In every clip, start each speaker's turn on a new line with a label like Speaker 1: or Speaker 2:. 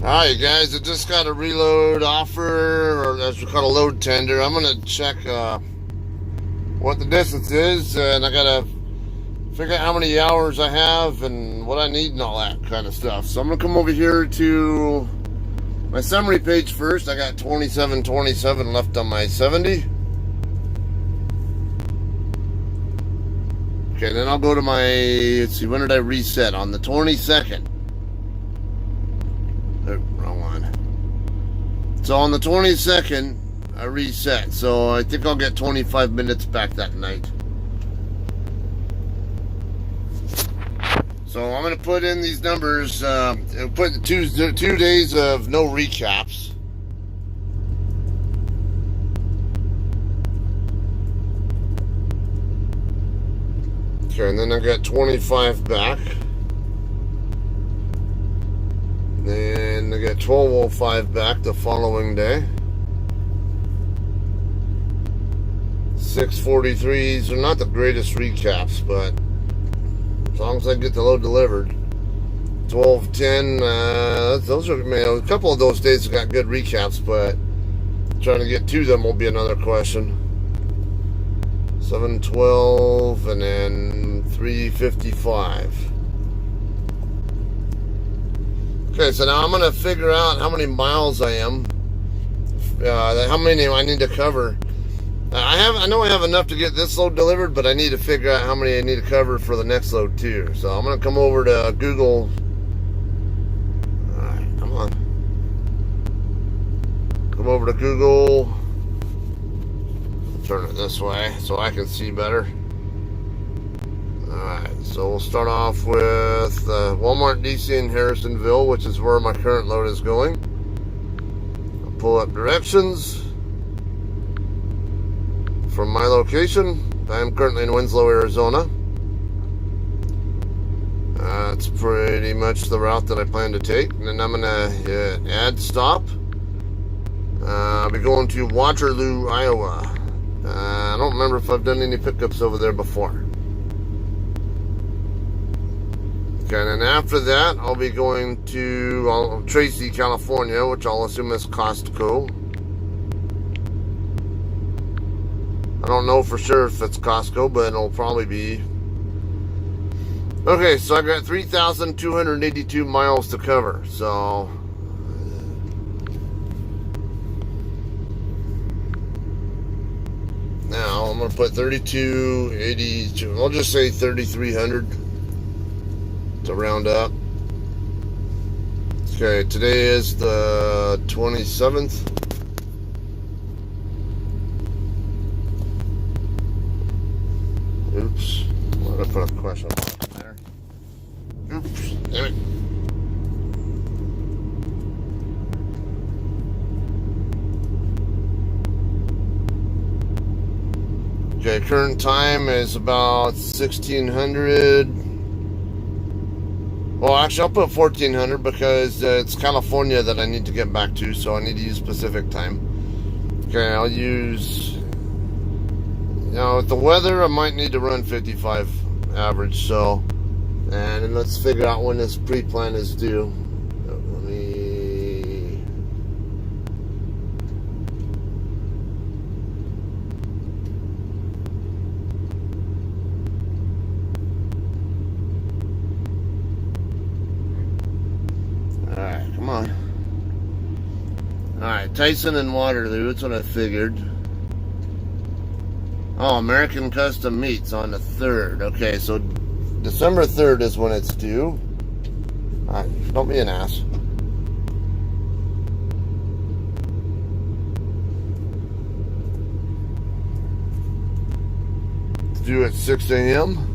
Speaker 1: Alright guys, I just got a reload offer, or as we call a load tender. I'm gonna check what the distance is, and I gotta figure out how many hours I have and what I need and all that kind of stuff. So I'm gonna come over here to my summary page first. I got 2727 left on my 70. Okay, then I'll go to my, let's see, when did I reset? On the 22nd. Oh, wrong one. So on the 22nd, I reset. So I think I'll get 25 minutes back that night. So I'm going to put in these numbers, put two days of no recaps. Okay, and then I got 25 back. Then I got 1205 back the following day. 643s are not the greatest recaps, but as long as I get the load delivered. 1210, those are, a couple of those days have got good recaps, but trying to get to them will be another question. 712 and then 355. Okay, so now I'm gonna figure out how many miles I am, how many I need to cover. I know I have enough to get this load delivered, but I need to figure out how many I need to cover for the next load too. So I'm gonna come over to Google. All right, come on. Come over to Google. Turn it this way so I can see better. Alright, so we'll start off with Walmart DC in Harrisonville, which is where my current load is going. I'll pull up directions from my location. I am currently in Winslow, Arizona. That's pretty much the route that I plan to take. And then I'm going to hit add stop. I'll be going to Waterloo, Iowa. I don't remember if I've done any pickups over there before. Okay, and then after that, I'll be going to Tracy, California, which I'll assume is Costco. I don't know for sure if it's Costco, but it'll probably be. Okay, so I got 3,282 miles to cover, so now I'm going to put 3282. I'll just say 3,300 to round up. Okay, today is the 27th. Oops. Why did I put a question mark there? Oops. Damn it. Okay, current time is about 1600. Well, actually, I'll put 1400 because it's California that I need to get back to, so I need to use Pacific time. Okay, I'll use, with the weather, I might need to run 55 average, so, and then let's figure out when this pre-plan is due. Let me, alright, come on. Alright, Tyson and Waterloo, that's what I figured. Oh, American Custom Meats on the 3rd. Okay, so December 3rd is when it's due. Alright, don't be an ass. It's due at 6 a.m.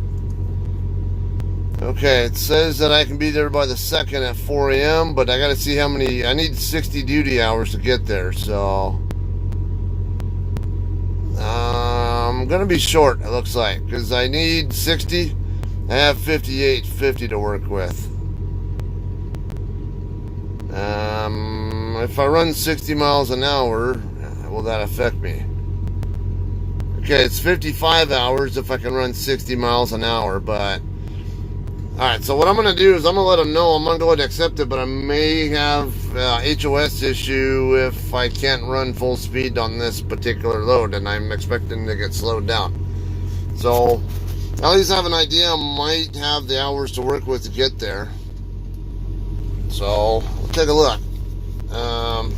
Speaker 1: Okay, it says that I can be there by the 2nd at 4 a.m., but I gotta see how many, I need 60 duty hours to get there, so I'm gonna be short, it looks like, because I need 60. I have 58.50 to work with. If I run 60 miles an hour, will that affect me? Okay, it's 55 hours if I can run 60 miles an hour, but Alright, so what I'm going to do is I'm going to let them know I'm going to go ahead and accept it, but I may have HOS issue if I can't run full speed on this particular load, and I'm expecting to get slowed down. So, at least I have an idea. I might have the hours to work with to get there. So, we'll take a look. I'm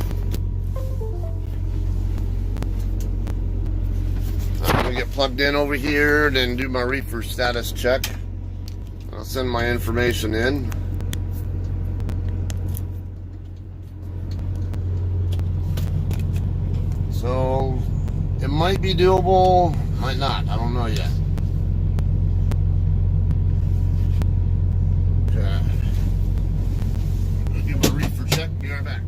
Speaker 1: going to get plugged in over here, then do my reefer status check. I'll send my information in. So, it might be doable, might not. I don't know yet. Okay. I'll do my reefer check. Be right back.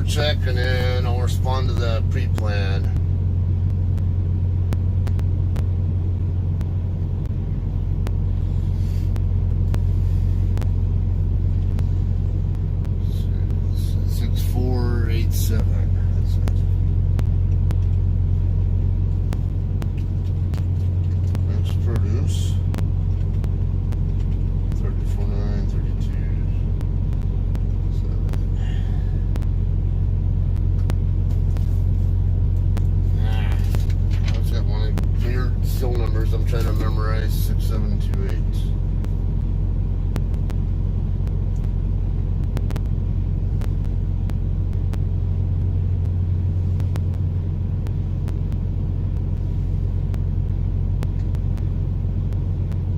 Speaker 1: Check, and then I'll respond to the pre-plan. It's 6487. That's it. Next produce 34,932. Still numbers I'm trying to memorize. 6728.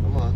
Speaker 1: Come on.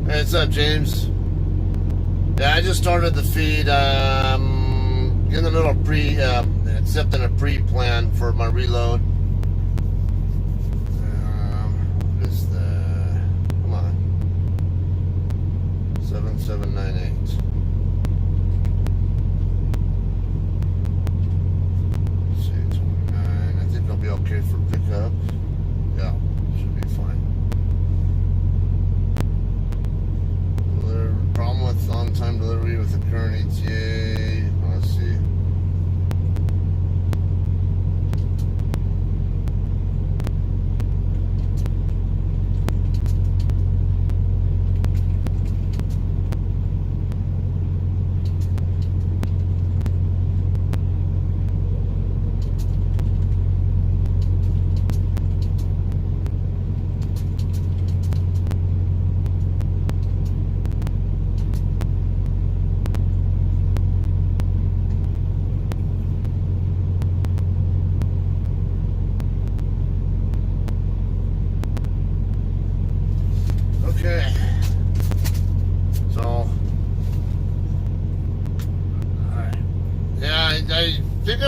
Speaker 1: Hey, what's up, James? Yeah, I just started the feed. In the middle of accepting a pre-plan for my reload. What is the? Come on. 7798. See, 29. I think I'll be okay for pickup. Yeah, should be fine. Problem with on-time delivery with the current ETA. Let's see.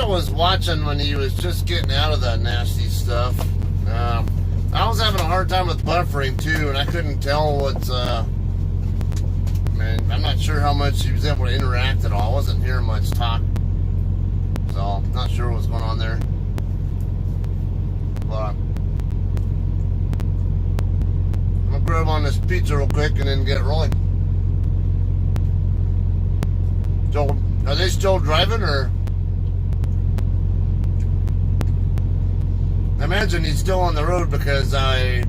Speaker 1: was watching when he was just getting out of that nasty stuff. I was having a hard time with buffering too, and I couldn't tell what. Man, I'm not sure how much he was able to interact at all. I wasn't hearing much talk, so not sure what's going on there. But I'm gonna grab on this pizza real quick and then get it rolling. So, are they still driving, or? I imagine he's still on the road, because I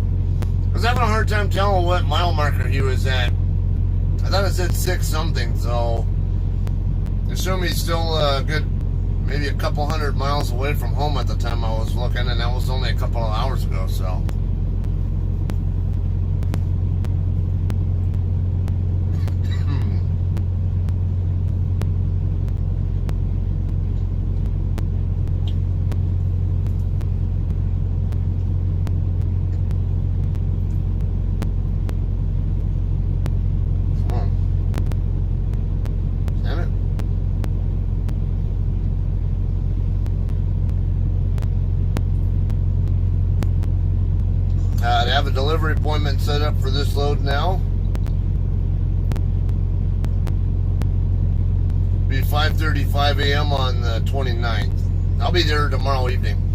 Speaker 1: was having a hard time telling what mile marker he was at. I thought it said 6 something, so I assume he's still a good, maybe a couple hundred miles away from home at the time I was looking, and that was only a couple of hours ago, so. I have a delivery appointment set up for this load now. Be 5:35 a.m. on the 29th. I'll be there tomorrow evening.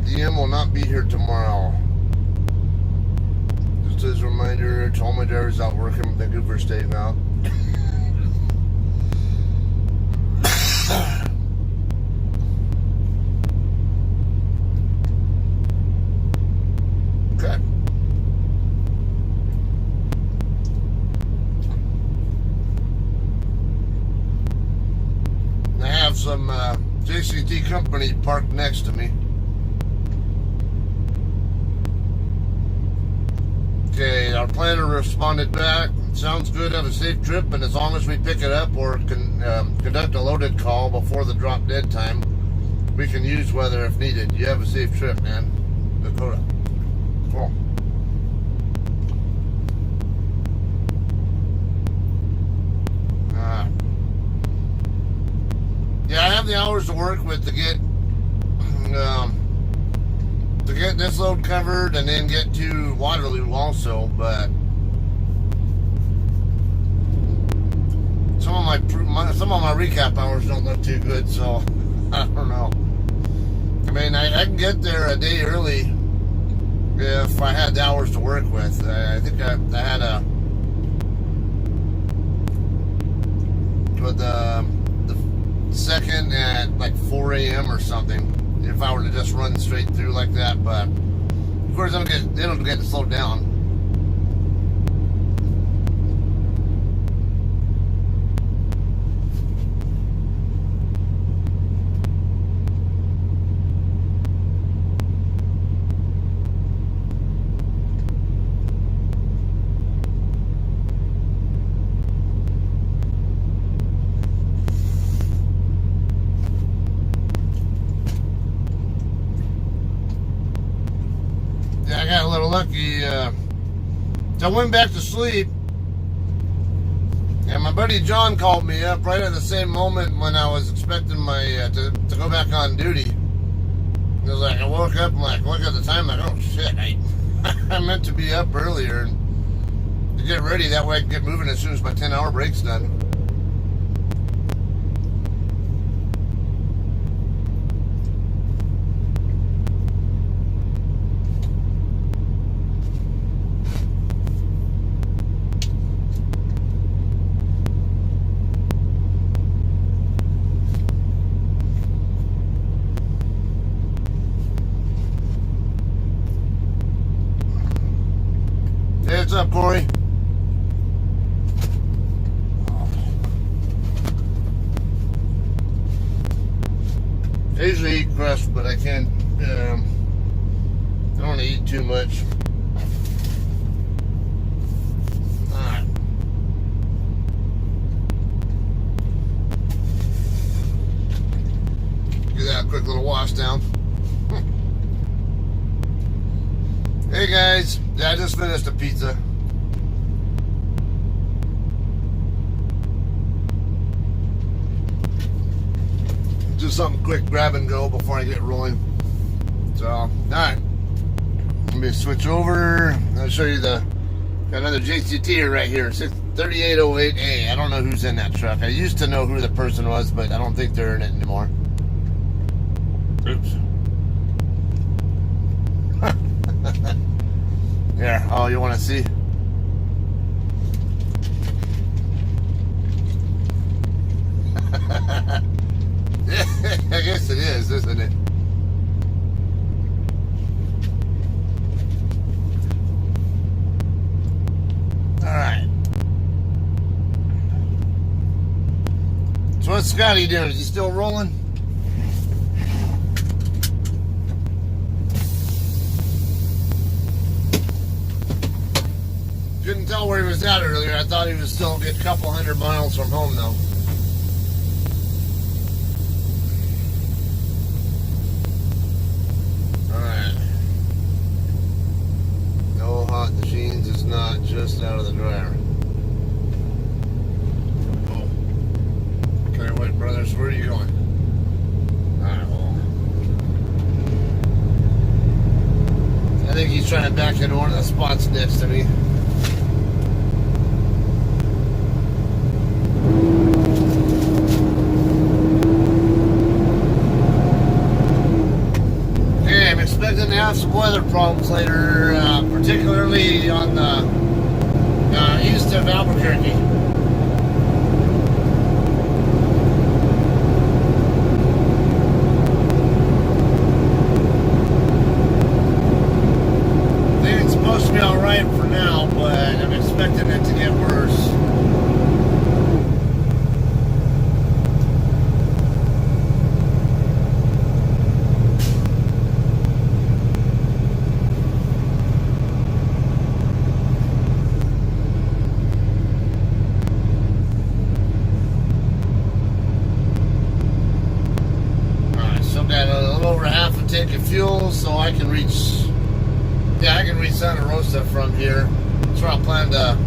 Speaker 1: DM will not be here tomorrow. Just as a reminder to all my drivers out working, thank you for staying out. Okay. I have some JCT company parked next to me. Okay, our planner responded back. Sounds good. Have a safe trip, and as long as we pick it up or conduct a loaded call before the drop dead time, we can use weather if needed. You have a safe trip, man. Dakota. Cool. Yeah, I have the hours to work with to get this load covered and then get to Waterloo also, but some of my recap hours don't look too good, so I don't know. I mean, I can get there a day early if I had the hours to work with. I think I had the second at like 4 a.m. or something, if I were to just run straight through like that, but of course they don't get to slow down. I got a little lucky. So I went back to sleep, and my buddy John called me up right at the same moment when I was expecting my to go back on duty. It was like I woke up and like look at the time, like, oh shit, I meant to be up earlier and to get ready. That way I can get moving as soon as my 10-hour break's done. Hey, what's up, Corey? I usually eat crust, but I can't. I don't want to eat too much. Alright. little wash down. Hey guys, yeah, I just finished a pizza. Just something quick, grab and go before I get rolling. So, alright. Let me switch over. I'll show you got another JCT right here. 3808A. I don't know who's in that truck. I used to know who the person was, but I don't think they're in it anymore. Oops. Here, oh, you want to see? I guess it is, isn't it? Alright. So what's Scotty doing? Is he still rolling? Couldn't tell where he was at earlier. I thought he was still a good couple 100 miles from home though. Is not just out of the dryer. Oh. Okay, wait, brothers, where are you going? Alright, well. I think he's trying to back into one of the spots next to me. Okay, I'm expecting to have some weather problems later, particularly on the east of Albuquerque. I think it's supposed to be alright for now, but I'm expecting it to get worse. Tank of fuel so I can reach Santa Rosa from here. That's where I plan to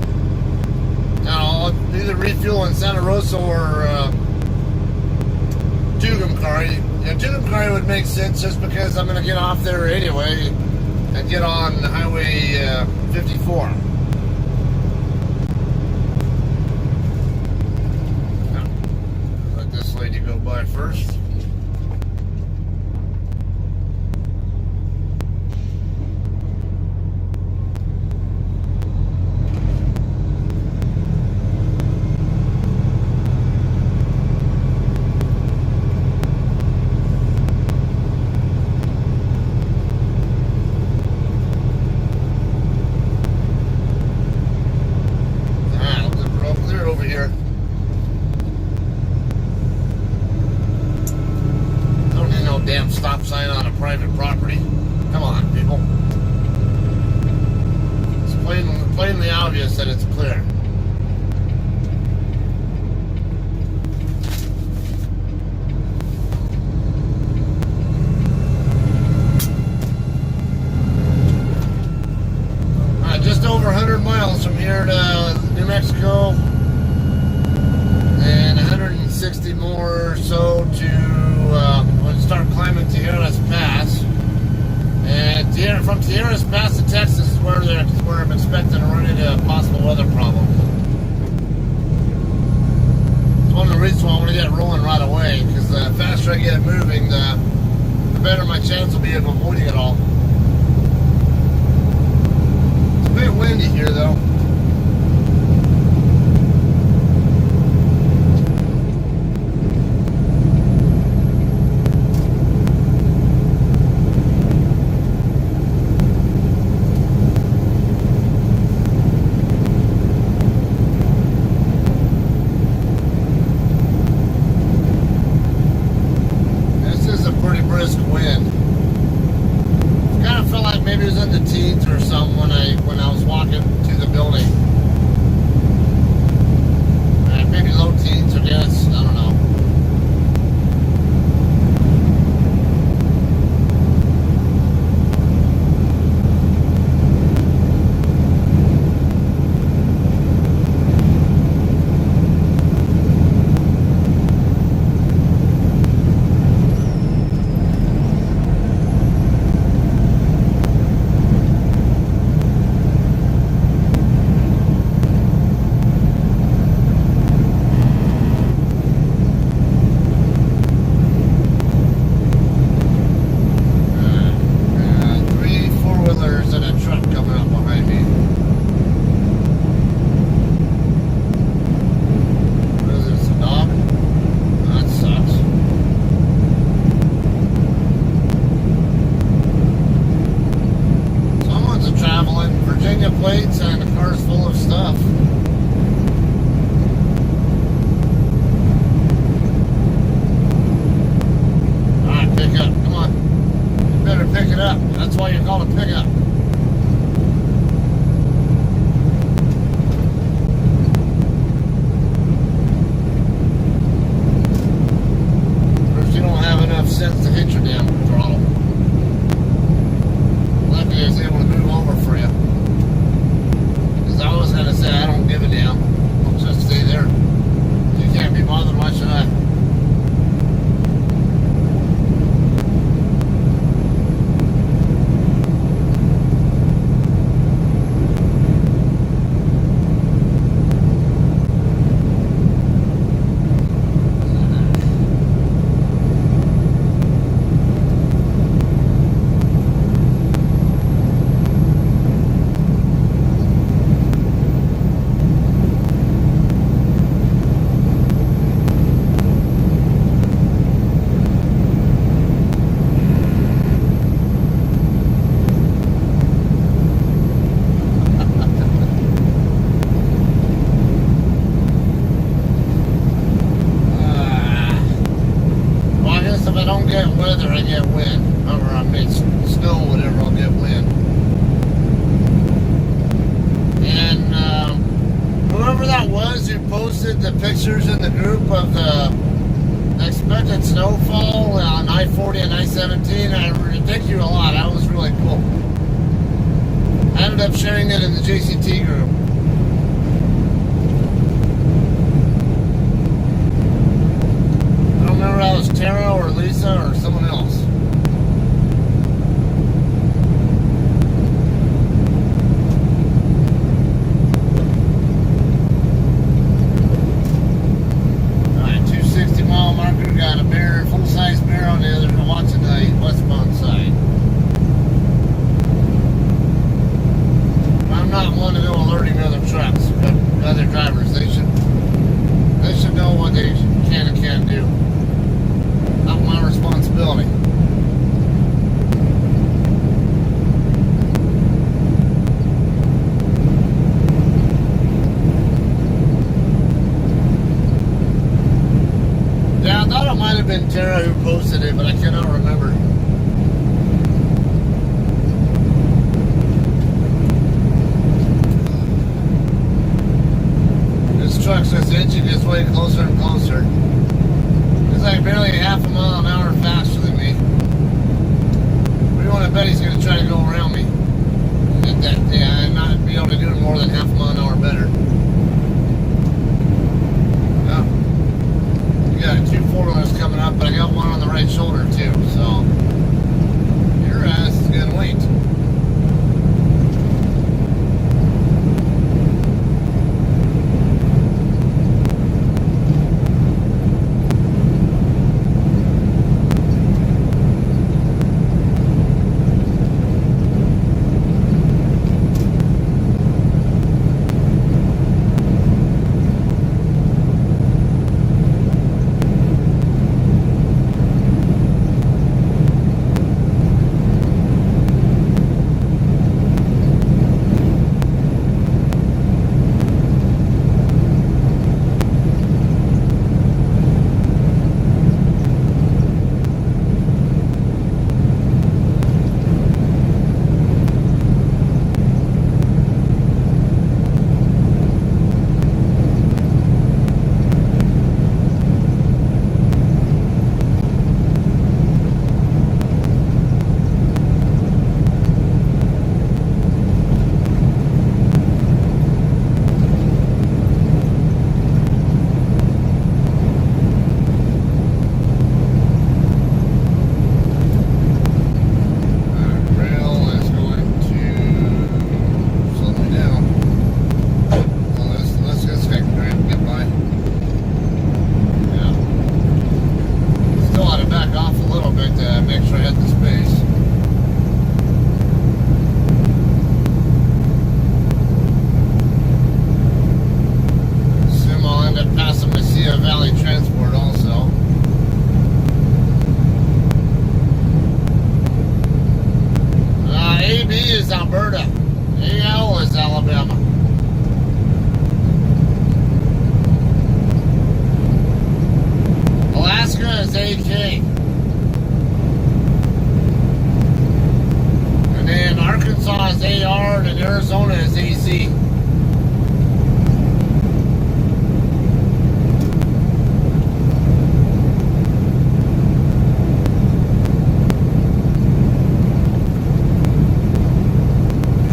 Speaker 1: I'll either refuel in Santa Rosa or Tucumcari. Tucumcari would make sense just because I'm going to get off there anyway and get on Highway 54. Let this lady go by first. Damn stop sign on a private property. Come on, people. It's plainly obvious that it's clear. Just over 100 miles from here to New Mexico, and 160 more or so to start climbing Tierras Pass. And from Tierras Pass to Texas is where I'm expecting to run into possible weather problems. It's one of the reasons why I want to get it rolling right away, because the faster I get it moving, the better my chance will be of avoiding it all. It's a bit windy here though. Maybe it was in the teens or something when I was walking to the building. stuff. Alright, pick up. Come on. You better pick it up. That's why you're called a pickup. First, you don't have enough sense to hit your damn throttle. Luckily, I was able to move over for you. Because I was going to say, I don't give a damn. I'll just stay there. You can't be bothered, why should I? Weather, I get wind. Or I mean snow, whatever, I'll get wind. And whoever that was who posted the pictures in the group of the expected snowfall on I-40 and I-17, I thank you a lot. That was really cool. I ended up sharing it in the JCT group. I don't remember if that was Tara or Lisa or someone else. Alright, 260 mile marker, got a bear, full-size bear on the other Watson westbound side. I'm not one to go alerting other trucks, but other drivers. They should know what they can and can't do. Not my responsibility. Yeah, I thought it might have been Tara who posted it, but I cannot remember. This truck's just inching its way closer and closer. It's like barely half a mile an hour faster than me. What do you want to bet he's going to try to go around me? Get that, yeah, and not be able to do it more than half a mile an hour better. Yeah. You got two four-wheelers coming up, but I got one on the right shoulder too, so your ass is going to wait. Alberta. AL is Alabama. is AR, and in Arizona is AZ.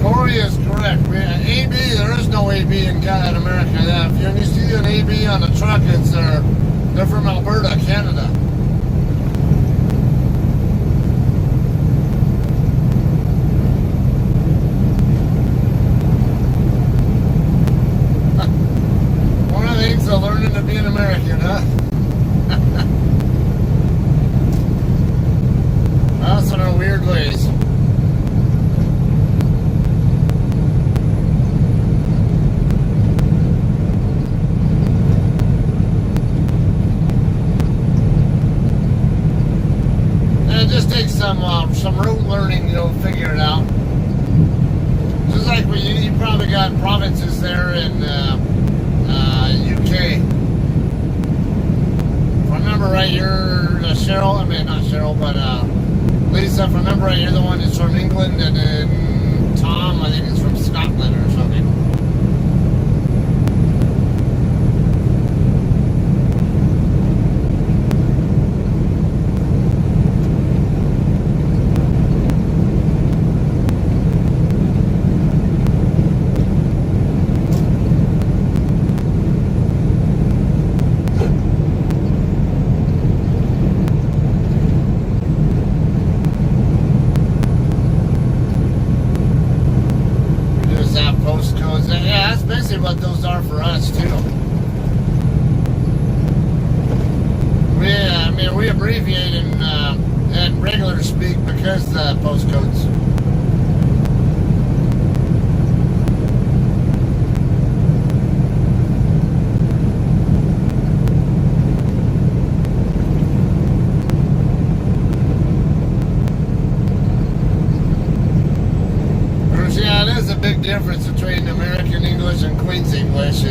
Speaker 1: Corey is correct. AB, there is no AB in America. If you see an AB on a truck, they're from Alberta, Canada. One of the things of learning to be an American, huh? Us in our weird ways. It just takes some rote learning, figure it out. Just like you probably got provinces there in UK. If I remember right, you're Cheryl. I mean, not Cheryl, but Lisa. If I remember right, you're the one that's from England, and then Tom, I think, is from Scotland or something. Yeah, that's basically what those are for us too. We abbreviate in regular speak because the postcodes. A big difference between American English and Queen's English.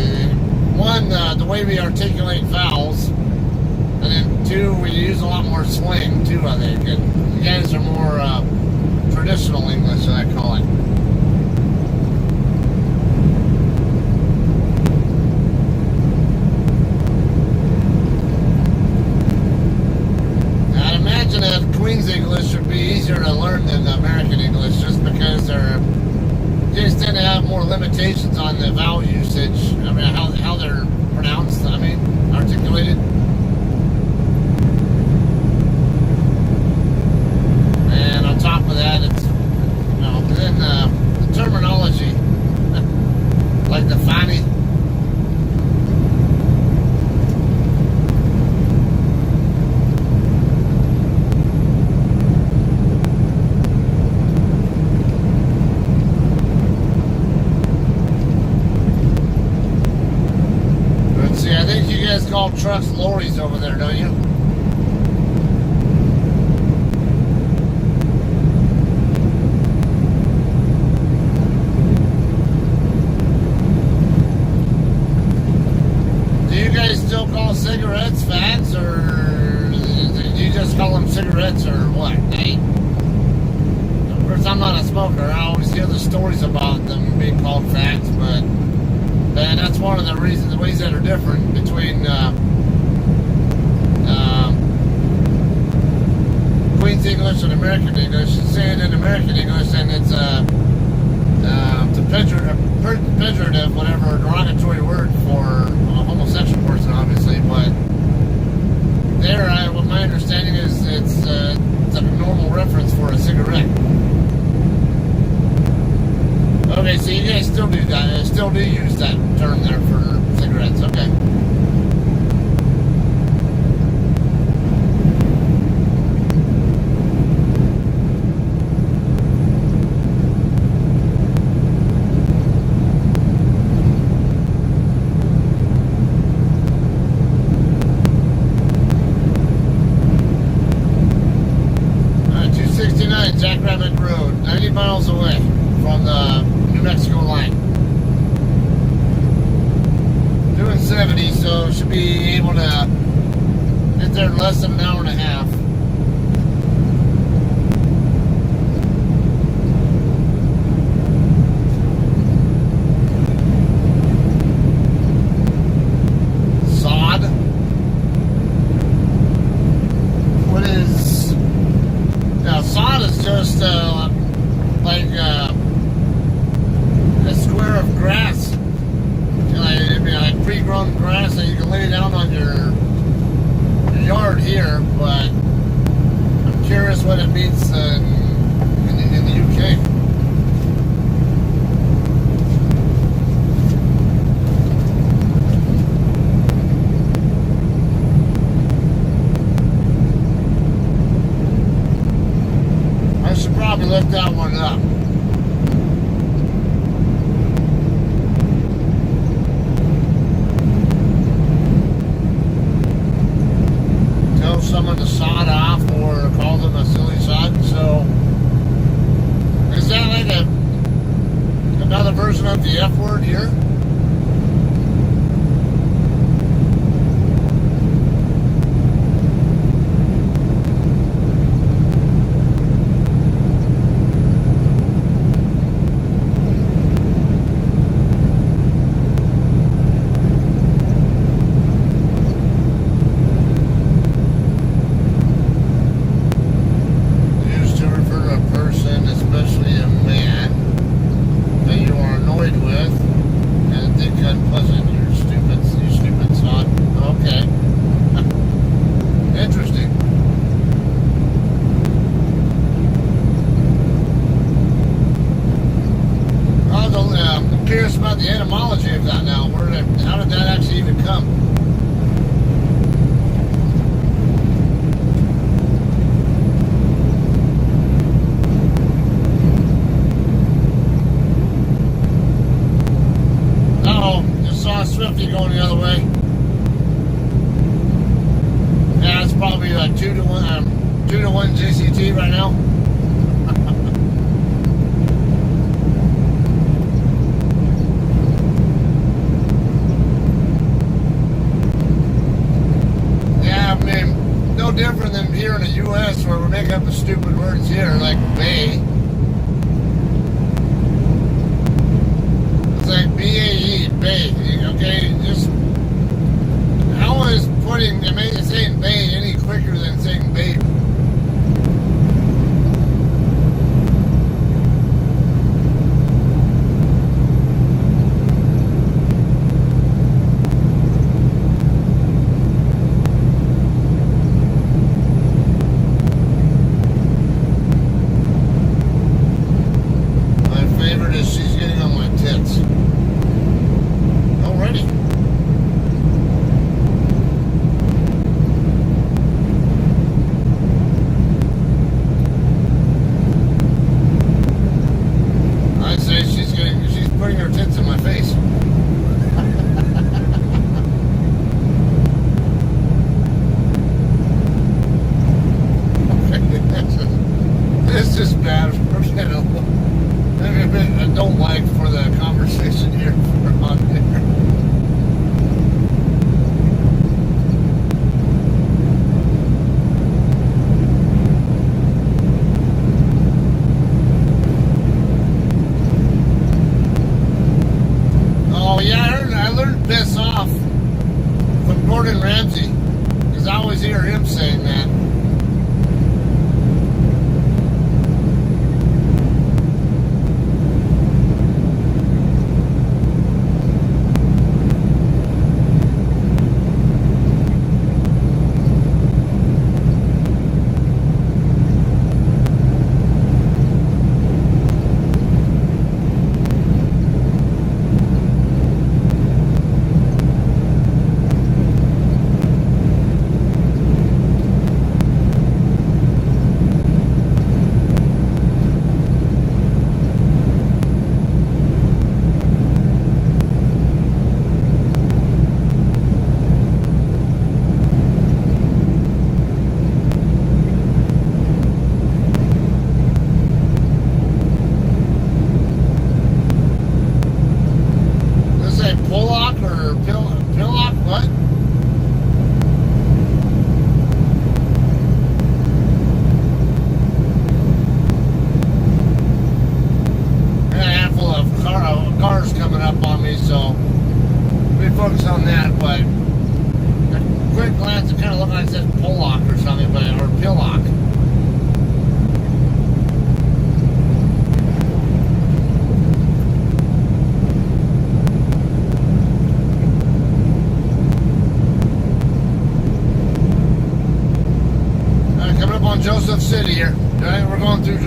Speaker 1: One, the way we articulate vowels, and then two, we use a lot more slang too, I think. And you guys are more traditional English, I call it. I'd imagine that Queen's English would be easier to learn than the American English, just because they just tend to have more limitations on the vowel usage. I mean, how they're pronounced, articulated. And on top of that, it's, then the terminology, like the fanny. You guys call trucks lorries over there, don't you? Do you guys still call cigarettes fags, or do you just call them cigarettes, or what? Of course, I'm not a smoker. I always hear the stories about them being called fags, but and that's one of the ways that are different between Queen's English and American English. You say it in American English, and it's a pejorative, whatever, derogatory word for a homosexual person, obviously. But there, what my understanding is, it's a normal reference for a cigarette. Okay, so you guys still do that, still do use that term there for cigarettes, okay. 269 Jackrabbit Road, 90 miles away from the New Mexico line. Doing 70, so should be able to get there in less than an hour and a half. just like a square of grass. It'd be like pre-grown grass that you can lay down on your yard here, but I'm curious what it means in the UK. I should probably look that one up. Someone to sod off or call them a silly sod. So is that like another version of the F word here? About the etymology of that now. How did that actually even come? Uh-oh, just saw a Swifty going the other way. Yeah, it's probably like 2-to-1 JCT right now. Different than here in the U.S. where we're making up the stupid words here, like bay. It's like B-A-E, bay. Okay, just how is saying bay any quicker than saying babe?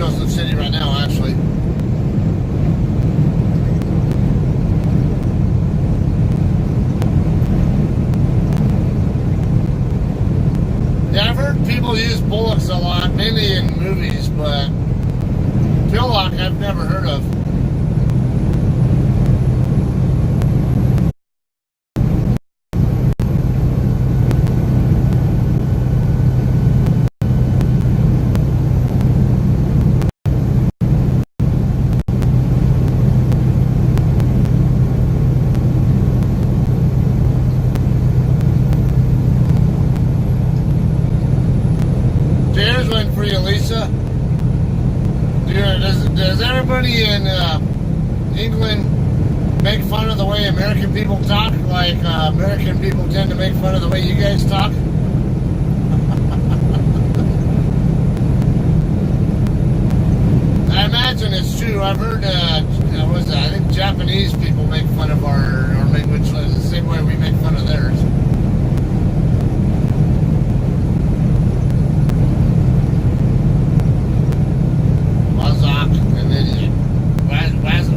Speaker 1: across the city right now, actually. Yeah, I've heard people use bullocks a lot, mainly in movies, but pillock I've never heard of. Here's one for you, Lisa. Does everybody in England make fun of the way American people talk, like American people tend to make fun of the way you guys talk? I imagine it's true. I've heard, I think Japanese people make fun of or make which the same way we make fun of theirs.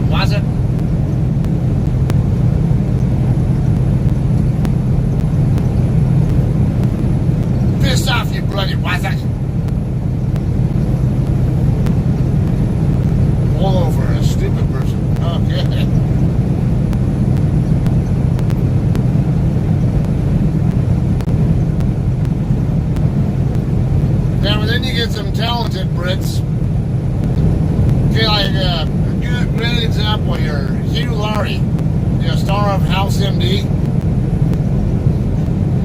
Speaker 1: Was it? Piss off, you bloody wazzock. All over a stupid person. Okay. Now, then you get some talented Brits. Okay, like, great example here. Hugh Laurie, star of House MD.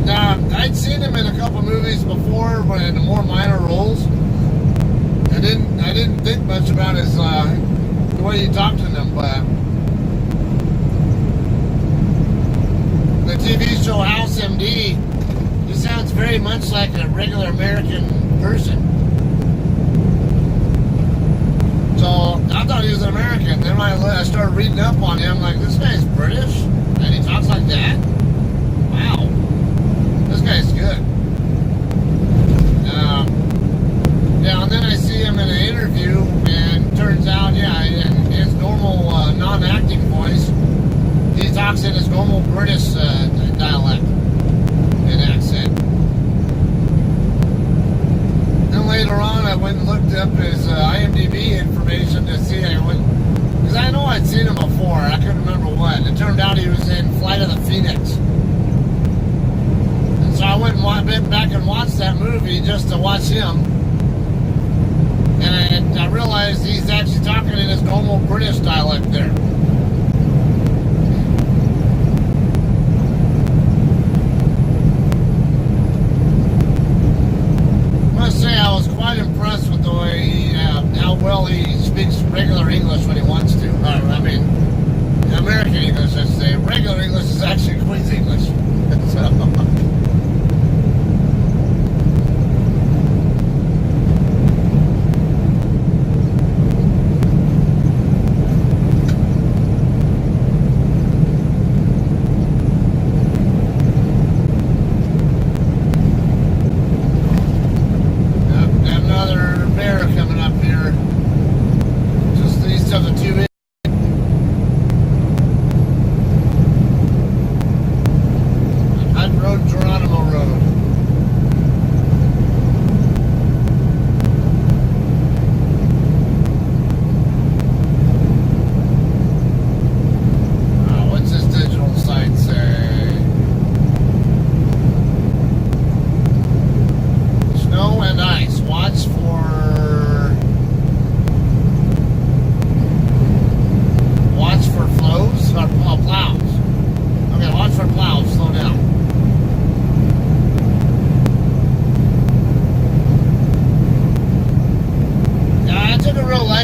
Speaker 1: Now, I'd seen him in a couple movies before, but in more minor roles. I didn't think much about his the way he talked to them, but the TV show House MD, he sounds very much like a regular American person. So I thought he was an American. Then when I started reading up on him, like, this guy's British, and he talks like that? Wow. This guy's good. Yeah, and then I see him in an interview, and turns out, yeah, in his normal non-acting voice, he talks in his normal British dialect and accent. Then later on, I went and looked up his IMDb information to see, because I know I'd seen him before, I couldn't remember what. It turned out he was in Flight of the Phoenix. And so I went back and watched that movie just to watch him. And I realized he's actually talking in his normal British dialect there. I must say I was quite impressed with the way how well he speaks regular English when he wants to. I mean, American English, I should say. Regular English is actually Queen's English. So.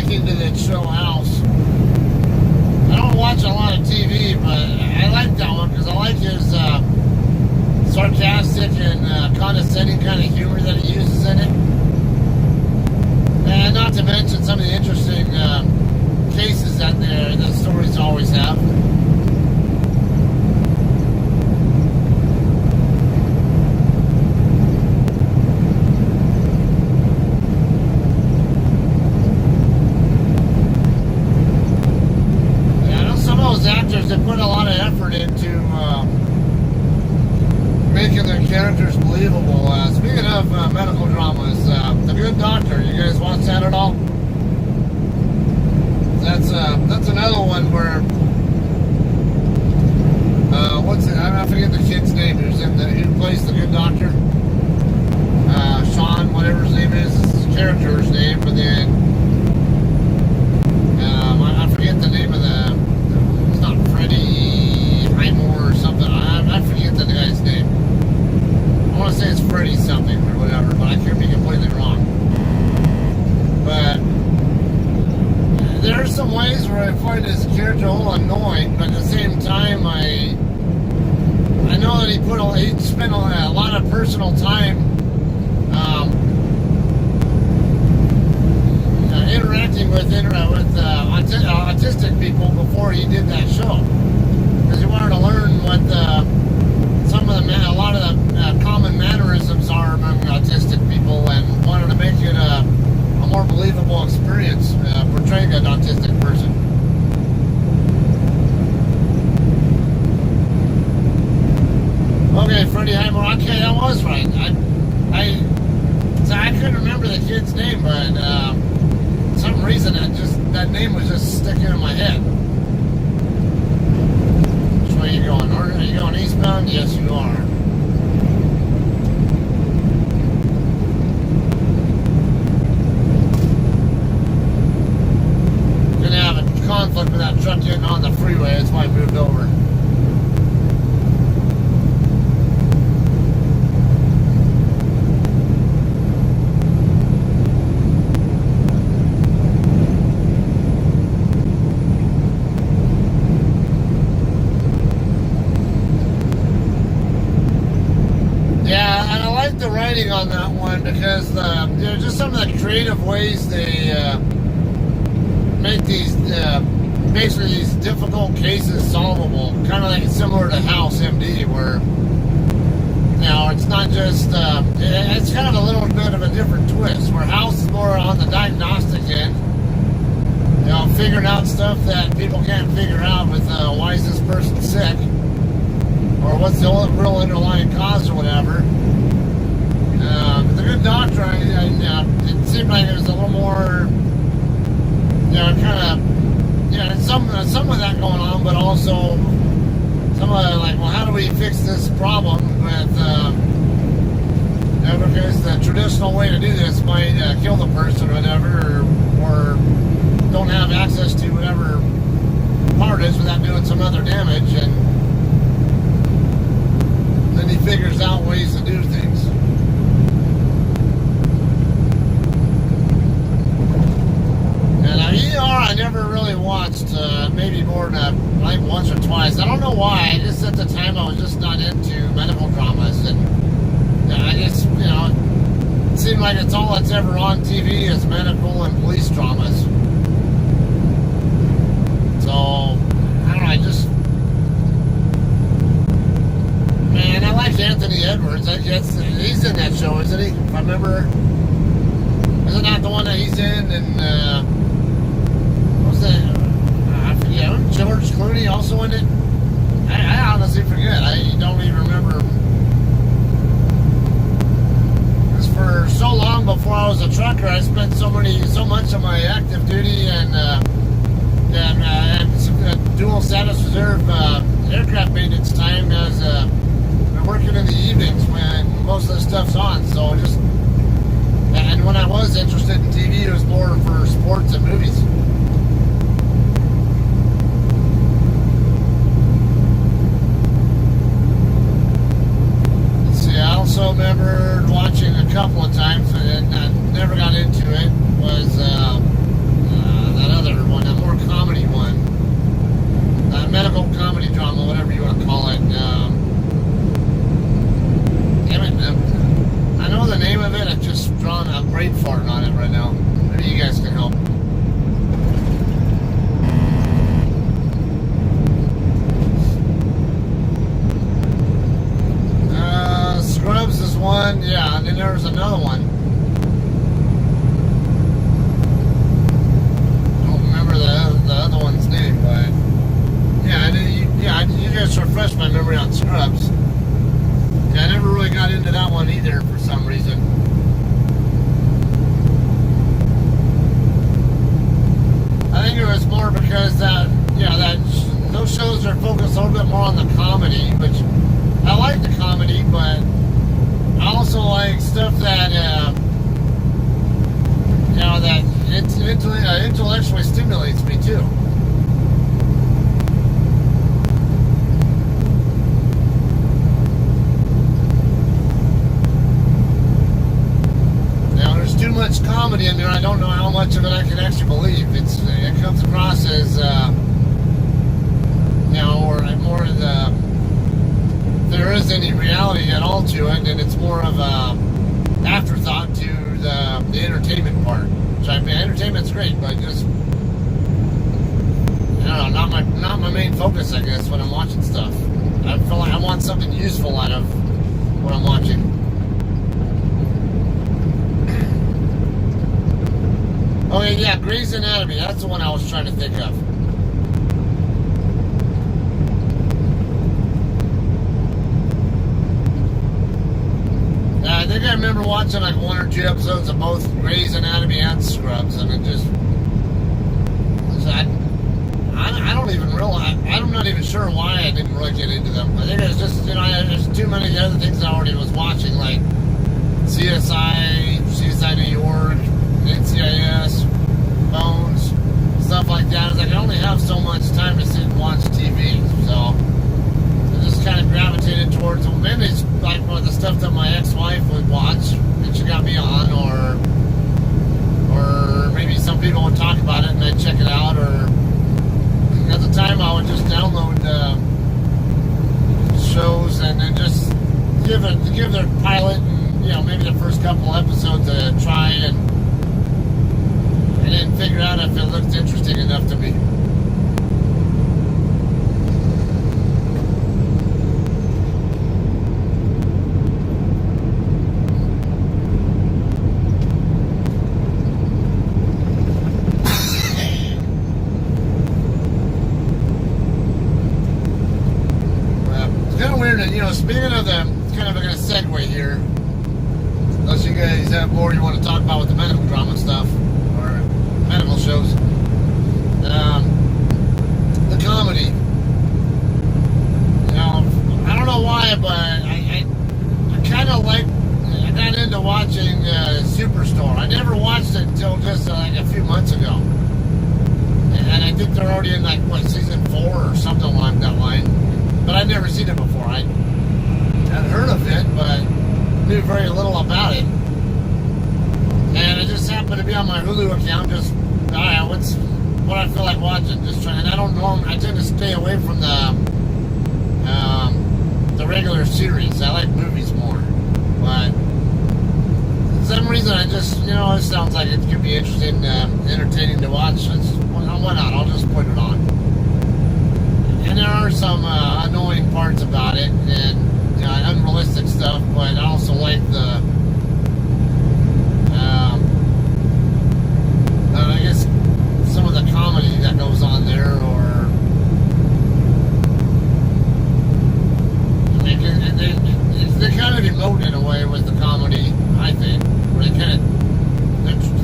Speaker 1: To that show House. I don't watch a lot of TV, but I like that one because I like his sarcastic and condescending kind of humor that he uses in it. And not to mention some of the interesting cases that the stories always have. effort into making their characters believable. Speaking of medical dramas, The Good Doctor, you guys watch that at all? That's another one where what's it? I forget the kid's name. Who plays the Good Doctor? Sean, whatever his name is his character's name, but then I forget the name of it's not Freddie Highmore or something. I forget the guy's name. I want to say it's Freddie something or whatever, but I could be completely wrong. But there are some ways where I find his character a little annoying, but at the same time, I know that he spent a lot of personal time interacting with autistic people before he did that show, because he wanted to learn what a lot of the common mannerisms are among autistic people, and wanted to make it a more believable experience portraying an autistic person. Okay, Freddie Highmore. Okay, that was right. I couldn't remember the kid's name, but for some reason that name was just sticking in my head. Which way are you going? Are you going eastbound? Yes, you are. Gonna have a conflict with that truck getting on the freeway. That's why I moved over. The writing on that one, because just some of the creative ways they make these basically these difficult cases solvable, kind of like similar to House MD, where it's not just it's kind of a little bit of a different twist, where House is more on the diagnostic end, figuring out stuff that people can't figure out with why is this person sick, or what's the real underlying cause or whatever. The Good Doctor, it seemed like it was a little more, some of that going on, but also some of like, well, how do we fix this problem with, because the traditional way to do this might kill the person or whatever, or don't have access to whatever part it is without doing some other damage, and then he figures out ways to do things. I never really watched, maybe more than like once or twice. I don't know why. I just at the time I was just not into medical dramas, and I guess it seemed like it's all that's ever on TV is medical and police dramas. So I don't know. I like Anthony Edwards. He's in that show, isn't he? If I remember, isn't that the one that he's in? And I forget. George Clooney also in it? I honestly forget. I don't even remember. Because for so long before I was a trucker, I spent so much of my active duty and dual status reserve aircraft maintenance time as working in the evenings when most of the stuff's on. So and when I was interested in TV, it was more for sports and movies. I also remember watching a couple of times, and I never got into it, was that other one, a more comedy one. Medical comedy drama, whatever you want to call it. Damn it, I know the name of it, I've just drawn a brain fart on it right now. Maybe you guys can help. it's more because those shows are focused a little bit more on the comedy, which I like the comedy, but I also like stuff that that intellectually stimulates me too. Too much comedy in there. I don't know how much of it I can actually believe. It comes across as or more of the, if there is any reality at all to it, and it's more of a afterthought to the entertainment part. Which entertainment's great, but just I don't know, not my main focus, I guess, when I'm watching stuff. I feel like I want something useful out of what I'm watching. Oh yeah, Grey's Anatomy. That's the one I was trying to think of. I think I remember watching like 1 or 2 episodes of both Grey's Anatomy and Scrubs, and it just, I don't even realize. I'm not even sure why I didn't really get into them. I think it's just there's too many other things I already was watching, like CSI New York, NCIS, Bones, stuff like that. It's like I only have so much time to sit and watch TV, so I just kind of gravitated towards maybe it's like one of the stuff that my ex-wife would watch that she got me on, or maybe some people would talk about it and I'd check it out, or at the time I would just download shows and then just give their pilot and maybe the first couple episodes a try and then figure out if it looked interesting enough to me. It's kind of weird that, speaking of kind of going to segue here, unless you guys have more you want to talk about with the medical drama stuff, medical shows. The comedy. I don't know why, but I kind of I got into watching Superstore. I never watched it until just like a few months ago. And I think they're already in season 4 or something along that line. But I'd never seen it before. I had heard of it, but knew very little about it. And it just happened to be on my Hulu account. Just, what's what I feel like watching. Just trying. And I tend to stay away from the regular series. I like movies more. But for some reason, I just, it sounds like it could be interesting, entertaining to watch. Why not? I'll just put it on. And there are some annoying parts about it, and unrealistic stuff. But I also like the. I guess some of the comedy that goes on there, or they kind of emote in a way with the comedy, I think, where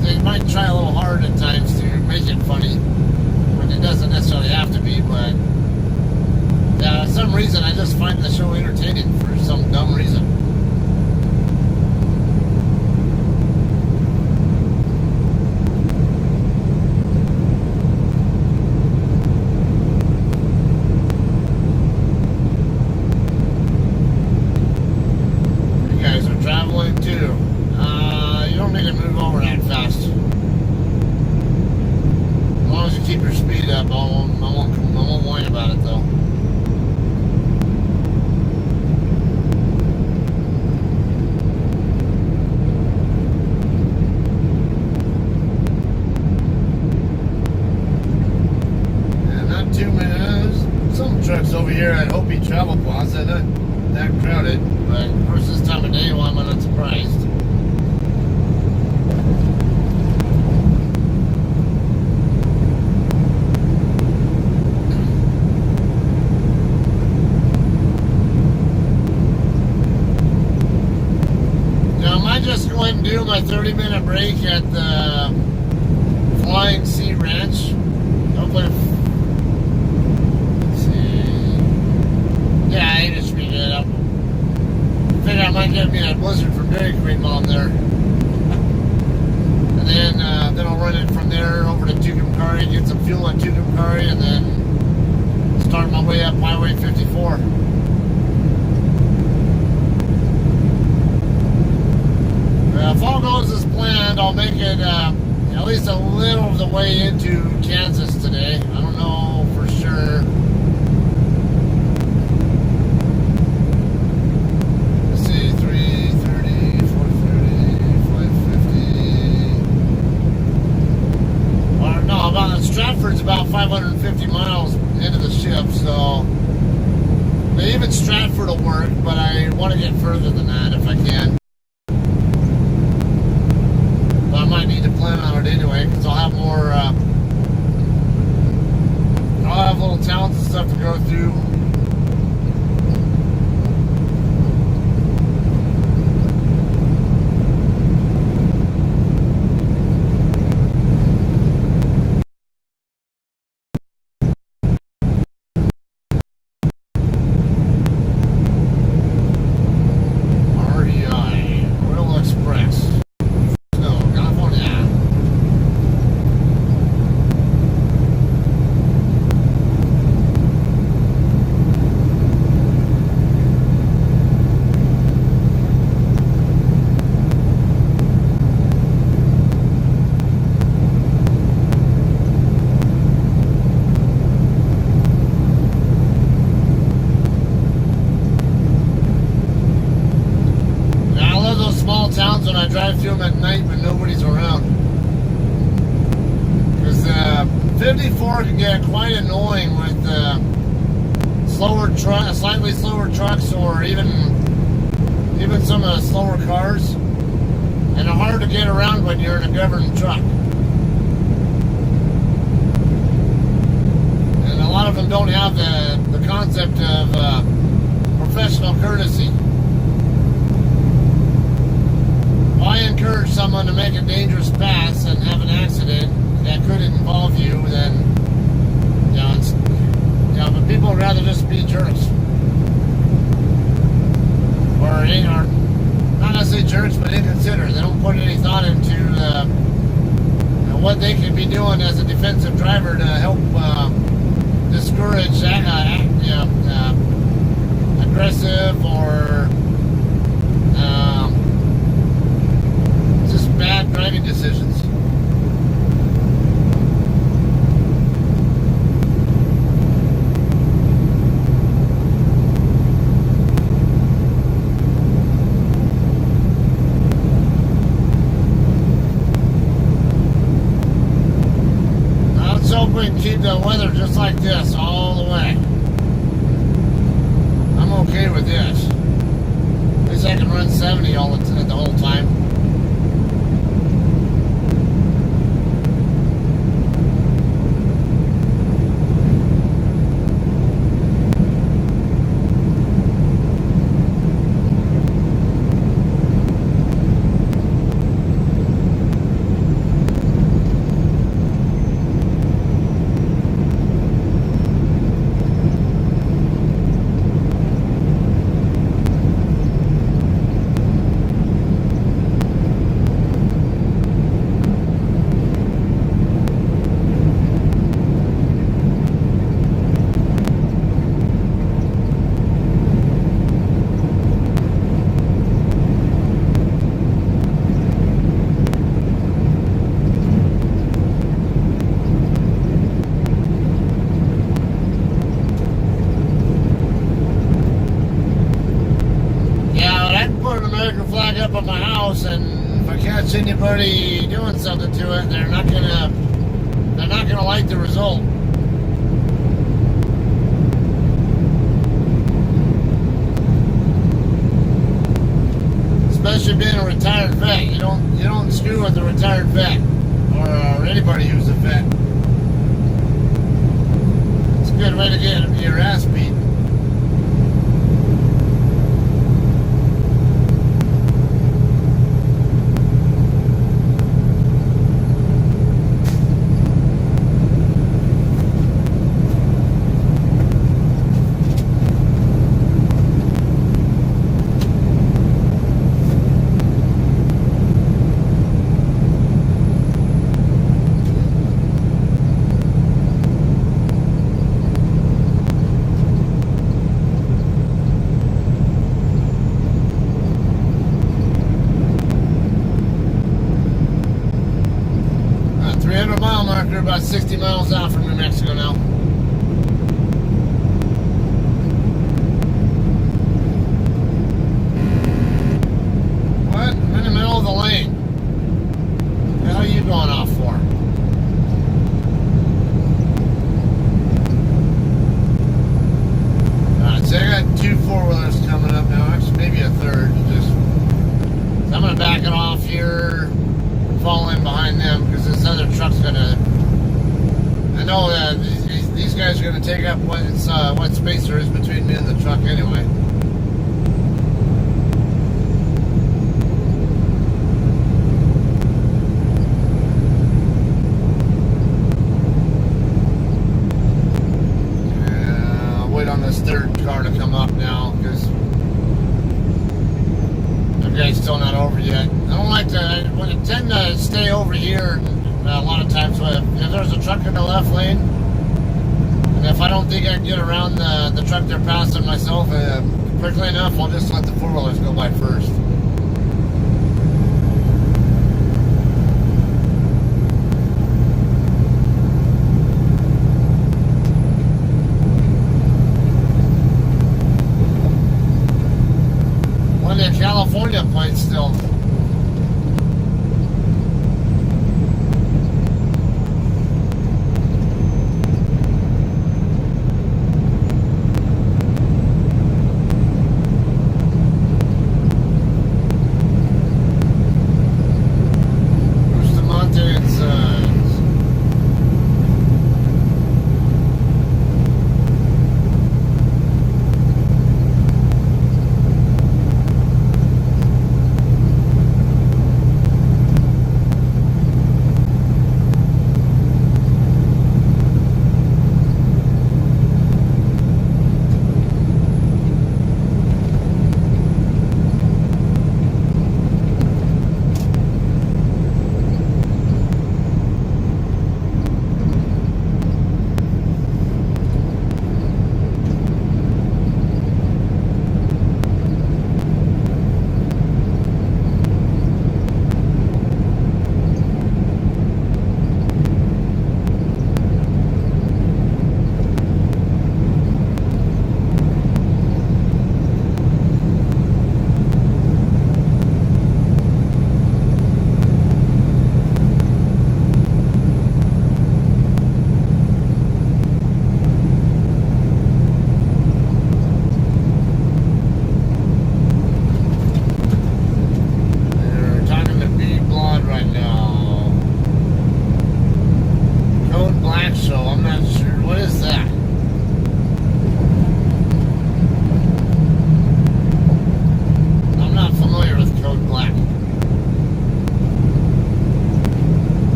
Speaker 1: they might try a little hard at times to make it funny when it doesn't necessarily have to be, but for some reason I just find the show entertaining for some dumb reason. Over here at Hopi Travel Plaza, not that crowded, but of course this time of day, well, I'm not surprised. Now, I might just go ahead and do my 30-minute break at the Flying Sea Ranch. run it from there over to Tucumcari, get some fuel at Tucumcari, and then start my way up Highway 54. If all goes as planned, I'll make it at least a little of the way into Kansas today. I don't know for sure. Let's see, 330, 430, 550. Or no, about Stratford's about 550 miles into the shift, so even Stratford will work, but I want to get further than that if I can. But I might need to plan on it anyway, because I'll have more, I'll have little towns and stuff to go through. Towns when I drive through them at night when nobody's around, because 54 can get quite annoying with slightly slower trucks, or even some of the slower cars, and they're hard to get around when you're in a governed truck. And a lot of them don't have the concept of professional courtesy. If I encourage someone to make a dangerous pass and have an accident that could involve you, then but people would rather just be jerks, or not necessarily jerks, but inconsiderate. They don't put any thought into what they could be doing as a defensive driver to help discourage aggressive or bad driving decisions. Let's hope we can keep the weather just like this all the way. I'm okay with this. At least I can run 70 the whole time. Up at my house, and if I catch anybody doing something to it, they're not gonna like the result. Especially being a retired vet, you don't screw with a retired vet or anybody who's a vet. It's a good way to get your ass beat. about 60 miles out from New Mexico now. What? I'm in the middle of the lane. What the hell are you going off for? Alright, so I got 2 4-wheelers coming up now. Actually, maybe a third. So I'm going to back it off here and fall in behind them because this other truck's going to... I know that these guys are going to take up what space there is between me and the truck anyway. I'll wait on this third car to come up now because the guy's still not over yet. I don't like to... I tend to stay over here a lot of times if there's a truck in the left lane, and if I don't think I can get around the truck they're passing myself quickly enough, I'll just let the 4-wheelers go by first. One of the California plates still.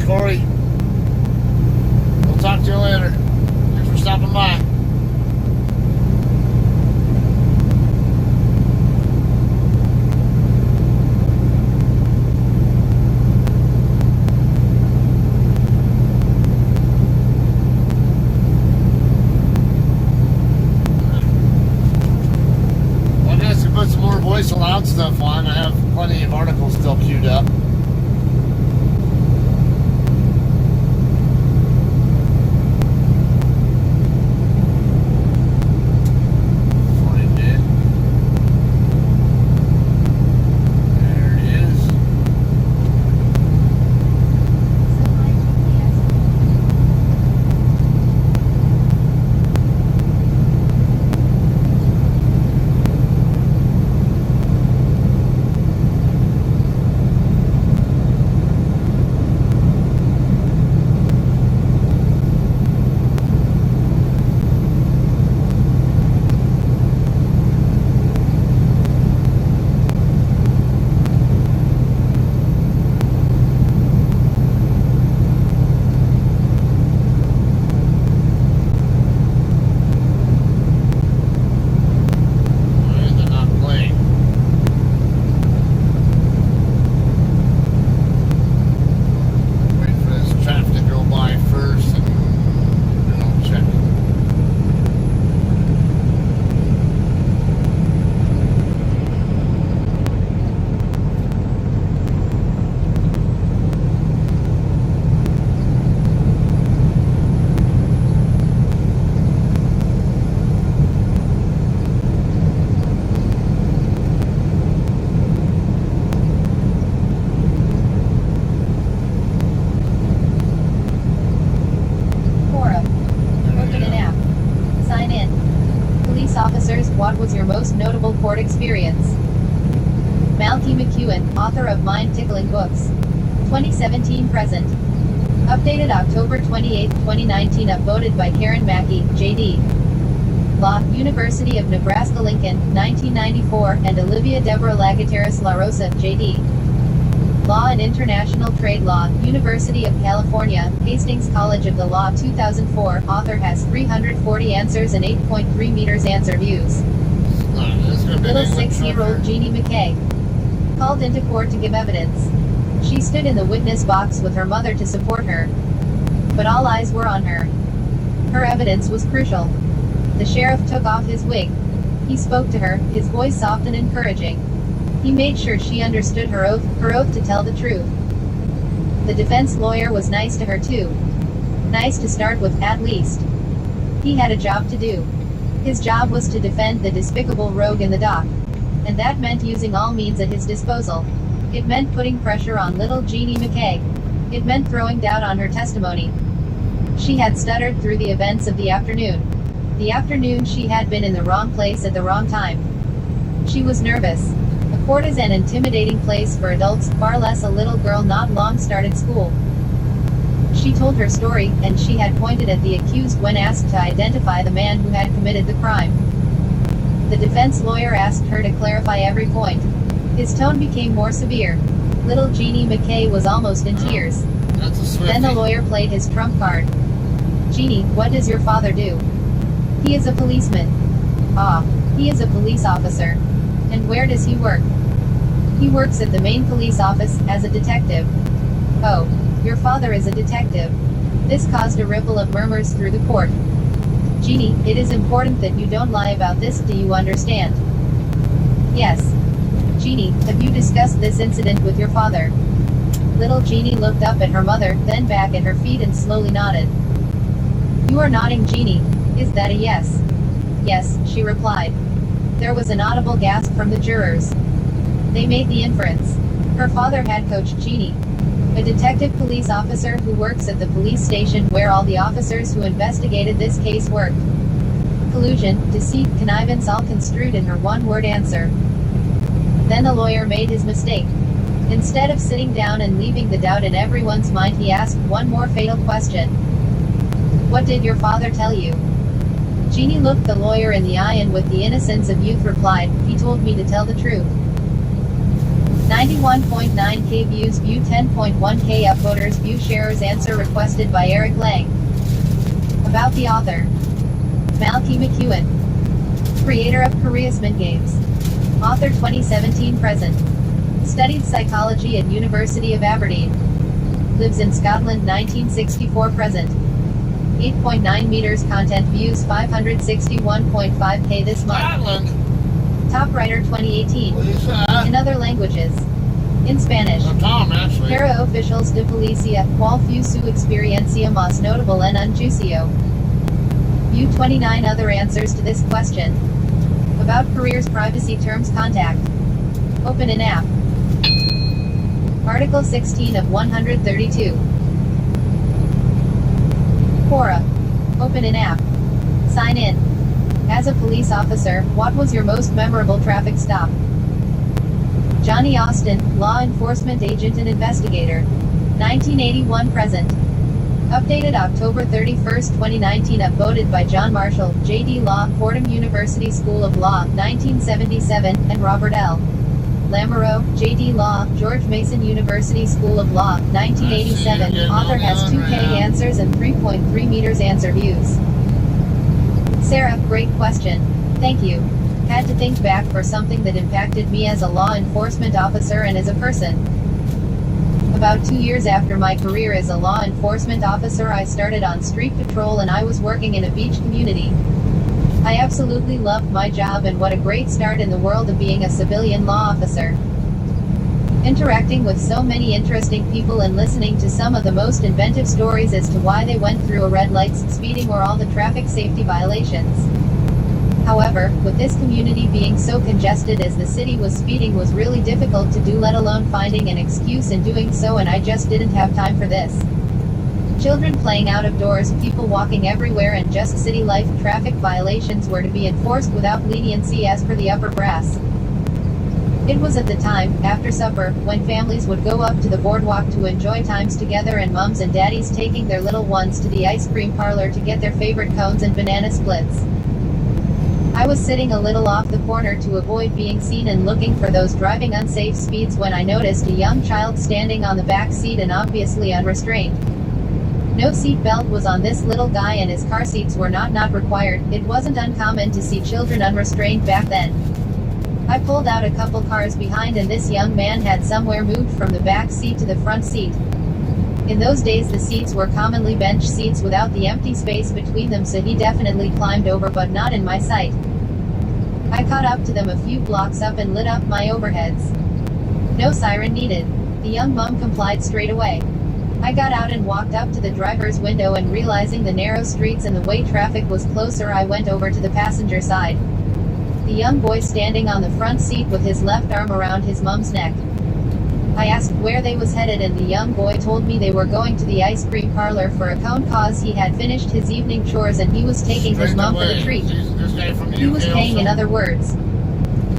Speaker 1: Corey. We'll talk to you later. Thanks for stopping by. Well, I guess we put some more voice aloud stuff on. I have plenty of articles still queued up.
Speaker 2: officers, what was your most notable court experience? Malky McEwen, author of mind-tickling books. 2017 present. Updated October 28, 2019. Upvoted by Karen Mackey, J.D. Law, University of Nebraska-Lincoln, 1994, and Olivia Deborah Lagateris La Rosa, J.D. Law and International Trade Law, University of California, Hastings College of the Law, 2004. Author has 340 answers and 8.3 meters answer views. Little 6-year-old Jeannie McKay called into court to give evidence. She stood in the witness box with her mother to support her, but all eyes were on her. Her evidence was crucial. The sheriff took off his wig. He spoke to her, his voice soft and encouraging. He made sure she understood her oath to tell the truth. The defense lawyer was nice to her too. Nice to start with, at least. He had a job to do. His job was to defend the despicable rogue in the dock. And that meant using all means at his disposal. It meant putting pressure on little Jeannie McKay. It meant throwing doubt on her testimony. She had stuttered through the events of the afternoon. The afternoon she had been in the wrong place at the wrong time. She was nervous. A court is an intimidating place for adults, far less a little girl not long started school. She told her story, and she had pointed at the accused when asked to identify the man who had committed the crime. The defense lawyer asked her to clarify every point. His tone became more severe. Little Jeannie McKay was almost in tears. Then the lawyer played his trump card. Jeannie, what does your father do? He is a policeman. Ah, he is a police officer. And where does he work? He works at the main police office, as a detective. Oh, your father is a detective. This caused a ripple of murmurs through the court. Jeannie, it is important that you don't lie about this, do you understand? Yes. Jeannie, have you discussed this incident with your father? Little Jeannie looked up at her mother, then back at her feet and slowly nodded. You are nodding, Jeannie. Is that a yes? Yes, she replied. There was an audible gasp from the jurors. They made the inference. Her father had coached Jeannie, a detective police officer who works at the police station where all the officers who investigated this case worked. Collusion, deceit, connivance all construed in her one-word answer. Then the lawyer made his mistake. Instead of sitting down and leaving the doubt in everyone's mind, he asked one more fatal question. What did your father tell you? Jeannie looked the lawyer in the eye and with the innocence of youth replied, he told me to tell the truth. 91.9K views, view 10.1K upvoters, view sharers. Answer requested by Eric Lang. About the author. Malky McEwen. Creator of Charisman Games. Author 2017 present. Studied psychology at University of Aberdeen. Lives in Scotland 1964 present. 8.9 meters content views 561.5K this month.
Speaker 1: Scotland.
Speaker 2: Top writer 2018.
Speaker 1: Lisa.
Speaker 2: In other languages. In Spanish.
Speaker 1: Tom, actually.
Speaker 2: Para oficials de policía, qual fue su experiencia más notable en un juicio? View 29 other answers to this question. About careers, privacy terms, contact. Open an app. Article 16 of 132. Quora. Open an app. Sign in. As a police officer, what was your most memorable traffic stop? Johnny Austin, law enforcement agent and investigator. 1981 present. Updated October 31, 2019. Upvoted by John Marshall, J.D. Law, Fordham University School of Law, 1977, and Robert L. Lamoureux, J.D. Law, George Mason University School of Law, 1987. Author has 2K answers and 3.3 meters answer views. Sarah, great question. Thank you. Had to think back for something that impacted me as a law enforcement officer and as a person. About 2 years after my career as a law enforcement officer, I started on street patrol and I was working in a beach community. I absolutely loved my job, and what a great start in the world of being a civilian law officer. Interacting with so many interesting people and listening to some of the most inventive stories as to why they went through a red lights, speeding, or all the traffic safety violations. However, with this community being so congested as the city was, speeding was really difficult to do, let alone finding an excuse in doing so, and I just didn't have time for this. Children playing out of doors, people walking everywhere, and just city life. Traffic violations were to be enforced without leniency as per the upper brass. It was at the time, after supper, when families would go up to the boardwalk to enjoy times together, and mums and daddies taking their little ones to the ice cream parlor to get their favorite cones and banana splits. I was sitting a little off the corner to avoid being seen and looking for those driving unsafe speeds when I noticed a young child standing on the back seat and obviously unrestrained. No seat belt was on this little guy, and his car seats were not required. It wasn't uncommon to see children unrestrained back then. I pulled out a couple cars behind, and this young man had somewhere moved from the back seat to the front seat. In those days the seats were commonly bench seats without the empty space between them, so he definitely climbed over, but not in my sight. I caught up to them a few blocks up and lit up my overheads. No siren needed. The young mum complied straight away. I got out and walked up to the driver's window, and realizing the narrow streets and the way traffic was closer, I went over to the passenger side. The young boy standing on the front seat with his left arm around his mum's neck. I asked where they was headed, and the young boy told me they were going to the ice cream parlor for a cone, cause he had finished his evening chores and he was taking his mum for the treat. He was paying, in other words.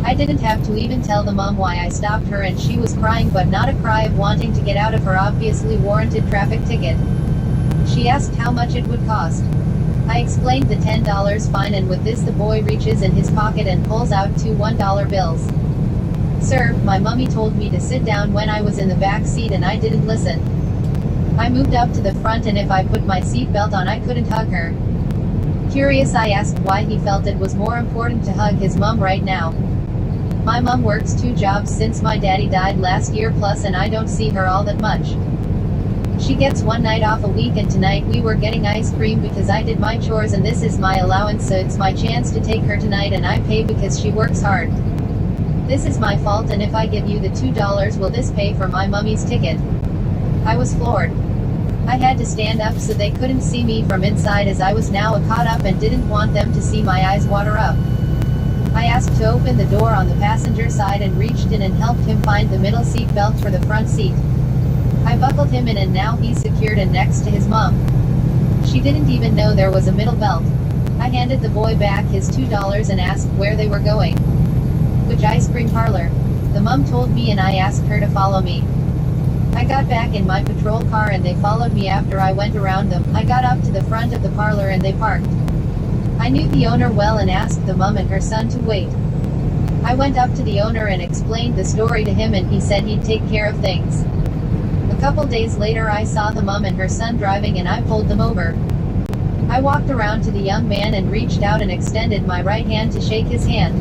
Speaker 2: I didn't have to even tell the mum why I stopped her, and she was crying, but not a cry of wanting to get out of her obviously warranted traffic ticket. She asked how much it would cost. I explained the $10 fine, and with this the boy reaches in his pocket and pulls out two $1 bills. Sir, my mummy told me to sit down when I was in the back seat, and I didn't listen. I moved up to the front, and if I put my seatbelt on I couldn't hug her. Curious, I asked why he felt it was more important to hug his mum right now. My mum works 2 jobs since my daddy died last year plus, and I don't see her all that much. She gets 1 night off a week, and tonight we were getting ice cream because I did my chores, and this is my allowance, so it's my chance to take her tonight, and I pay because she works hard. This is my fault, and if I give you the $2, will this pay for my mummy's ticket? I was floored. I had to stand up so they couldn't see me from inside, as I was now caught up and didn't want them to see my eyes water up. I asked to open the door on the passenger side and reached in and helped him find the middle seat belt for the front seat. I buckled him in, and now he's secured and next to his mum. She didn't even know there was a middle belt. I handed the boy back his $2 and asked where they were going. Which ice cream parlor? The mum told me, and I asked her to follow me. I got back in my patrol car and they followed me after I went around them. I got up to the front of the parlor and they parked. I knew the owner well and asked the mum and her son to wait. I went up to the owner and explained the story to him, and he said he'd take care of things. A couple days later I saw the mum and her son driving, and I pulled them over. I walked around to the young man and reached out and extended my right hand to shake his hand.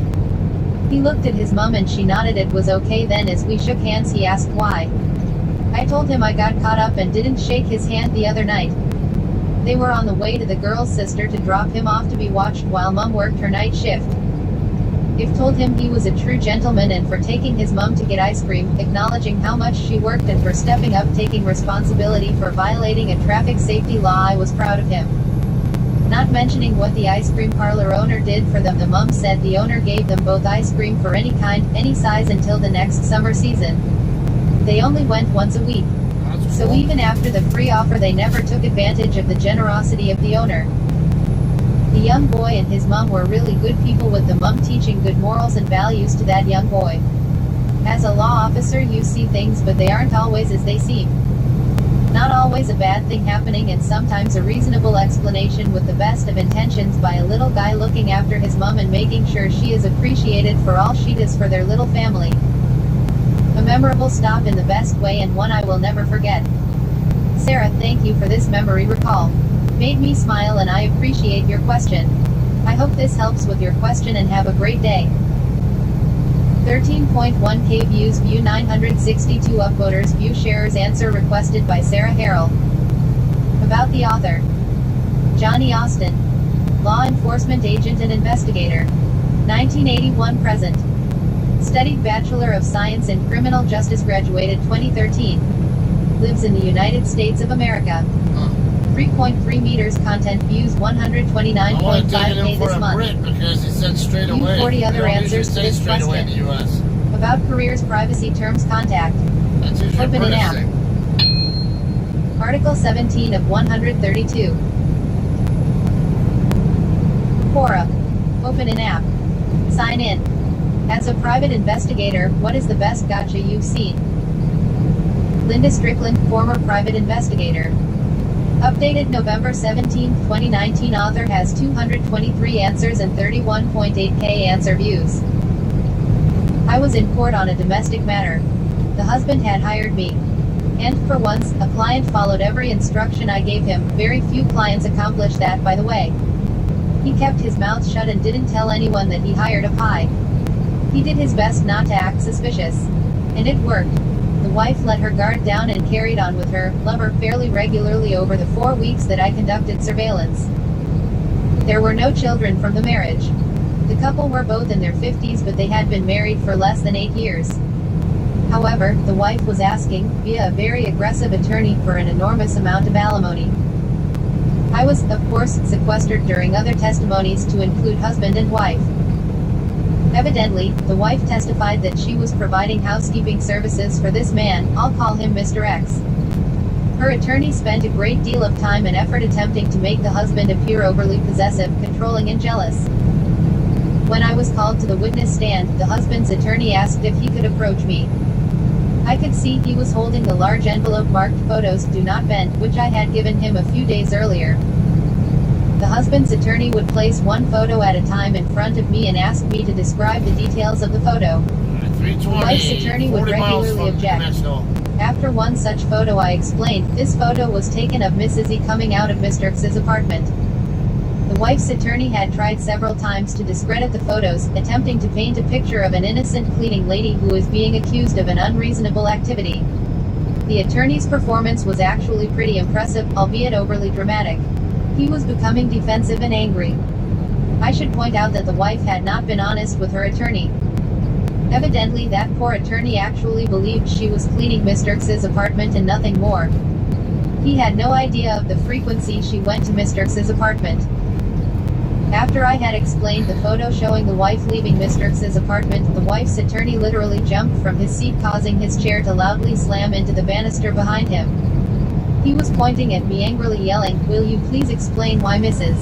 Speaker 2: He looked at his mum and she nodded it was okay. Then as we shook hands he asked why. I told him I got caught up and didn't shake his hand the other night. They were on the way to the girl's sister to drop him off to be watched while mum worked her night shift. If told him he was a true gentleman, and for taking his mum to get ice cream, acknowledging how much she worked, and for stepping up taking responsibility for violating a traffic safety law. I was proud of him. Not mentioning what the ice cream parlor owner did for them, the mum said the owner gave them both ice cream for any kind, any size until the next summer season. They only went once a week. So even after the free offer they never took advantage of the generosity of the owner. The young boy and his mum were really good people, with the mum teaching good morals and values to that young boy. As a law officer you see things, but they aren't always as they seem. Not always a bad thing happening, and sometimes a reasonable explanation with the best of intentions by a little guy looking after his mum and making sure she is appreciated for all she does for their little family. A memorable stop in the best way, and one I will never forget. Sarah, thank you for this memory recall. Made me smile, and I appreciate your question. I hope this helps with your question, and have a great day. 13.1K views, view 962 upvoters, view sharers. Answer requested by Sarah Harrell. About the author. Johnny Austin. Law enforcement agent and investigator. 1981 present. Studied Bachelor of Science in Criminal Justice, graduated 2013. Lives in the United States of America. 3.3 meters, content views 129.5K this month.
Speaker 1: Because he said straight
Speaker 2: View
Speaker 1: away.
Speaker 2: 40 other answers to this question.
Speaker 1: In the US.
Speaker 2: About careers, privacy terms, contact.
Speaker 1: That's usually
Speaker 2: Open an app. Article 17 of 132. Quora. Open an app. Sign in. As a private investigator, what is the best gotcha you've seen? Linda Strickland, former private investigator. Updated November 17, 2019. Author has 223 answers and 31.8k answer views. I was in court on a domestic matter. The husband had hired me. And, for once, a client followed every instruction I gave him. Very few clients accomplish that, by the way. He kept his mouth shut and didn't tell anyone that he hired a pie. He did his best not to act suspicious. And it worked. The wife let her guard down and carried on with her lover fairly regularly over the 4 weeks that I conducted surveillance. There were no children from the marriage. The couple were both in their 50s, but they had been married for less than 8 years. However, the wife was asking, via a very aggressive attorney, for an enormous amount of alimony. I was, of course, sequestered during other testimonies to include husband and wife. Evidently, the wife testified that she was providing housekeeping services for this man, I'll call him Mr. X. Her attorney spent a great deal of time and effort attempting to make the husband appear overly possessive, controlling and jealous. When I was called to the witness stand, the husband's attorney asked if he could approach me. I could see he was holding the large envelope marked "Photos Do Not Bend," which I had given him a few days earlier. The husband's attorney would place one photo at a time in front of me and ask me to describe the details of the photo. The wife's attorney would regularly object. After one such photo, I explained, this photo was taken of Mrs. E coming out of Mr. X's apartment. The wife's attorney had tried several times to discredit the photos, attempting to paint a picture of an innocent cleaning lady who is being accused of an unreasonable activity. The attorney's performance was actually pretty impressive, albeit overly dramatic. He was becoming defensive and angry. I should point out that the wife had not been honest with her attorney. Evidently, that poor attorney actually believed she was cleaning Mr. X's apartment and nothing more. He had no idea of the frequency she went to Mr. X's apartment. After I had explained the photo showing the wife leaving Mr. X's apartment, the wife's attorney literally jumped from his seat, causing his chair to loudly slam into the banister behind him. He was pointing at me angrily, yelling, "Will you please explain why Mrs.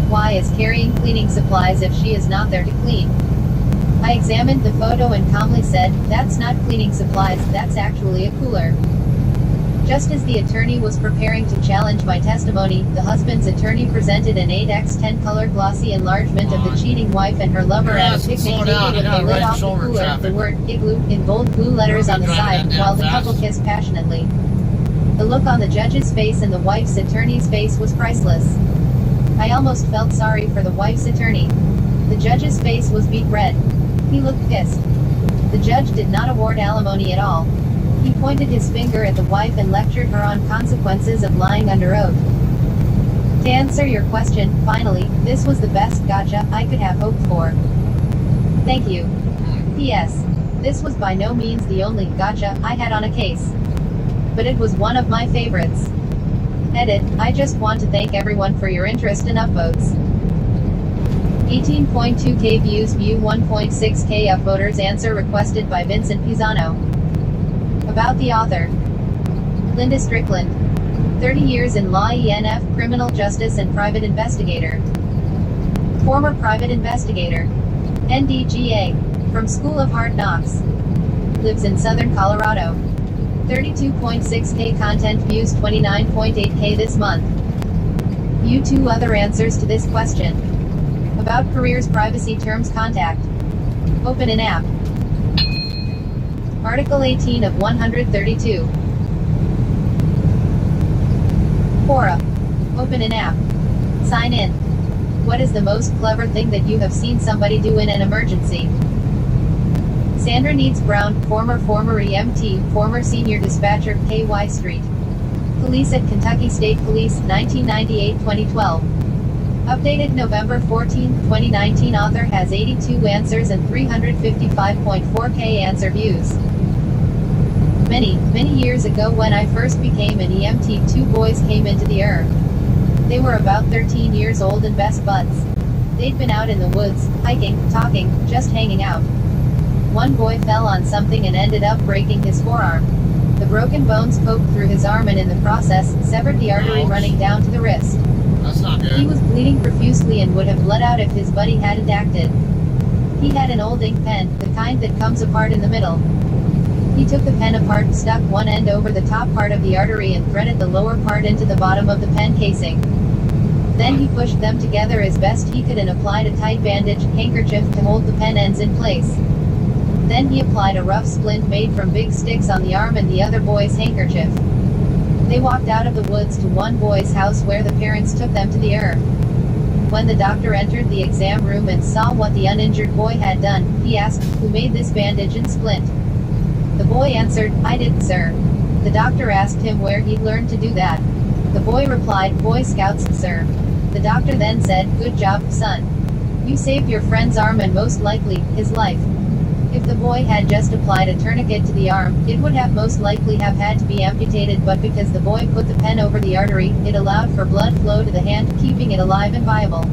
Speaker 2: Y is carrying cleaning supplies if she is not there to clean?" I examined the photo and calmly said, "That's not cleaning supplies, that's actually a cooler." Just as the attorney was preparing to challenge my testimony, the husband's attorney presented an 8x10 color glossy enlargement of the cheating wife and her lover at a picnic table with the lid off the cooler, the word "igloo" in bold blue letters on the side, while the couple kissed passionately. The look on the judge's face and the wife's attorney's face was priceless. I almost felt sorry for the wife's attorney. The judge's face was beet red. He looked pissed. The judge did not award alimony at all. He pointed his finger at the wife and lectured her on consequences of lying under oath. To answer your question, finally, this was the best gotcha I could have hoped for. Thank you. P.S. This was by no means the only gotcha I had on a case. But it was one of my favorites. Edit, I just want to thank everyone for your interest and upvotes. 18.2k views, view 1.6k upvoters. Answer requested by Vincent Pisano. About the author. Linda Strickland. 30 years in law, ENF, criminal justice and private investigator. Former private investigator. NDGA. From School of Hard Knocks. Lives in Southern Colorado. 32.6k content views, 29.8k this month. View 2 other answers to this question. About careers, privacy terms, contact. Open an app. Article 18 of 132. Quora. Open an app. Sign in. What is the most clever thing that you have seen somebody do in an emergency? Sandra Needs Brown, former EMT, former senior dispatcher, KY Street. Police at Kentucky State Police, 1998-2012. Updated November 14, 2019. Author has 82 answers and 355.4k answer views. Many years ago, when I first became an EMT, two boys came into the ER. They were about 13 years old and best buds. They'd been out in the woods, hiking, talking, just hanging out. One boy fell on something and ended up breaking his forearm. The broken bones poked through his arm and in the process, severed the artery
Speaker 1: Ouch.
Speaker 2: running down to the wrist.
Speaker 1: That's not good.
Speaker 2: He was bleeding profusely and would have bled out if his buddy hadn't acted. He had an old ink pen, the kind that comes apart in the middle. He took the pen apart, stuck one end over the top part of the artery and threaded the lower part into the bottom of the pen casing. Then he pushed them together as best he could and applied a tight bandage handkerchief to hold the pen ends in place. Then he applied a rough splint made from big sticks on the arm and the other boy's handkerchief. They walked out of the woods to one boy's house where the parents took them to the ER. When the doctor entered the exam room and saw what the uninjured boy had done, he asked, "Who made this bandage and splint?" The boy answered, "I did, sir." The doctor asked him where he'd learned to do that. The boy replied, "Boy Scouts, sir." The doctor then said, "Good job, son. You saved your friend's arm and most likely, his life." If the boy had just applied a tourniquet to the arm, it would have most likely have had to be amputated, but because the boy put the pen over the artery, it allowed for blood flow to the hand, keeping it alive and viable.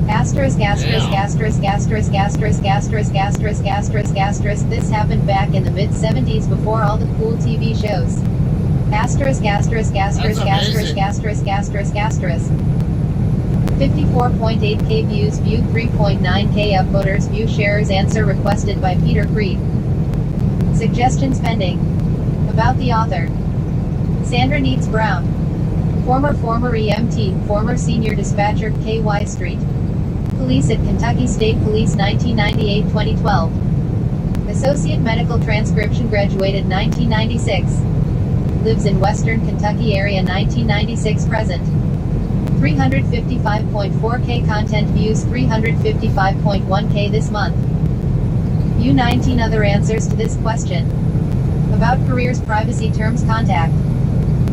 Speaker 2: Asterisk, asterisk, asterisk, asterisk, asterisk, asterisk, asterisk, asterisk, asterisk. This happened back in the mid-70s before all the cool TV shows. Asterisk, asterisk, asterisk, asterisk, asterisk, asterisk, asterisk. 54.8K views, view 3.9K upvoters, view sharers. Answer requested by Peter Creed. Suggestions pending. About the author. Sandra Needs Brown. Former EMT, former senior dispatcher, KY Street. Police at Kentucky State Police 1998-2012. Associate medical transcription, graduated 1996. Lives in Western Kentucky area 1996 present. 355.4K content views, 355.1K this month. View 19 other answers to this question. About careers, privacy terms, contact.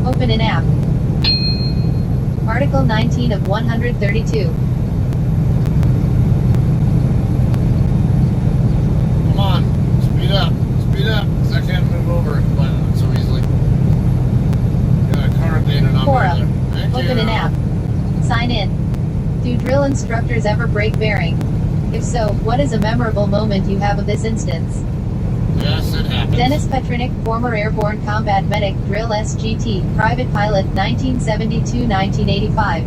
Speaker 2: Open an app. Article 19 of 132.
Speaker 1: Come on, speed up, 'cause I can't move over so easily. Got a car updated on
Speaker 2: Quora.
Speaker 1: there. Thank
Speaker 2: Open
Speaker 1: you.
Speaker 2: an app. Sign in. Do drill instructors ever break bearing? If so, what is a memorable moment you have of this instance?
Speaker 1: Yes, it happens.
Speaker 2: Dennis Petrinick, former airborne combat medic, drill SGT, private pilot, 1972-1985.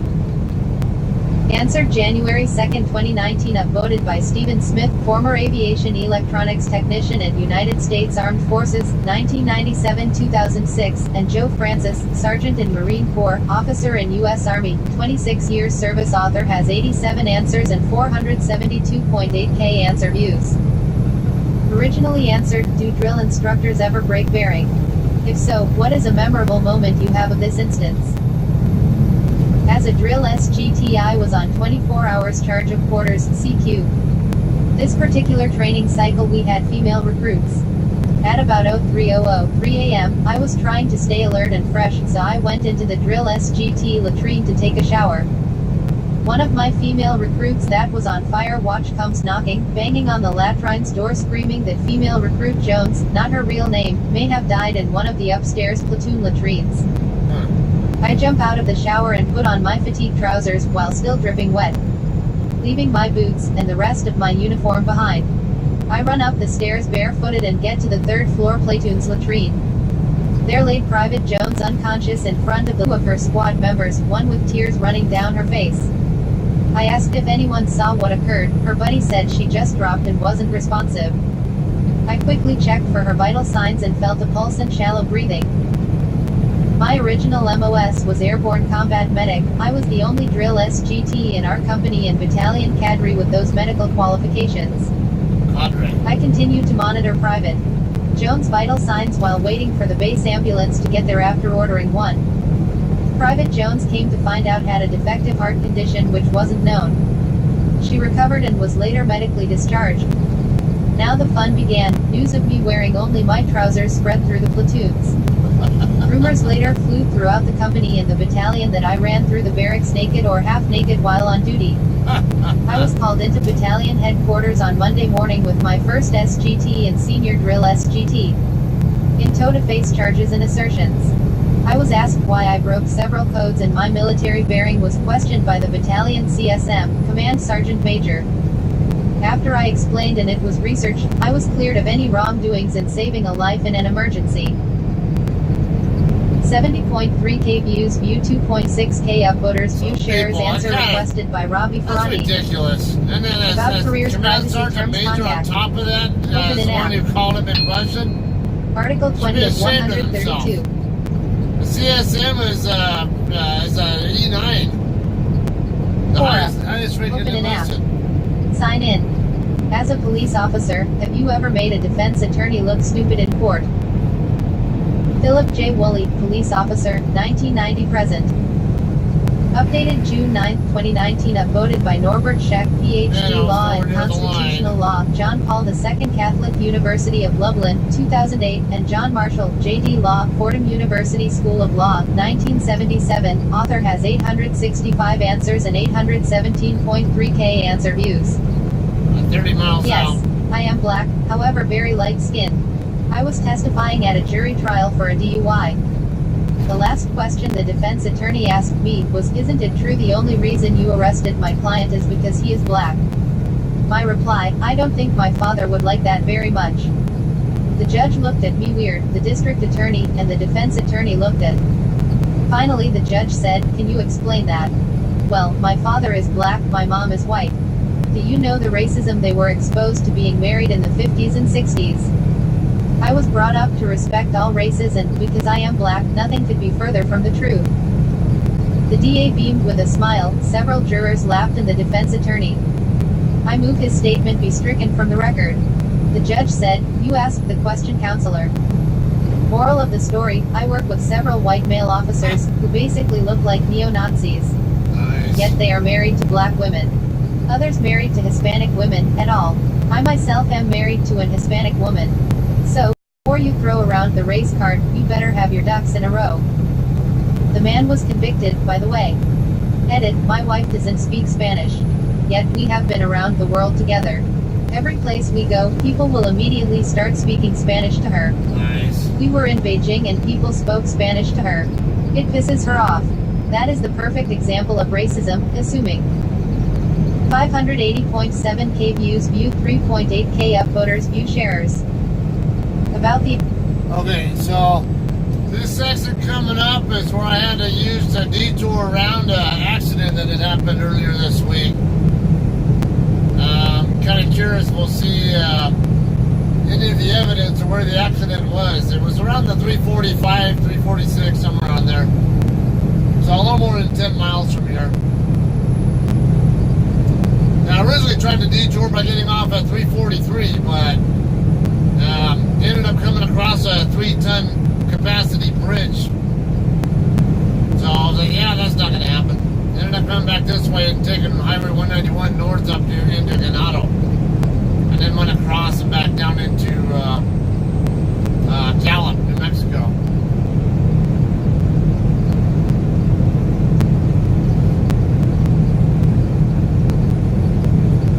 Speaker 2: Answered January 2, 2019, upvoted by Stephen Smith, former aviation electronics technician at United States Armed Forces, 1997-2006, and Joe Francis, sergeant in Marine Corps, officer in U.S. Army, 26 years service. Author has 87 answers and 472.8K answer views. Originally answered, do drill instructors ever break bearing? If so, what is a memorable moment you have of this instance? As a drill SGT, I was on 24 hours charge of quarters, CQ. This particular training cycle we had female recruits. At about 03:00 a.m., I was trying to stay alert and fresh, so I went into the drill SGT latrine to take a shower. One of my female recruits that was on fire watch comes knocking, banging on the latrine's door, screaming that female recruit Jones, not her real name, may have died in one of the upstairs platoon latrines. I jump out of the shower and put on my fatigue trousers while still dripping wet, leaving my boots and the rest of my uniform behind. I run up the stairs barefooted and get to the third floor platoon's latrine. There laid Private Jones unconscious in front of two of her squad members, one with tears running down her face. I asked if anyone saw what occurred. Her buddy said she just dropped and wasn't responsive. I quickly checked for her vital signs and felt a pulse and shallow breathing. My original MOS was Airborne Combat Medic. I was the only drill SGT in our company and battalion cadre with those medical qualifications. I continued to monitor Private Jones' vital signs while waiting for the base ambulance to get there after ordering one. Private Jones came to find out had a defective heart condition which wasn't known. She recovered and was later medically discharged. Now the fun began. News of me wearing only my trousers spread through the platoons. Rumors later flew throughout the company and the battalion that I ran through the barracks naked or half naked while on duty. I was called into battalion headquarters on Monday morning with my first SGT and senior drill SGT. In tow to face charges and assertions. I was asked why I broke several codes and my military bearing was questioned by the battalion CSM, Command Sergeant Major. After I explained and it was researched, I was cleared of any wrongdoings in saving a life in an emergency. 70.3K views, view 2.6K upvoters, view shares,
Speaker 1: people,
Speaker 2: answer
Speaker 1: okay.
Speaker 2: requested by Robbie
Speaker 1: That's
Speaker 2: Ferrani.
Speaker 1: ridiculous. And then
Speaker 2: About
Speaker 1: as
Speaker 2: careers,
Speaker 1: Command
Speaker 2: privacy,
Speaker 1: Sergeant
Speaker 2: terms,
Speaker 1: Major
Speaker 2: contact.
Speaker 1: on top of that,
Speaker 2: Open
Speaker 1: the
Speaker 2: an
Speaker 1: one
Speaker 2: app.
Speaker 1: who called him in question.
Speaker 2: Article
Speaker 1: Should
Speaker 2: 20
Speaker 1: be
Speaker 2: of
Speaker 1: ashamed of
Speaker 2: 132.
Speaker 1: The CSM is a E9. The
Speaker 2: Four.
Speaker 1: highest rated
Speaker 2: Open an app.
Speaker 1: enlisted.
Speaker 2: Sign in. As a police officer, have you ever made a defense attorney look stupid in court? Philip J. Woolley, police officer, 1990 present. Updated June 9, 2019. Upvoted by Norbert Scheck, PhD, Law and Constitutional Law, John Paul II, Catholic University of Lublin, 2008, and John Marshall, JD Law, Fordham University School of Law, 1977. Author has 865 answers and 817.3K answer views.
Speaker 1: 30 miles
Speaker 2: Yes,
Speaker 1: out.
Speaker 2: I am black, however very light skinned. I was testifying at a jury trial for a DUI. The last question the defense attorney asked me was, "Isn't it true the only reason you arrested my client is because he is black?" My reply, "I don't think my father would like that very much." The judge looked at me weird, the district attorney, and the defense attorney looked at. Finally the judge said, "Can you explain that?" "Well, my father is black, my mom is white." Do you know the racism they were exposed to being married in the 50s and 60s? I was brought up to respect all races and, because I am black, nothing could be further from the truth. The DA beamed with a smile, several jurors laughed and the defense attorney. I move his statement be stricken from the record. The judge said, "You asked the question, counselor." Moral of the story, I work with several white male officers, who basically look like neo-Nazis.
Speaker 1: Nice.
Speaker 2: Yet they are married to black women. Others married to Hispanic women, et al. I myself am married to an Hispanic woman. So, before you throw around the race card, you better have your ducks in a row. The man was convicted, by the way. Edit, my wife doesn't speak Spanish. Yet we have been around the world together. Every place we go, people will immediately start speaking Spanish to her.
Speaker 1: Nice.
Speaker 2: We were in Beijing and people spoke Spanish to her. It pisses her off. That is the perfect example of racism, assuming. 580.7K views, view 3.8K upvoters, view sharers. About the...
Speaker 1: Okay, so this section coming up is where I had to use a detour around an accident that had happened earlier this week. Kind of curious, we'll see any of the evidence of where the accident was. It was around the 345, 346, somewhere around there. So a little more than 10 miles from here. Now, I originally tried to detour by getting off at 343, but ended up coming across a 3-ton capacity bridge. So I was like, yeah, that's not going to happen. Ended up coming back this way and taking Highway 191 north up into Ganado. And then went across and back down into Gallup, New Mexico.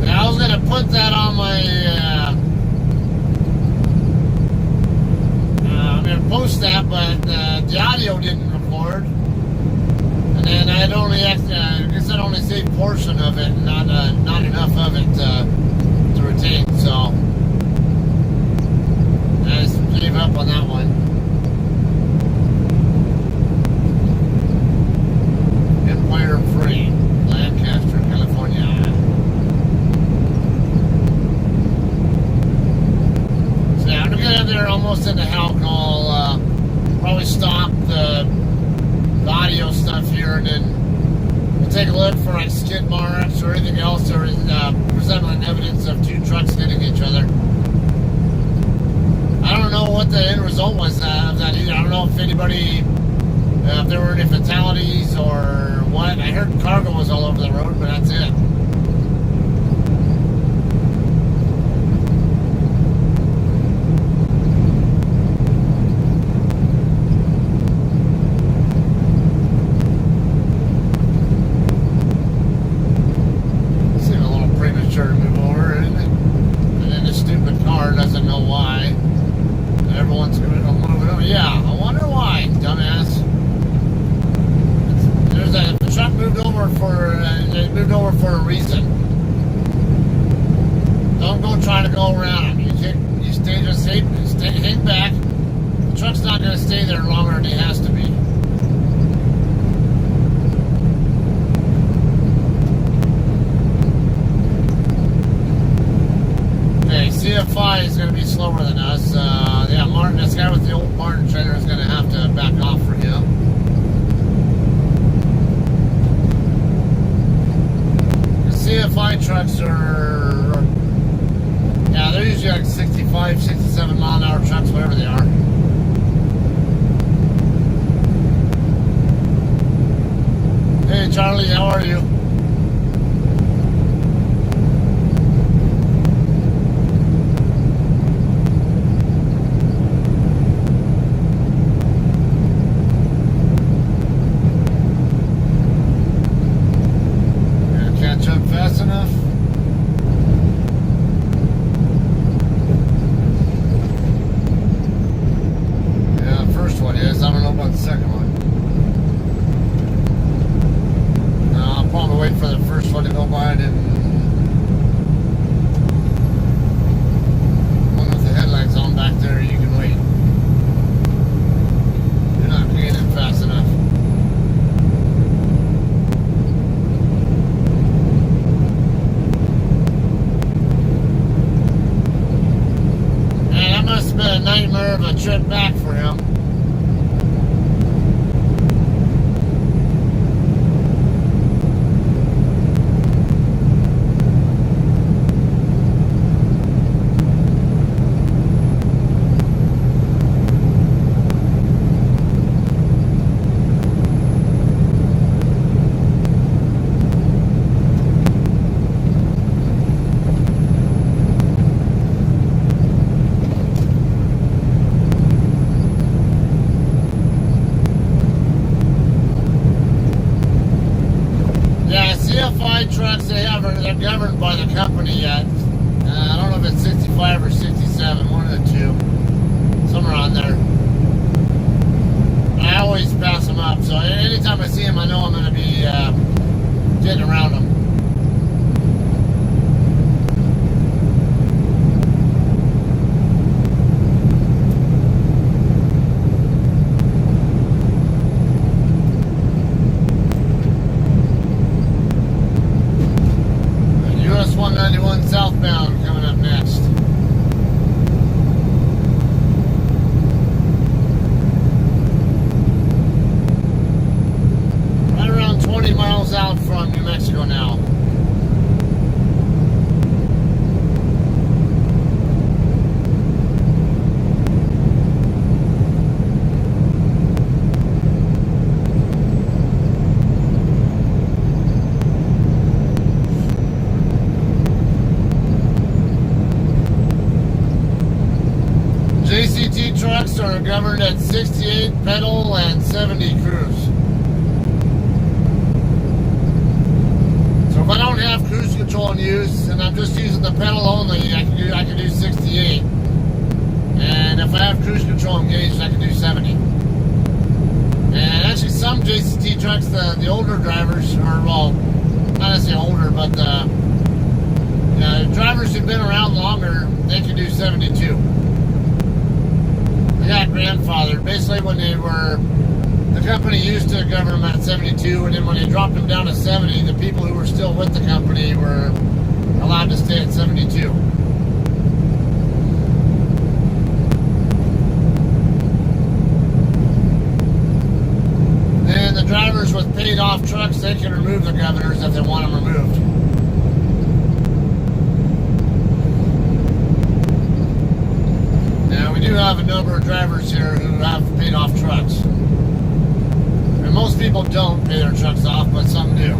Speaker 1: And I was going to put that on my... post that, but the audio didn't record, and then I guess I'd only saved a portion of it, not enough of it to retain. So I just gave up on that one. Empire Free, Lancaster, California. So yeah, I'm gonna get up there almost into Halcol. Probably stop the audio stuff here, and then we'll take a look for like skid marks or anything else that is resembling evidence of two trucks hitting each other. I don't know what the end result was of that either. I don't know if anybody, if there were any fatalities or what. I heard cargo was all over the road, but that's it. Doesn't know why. Everyone's going to move it over. Yeah, I wonder why, dumbass. The truck moved over for a reason. Don't go trying to go around them. You stay hang back. The truck's not going to stay there longer than it has to be. CFI is going to be slower than us. Yeah, Martin, this guy with the old Martin trailer is going to have to back off for him. The CFI trucks are, yeah, they're usually like 65, 67 mile an hour trucks, whatever they are. Hey Charlie, how are you? Can't jump fast enough. Yeah, the first one is. I don't know about the second one. I'll probably wait for the first one to go by and one with the headlights on back there, you can wait. You're not gaining fast enough. Man, that must have been a nightmare of a trip back for him. CFI trucks, they're governed by the company yet. I don't know if it's 65 or 67, one of the two. Somewhere on there. I always pass them up, so anytime I see them, I know I'm going to be getting around them. US 191 southbound coming up next. Right around 20 miles out from New Mexico now. JCT trucks are governed at 68 pedal and 70 cruise. So if I don't have cruise control in use and I'm just using the pedal only, I can do 68. And if I have cruise control engaged, I can do 70. And actually some JCT trucks, the older drivers, or well, not necessarily older, but the drivers who've been around longer, they can do 72. They got grandfathered. Basically, when the company used to govern them at 72, and then when they dropped them down to 70, the people who were still with the company were allowed to stay at 72. And the drivers with paid off trucks, they can remove the governors if they want them removed. We do have a number of drivers here who have paid off trucks. And most people don't pay their trucks off, but some do.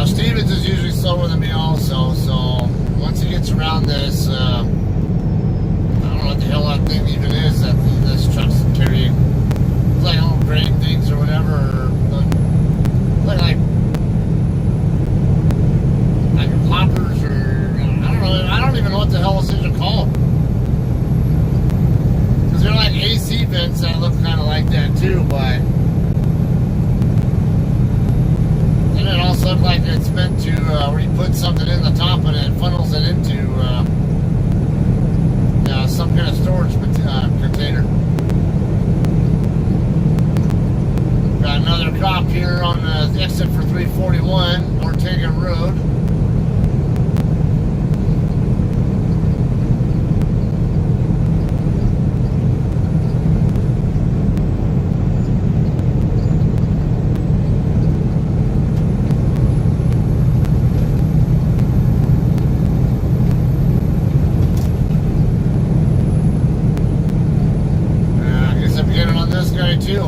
Speaker 1: Stevens is usually slower than me also, so too, but then it also looked like it's meant to where you put something in the top and it funnels it into some kind of storage container. Got another cop here on the exit for 341 Ortega Road. Too. I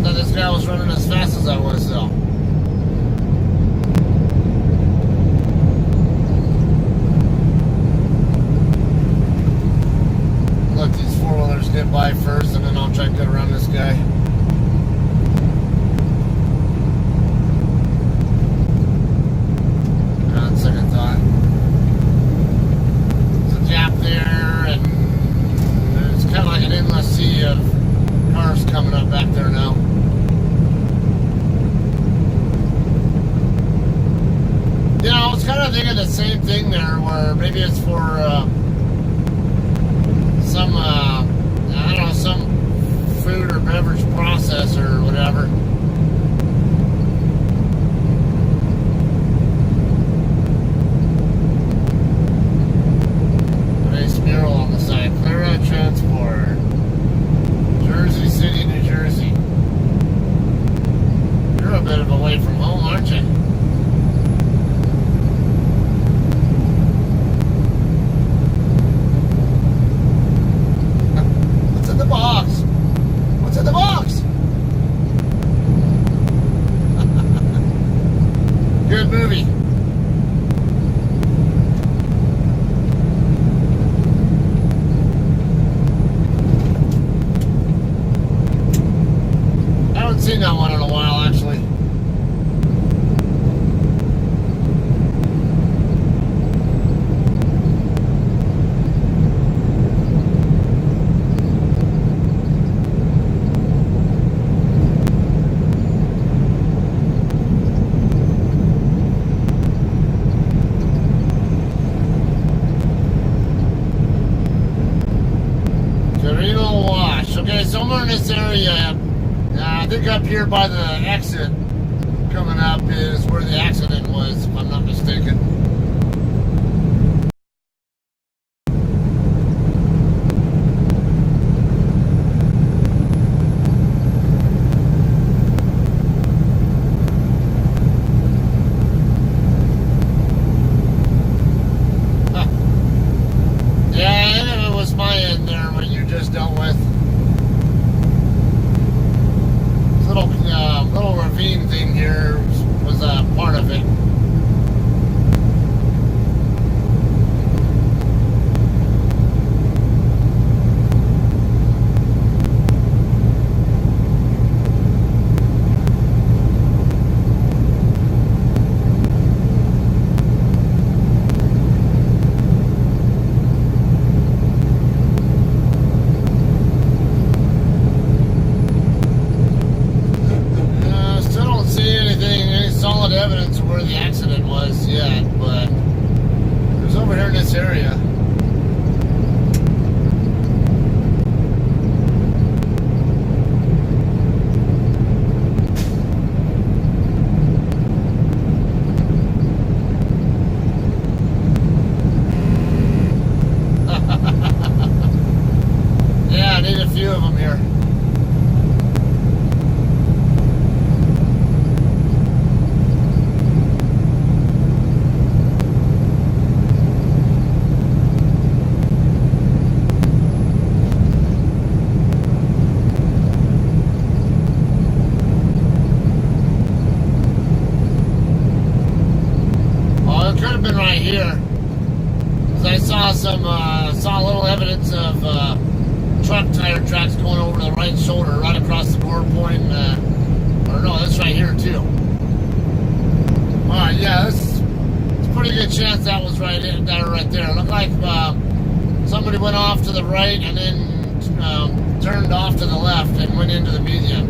Speaker 1: thought this guy was running as fast as I was, though. Let these four-wheelers get by first, and then I'll try to get around this guy. On second thought. There's a gap there, and it's kind of like an endless sea of cars coming up back there now. You know, I was kind of thinking the same thing there, where maybe it's for some, I don't know, some food or beverage processor or whatever. Nice mural on the side. Clear out transport. Jersey City, New Jersey. You're a bit of a way from home, aren't you? What's in the box? What's in the box? Good movie. Seen that one in a while, actually. Carino Wash. Okay, somewhere in this area. I think up here by the exit coming up is where the accident was, if I'm not mistaken. Yeah, I think it was my end there, what you just dealt with. Little ravine thing here was part of it. Solid evidence of where the accident was yet, but it was over here in this area. Yeah, I need a few of them here. Been right here, because I saw a little evidence of truck tire tracks going over the right shoulder, right across the door point. Or no, that's right here too. All right, yeah, it's a pretty good chance that was right there. It looked like somebody went off to the right and then turned off to the left and went into the median.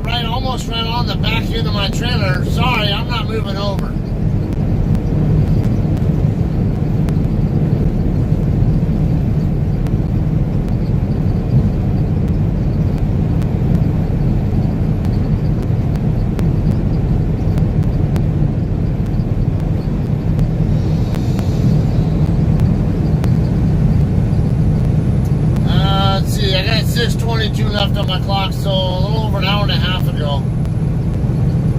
Speaker 1: Right, almost ran on the back end of my trailer. Sorry, I'm not moving over. Let's see, I got 6:22 left on my clock, so a little over an hour and a half ago.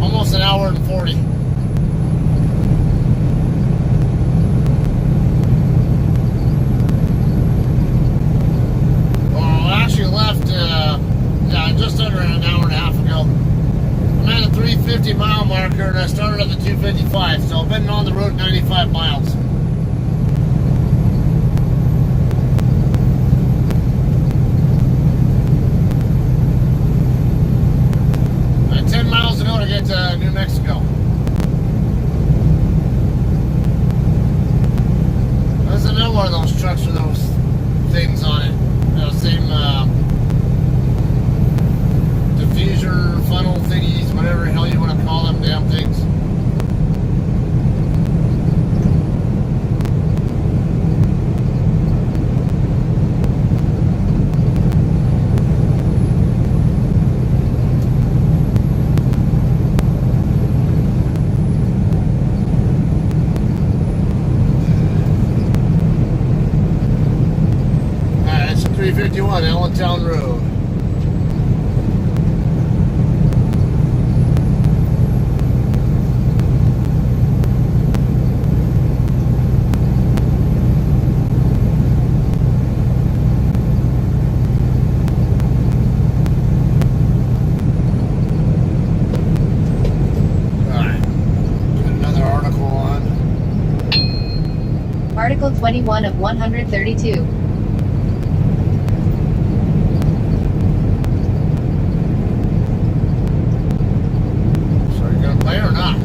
Speaker 1: Almost an hour and 40. Well, I actually left just under an hour and a half ago. I'm at a 350 mile marker and I started at the 255, so I've been on the road 95 miles. 10 miles to go to get to New Mexico. There's another one of those trucks with those things on it. Those same diffuser, funnel thingies, whatever the hell you want to call them damn things. Allentown Road. Alright, got another article on.
Speaker 2: Article 21 of 132.
Speaker 1: Or not.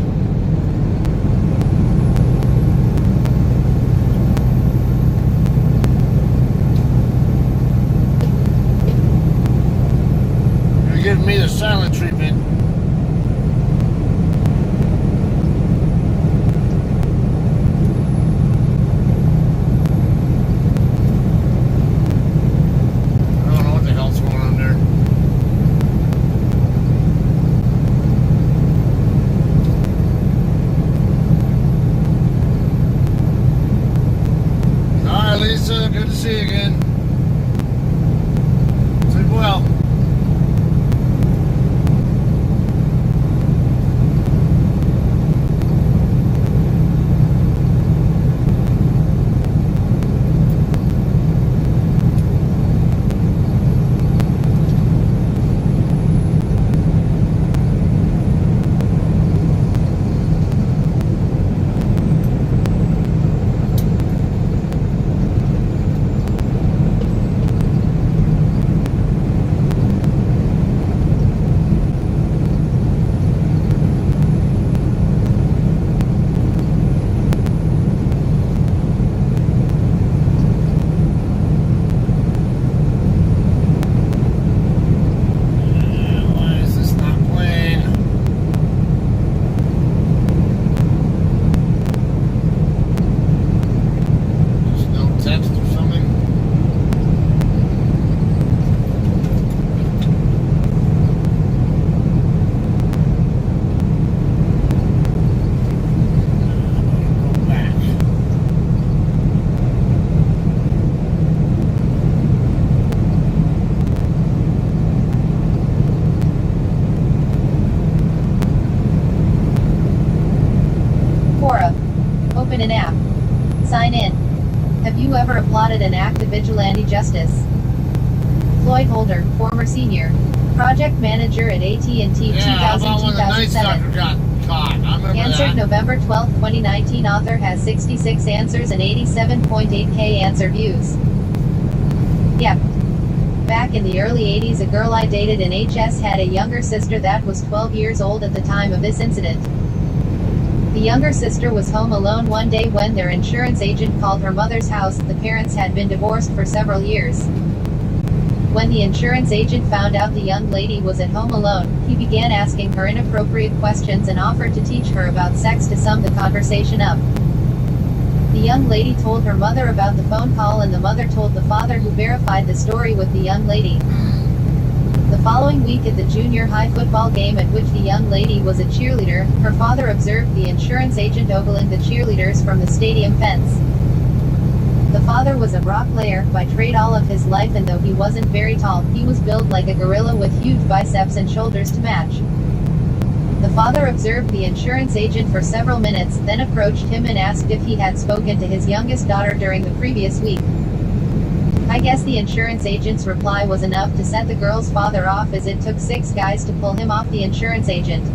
Speaker 1: You're giving me the silent treatment. I don't know what the hell's going on there.
Speaker 2: audit and act of vigilante justice. Floyd Holder, former senior project manager at AT&T 2000-2007.
Speaker 1: Got caught. I remember
Speaker 2: Answered
Speaker 1: that.
Speaker 2: November 12, 2019. Author has 66 answers and 87.8K answer views. Yep. Back in the early 80s, a girl I dated in HS had a younger sister that was 12 years old at the time of this incident. The younger sister was home alone one day when their insurance agent called her mother's house. The parents had been divorced for several years. When the insurance agent found out the young lady was at home alone, he began asking her inappropriate questions and offered to teach her about sex to sum the conversation up. The young lady told her mother about the phone call, and the mother told the father, who verified the story with the young lady. The following week at the junior high football game at which the young lady was a cheerleader, her father observed the insurance agent ogling the cheerleaders from the stadium fence. The father was a rock player by trade all of his life, and though he wasn't very tall, he was built like a gorilla with huge biceps and shoulders to match. The father observed the insurance agent for several minutes, then approached him and asked if he had spoken to his youngest daughter during the previous week. I guess the insurance agent's reply was enough to set the girl's father off, as it took 6 guys to pull him off the insurance agent.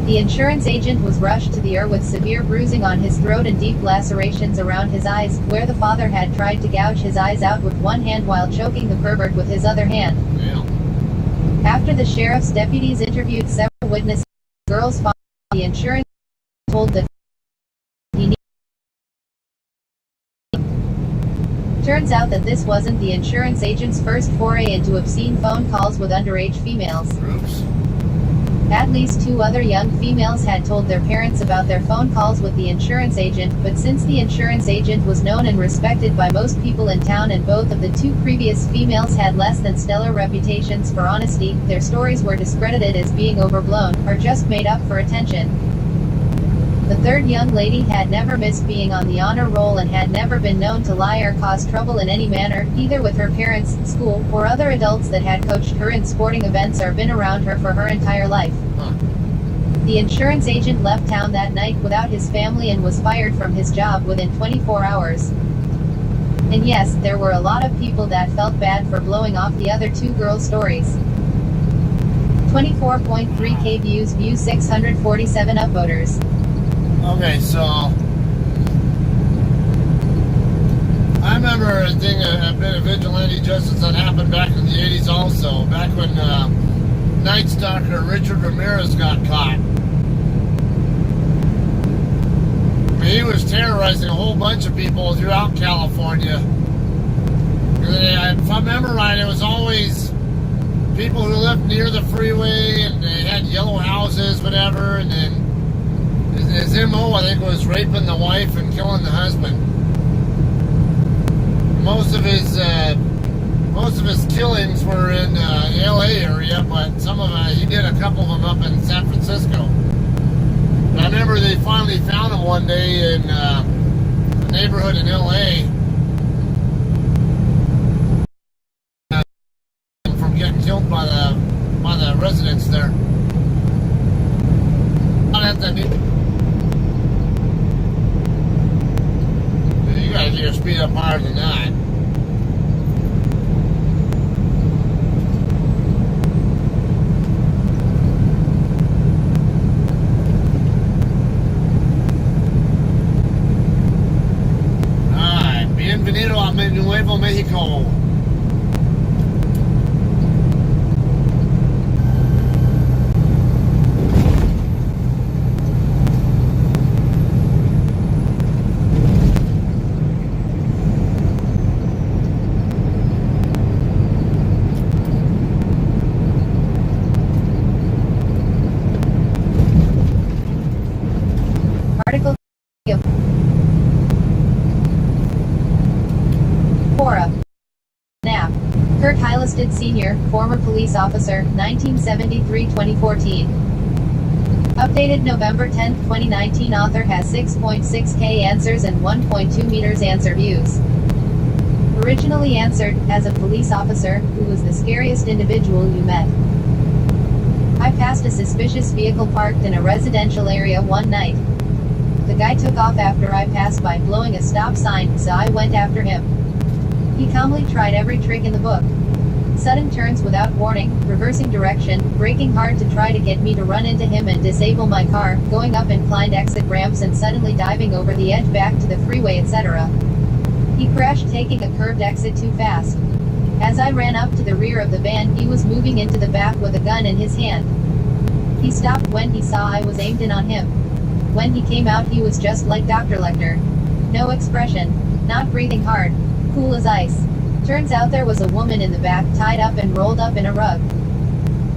Speaker 2: The insurance agent was rushed to the ER with severe bruising on his throat and deep lacerations around his eyes, where the father had tried to gouge his eyes out with one hand while choking the pervert with his other hand.
Speaker 1: Yeah.
Speaker 2: After the sheriff's deputies interviewed several witnesses, the girl's father, the insurance agent told the he turns out that this wasn't the insurance agent's first foray into obscene phone calls with underage females.
Speaker 1: Oops.
Speaker 2: At least 2 other young females had told their parents about their phone calls with the insurance agent, but since the insurance agent was known and respected by most people in town, and both of the 2 previous females had less than stellar reputations for honesty, their stories were discredited as being overblown, or just made up for attention. The 3rd young lady had never missed being on the honor roll and had never been known to lie or cause trouble in any manner, either with her parents, school, or other adults that had coached her in sporting events or been around her for her entire life.
Speaker 1: Huh.
Speaker 2: The insurance agent left town that night without his family and was fired from his job within 24 hours. And yes, there were a lot of people that felt bad for blowing off the other 2 girls' stories. 24.3K views, 647 upvoters.
Speaker 1: Okay, so I remember a thing, a bit of vigilante justice that happened back in the 80s also, back when Night Stalker Richard Ramirez got caught. I mean, he was terrorizing a whole bunch of people throughout California. If I remember right, it was always people who lived near the freeway and they had yellow houses, whatever, and then his MO, I think, was raping the wife and killing the husband. Most of his killings were in the LA area, but some of he did a couple of them up in San Francisco. But I remember they finally found him one day in a neighborhood in LA from getting killed by the residents there. Not at that. You gotta get your speed up higher than that. Alright, bienvenido a Nuevo Mexico.
Speaker 2: Article Quora. Nap. Kurt Hylisted Sr., former police officer, 1973-2014. Updated November 10, 2019. Author has 6.6K answers and 1.2 meters answer views. Originally answered, as a police officer, who was the scariest individual you met? I passed a suspicious vehicle parked in a residential area one night. The guy took off after I passed by blowing a stop sign, so I went after him. He calmly tried every trick in the book. Sudden turns without warning, reversing direction, braking hard to try to get me to run into him and disable my car, going up inclined exit ramps and suddenly diving over the edge back to the freeway, etc. He crashed taking a curved exit too fast. As I ran up to the rear of the van, he was moving into the back with a gun in his hand. He stopped when he saw I was aimed in on him. When he came out, he was just like Dr. Lecter. No expression, not breathing hard, cool as ice. Turns out there was a woman in the back tied up and rolled up in a rug.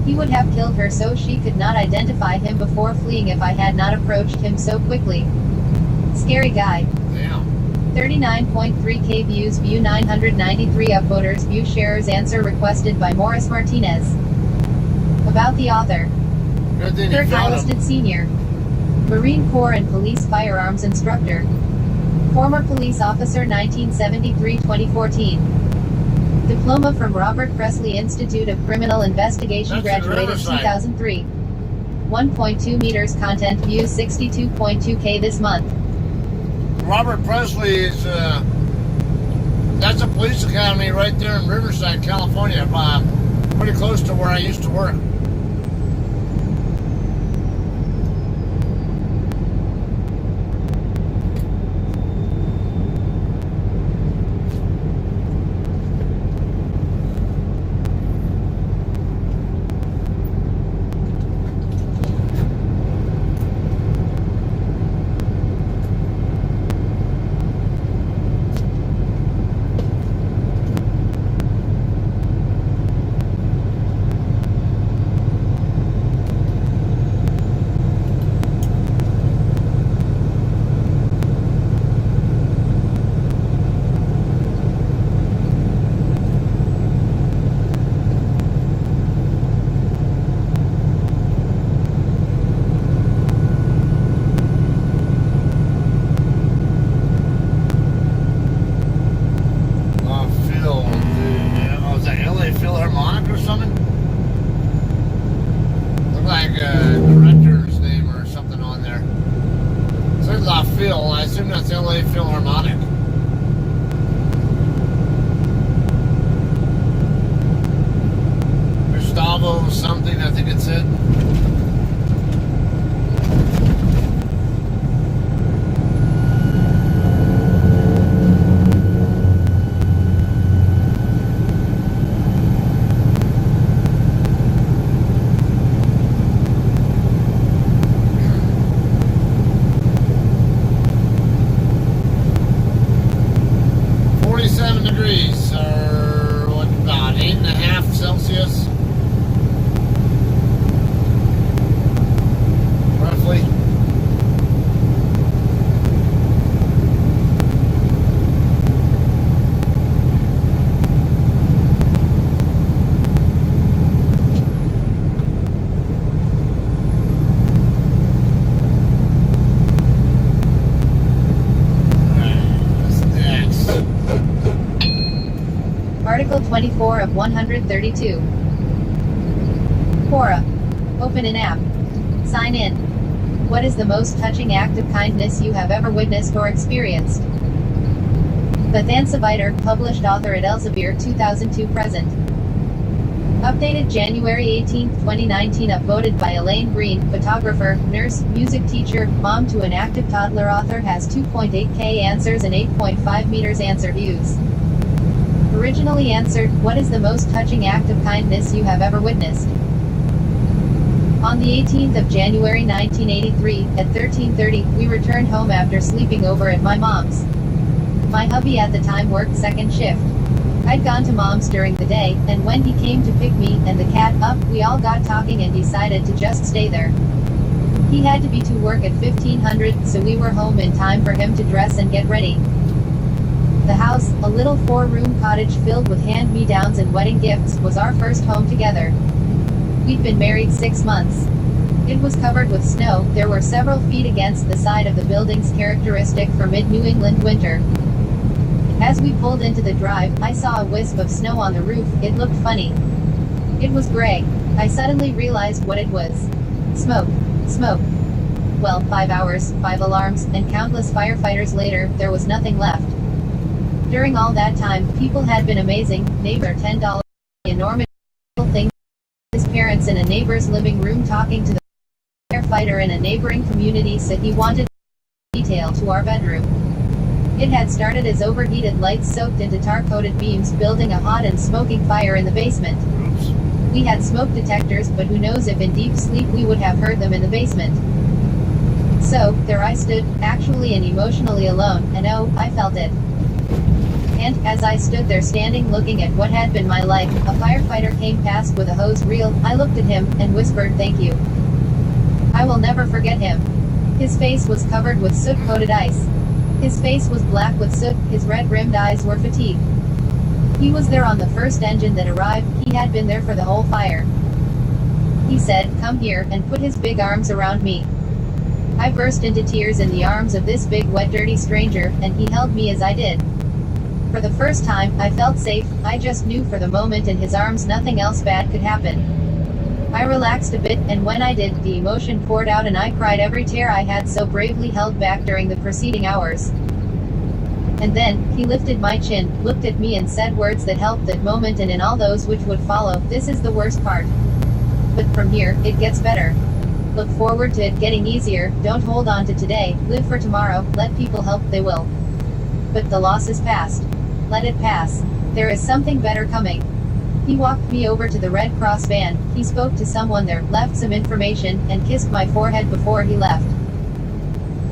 Speaker 2: He would have killed her so she could not identify him before fleeing if I had not approached him so quickly. Scary guy.
Speaker 1: Damn.
Speaker 2: 39.3k views, view 993 upvoters, view sharers, answer requested by Morris Martinez. About the author.
Speaker 1: Good thing you
Speaker 2: Kurt
Speaker 1: found him.
Speaker 2: Eiliston Sr. Marine Corps and Police Firearms Instructor. Former Police Officer 1973-2014. Diploma from Robert Presley Institute of Criminal Investigation,
Speaker 1: That's in
Speaker 2: graduated
Speaker 1: Riverside.
Speaker 2: 2003. 1.2 meters, content views 62.2k this month.
Speaker 1: Robert Presley is, that's a police academy right there in Riverside, California, pretty close to where I used to work. Phil. I assume that's LA Philharmonic. Gustavo something, I think it said. Degrees, or what, about 8.5 Celsius, roughly.
Speaker 2: Article 24 of 132. Quora. Open an app. Sign in. What is the most touching act of kindness you have ever witnessed or experienced? Bethansaviter, published author at Elsevier 2002 present. Updated January 18, 2019, upvoted by Elaine Green, photographer, nurse, music teacher, mom to an active toddler. Author has 2.8k answers and 8.5 meters answer views. Originally answered, what is the most touching act of kindness you have ever witnessed? On the 18th of January 1983, at 13:30, we returned home after sleeping over at my mom's. My hubby at the time worked second shift. I'd gone to mom's during the day, and when he came to pick me and the cat up, we all got talking and decided to just stay there. He had to be to work at 1500, so we were home in time for him to dress and get ready. The house, a little 4-room cottage filled with hand-me-downs and wedding gifts, was our first home together. We'd been married 6 months. It was covered with snow. There were several feet against the side of the buildings, characteristic for mid-New England winter. As we pulled into the drive, I saw a wisp of snow on the roof. It looked funny. It was gray. I suddenly realized what it was. Smoke. Smoke. Well, 5 hours, 5 alarms, and countless firefighters later, there was nothing left. During all that time, people had been amazing. Neighbor $10 enormous thing. His parents in a neighbor's living room talking to the firefighter in a neighboring community said he wanted detail to our bedroom. It had started as overheated lights soaked into tar-coated beams building a hot and smoking fire in the basement. We had smoke detectors, but who knows if in deep sleep we would have heard them in the basement. So, there I stood, actually and emotionally alone, and oh, I felt it. And, as I stood there standing looking at what had been my life, a firefighter came past with a hose reel. I looked at him, and whispered thank you. I will never forget him. His face was covered with soot-coated ice. His face was black with soot, his red-rimmed eyes were fatigued. He was there on the first engine that arrived, he had been there for the whole fire. He said, "Come here," and put his big arms around me. I burst into tears in the arms of this big wet dirty stranger, and he held me as I did. For the first time, I felt safe. I just knew for the moment in his arms nothing else bad could happen. I relaxed a bit, and when I did, the emotion poured out and I cried every tear I had so bravely held back during the preceding hours. And then, he lifted my chin, looked at me and said words that helped that moment and in all those which would follow. This is the worst part. But from here, it gets better. Look forward to it getting easier, don't hold on to today, live for tomorrow, let people help, they will. But the loss is past. Let it pass. There is something better coming. He walked me over to the Red Cross van, he spoke to someone there, left some information, and kissed my forehead before he left.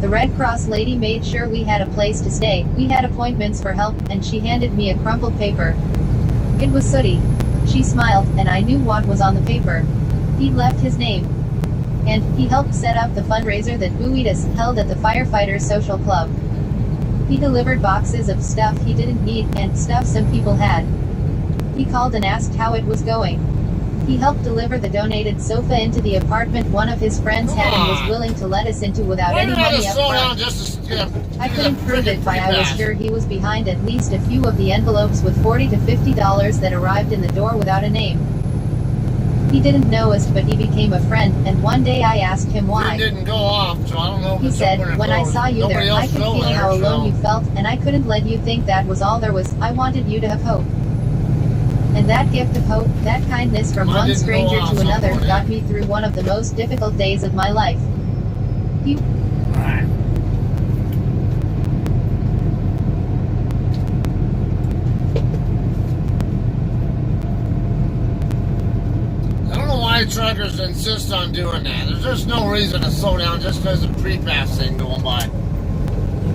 Speaker 2: The Red Cross lady made sure we had a place to stay, we had appointments for help, and she handed me a crumpled paper. It was sooty. She smiled, and I knew what was on the paper. He'd left his name. And, he helped set up the fundraiser that buoyed us, held at the Firefighters Social Club. He delivered boxes of stuff he didn't need, and stuff some people had. He called and asked how it was going. He helped deliver the donated sofa into the apartment one of his friends had and was willing to let us into without any money up front. I couldn't prove it, but I was sure he was behind at least a few of the envelopes with $40 to $50 that arrived in the door without a name. He didn't know us, but he became a friend, and one day I asked him why.
Speaker 1: It didn't go off, so I don't know if
Speaker 2: He
Speaker 1: it's
Speaker 2: said,
Speaker 1: open or
Speaker 2: when I
Speaker 1: closed.
Speaker 2: saw you
Speaker 1: Nobody
Speaker 2: there, I
Speaker 1: else
Speaker 2: could
Speaker 1: drove
Speaker 2: feel
Speaker 1: there,
Speaker 2: how alone
Speaker 1: so-
Speaker 2: you felt, and I couldn't let you think that was all there was. I wanted you to have hope. And that gift of hope, that kindness from
Speaker 1: Mine
Speaker 2: one
Speaker 1: didn't go
Speaker 2: stranger
Speaker 1: off,
Speaker 2: to
Speaker 1: so
Speaker 2: another,
Speaker 1: I'm going
Speaker 2: got
Speaker 1: in.
Speaker 2: me through one of the most difficult days of my life. He
Speaker 1: Alright. I don't know why truckers insist on doing that. There's just no reason to slow down just because of a pre-pass thing going by.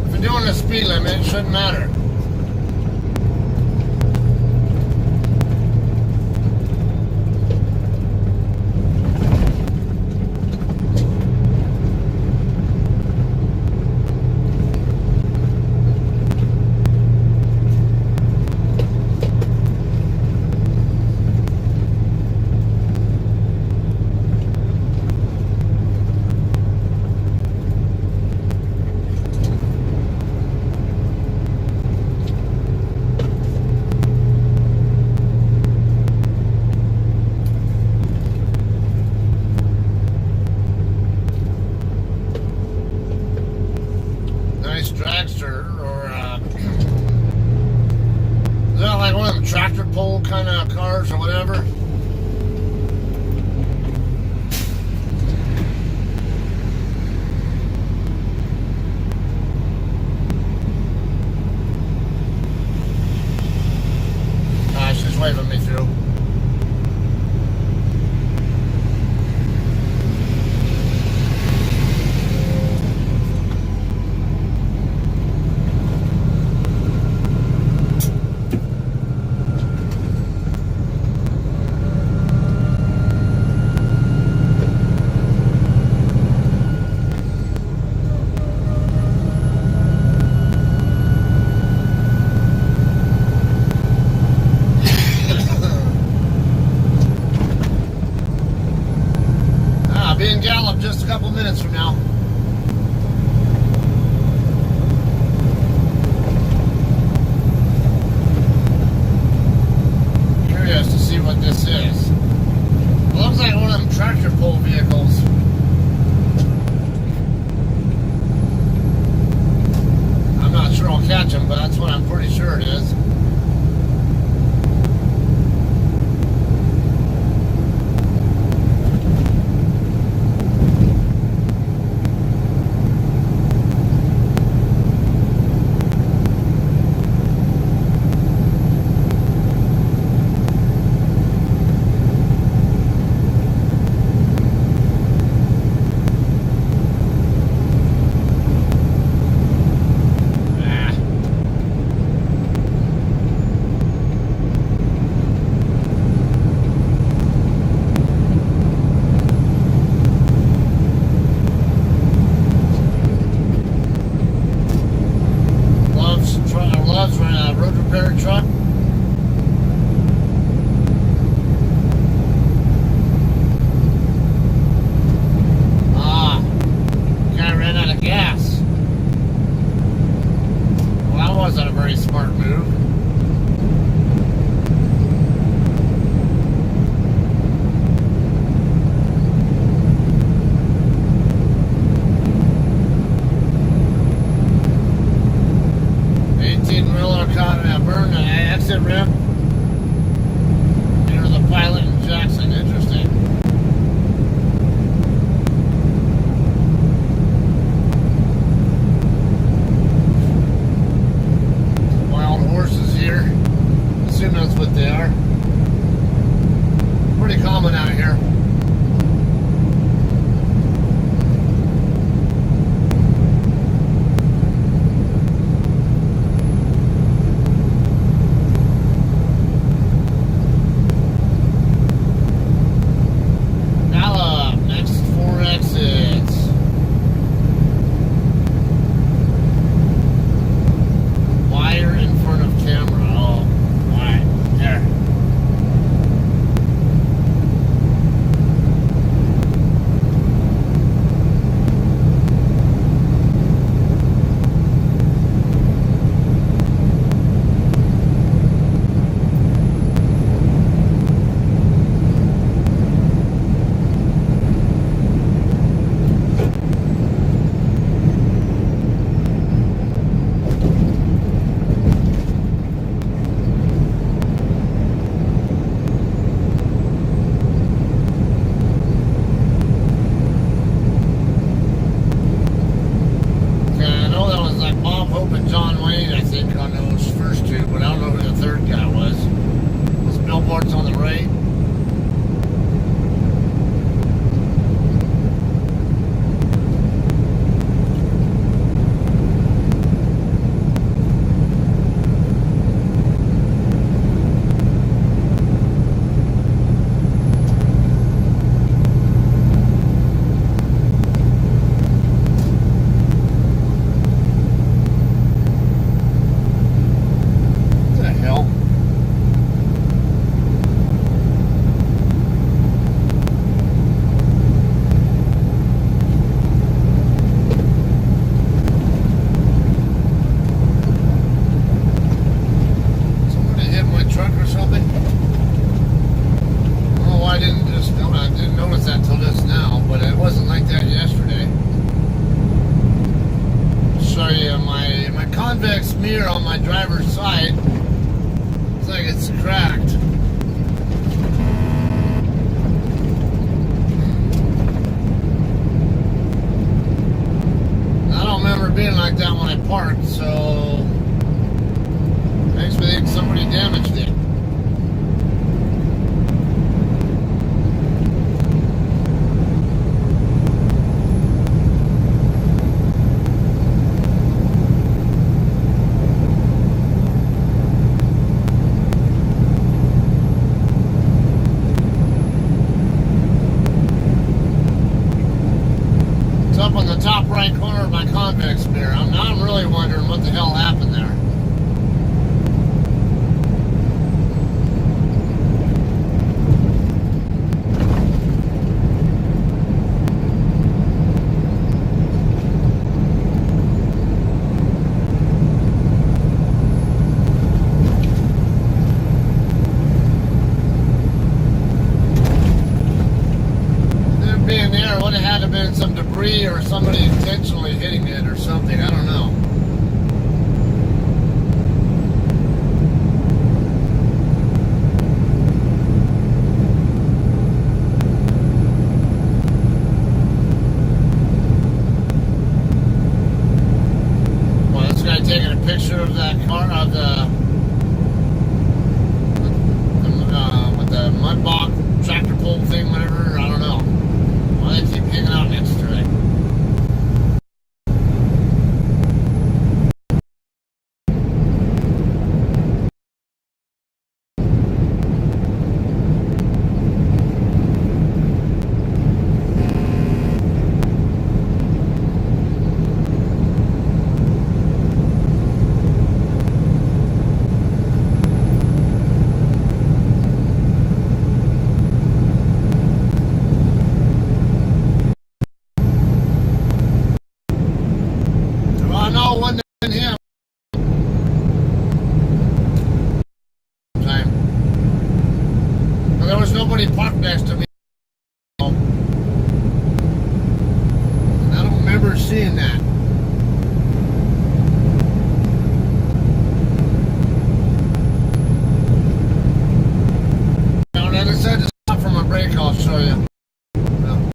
Speaker 1: If you're doing the speed limit, it shouldn't matter. Nice dragster, or is that like one of them tractor pull kind of cars or whatever? She's waving me through. Be in Gallup just a couple minutes from now. Curious to see what this is. It looks like one of them tractor pull vehicles. pretty sure it is. Road repair truck. Kind of ran out of gas. Well, that wasn't a very smart move. Burned an exit rim near the pilot in Jackson. Interesting. Wild horses here. I assume that's what they are. Pretty common out here. Billboards on the right. Convex mirror on my driver's side. Looks like it's cracked. I don't remember being like that when I parked, so makes me think somebody damaged it. Up on the top right corner of my convex mirror. Now I'm really wondering what the hell happened there. Being there would have had to have been some debris or somebody intentionally hitting it or something. I don't know. seeing that. Now, I decided to stop for my break. I'll show you. Yeah.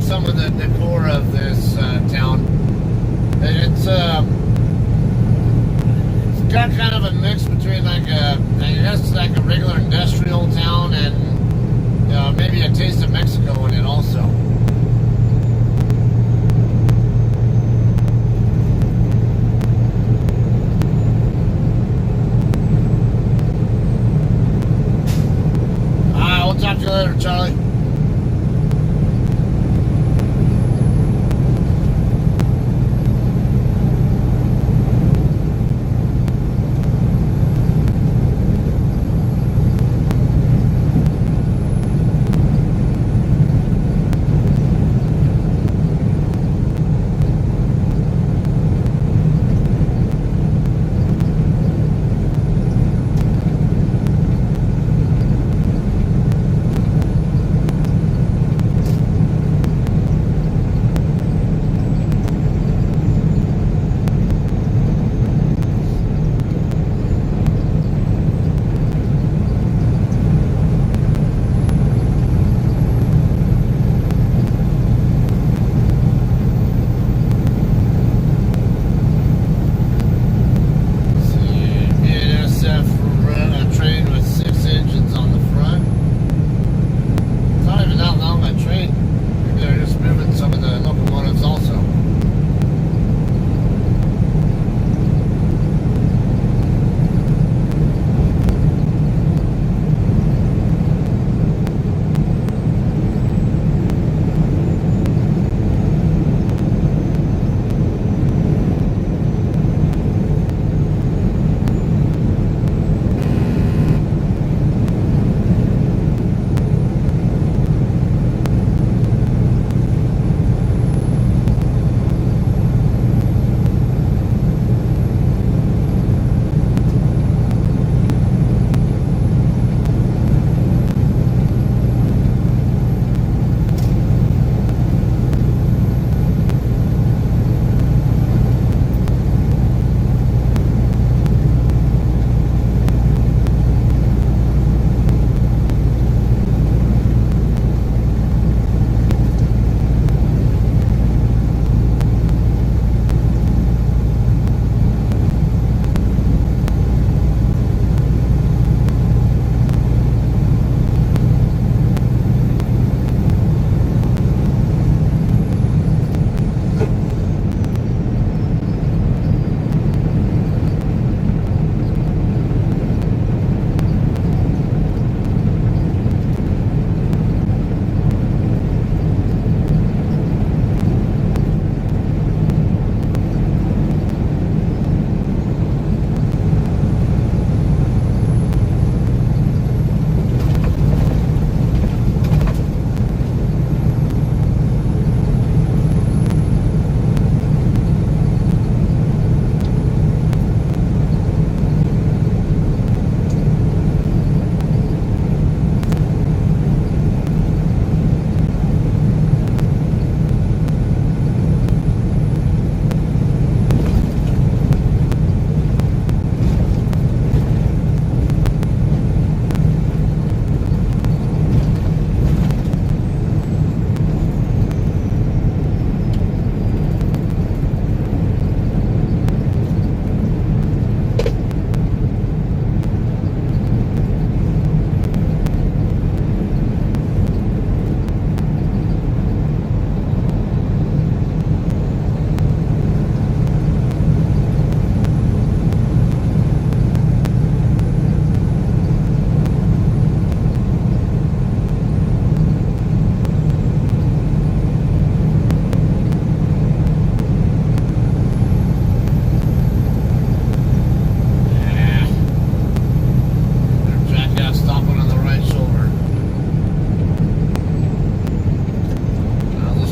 Speaker 1: Some of the decor of this town. It's got kind of a mix between like a, I guess like a regular industrial town and maybe a taste of Mexico in it also. Alright, we'll talk to you later, Charlie.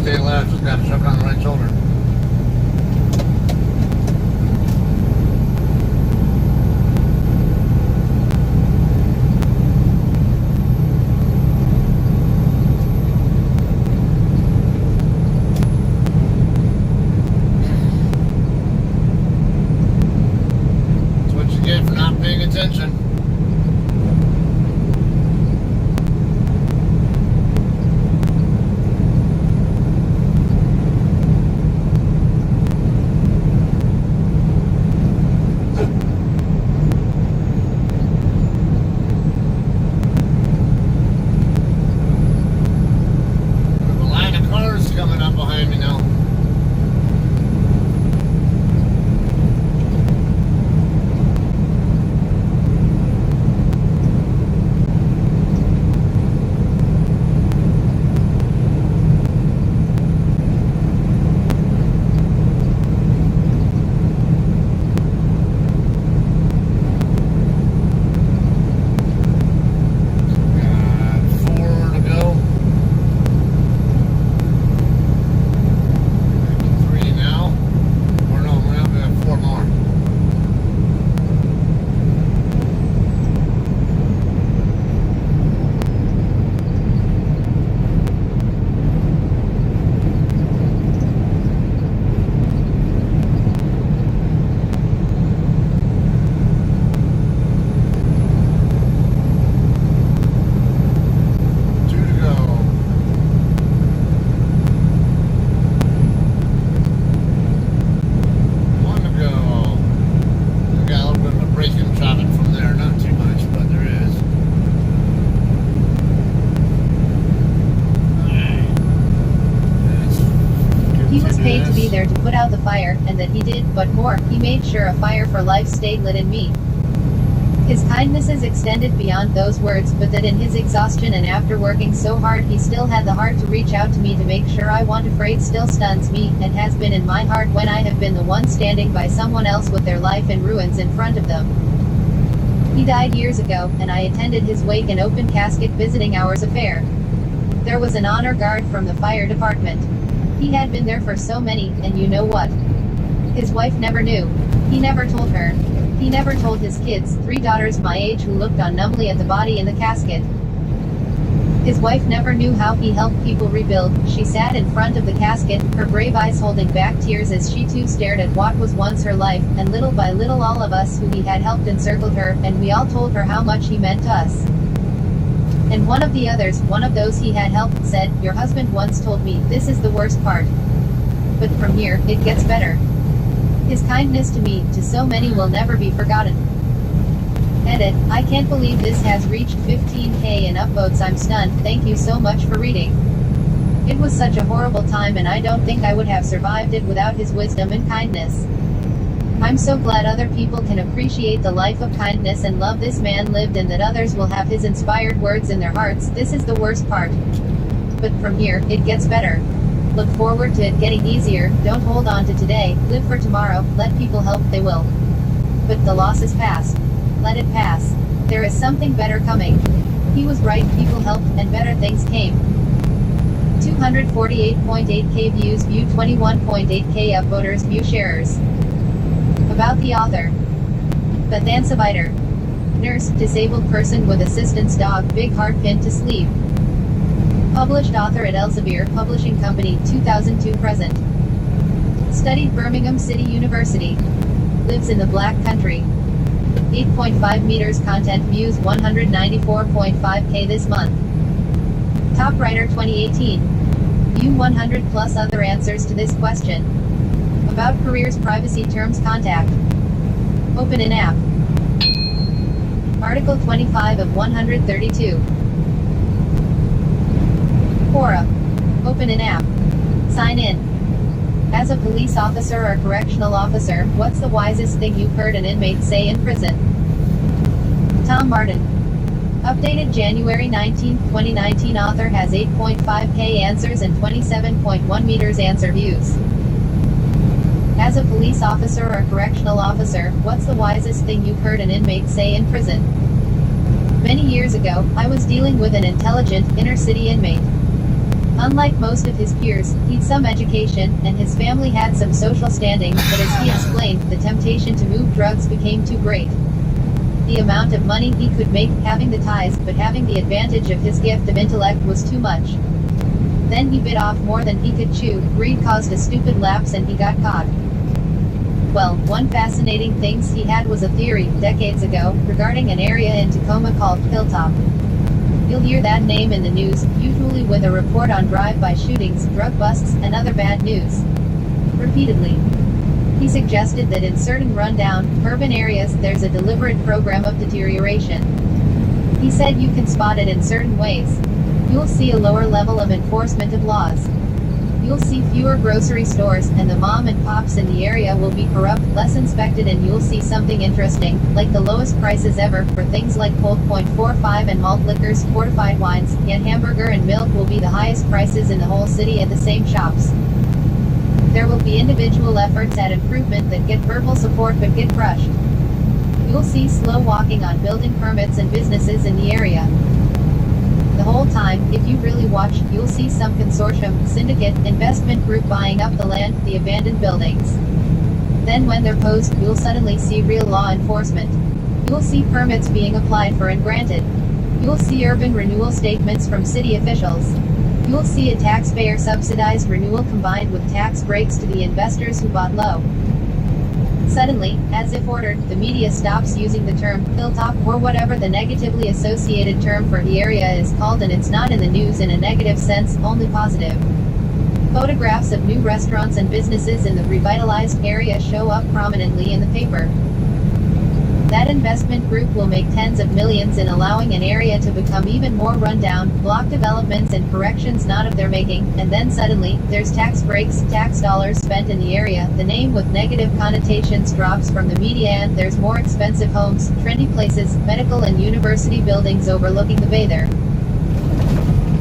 Speaker 1: stay left. Just got struck on the right shoulder. That's what you get for not paying attention. Coming up behind me now.
Speaker 2: Paid to be there to put out the fire, and that he did, but more, he made sure a fire for life stayed lit in me. His kindnesses extended beyond those words, but that in his exhaustion and after working so hard he still had the heart to reach out to me to make sure I want afraid still stuns me, and has been in my heart when I have been the one standing by someone else with their life in ruins in front of them. He died years ago, and I attended his wake in open casket visiting hours affair. There was an honor guard from the fire department. He had been there for so many, and you know what? His wife never knew. He never told her. He never told his kids, 3 daughters my age who looked on numbly at the body in the casket. His wife never knew how he helped people rebuild. She sat in front of the casket, her brave eyes holding back tears as she too stared at what was once her life, and little by little all of us who he had helped encircled her, and we all told her how much he meant to us. And one of the others, one of those he had helped, said, "Your husband once told me, this is the worst part. But from here, it gets better." His kindness to me, to so many, will never be forgotten. Edit, I can't believe this has reached 15K in upvotes. I'm stunned. Thank you so much for reading. It was such a horrible time, and I don't think I would have survived it without his wisdom and kindness. I'm so glad other people can appreciate the life of kindness and love this man lived, and that others will have his inspired words in their hearts. This is the worst part. But from here, it gets better. Look forward to it getting easier. Don't hold on to today, live for tomorrow, let people help, they will. But the loss is past. Let it pass. There is something better coming. He was right, people helped, and better things came. 248.8K views, view 21.8K upvoters, view sharers. About the author. Bethansavider. Nurse, disabled person with assistance dog, big heart pinned to sleeve. Published author at Elsevier Publishing Company, 2002 present. Studied Birmingham City University. Lives in the Black Country. 8.5 meters content, views 194.5K this month. Top writer 2018. View 100 plus other answers to this question. About careers, privacy terms, contact. Open an app. Article 25 of 132. Quora. Open an app. Sign in. As a police officer or correctional officer, what's the wisest thing you've heard an inmate say in prison? Tom Martin. Updated January 19, 2019. Author has 8.5K answers and 27.1 meters answer views. As a police officer or correctional officer, what's the wisest thing you've heard an inmate say in prison? Many years ago, I was dealing with an intelligent, inner-city inmate. Unlike most of his peers, he'd some education, and his family had some social standing, but as he explained, the temptation to move drugs became too great. The amount of money he could make, having the ties, but having the advantage of his gift of intellect was too much. Then he bit off more than he could chew, greed caused a stupid lapse and he got caught. Well, one fascinating thing he had was a theory, decades ago, regarding an area in Tacoma called Hilltop. You'll hear that name in the news, usually with a report on drive-by shootings, drug busts, and other bad news. Repeatedly. He suggested that in certain rundown, urban areas, there's a deliberate program of deterioration. He said you can spot it in certain ways. You'll see a lower level of enforcement of laws. You'll see fewer grocery stores, and the mom and pops in the area will be corrupt, less inspected, and you'll see something interesting, like the lowest prices ever, for things like cold .45 and malt liquors, fortified wines, yet hamburger and milk will be the highest prices in the whole city at the same shops. There will be individual efforts at improvement that get verbal support but get crushed. You'll see slow walking on building permits and businesses in the area. The whole time, if you really watch, you'll see some consortium, syndicate, investment group buying up the land, the abandoned buildings. Then when they're posed, you'll suddenly see real law enforcement. You'll see permits being applied for and granted. You'll see urban renewal statements from city officials. You'll see a taxpayer-subsidized renewal combined with tax breaks to the investors who bought low. Suddenly, as if ordered, the media stops using the term hilltop or whatever the negatively associated term for the area is called, and it's not in the news in a negative sense, only positive. Photographs of new restaurants and businesses in the revitalized area show up prominently in the paper. That investment group will make tens of millions in allowing an area to become even more rundown, block developments and corrections not of their making, and then suddenly, there's tax breaks, tax dollars spent in the area, the name with negative connotations drops from the media, and there's more expensive homes, trendy places, medical and university buildings overlooking the bay there.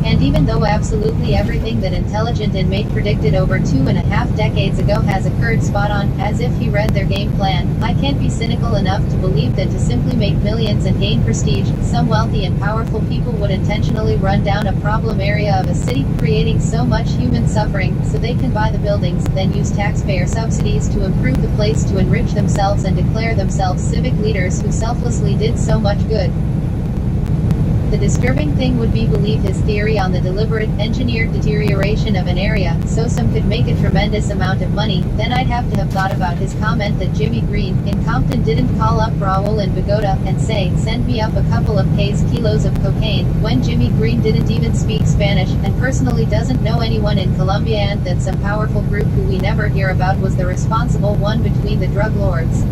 Speaker 2: And even though absolutely everything that intelligent inmate predicted over 2.5 decades ago has occurred spot on, as if he read their game plan, I can't be cynical enough to believe that to simply make millions and gain prestige, some wealthy and powerful people would intentionally run down a problem area of a city, creating so much human suffering, so they can buy the buildings, then use taxpayer subsidies to improve the place to enrich themselves and declare themselves civic leaders who selflessly did so much good. The disturbing thing would be believe his theory on the deliberate, engineered deterioration of an area, so some could make a tremendous amount of money. Then I'd have to have thought about his comment that Jimmy Green, in Compton didn't call up Raul in Bogota and say, send me up a couple of kilos of cocaine, when Jimmy Green didn't even speak Spanish, and personally doesn't know anyone in Colombia, and that some powerful group who we never hear about was the responsible one between the drug lords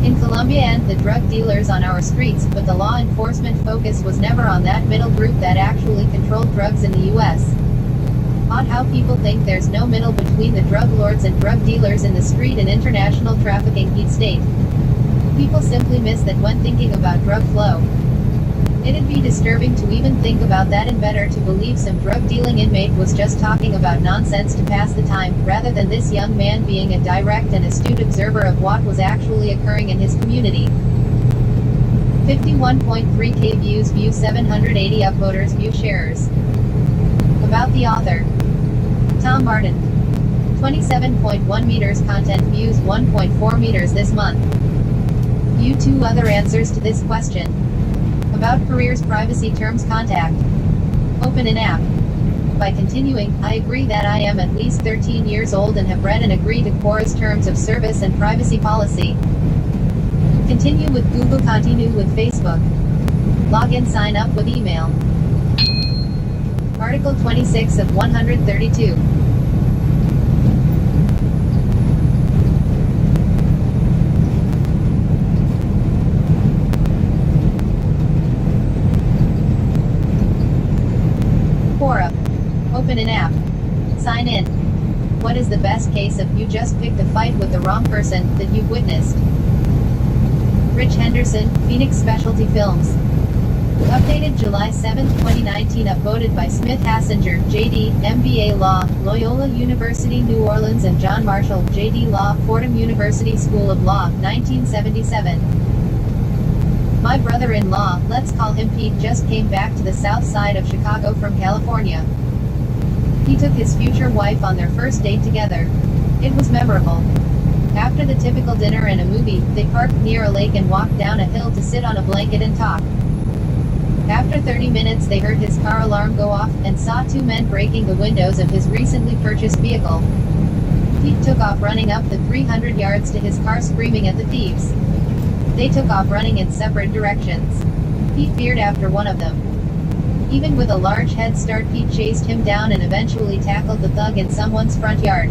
Speaker 2: in Colombia and the drug dealers on our streets, but the law enforcement focus was never on that middle group that actually controlled drugs in the US. Odd how people think there's no middle between the drug lords and drug dealers in the street and international trafficking he'd state. People simply miss that when thinking about drug flow. It'd be disturbing to even think about that, and better to believe some drug-dealing inmate was just talking about nonsense to pass the time, rather than this young man being a direct and astute observer of what was actually occurring in his community. 51.3K views, view 780 upvoters, view sharers. About the author. Tom Martin. 27.1 meters content, views 1.4 meters this month. View 2 other answers to this question. About careers, privacy terms, contact. Open an app. By continuing, I agree that I am at least 13 years old and have read and agree to Quora's terms of service and privacy policy. Continue with Google, continue with Facebook. Login, sign up with email. Article 26 of 132. Quora. Open an app. Sign in. What is the best case if you just picked a fight with the wrong person that you've witnessed? Rich Henderson, Phoenix Specialty Films. Updated July 7, 2019. Upvoted by Smith Hassinger, J.D., MBA Law, Loyola University New Orleans, and John Marshall, J.D. Law, Fordham University School of Law, 1977. My brother-in-law, let's call him Pete, just came back to the south side of Chicago from California. He took his future wife on their first date together. It was memorable. After the typical dinner and a movie, they parked near a lake and walked down a hill to sit on a blanket and talk. After 30 minutes they heard his car alarm go off, and saw two men breaking the windows of his recently purchased vehicle. Pete took off running up the 300 yards to his car screaming at the thieves. They took off running in separate directions. Pete veered after one of them. Even with a large head start, Pete chased him down and eventually tackled the thug in someone's front yard.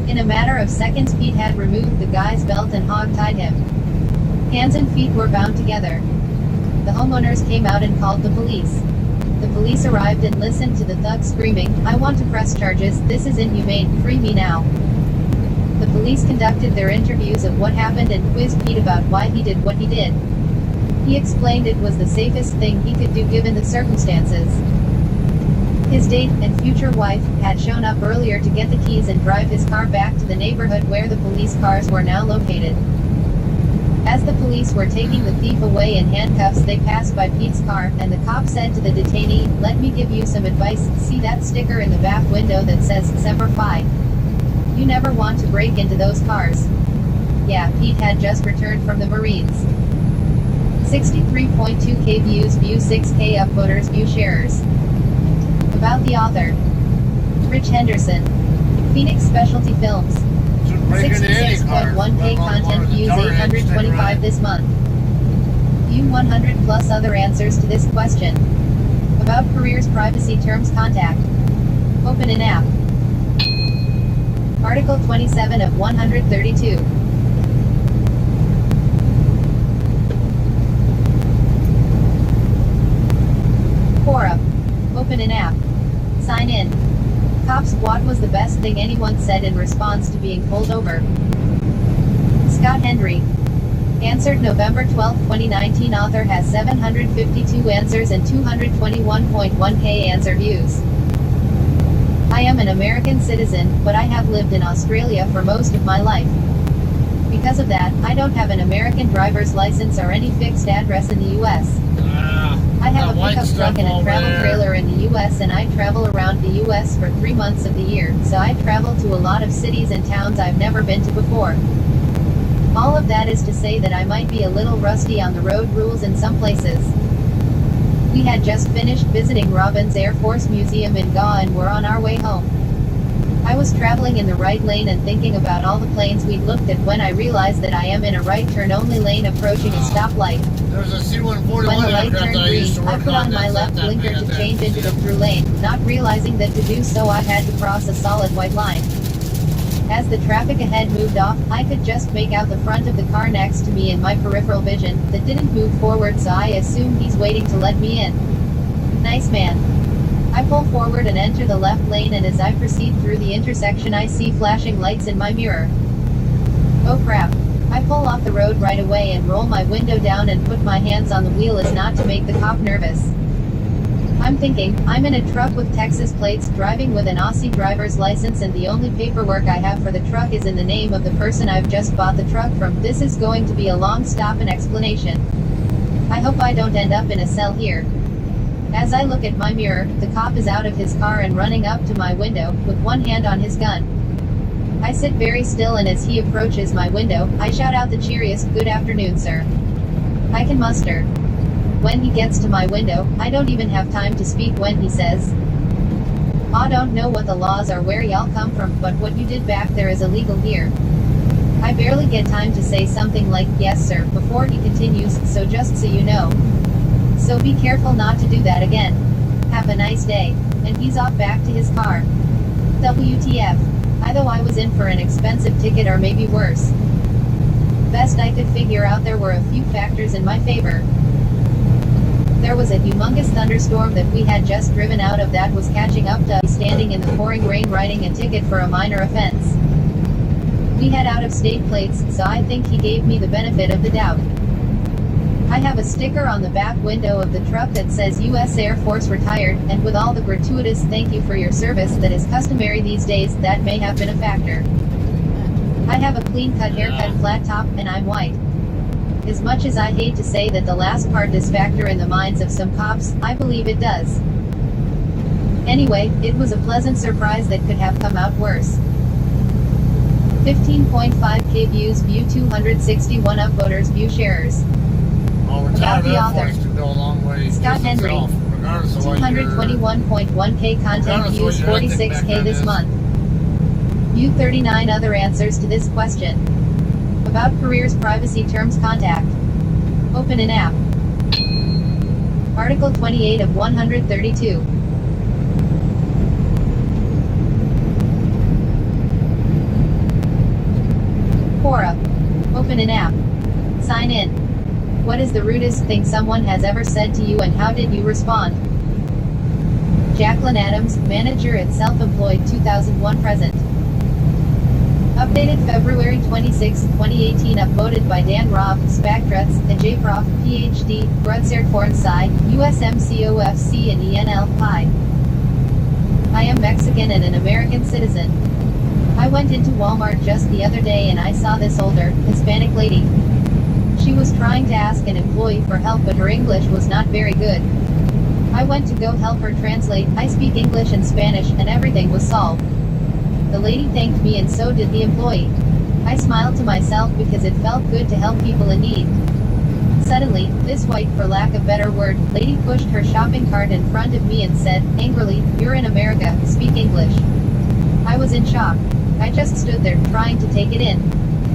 Speaker 2: In a matter of seconds Pete had removed the guy's belt and hog-tied him. Hands and feet were bound together. The homeowners came out and called the police. The police arrived and listened to the thug screaming, "I want to press charges, this is inhumane, free me now." The police conducted their interviews of what happened and quizzed Pete about why he did what he did. He explained it was the safest thing he could do given the circumstances. His date, and future wife, had shown up earlier to get the keys and drive his car back to the neighborhood where the police cars were now located. As the police were taking the thief away in handcuffs they passed by Pete's car, and the cop said to the detainee, "Let me give you some advice, see that sticker in the back window that says Semper Fi? You never want to break into those cars." Yeah, Pete had just returned from the Marines. 63.2K views, view 6K upvoters, view sharers. About the author. Rich Henderson. Phoenix Specialty Films. 66.1K content views, 825 this month. View 100 plus other answers to this question. About careers, privacy terms, contact. Open an app. Article 27 of 132. Quora. Open an app. Sign in. Cops, what was the best thing anyone said in response to being pulled over? Scott Henry. Answered November 12, 2019. Author has 752 answers and 221.1K answer views. I am an American citizen, but I have lived in Australia for most of my life. Because of that, I don't have an American driver's license or any fixed address in the US. I have a pickup truck and a travel trailer in the US, and I travel around the US for 3 months of the year, so I travel to a lot of cities and towns I've never been to before. All of that is to say that I might be a little rusty on the road rules in some places. We had just finished visiting Robbins Air Force Museum in Gaw and were on our way home. I was traveling in the right lane and thinking about all the planes we'd looked at when I realized that I am in a right turn only lane approaching a stoplight.
Speaker 1: There's a C-141
Speaker 2: When the light
Speaker 1: aircraft
Speaker 2: turned
Speaker 1: that I used to
Speaker 2: green, I
Speaker 1: work
Speaker 2: put on my
Speaker 1: that's
Speaker 2: left
Speaker 1: that
Speaker 2: blinker
Speaker 1: big
Speaker 2: to
Speaker 1: at
Speaker 2: change
Speaker 1: that.
Speaker 2: into the through lane, not realizing that to do so I had to cross a solid white line. As the traffic ahead moved off, I could just make out the front of the car next to me in my peripheral vision, that didn't move forward, so I assumed he's waiting to let me in. Nice man. I pull forward and enter the left lane, and as I proceed through the intersection I see flashing lights in my mirror. Oh crap. I pull off the road right away and roll my window down and put my hands on the wheel as not to make the cop nervous. I'm thinking, I'm in a truck with Texas plates, driving with an Aussie driver's license, and the only paperwork I have for the truck is in the name of the person I've just bought the truck from. This is going to be a long stop and explanation. I hope I don't end up in a cell here. As I look at my mirror, the cop is out of his car and running up to my window, with one hand on his gun. I sit very still, and as he approaches my window, I shout out the cheeriest, "Good afternoon, sir." I can muster. When he gets to my window, I don't even have time to speak when he says, "I don't know what the laws are where y'all come from, but what you did back there is illegal here." I barely get time to say something like, "Yes sir," before he continues, "So just so you know. So be careful not to do that again. Have a nice day." And he's off back to his car. WTF. Either I was in for an expensive ticket or maybe worse. Best I could figure out, there were a few factors in my favor. There was a humongous thunderstorm that we had just driven out of that was catching up to me standing in the pouring rain writing a ticket for a minor offense. We had out-of-state plates, so I think he gave me the benefit of the doubt. I have a sticker on the back window of the truck that says U.S. Air Force Retired, and with all the gratuitous "thank you for your service" that is customary these days, that may have been a factor. I have a clean-cut haircut, flat top, and I'm white. As much as I hate to say that the last part does factor in the minds of some cops, I believe it does. Anyway, it was a pleasant surprise that could have come out worse. 15.5k views, view 261 upvoters, view sharers.
Speaker 1: Well,
Speaker 2: About
Speaker 1: retired
Speaker 2: the
Speaker 1: Air
Speaker 2: author,
Speaker 1: Force can go a long way.
Speaker 2: Scott
Speaker 1: just
Speaker 2: Henry.
Speaker 1: itself, regardless of what your
Speaker 2: 221.1k content
Speaker 1: regardless of what
Speaker 2: views,
Speaker 1: your ethnic
Speaker 2: 46k
Speaker 1: background
Speaker 2: this
Speaker 1: is.
Speaker 2: month. View 39 other answers to this question. About careers, privacy terms, contact. Open an app. Article 28 of 132. Quora. Open an app. Sign in. What is the rudest thing someone has ever said to you and how did you respond? Jacqueline Adams, manager at Self-Employed 2001 present. Updated February 26, 2018. Upvoted by Dan Robb, Spactruts, and J. Prof, PhD, Grutzert Fornsci, USMCOFC and ENL, Pi. I am Mexican and an American citizen. I went into Walmart just the other day and I saw this older, Hispanic lady. She was trying to ask an employee for help but her English was not very good. I went to go help her translate. I speak English and Spanish and everything was solved. The lady thanked me and so did the employee. I smiled to myself because it felt good to help people in need. Suddenly, this white, for lack of better word, lady pushed her shopping cart in front of me and said, angrily, "You're in America, speak English." I was in shock. I just stood there, trying to take it in.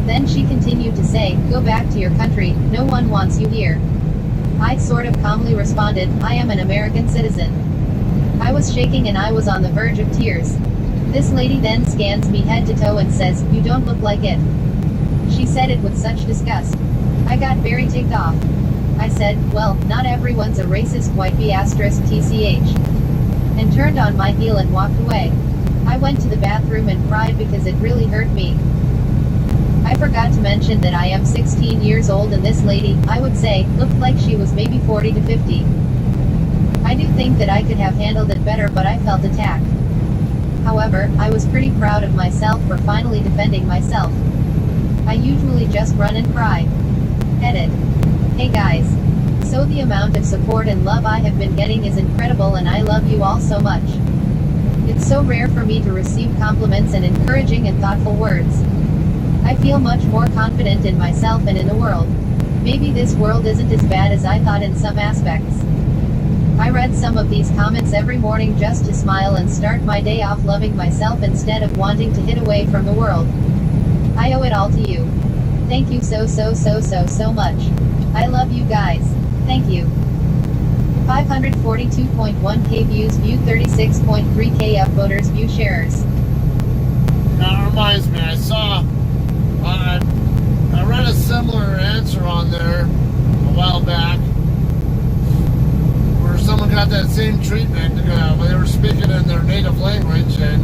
Speaker 2: Then she continued to say, "Go back to your country, no one wants you here." I sort of calmly responded, "I am an American citizen." I was shaking and I was on the verge of tears. This lady then scans me head to toe and says, "You don't look like it." She said it with such disgust. I got very ticked off. I said, "Well, not everyone's a racist white B***TCH. And turned on my heel and walked away. I went to the bathroom and cried because it really hurt me. I forgot to mention that I am 16 years old and this lady, I would say, looked like she was maybe 40 to 50. I do think that I could have handled it better but I felt attacked. However, I was pretty proud of myself for finally defending myself. I usually just run and cry. Edit. Hey guys. So the amount of support and love I have been getting is incredible and I love you all so much. It's so rare for me to receive compliments and encouraging and thoughtful words. I feel much more confident in myself and in the world. Maybe this world isn't as bad as I thought in some aspects. I read some of these comments every morning just to smile and start my day off loving myself instead of wanting to hit away from the world. I owe it all to you. Thank you so much. I love you guys. Thank you. 542.1k views, view 36.3k upvoters, view sharers.
Speaker 1: That reminds me, I read a similar answer on there a while back where someone got that same treatment. They were speaking in their native language and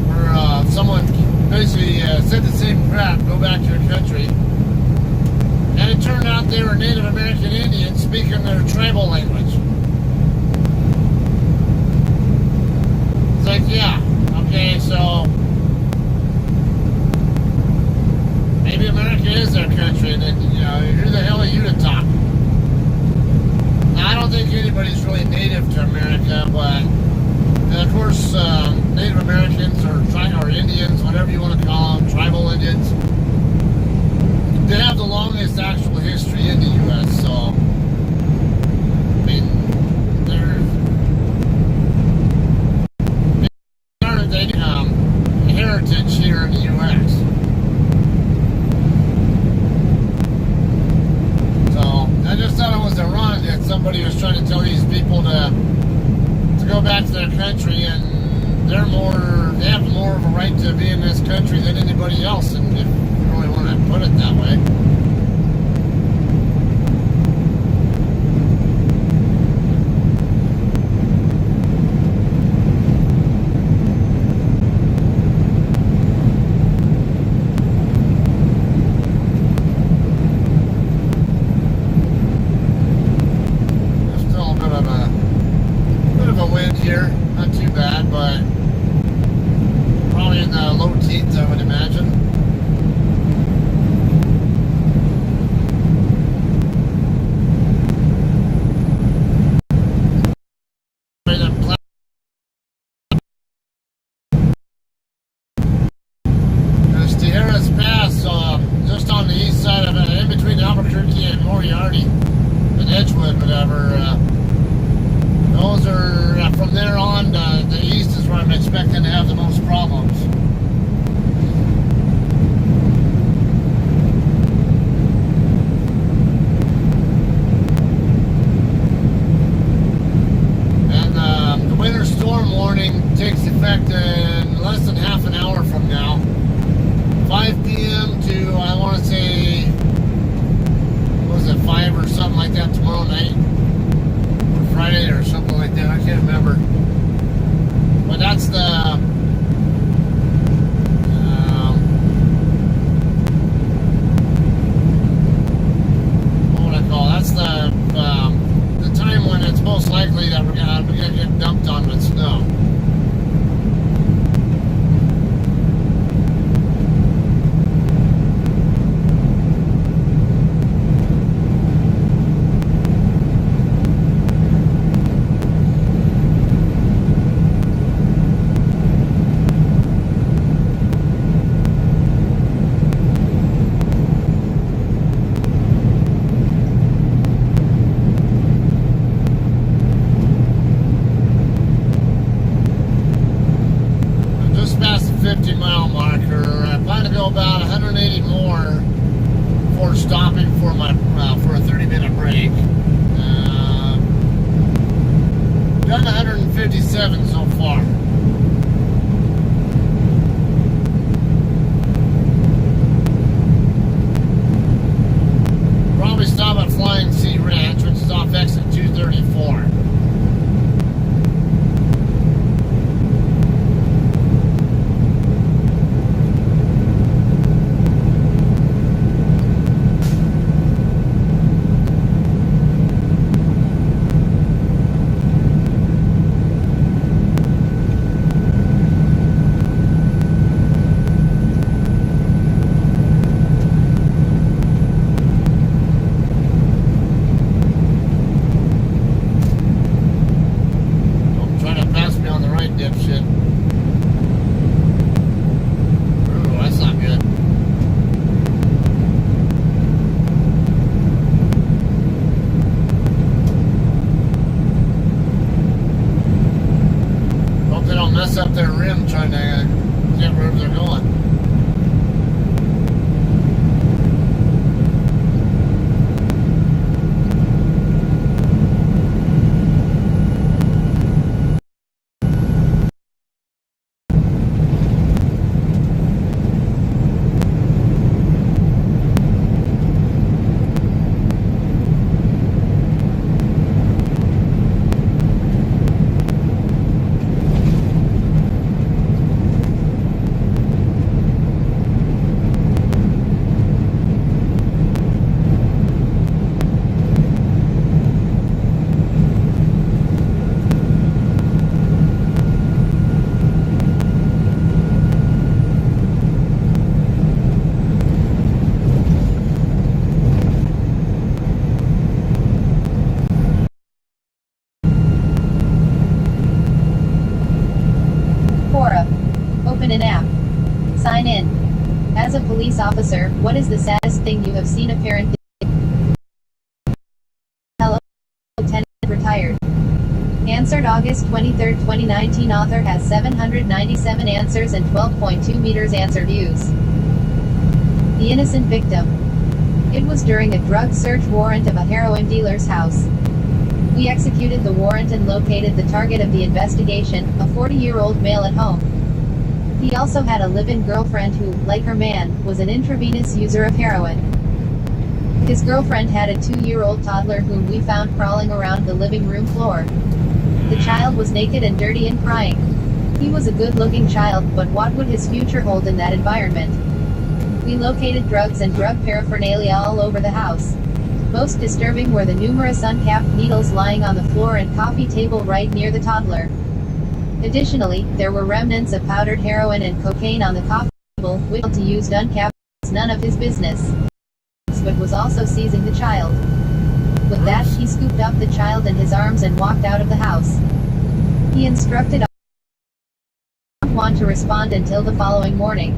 Speaker 1: where someone basically said the same crap, go back to your country. And it turned out they were Native American Indians speaking their tribal language. It's like, yeah, okay, so maybe America is their country, and then, who the hell are you to talk? Now, I don't think anybody's really native to America, but of course, Native Americans or Indians, whatever you want to call them, tribal Indians, they have the longest actual history in the U.S., so, I mean, they're heritage here in the U.S. So, I just thought it was ironic that somebody was trying to tell these people to go back to their country, and they have more of a right to be in this country than anybody else, and if you really want to put it that way. Here, not too bad, but probably in the low teens, I would imagine. Moriarty and Edgewood, whatever. Those are, from there on, the east is where I'm expecting to have the most problems. And the winter storm warning takes effect in less than half an hour from now. 5 p.m. to, I want to say, what was it, 5 or something like that tomorrow night? Or Friday or something like that, I can't remember. But that's the, what would I call it? That's the time when it's most likely that we're gonna get dumped on with snow. Past the 50-mile marker. I plan to go about 180 more before stopping for my for a 30-minute break. Done 157 so far. Probably stop at Flying Sea Ranch, which is off exit 234. Dipshit. Ooh, that's not good. Hope they don't mess up their rim trying to get wherever they're going.
Speaker 2: Open an app. Sign in. As a police officer, what is the saddest thing you have seen a parent do? Hello, Lieutenant retired. Answered August 23, 2019. Author has 797 answers and 12.2 meters answer views. The innocent victim. It was during a drug search warrant of a heroin dealer's house. We executed the warrant and located the target of the investigation, a 40-year-old male at home. He also had a live-in girlfriend who, like her man, was an intravenous user of heroin. His girlfriend had a 2-year-old toddler whom we found crawling around the living room floor. The child was naked and dirty and crying. He was a good-looking child, but what would his future hold in that environment? We located drugs and drug paraphernalia all over the house. Most disturbing were the numerous uncapped needles lying on the floor and coffee table right near the toddler. Additionally, there were remnants of powdered heroin and cocaine on the coffee table, which he used uncapped was none of his business. But was also seizing the child. With that, he scooped up the child in his arms and walked out of the house. He instructed us not to respond until the following morning.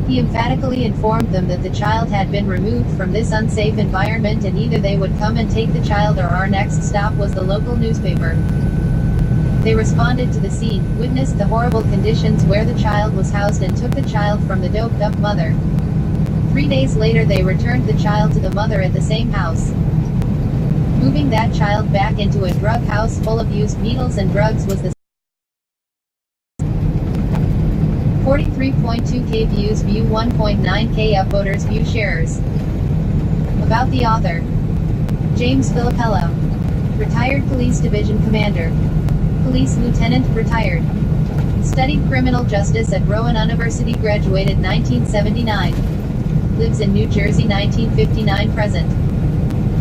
Speaker 2: He emphatically informed them that the child had been removed from this unsafe environment and either they would come and take the child or our next stop was the local newspaper. They responded to the scene, witnessed the horrible conditions where the child was housed and took the child from the doped-up mother. 3 days later they returned the child to the mother at the same house. Moving that child back into a drug house full of used needles and drugs was the 43.2K views, view 1.9K upvoters, view sharers. About the author. James Filippello. Retired Police Division Commander. Police Lieutenant, retired. Studied criminal justice at Rowan University, graduated 1979. Lives in New Jersey, 1959 present.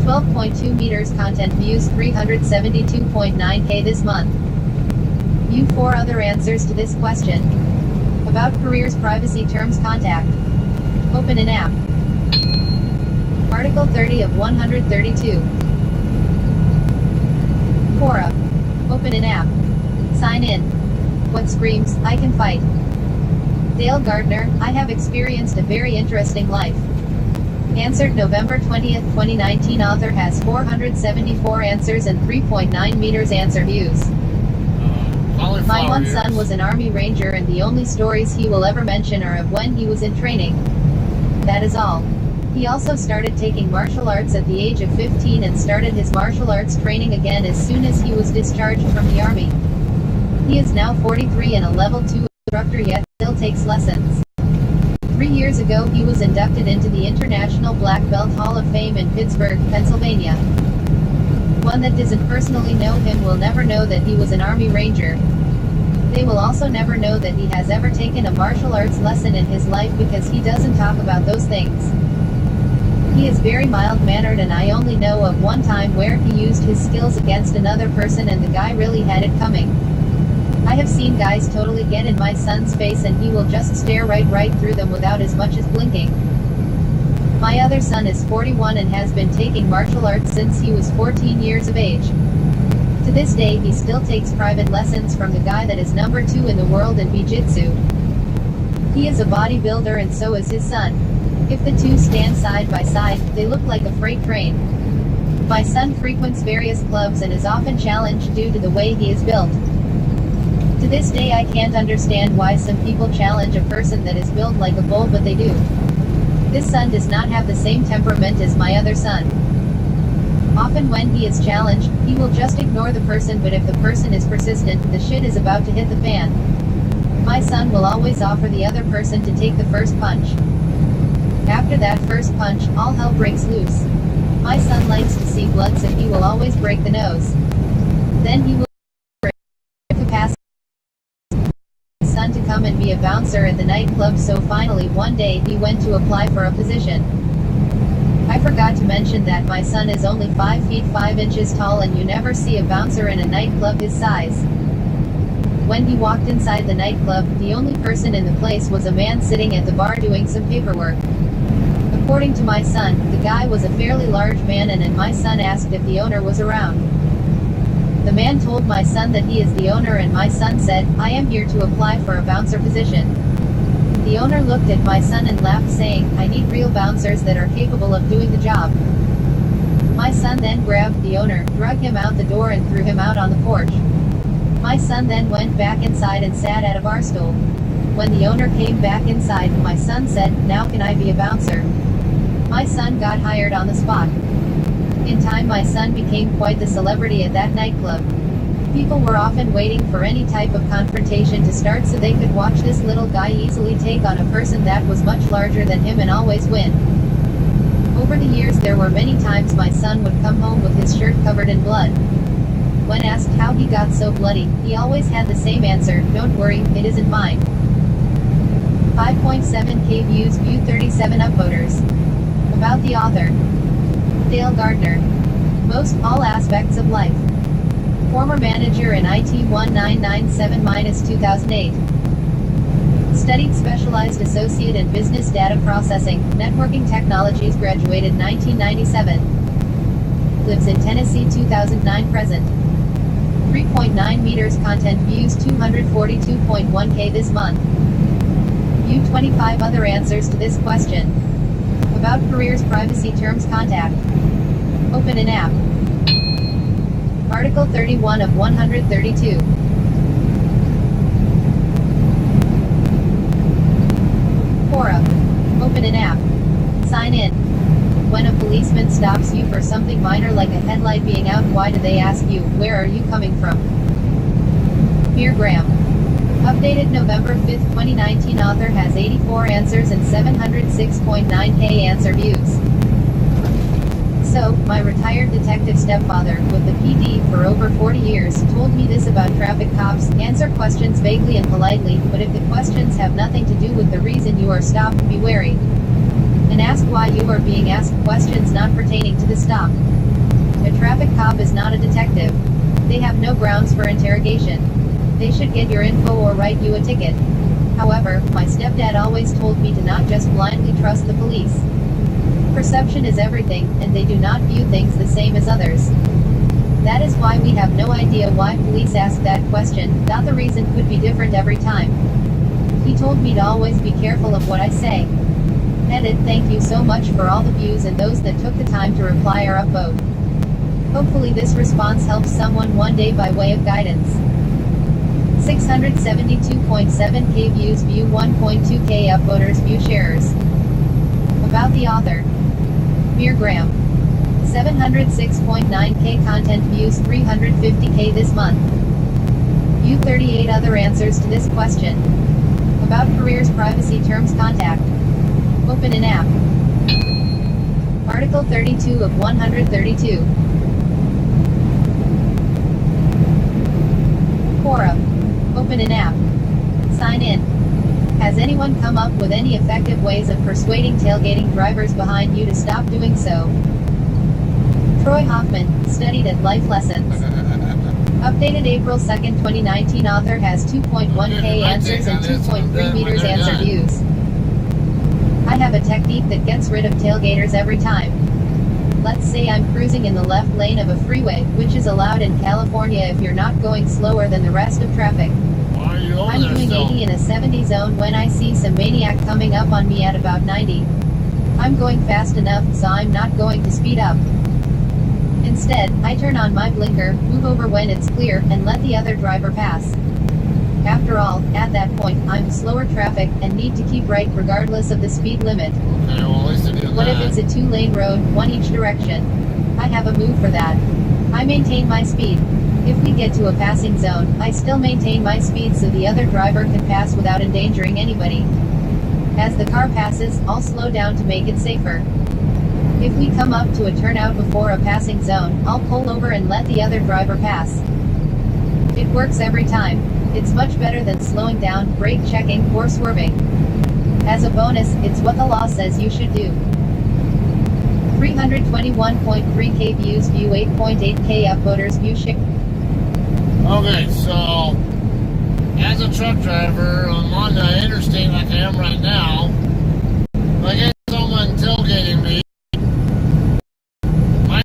Speaker 2: 12.2 meters, content views 372.9K this month. View 4 other answers to this question. About careers, privacy terms, contact. Open an app. Article 30 of 132. Quora. Open an app. Sign in. What screams, I can fight. Dale Gardner, I have experienced a very interesting life. Answered November 20th, 2019. Author has 474 answers and 3.9 meters answer views. My one son was an Army Ranger and the only stories he will ever mention are of when he was in training. That is all. He also started taking martial arts at the age of 15 and started his martial arts training again as soon as he was discharged from the Army. He is now 43 and a level 2 instructor yet still takes lessons. 3 years ago he was inducted into the International Black Belt Hall of Fame in Pittsburgh, Pennsylvania. One that doesn't personally know him will never know that he was an Army Ranger. They will also never know that he has ever taken a martial arts lesson in his life because he doesn't talk about those things. He is very mild-mannered and I only know of one time where he used his skills against another person and the guy really had it coming. I have seen guys totally get in my son's face and he will just stare right through them without as much as blinking. My other son is 41 and has been taking martial arts since he was 14 years of age. To this day he still takes private lessons from the guy that is number 2 in the world in Jiu-Jitsu. He is a bodybuilder and so is his son. If the two stand side by side, they look like a freight train. My son frequents various clubs and is often challenged due to the way he is built. To this day I can't understand why some people challenge a person that is built like a bull, but they do. This son does not have the same temperament as my other son. Often when he is challenged, he will just ignore the person, but if the person is persistent, the shit is about to hit the fan. My son will always offer the other person to take the first punch. After that first punch, all hell breaks loose. My son likes to see blood, so he will always break the nose. Then he will capacity his son to come and be a bouncer at the nightclub, so finally one day he went to apply for a position. I forgot to mention that my son is only 5 feet 5 inches tall and you never see a bouncer in a nightclub his size. When he walked inside the nightclub, the only person in the place was a man sitting at the bar doing some paperwork. According to my son, the guy was a fairly large man and my son asked if the owner was around. The man told my son that he is the owner and my son said, I am here to apply for a bouncer position. The owner looked at my son and laughed, saying, I need real bouncers that are capable of doing the job. My son then grabbed the owner, dragged him out the door and threw him out on the porch. My son then went back inside and sat at a bar stool. When the owner came back inside, my son said, now can I be a bouncer? My son got hired on the spot. In time my son became quite the celebrity at that nightclub. People were often waiting for any type of confrontation to start so they could watch this little guy easily take on a person that was much larger than him and always win. Over the years there were many times my son would come home with his shirt covered in blood. When asked how he got so bloody, he always had the same answer, don't worry, it isn't mine. 5.7K views, view 37 upvoters. About the author. Dale Gardner. Most all aspects of life. Former manager in IT 1997-2008. Studied specialized associate in business data processing, networking technologies, graduated 1997. Lives in Tennessee, 2009 present. 3.9 meters, content views 242.1K this month. View 25 other answers to this question. About careers privacy terms contact. Open an app. Article 31 of 132. Quora. Open an app. Sign in. When a policeman stops you for something minor like a headlight being out, why do they ask you, where are you coming from? Beergram. Updated November 5, 2019. Author has 84 answers and 706.9k answer views. So, my retired detective stepfather, with the PD for over 40 years, told me this about traffic cops: answer questions vaguely and politely, but if the questions have nothing to do with the reason you are stopped, be wary. And ask why you are being asked questions not pertaining to the stop. A traffic cop is not a detective. They have no grounds for interrogation. They should get your info or write you a ticket. However, my stepdad always told me to not just blindly trust the police. Perception is everything, and they do not view things the same as others. That is why we have no idea why police ask that question. The reason could be different every time. He told me to always be careful of what I say. Edit. Thank you so much for all the views and those that took the time to reply or upvote. Hopefully this response helps someone one day by way of guidance. 672.7k views, view 1.2k upvoters, view sharers. About the author. Beergram. 706.9k content views, 350k this month. View 38 other answers to this question. About careers privacy terms contact. Open an app. Article 32 of 132. Quora. Open an app. Sign in. Has anyone come up with any effective ways of persuading tailgating drivers behind you to stop doing so? Troy Hoffman, studied at Life Lessons. Updated April 2nd, 2019. Author has 2.1k answers and 2.3 meters answer views. I have a technique that gets rid of tailgaters every time. Let's say I'm cruising in the left lane of a freeway, which is allowed in California if you're not going slower than the rest of traffic. I'm doing 80 in a 70 zone when I see some maniac coming up on me at about 90. I'm going fast enough, so I'm not going to speed up. Instead, I turn on my blinker, move over when it's clear, and let the other driver pass. After all, at that point, I'm slower traffic, and need to keep right regardless of the speed limit.
Speaker 1: Okay, well, at least I do
Speaker 2: What
Speaker 1: that.
Speaker 2: if it's a two-lane road, one each direction? I have a move for that. I maintain my speed. If we get to a passing zone, I still maintain my speed so the other driver can pass without endangering anybody. As the car passes, I'll slow down to make it safer. If we come up to a turnout before a passing zone, I'll pull over and let the other driver pass. It works every time. It's much better than slowing down, brake checking, or swerving. As a bonus, it's what the law says you should do. 321.3k views, view 8.8k upvoters, view share.
Speaker 1: Okay, so as a truck driver, I'm on the interstate like I am right now. If I get someone tailgating me, my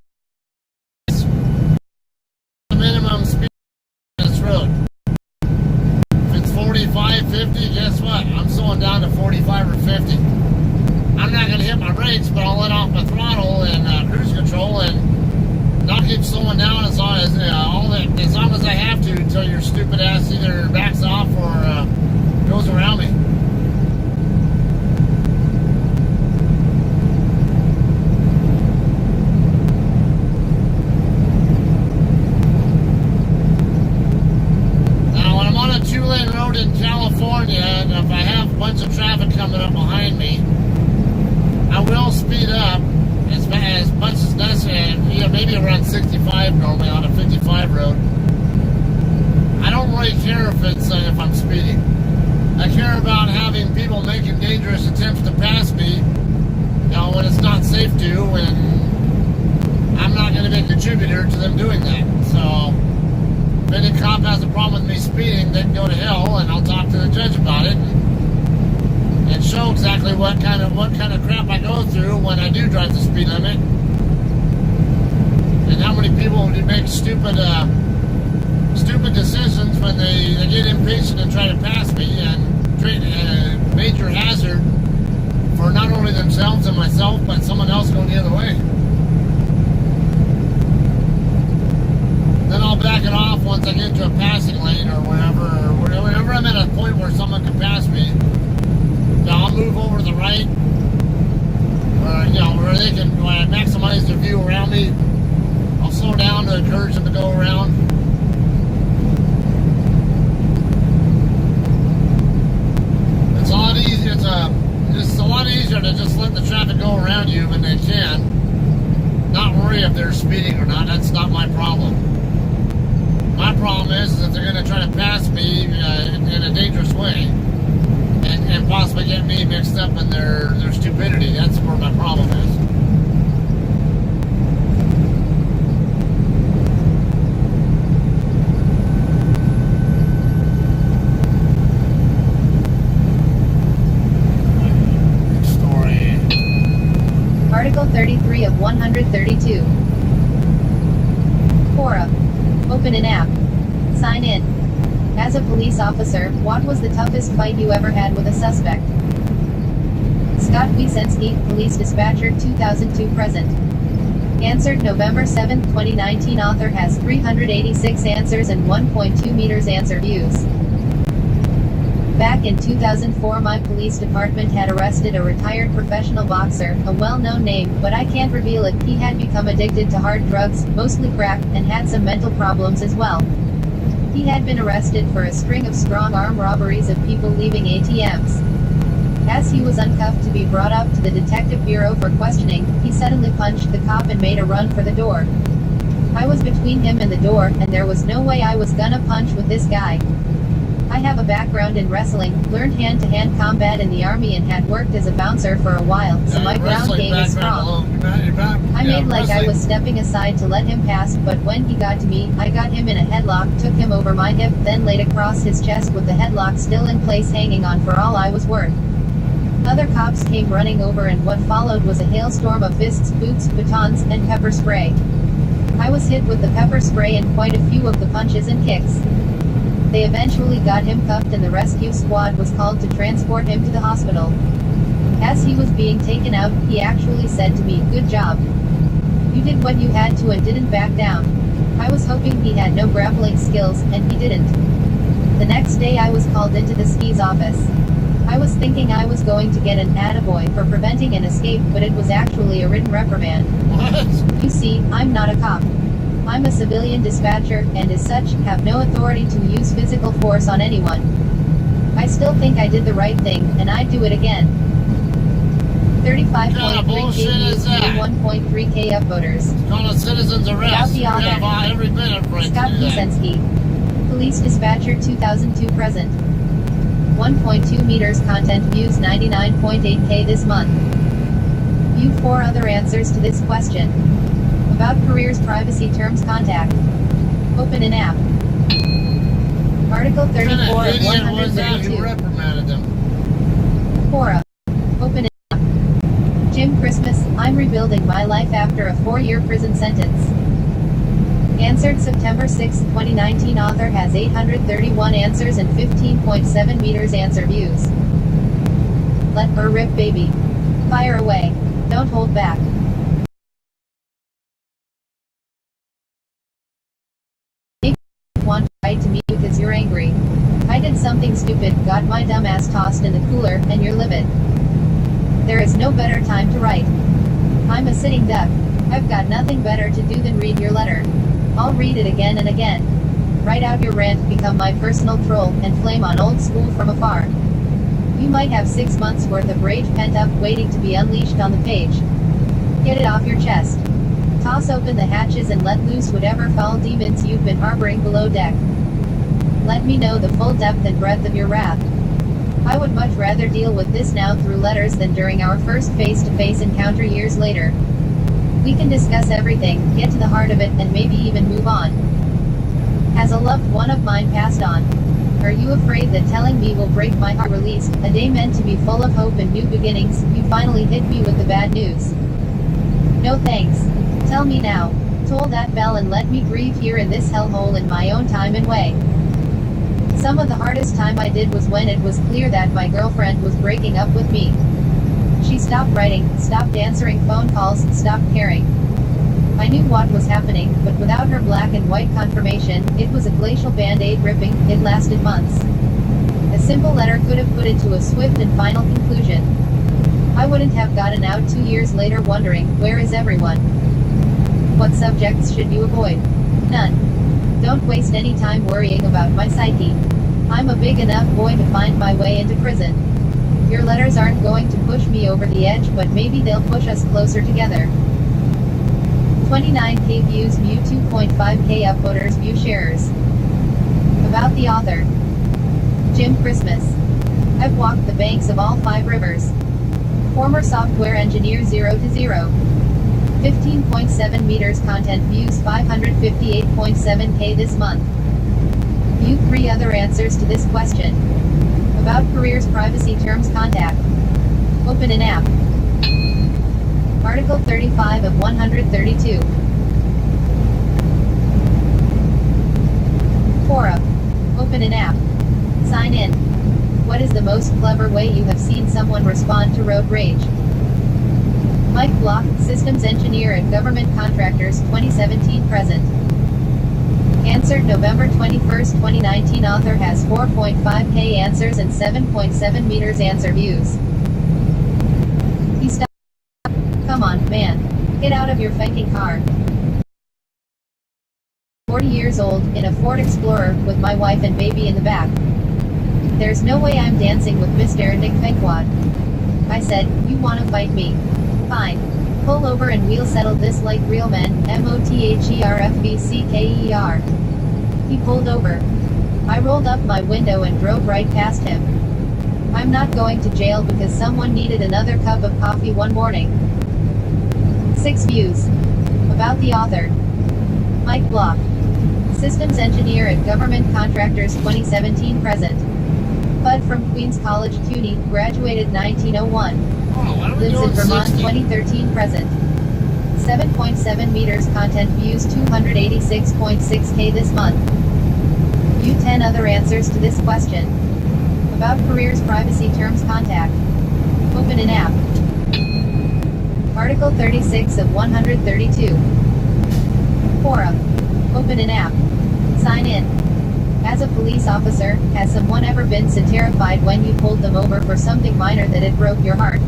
Speaker 1: minimum speed on this road. If it's 45, 50, guess what? I'm slowing down to 45 or 50. I'm not going to hit my brakes, but I'll let off my throttle and cruise control and not keep slowing down as long as as long as I have to until your stupid ass either backs off or goes around me. Now, when I'm on a two-lane road in California, and if I have a bunch of traffic coming up behind me, I will speed up as much as necessary, maybe around 65 normally on a 55 road. I don't really care if I'm speeding. I care about having people making dangerous attempts to pass me, when it's not safe to, and I'm not going to be a contributor to them doing that. So, if any cop has a problem with me speeding, they can go to hell, and I'll talk to the judge about it. And show exactly what kind of crap I go through when I do drive the speed limit, and how many people do make stupid decisions when they get impatient and try to pass me and create a major hazard myself, but someone else going the other way. Then I'll back it off once I get into a passing lane or wherever. Or whenever I'm at a point where someone can pass me, I'll move over to the right. Where they can maximize their view around me. I'll slow down to encourage them to go around. It's a lot easier. It's a lot easier to just let the traffic go around you when they can. Not worry if they're speeding or not. That's not my problem. My problem is that they're going to try to pass me in a dangerous way. And possibly get me mixed up in their stupidity. That's where my problem is. Story.
Speaker 2: Article 33 of 132. Quora. Open an app. Sign in. As a police officer, what was the toughest fight you ever had with a suspect? Scott Wiesensky, Police Dispatcher 2002 present. Answered November 7, 2019. Author has 386 answers and 1.2 meters answer views. Back in 2004, my police department had arrested a retired professional boxer, a well-known name, but I can't reveal it. He had become addicted to hard drugs, mostly crack, and had some mental problems as well. He had been arrested for a string of strong-arm robberies of people leaving ATMs. As he was uncuffed to be brought up to the detective bureau for questioning, he suddenly punched the cop and made a run for the door. I was between him and the door, and there was no way I was gonna punch with this guy. I have a background in wrestling, learned hand-to-hand combat in the army, and had worked as a bouncer for a while, so my ground game is strong. I made like I was stepping aside to let him pass, but when he got to me, I got him in a headlock, took him over my hip, then laid across his chest with the headlock still in place hanging on for all I was worth. Other cops came running over, and what followed was a hailstorm of fists, boots, batons, and pepper spray. I was hit with the pepper spray and quite a few of the punches and kicks. They eventually got him cuffed, and the rescue squad was called to transport him to the hospital. As he was being taken out, he actually said to me, "Good job. You did what you had to and didn't back down." I was hoping he had no grappling skills, and he didn't. The next day I was called into the SKI's office. I was thinking I was going to get an attaboy for preventing an escape, but it was actually a written reprimand.
Speaker 1: What?
Speaker 2: You see, I'm not a cop. I'm a civilian dispatcher, and as such, have no authority to use physical force on anyone. I still think I did the right thing, and I'd do it again. 35.3K views, 1.3K upvoters.
Speaker 1: Call a citizen's arrest.
Speaker 2: Without the author.
Speaker 1: Every minute right
Speaker 2: Scott Wiesensky. Police Dispatcher 2002 present. 1.2 meters content views, 99.8K this month. View 4 other answers to this question. About careers, privacy terms, contact. Open an app. Article 34 of 132.
Speaker 1: Reprimanded them.
Speaker 2: Quora. Open an app. Jim Christmas, I'm rebuilding my life after a 4-year prison sentence. Answered September 6, 2019. Author has 831 answers and 15.7 meters answer views. Let her rip, baby. Fire away. Don't hold back. Want to write to me because you're angry. I did something stupid, got my dumb ass tossed in the cooler, and you're livid. There is no better time to write. I'm a sitting duck. I've got nothing better to do than read your letter. I'll read it again and again. Write out your rant, become my personal troll, and flame on old school from afar. You might have 6 months worth of rage pent up, waiting to be unleashed on the page. Get it off your chest. Toss open the hatches and let loose whatever foul demons you've been harboring below deck. Let me know the full depth and breadth of your wrath. I would much rather deal with this now through letters than during our first face-to-face encounter years later. We can discuss everything, get to the heart of it, and maybe even move on. Has a loved one of mine passed on? Are you afraid that telling me will break my heart? Released, a day meant to be full of hope and new beginnings, you finally hit me with the bad news. No thanks. Tell me now. Toll that bell and let me grieve here in this hellhole in my own time and way. Some of the hardest time I did was when it was clear that my girlfriend was breaking up with me. She She stopped writing, stopped answering phone calls, stopped caring. I knew what was happening, but without her black and white confirmation, it was a glacial band-aid ripping. It lasted months. A simple letter could have put it to a swift and final conclusion. I wouldn't have gotten out 2 years later wondering, where is everyone? What subjects should you avoid? None. Don't waste any time worrying about my psyche. I'm a big enough boy to find my way into prison. Your letters aren't going to push me over the edge, but maybe they'll push us closer together. 29K views, view 2.5K upvoters, view sharers. About the author. Jim Christmas. I've walked the banks of all 5 rivers. Former software engineer 0 to 0. 15.7 meters content views 558.7K this month. View 3 other answers to this question. About careers, privacy terms, contact. Open an app. Article 35 of 132. Quora. Open an app. Sign in. What is the most clever way you have seen someone respond to road rage? Mike Block, Systems Engineer at Government Contractors, 2017 present. Answered November 21, 2019. Author has 4.5K answers and 7.7 meters answer views. He stopped. Come on, man. Get out of your fucking car. 40 years old, in a Ford Explorer, with my wife and baby in the back. There's no way I'm dancing with Mr. Nick Fenquad. I said, you wanna fight me? Fine. Pull over and we'll settle this like real men, MOTHERFBCKER. He pulled over. I rolled up my window and drove right past him. I'm not going to jail because someone needed another cup of coffee one morning. 6 views. About the author. Mike Block. Systems Engineer at Government Contractors, 2017 present. Bud from Queens College, CUNY, graduated 1901. Lives in Vermont, 2013 present. 7.7 meters content views 286.6K this month. View 10 other answers to this question. About careers, privacy terms, contact. Open an app. Article 36 of 132. Quora. Open an app. Sign in. As a police officer, has someone ever been so terrified when you pulled them over for something minor that it broke your heart?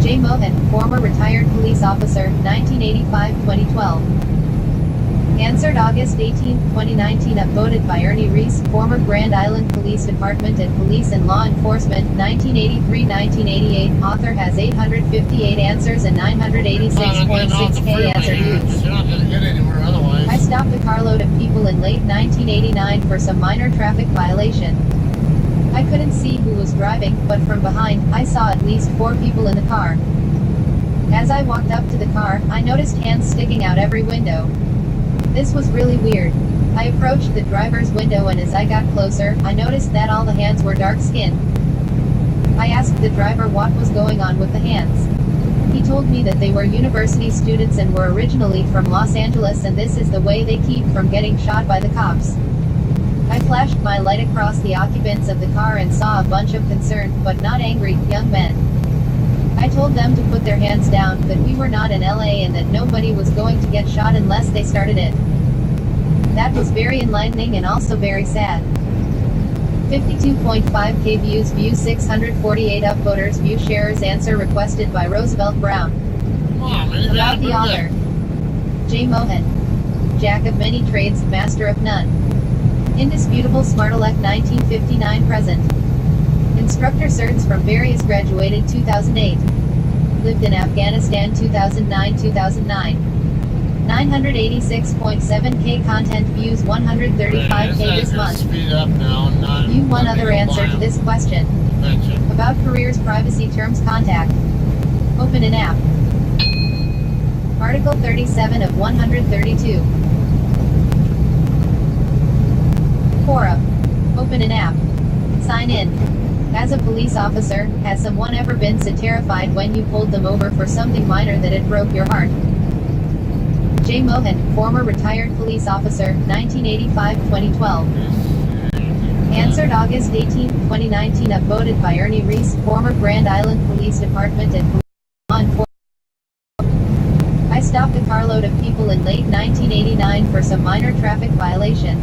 Speaker 2: Jay Mohan, former retired police officer, 1985-2012. Answered August 18, 2019. Upvoted by Ernie Reese, former Grand Island Police Department and Police and Law Enforcement, 1983-1988. Author has 858 answers and 986.6K answer views.
Speaker 1: You're not going to get anywhere otherwise.
Speaker 2: I stopped a carload of people in late 1989 for some minor traffic violation. I couldn't see who was driving, but from behind, I saw at least 4 people in the car. As I walked up to the car, I noticed hands sticking out every window. This was really weird. I approached the driver's window and as I got closer, I noticed that all the hands were dark-skinned. I asked the driver what was going on with the hands. He told me that they were university students and were originally from Los Angeles and this is the way they keep from getting shot by the cops. I flashed my light across the occupants of the car and saw a bunch of concerned, but not angry, young men. I told them to put their hands down, that we were not in LA and that nobody was going to get shot unless they started it. That was very enlightening and also very sad. 52.5K views, view 648 upvoters, view sharers. Answer requested by Roosevelt Brown. About the author. Jay Mohan. Jack of many trades, master of none. Indisputable Smartalek, 1959 present. Instructor certs from various, graduated 2008. Lived in Afghanistan 2009-2009. 986.7K content views 135K this month. View 1 other answer to this question. About careers, privacy terms, contact. Open an app. Article 37 of 132. Quora. Open an app. Sign in. As a police officer, has someone ever been so terrified when you pulled them over for something minor that it broke your heart? Jay Mohan, former retired police officer, 1985-2012. Answered August 18, 2019, upvoted by Ernie Reese, former Grand Island Police Department and police law enforcement. I stopped a carload of people in late 1989 for some minor traffic violation.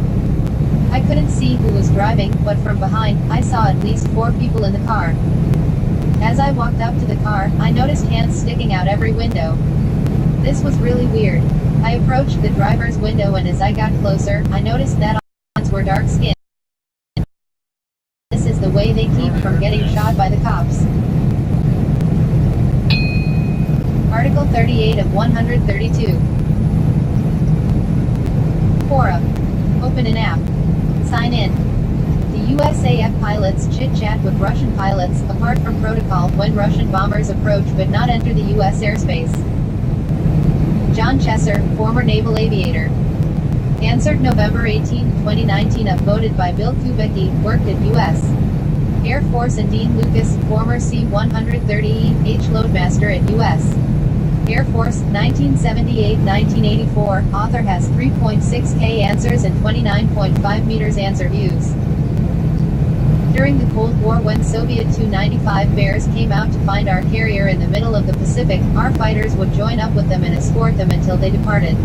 Speaker 2: I couldn't see who was driving, but from behind, I saw at least 4 people in the car. As I walked up to the car, I noticed hands sticking out every window. This was really weird. I approached the driver's window, and as I got closer, I noticed that all hands were dark-skinned. This is the way they keep from getting shot by the cops. Article 38 of 132. Quora. Open an app. Sign in. The USAF pilots chit-chat with Russian pilots, apart from protocol, when Russian bombers approach but not enter the U.S. airspace. John Chesser, former naval aviator. Answered November 18, 2019, upvoted by Bill Kubicki, worked at U.S. Air Force, and Dean Lucas, former C-130E-H loadmaster at U.S. Air Force, 1978-1984, author has 3.6K answers and 29.5 meters answer views. During the Cold War, when Soviet Tu-95 Bears came out to find our carrier in the middle of the Pacific, our fighters would join up with them and escort them until they departed.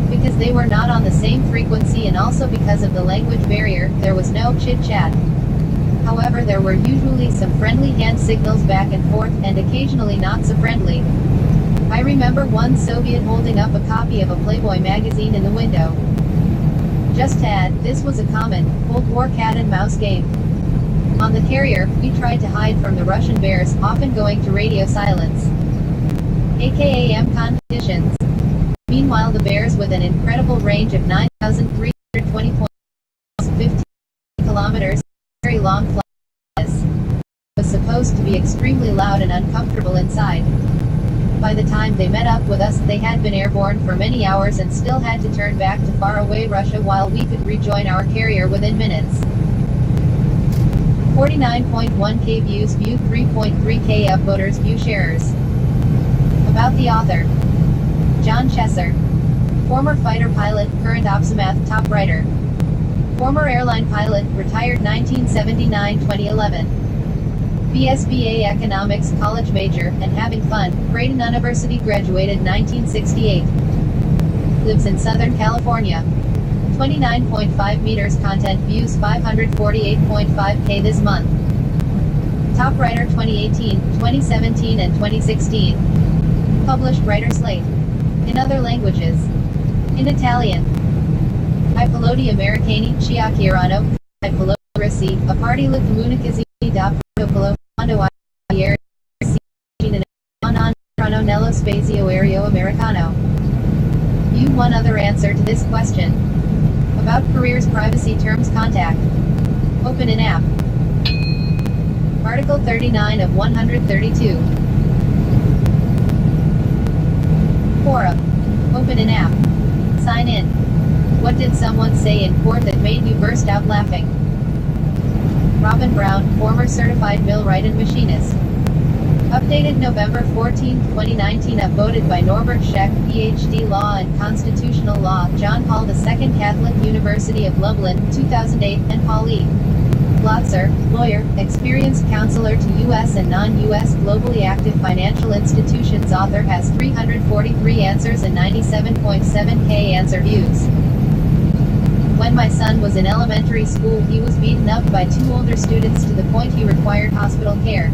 Speaker 2: Because they were not on the same frequency, and also because of the language barrier, there was no chit-chat. However, there were usually some friendly hand signals back and forth, and occasionally not so friendly. I remember one Soviet holding up a copy of a Playboy magazine in the window. Just add, this was a common, Cold War cat-and-mouse game. On the carrier, we tried to hide from the Russian bears, often going to radio silence, aka AMCON conditions. Meanwhile, the bears, with an incredible range of 9,320 points, 15 kilometers, very long flights, was supposed to be extremely loud and uncomfortable inside. By the time they met up with us, they had been airborne for many hours and still had to turn back to faraway Russia, while we could rejoin our carrier within minutes. 49.1K views, view 3.3K upvoters, view sharers. About the author. John Chesser. Former fighter pilot, current Opsimath top writer. Former airline pilot, retired 1979-2011. BSBA Economics college major, and having fun, Creighton University graduated 1968. Lives in Southern California. 29.5 meters content views 548.5K this month. Top writer 2018, 2017 and 2016. Published writer slate. In other languages. In Italian. I Piloti Americani, Chiacchierano, I Piloti Rossi, a party la comunicazione da protocolo, quando I ieri non nello spazio aereo americano. View one other answer to this question. About careers, privacy terms, contact. Open an app. Article 39 of 132. Quora. Open an app. Sign in. What did someone say in court that made you burst out laughing? Robin Brown, former certified millwright and machinist. Updated November 14, 2019, upvoted by Norbert Scheck, Ph.D. Law and Constitutional Law, John Paul II Catholic University of Lublin, 2008, and Paul E. Blotzer, lawyer, experienced counselor to U.S. and non-U.S. globally active financial institutions. Author has 343 answers and 97.7K answer views. When my son was in elementary school, he was beaten up by 2 older students to the point he required hospital care.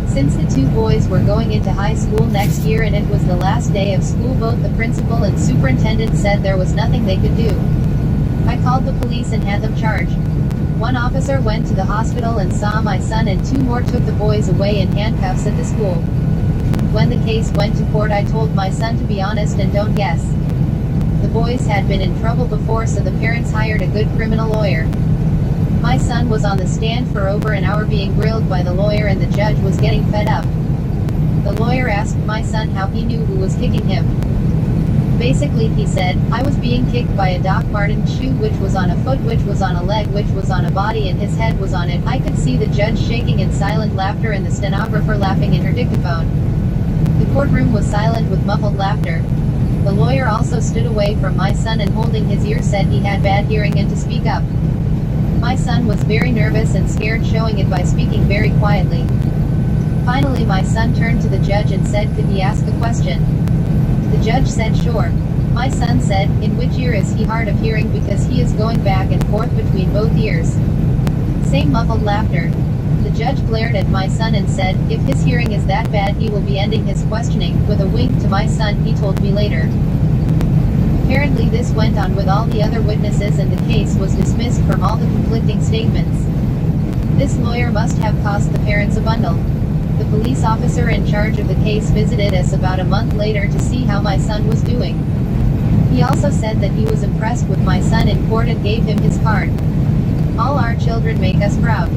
Speaker 2: Since the 2 boys were going into high school next year and it was the last day of school, both the principal and superintendent said there was nothing they could do. I called the police and had them charged. 1 officer went to the hospital and saw my son, and 2 more took the boys away in handcuffs at the school. When the case went to court, I told my son to be honest and don't guess. The boys had been in trouble before, so the parents hired a good criminal lawyer. My son was on the stand for over an hour being grilled by the lawyer, and the judge was getting fed up. The lawyer asked my son how he knew who was kicking him. Basically, he said, I was being kicked by a Doc Martens shoe, which was on a foot, which was on a leg, which was on a body, and his head was on it. I could see the judge shaking in silent laughter and the stenographer laughing in her dictaphone. The courtroom was silent with muffled laughter. The lawyer also stood away from my son and, holding his ear, said he had bad hearing and to speak up. My son was very nervous and scared, showing it by speaking very quietly. Finally, my son turned to the judge and said, "Could he ask a question?" The judge said, "Sure." My son said, "In which ear is he hard of hearing, because he is going back and forth between both ears?" Same muffled laughter. The judge glared at my son and said, "If his hearing is that bad, he will be ending his questioning." With a wink to my son, he told me later. Apparently this went on with all the other witnesses, and the case was dismissed from all the conflicting statements. This lawyer must have cost the parents a bundle. The police officer in charge of the case visited us about a month later to see how my son was doing. He also said that he was impressed with my son in court and gave him his card. All our children make us proud.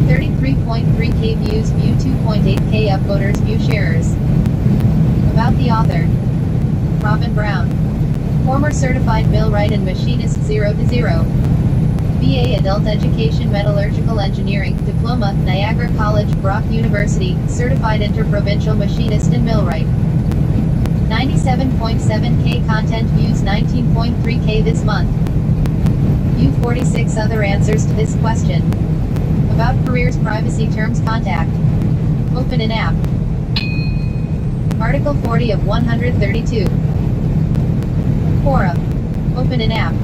Speaker 2: 33.3K views, view 2.8K upvoters, view sharers. About the author. Robin Brown. Former certified millwright and machinist 0 to 0. BA Adult Education Metallurgical Engineering, Diploma, Niagara College, Brock University, Certified Interprovincial Machinist and Millwright. 97.7K content views, 19.3K this month. View 46 other answers to this question. About careers, privacy terms, contact. Open an app. Article 40 of 132. Quora. Open an app.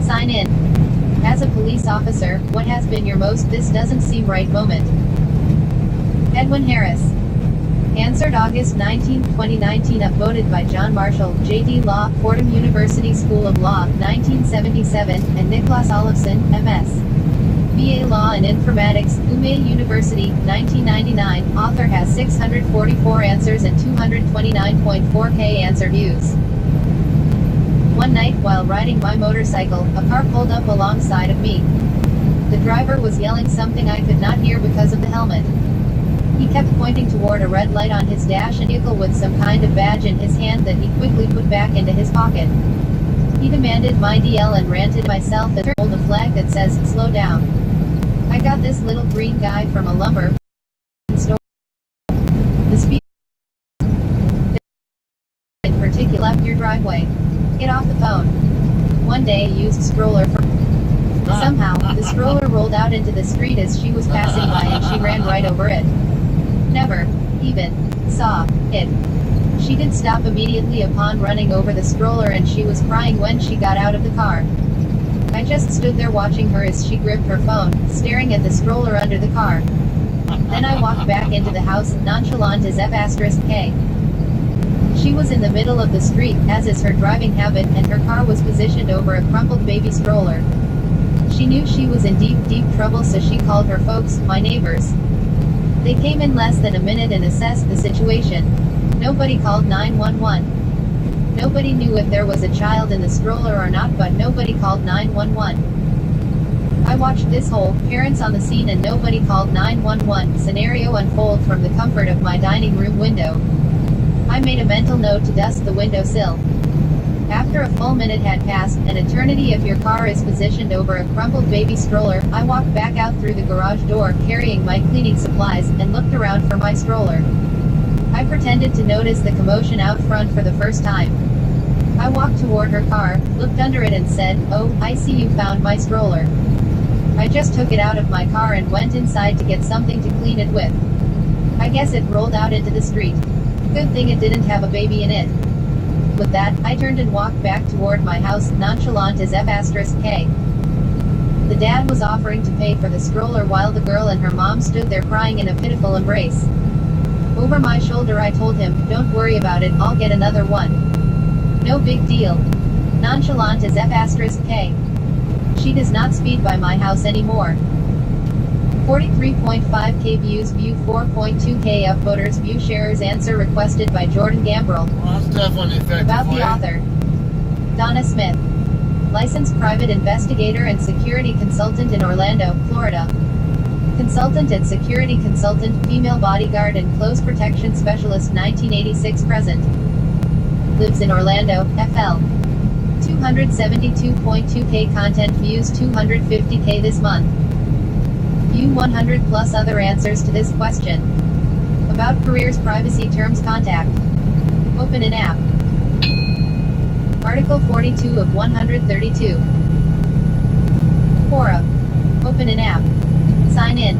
Speaker 2: Sign in. As a police officer, what has been your most "this doesn't seem right" moment? Edwin Harris. Answered August 19, 2019. Upvoted by John Marshall, J.D. Law, Fordham University School of Law, 1977, and Niklas Olofsson, M.S. BA Law and Informatics, Umeå University, 1999. Author has 644 answers and 229.4K answer views. One night, while riding my motorcycle, a car pulled up alongside of me. The driver was yelling something I could not hear because of the helmet. He kept pointing toward a red light on his dash and vehicle with some kind of badge in his hand that he quickly put back into his pocket. He demanded my DL and ranted myself and pulled a flag that says, "Slow down." I got this little green guy from a lumber store. The speed in particular left your driveway. Get off the phone. One day, a used stroller for somehow, the stroller rolled out into the street as she was passing by and she ran right over it. Never even saw it. She did stop immediately upon running over the stroller, and she was crying when she got out of the car. I just stood there watching her as she gripped her phone, staring at the stroller under the car. Then I walked back into the house, nonchalant as F***K. She was in the middle of the street, as is her driving habit, and her car was positioned over a crumpled baby stroller. She knew she was in deep, deep trouble, so she called her folks, my neighbors. They came in less than a minute and assessed the situation. Nobody called 911. Nobody knew if there was a child in the stroller or not, but nobody called 911. I watched this whole "parents on the scene and nobody called 911" scenario unfold from the comfort of my dining room window. I made a mental note to dust the windowsill. After a full minute had passed, an eternity if your car is positioned over a crumpled baby stroller, I walked back out through the garage door, carrying my cleaning supplies, and looked around for my stroller. I pretended to notice the commotion out front for the first time. I walked toward her car, looked under it and said, "Oh, I see you found my stroller." I just took it out of my car and went inside to get something to clean it with. I guess it rolled out into the street. Good thing it didn't have a baby in it. With that, I turned and walked back toward my house, nonchalant as F***K. The dad was offering to pay for the stroller while the girl and her mom stood there crying in a pitiful embrace. Over my shoulder I told him, "Don't worry about it, I'll get another one. No big deal." Nonchalant as F***K. She does not speed by my house anymore. 43.5K views, view 4.2K upvoters, view sharers. Answer requested by Jordan Gambrell.
Speaker 1: Well, that's definitely effective.
Speaker 2: About the author. Donna Smith. Licensed private investigator and security consultant in Orlando, Florida. Consultant and security consultant, female bodyguard and close protection specialist, 1986 present. Lives in Orlando, FL. 272.2K content views, 250K this month. View 100 plus other answers to this question. About careers, privacy terms, contact. Open an app. Article 42 of 132. Quora. Open an app. Sign in.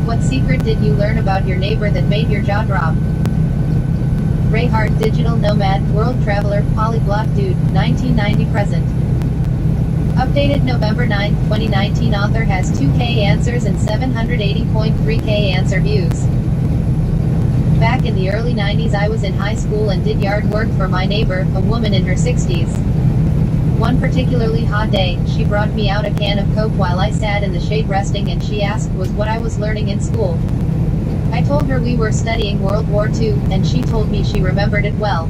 Speaker 2: What secret did you learn about your neighbor that made your jaw drop? Ray Hart, digital nomad, world traveler, polyglot dude, 1990 present. Updated November 9, 2019. Author has 2K answers and 780.3K answer views. Back in the early 90s I was in high school and did yard work for my neighbor, a woman in her 60s. One particularly hot day, she brought me out a can of Coke while I sat in the shade resting, and she asked was what I was learning in school. I told her we were studying World War II, and she told me she remembered it well.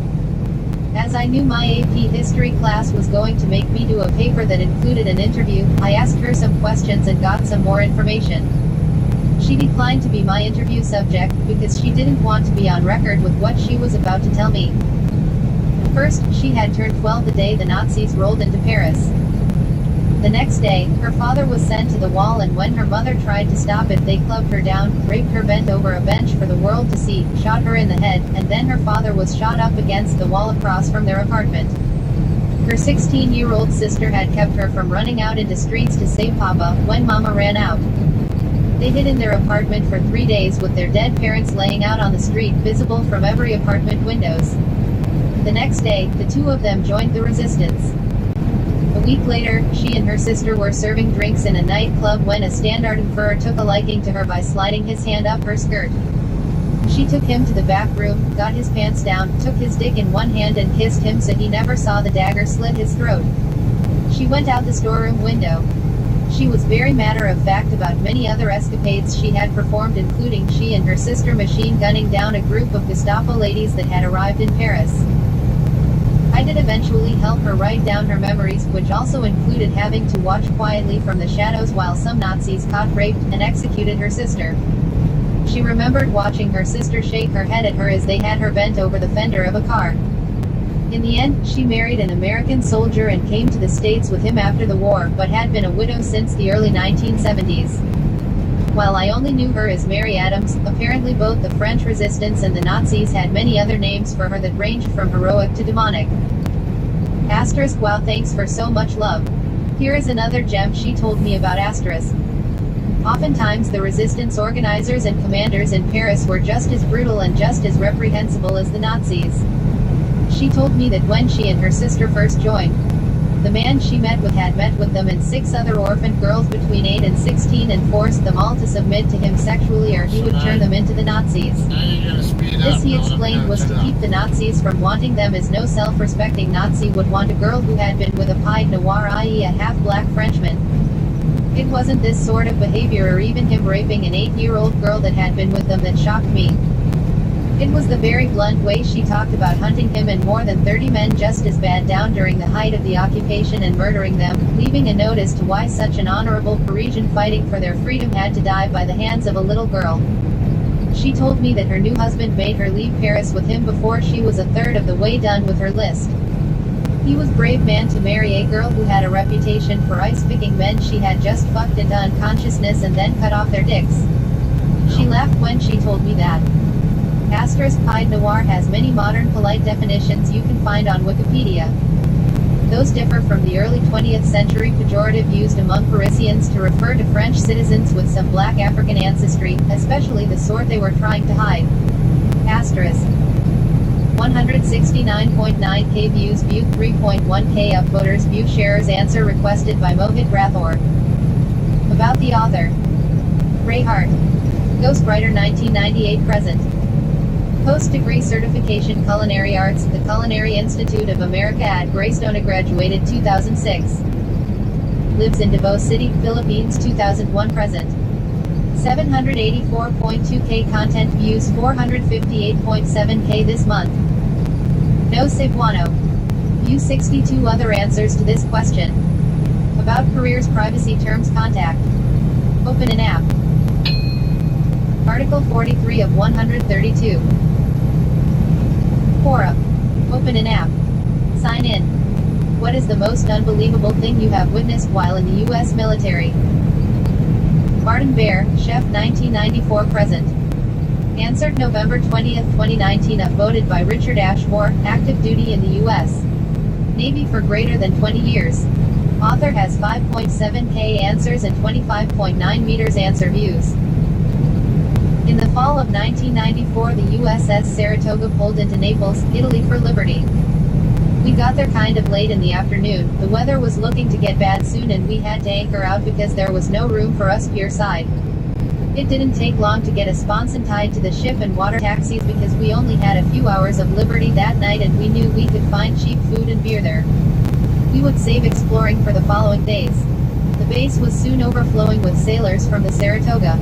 Speaker 2: As I knew my AP history class was going to make me do a paper that included an interview, I asked her some questions and got some more information. She declined to be my interview subject because she didn't want to be on record with what she was about to tell me. First, she had turned 12 the day the Nazis rolled into Paris. The next day, her father was sent to the wall, and when her mother tried to stop it, they clubbed her down, raped her bent over a bench for the world to see, shot her in the head, and then her father was shot up against the wall across from their apartment. Her 16-year-old sister had kept her from running out into streets to save Papa when Mama ran out. They hid in their apartment for 3 days with their dead parents laying out on the street, visible from every apartment windows. The next day, the two of them joined the resistance. A week later, she and her sister were serving drinks in a nightclub when a Standartenführer took a liking to her by sliding his hand up her skirt. She took him to the back room, got his pants down, took his dick in one hand and kissed him so he never saw the dagger slit his throat. She went out the storeroom window. She was very matter-of-fact about many other escapades she had performed, including she and her sister machine gunning down a group of Gestapo ladies that had arrived in Paris. I did eventually help her write down her memories, which also included having to watch quietly from the shadows while some Nazis caught, raped, and executed her sister. She remembered watching her sister shake her head at her as they had her bent over the fender of a car. In the end, she married an American soldier and came to the States with him after the war, but had been a widow since the early 1970s. While I only knew her as Mary Adams, apparently both the French resistance and the Nazis had many other names for her that ranged from heroic to demonic. Asterisk. Wow, thanks for so much love. Here is another gem she told me about asterisk. Oftentimes the resistance organizers and commanders in Paris were just as brutal and just as reprehensible as the Nazis. She told me that when she and her sister first joined, the man she met with had met with them and 6 other orphaned girls between 8 and 16 and forced them all to submit to him sexually, or he would turn them into the Nazis. This, he explained, was to keep the Nazis from wanting them, as no self-respecting Nazi would want a girl who had been with a pied noir, i.e. a half-black Frenchman. It wasn't this sort of behavior or even him raping an 8-year-old girl that had been with them that shocked me. It was the very blunt way she talked about hunting him and more than 30 men just as bad down during the height of the occupation and murdering them, leaving a note as to why such an honorable Parisian fighting for their freedom had to die by the hands of a little girl. She told me that her new husband made her leave Paris with him before she was a third of the way done with her list. He was brave man to marry a girl who had a reputation for ice-picking men she had just fucked into unconsciousness and then cut off their dicks. She laughed when she told me that. Asterisk. Pied noir has many modern polite definitions you can find on Wikipedia. Those differ from the early 20th century pejorative used among Parisians to refer to French citizens with some black African ancestry, especially the sort they were trying to hide. Asterisk. 169.9k views, view 3.1k upvoters, view sharers. Answer requested by Mohit Rathore. About the author. Ray Hart. Ghostwriter 1998 present. Post-degree certification Culinary Arts, the Culinary Institute of America at Greystone. Graduated 2006. Lives in Davao City, Philippines. 2001 present. 784.2k content views, 458.7k this month. No Cebuano. View 62 other answers to this question. About careers, privacy terms, contact. Open an app. Article 43 of 132. Quora. Open an app. Sign in. What is the most unbelievable thing you have witnessed while in the U.S. military? Martin Bear, Chef 1994 present. Answered November 20, 2019. Upvoted by Richard Ashmore, active duty in the U.S. Navy for greater than 20 years. Author has 5.7K answers and 25.9 meters answer views. In the fall of 1994, the USS Saratoga pulled into Naples, Italy for liberty. We got there kind of late in the afternoon. The weather was looking to get bad soon and we had to anchor out because there was no room for us pier side. It didn't take long to get a sponson tied to the ship and water taxis because we only had a few hours of liberty that night and we knew we could find cheap food and beer there. We would save exploring for the following days. The base was soon overflowing with sailors from the Saratoga.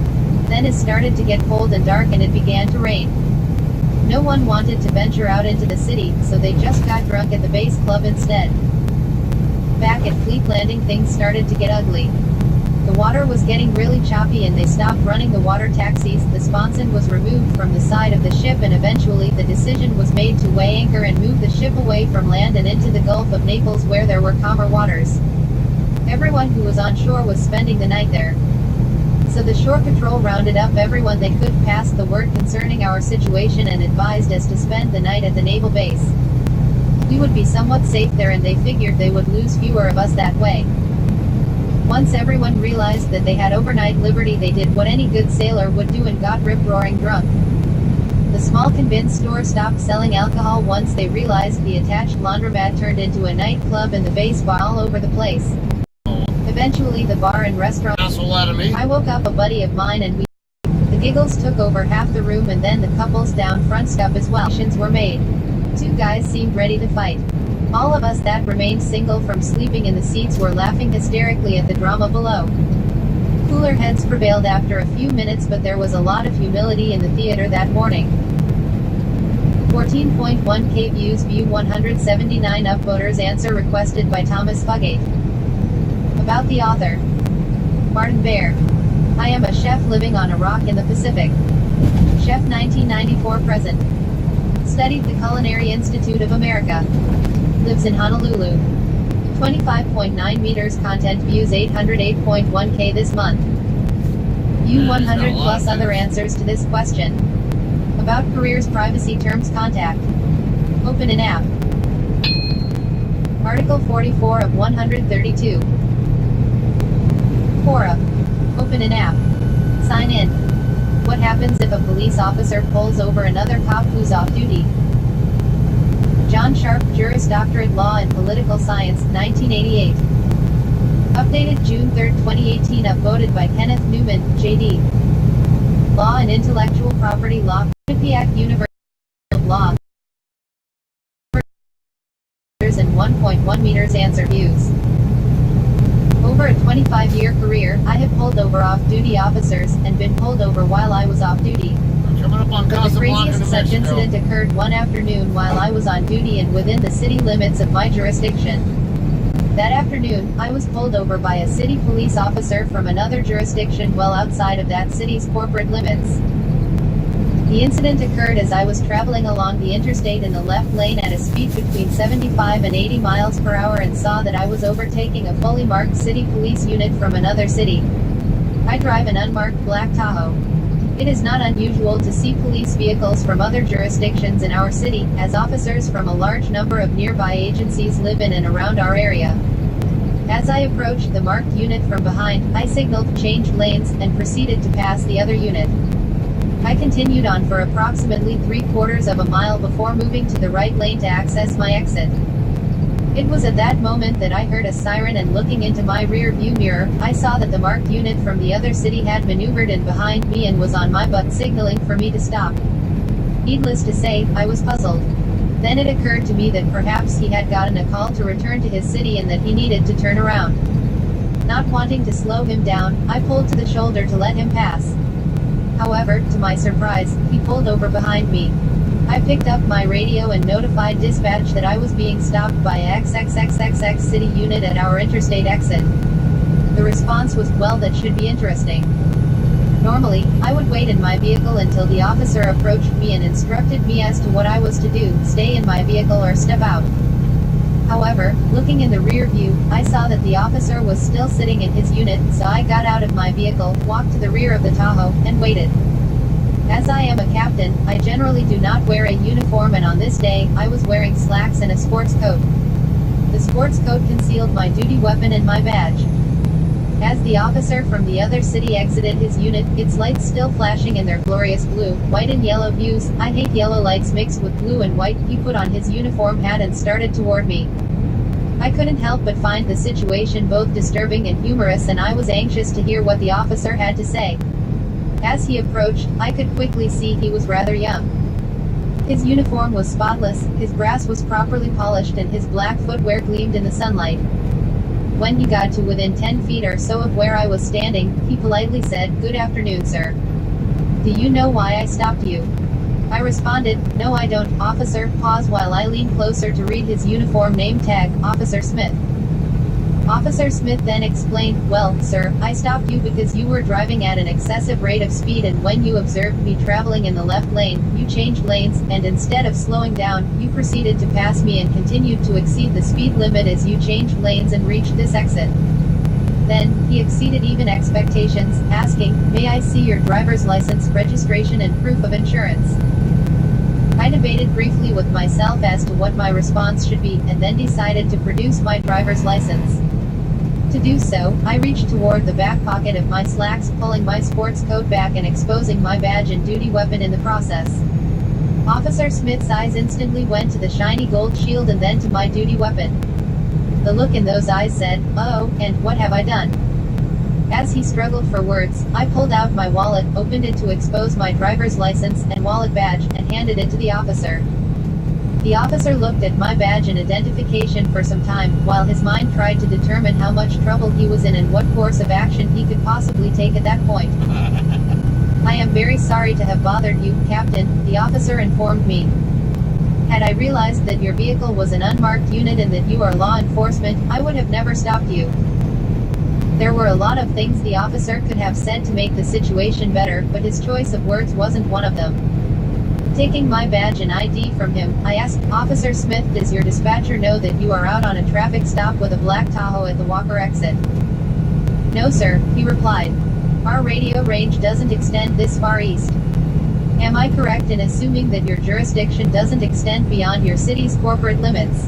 Speaker 2: Then it started to get cold and dark and it began to rain. No one wanted to venture out into the city, so they just got drunk at the base club instead. Back at Fleet Landing things started to get ugly. The water was getting really choppy and they stopped running the water taxis, the sponson was removed from the side of the ship and eventually the decision was made to weigh anchor and move the ship away from land and into the Gulf of Naples where there were calmer waters. Everyone who was on shore was spending the night there. So the shore patrol rounded up everyone they could, passed the word concerning our situation and advised us to spend the night at the naval base. We would be somewhat safe there and they figured they would lose fewer of us that way. Once everyone realized that they had overnight liberty, they did what any good sailor would do and got rip-roaring drunk. The small convenience store stopped selling alcohol once they realized the attached laundromat turned into a nightclub and the base bar all over the place. Eventually the bar and restaurant. I woke up a buddy of mine and the giggles took over half the room and then the couples down front stuff as well. Were made. Two guys seemed ready to fight. All of us that remained single from sleeping in the seats were laughing hysterically at the drama below. Cooler heads prevailed after a few minutes, but there was a lot of humility in the theater that morning. 14.1K views. View 179 upvoters. Answer requested by Thomas Fugate. About the author. Martin Bear. I am a chef living on a rock in the Pacific. Chef 1994 present. Studied the Culinary Institute of America. Lives in Honolulu. 25.9 meters. Content views 808.1K this month. View 100 plus other answers to this question. About careers, privacy terms, contact. Open an app. Article 44 of 132. Quora. Open an app. Sign in. What happens if a police officer pulls over another cop who's off duty? John Sharp, Juris Doctorate Law and Political Science, 1988. Updated June 3, 2018. Upvoted by Kenneth Newman, J.D. Law and Intellectual Property Law, Quinnipiac University of Law. And 1.1 meters answer views. Over a 25-year career, I have pulled over off-duty officers, and been pulled over while I was off-duty. But the craziest such incident occurred one afternoon while I was on duty and within the city limits of my jurisdiction. That afternoon, I was pulled over by a city police officer from another jurisdiction well outside of that city's corporate limits. The incident occurred as I was traveling along the interstate in the left lane at a speed between 75 and 80 miles per hour and saw that I was overtaking a fully marked city police unit from another city. I drive an unmarked black Tahoe. It is not unusual to see police vehicles from other jurisdictions in our city, as officers from a large number of nearby agencies live in and around our area. As I approached the marked unit from behind, I signaled, changed lanes, and proceeded to pass the other unit. I continued on for approximately 3/4 of a mile before moving to the right lane to access my exit. It was at that moment that I heard a siren, and looking into my rear view mirror, I saw that the marked unit from the other city had maneuvered in behind me and was on my butt signaling for me to stop. Needless to say, I was puzzled. Then it occurred to me that perhaps he had gotten a call to return to his city and that he needed to turn around. Not wanting to slow him down, I pulled to the shoulder to let him pass. However, to my surprise, he pulled over behind me. I picked up my radio and notified dispatch that I was being stopped by a XXXXX city unit at our interstate exit. The response was, "Well, that should be interesting." Normally, I would wait in my vehicle until the officer approached me and instructed me as to what I was to do, stay in my vehicle or step out. However, looking in the rear view, I saw that the officer was still sitting in his unit, so I got out of my vehicle, walked to the rear of the Tahoe, and waited. As I am a captain, I generally do not wear a uniform, and on this day, I was wearing slacks and a sports coat. The sports coat concealed my duty weapon and my badge. As the officer from the other city exited his unit, its lights still flashing in their glorious blue, white and yellow hues, I hate yellow lights mixed with blue and white, he put on his uniform hat and started toward me. I couldn't help but find the situation both disturbing and humorous, and I was anxious to hear what the officer had to say. As he approached, I could quickly see he was rather young. His uniform was spotless, his brass was properly polished, and his black footwear gleamed in the sunlight. When he got to within 10 feet or so of where I was standing, he politely said, "Good afternoon, sir. Do you know why I stopped you?" I responded, "No, I don't, officer." Pause while I leaned closer to read his uniform name tag, Officer Smith. Officer Smith then explained, "Well, sir, I stopped you because you were driving at an excessive rate of speed, and when you observed me traveling in the left lane, you changed lanes, and instead of slowing down, you proceeded to pass me and continued to exceed the speed limit as you changed lanes and reached this exit." Then, he exceeded even expectations, asking, "May I see your driver's license, registration and proof of insurance?" I debated briefly with myself as to what my response should be, and then decided to produce my driver's license. To do so, I reached toward the back pocket of my slacks, pulling my sports coat back and exposing my badge and duty weapon in the process. Officer Smith's eyes instantly went to the shiny gold shield and then to my duty weapon. The look in those eyes said, "Oh, and what have I done?" As he struggled for words, I pulled out my wallet, opened it to expose my driver's license and wallet badge, and handed it to the officer. The officer looked at my badge and identification for some time, while his mind tried to determine how much trouble he was in and what course of action he could possibly take at that point. "I am very sorry to have bothered you, Captain," the officer informed me. "Had I realized that your vehicle was an unmarked unit and that you are law enforcement, I would have never stopped you." There were a lot of things the officer could have said to make the situation better, but his choice of words wasn't one of them. Taking my badge and ID from him, I asked, "Officer Smith, does your dispatcher know that you are out on a traffic stop with a black Tahoe at the Walker exit?" "No, sir," he replied. "Our radio range doesn't extend this far east." "Am I correct in assuming that your jurisdiction doesn't extend beyond your city's corporate limits?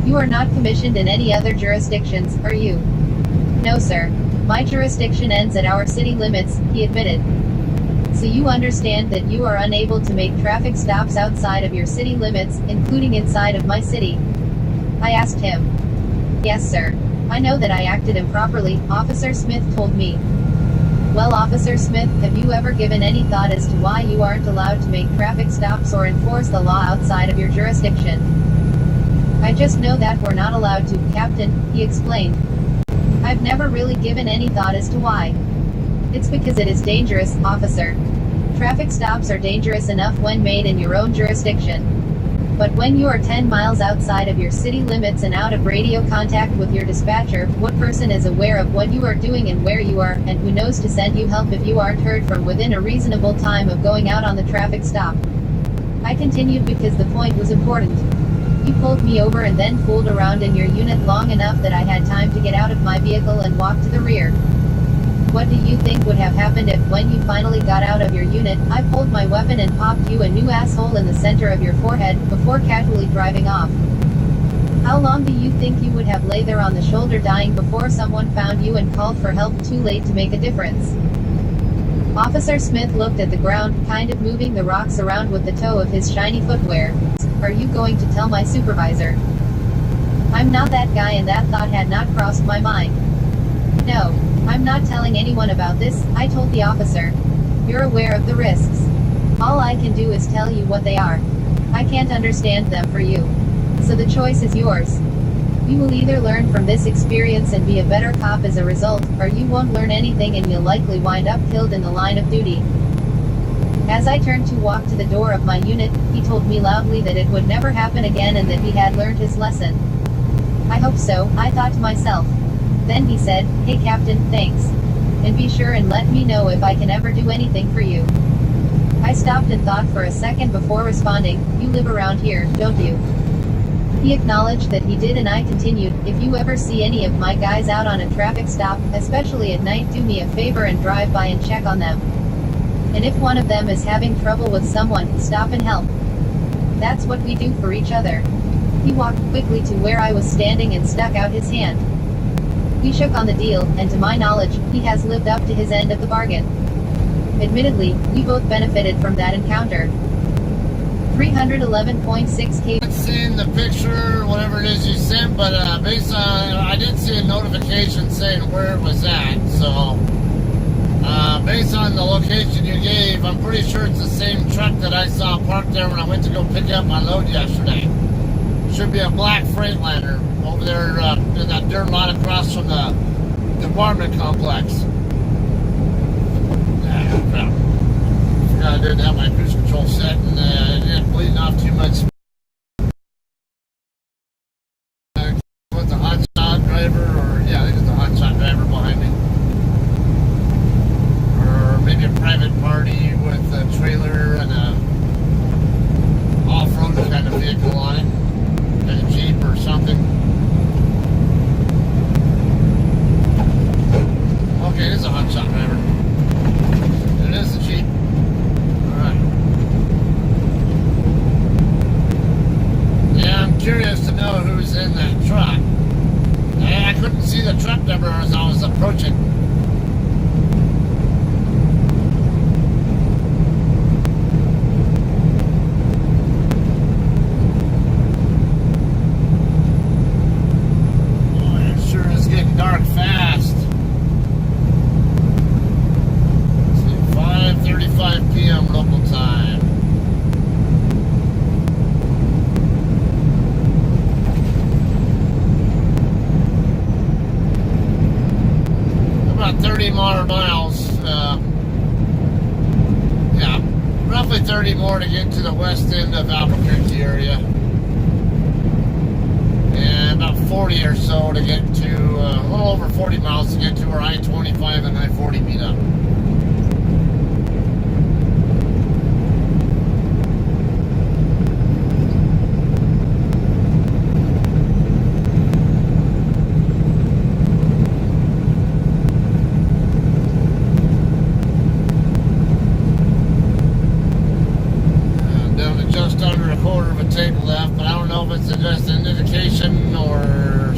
Speaker 2: You are not commissioned in any other jurisdictions, are you?" "No, sir. My jurisdiction ends at our city limits," he admitted. "So you understand that you are unable to make traffic stops outside of your city limits, including inside of my city?" I asked him. "Yes, sir. I know that I acted improperly," Officer Smith told me. "Well, Officer Smith, have you ever given any thought as to why you aren't allowed to make traffic stops or enforce the law outside of your jurisdiction?" "I just know that we're not allowed to, Captain," he explained. "I've never really given any thought as to why. It's because it is dangerous, officer. Traffic stops are dangerous enough when made in your own jurisdiction. But when you are 10 miles outside of your city limits and out of radio contact with your dispatcher, what person is aware of what you are doing and where you are, and who knows to send you help if you aren't heard from within a reasonable time of going out on the traffic stop?" I continued because the point was important. "You pulled me over and then fooled around in your unit long enough that I had time to get out of my vehicle and walk to the rear. What do you think would have happened if, when you finally got out of your unit, I pulled my weapon and popped you a new asshole in the center of your forehead, before casually driving off? How long do you think you would have lay there on the shoulder dying before someone found you and called for help too late to make a difference?" Officer Smith looked at the ground, kind of moving the rocks around with the toe of his shiny footwear. "Are you going to tell my supervisor?" I'm not that guy, and that thought had not crossed my mind. "No. I'm not telling anyone about this," I told the officer. "You're aware of the risks. All I can do is tell you what they are. I can't understand them for you. So the choice is yours. You will either learn from this experience and be a better cop as a result, or you won't learn anything and you'll likely wind up killed in the line of duty." As I turned to walk to the door of my unit, he told me loudly that it would never happen again and that he had learned his lesson. I hope so, I thought to myself. Then he said, "Hey Captain, thanks. And be sure and let me know if I can ever do anything for you." I stopped and thought for a second before responding, "You live around here, don't you?" He acknowledged that he did, and I continued, "If you ever see any of my guys out on a traffic stop, especially at night, do me a favor and drive by and check on them. And if one of them is having trouble with someone, stop and help. That's what we do for each other." He walked quickly to where I was standing and stuck out his hand. We shook on the deal, and to my knowledge, he has lived up to his end of the bargain. Admittedly, we both benefited from that encounter. 311.6 K.
Speaker 1: I haven't seen the picture, whatever it is you sent, but based on, I did see a notification saying where it was at, so based on the location you gave, I'm pretty sure it's the same truck that I saw parked there when I went to go pick up my load yesterday. Should be a black Freightliner over there in that dirt lot across from the apartment complex. Crap. Forgot I didn't have my cruise control set and it didn't bleeding off too much. With the hotshot driver, or yeah, I think it's the hotshot driver behind me. Or maybe a private party with a trailer and a off-road kind of vehicle on it. A Jeep or something. Okay, it is a hotshot driver. It is a Jeep. Alright. Yeah, I'm curious to know who's in that truck. I couldn't see the truck number as I was approaching. Dark fast. Let's see, 5:35 p.m. local time. About 30 more miles. Yeah, roughly 30 more to get to the west end of Albuquerque area. And about 40 or so to get to, a little over 40 miles to get to where I-25 and I-40 meet up. Down to just under a quarter of a tank left, but I don't know if it's just an indication or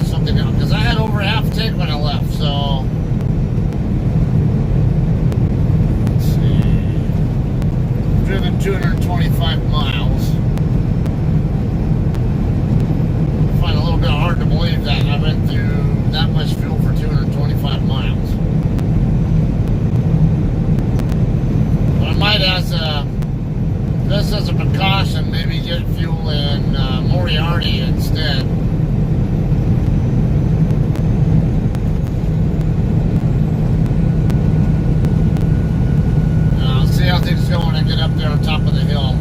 Speaker 1: something else, because I had over half a tank when I left, so let's see, driven 225 miles. I find it a little bit hard to believe that I went through that much fuel for 225 miles. But I might, just as a precaution, maybe get fuel in Moriarty instead. I'll see how things go when I get up there on top of the hill.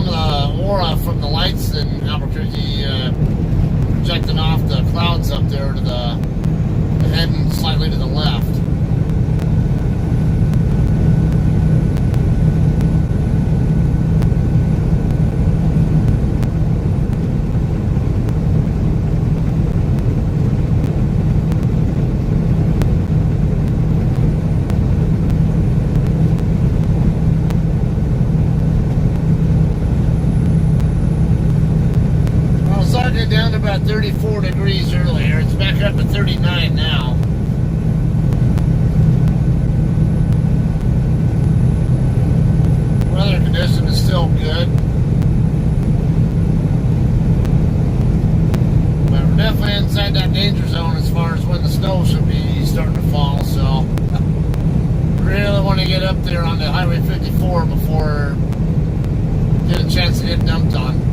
Speaker 1: some of the aura from the lights in Albuquerque projecting off the clouds up there to the heading slightly to the left. Down to about 34 degrees earlier. It's back up to 39 now. Weather condition is still good. But we're definitely inside that danger zone as far as when the snow should be starting to fall, so really want to get up there on the Highway 54 before get a chance to get dumped on.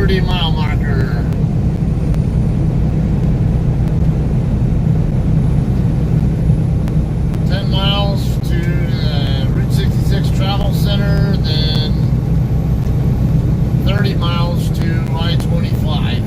Speaker 1: 30-mile marker. To Route 66 Travel Center, then 30 miles to I-25.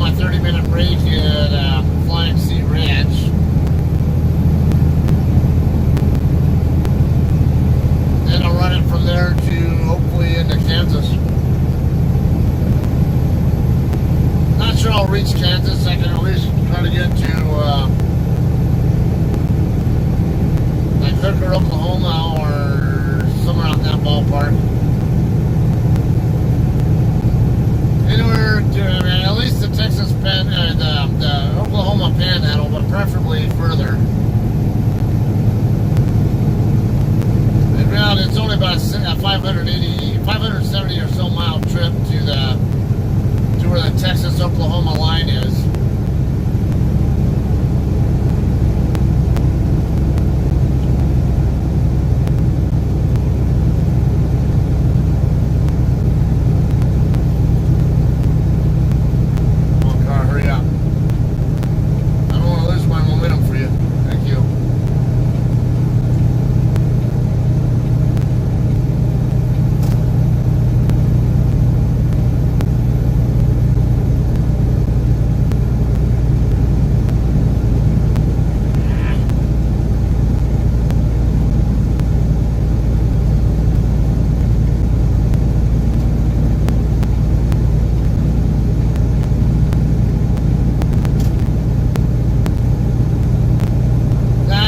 Speaker 1: my 30-minute break at Flying Sea Ranch. Then I'll run it from there to hopefully into Kansas. Not sure I'll reach Kansas. I can at least try to get to like Hooker, Oklahoma, or somewhere out in that ballpark. Anywhere to, I mean, at least the Texas the Oklahoma Panhandle, but preferably further. And it's only about a 570 or so mile trip to where the Texas-Oklahoma line is.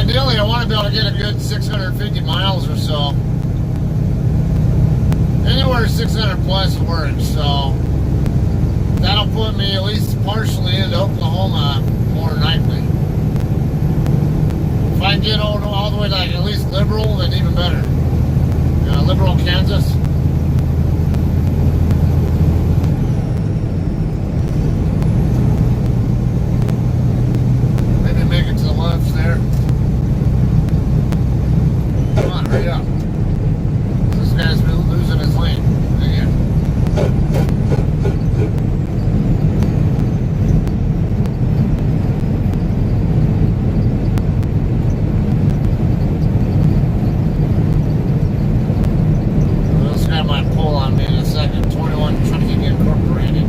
Speaker 1: Ideally, I want to be able to get a good 650 miles or so. Anywhere 600 plus works, so that'll put me at least partially into Oklahoma more than likely. If I can get all the way to like at least Liberal, then even better. Liberal, Kansas. Maybe make it to the left there. Come on, hurry up. This guy's been losing his lane. Again. This guy might pull on me in a second. 21 Trucking Incorporated.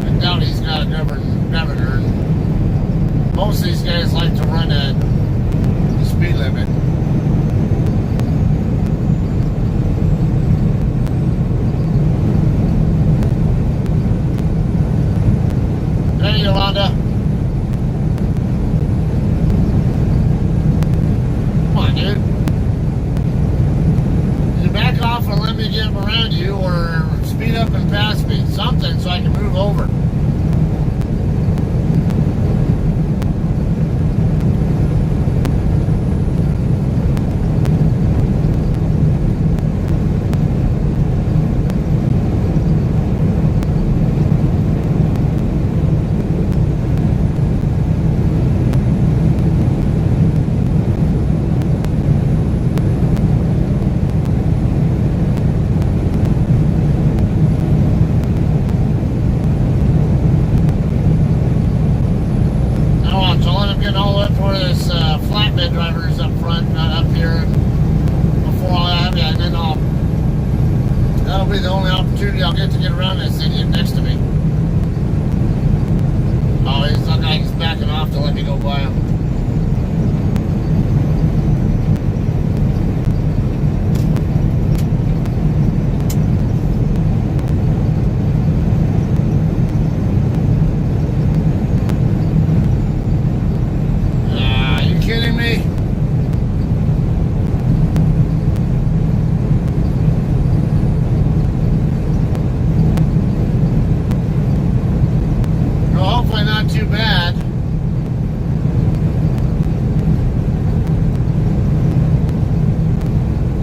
Speaker 1: I doubt he's got a governor. Most of these guys like to run at speed limit. Hey, Yolanda. Come on, dude. You back off and let me get around you, or speed up and pass me. Something so I can move over. Flatbed drivers up front, up here before I have you, and then that'll be the only opportunity I'll get to get around this idiot next to me. Oh, he's looking like he's backing off to let me go by him. Kidding me? Well, hopefully not too bad.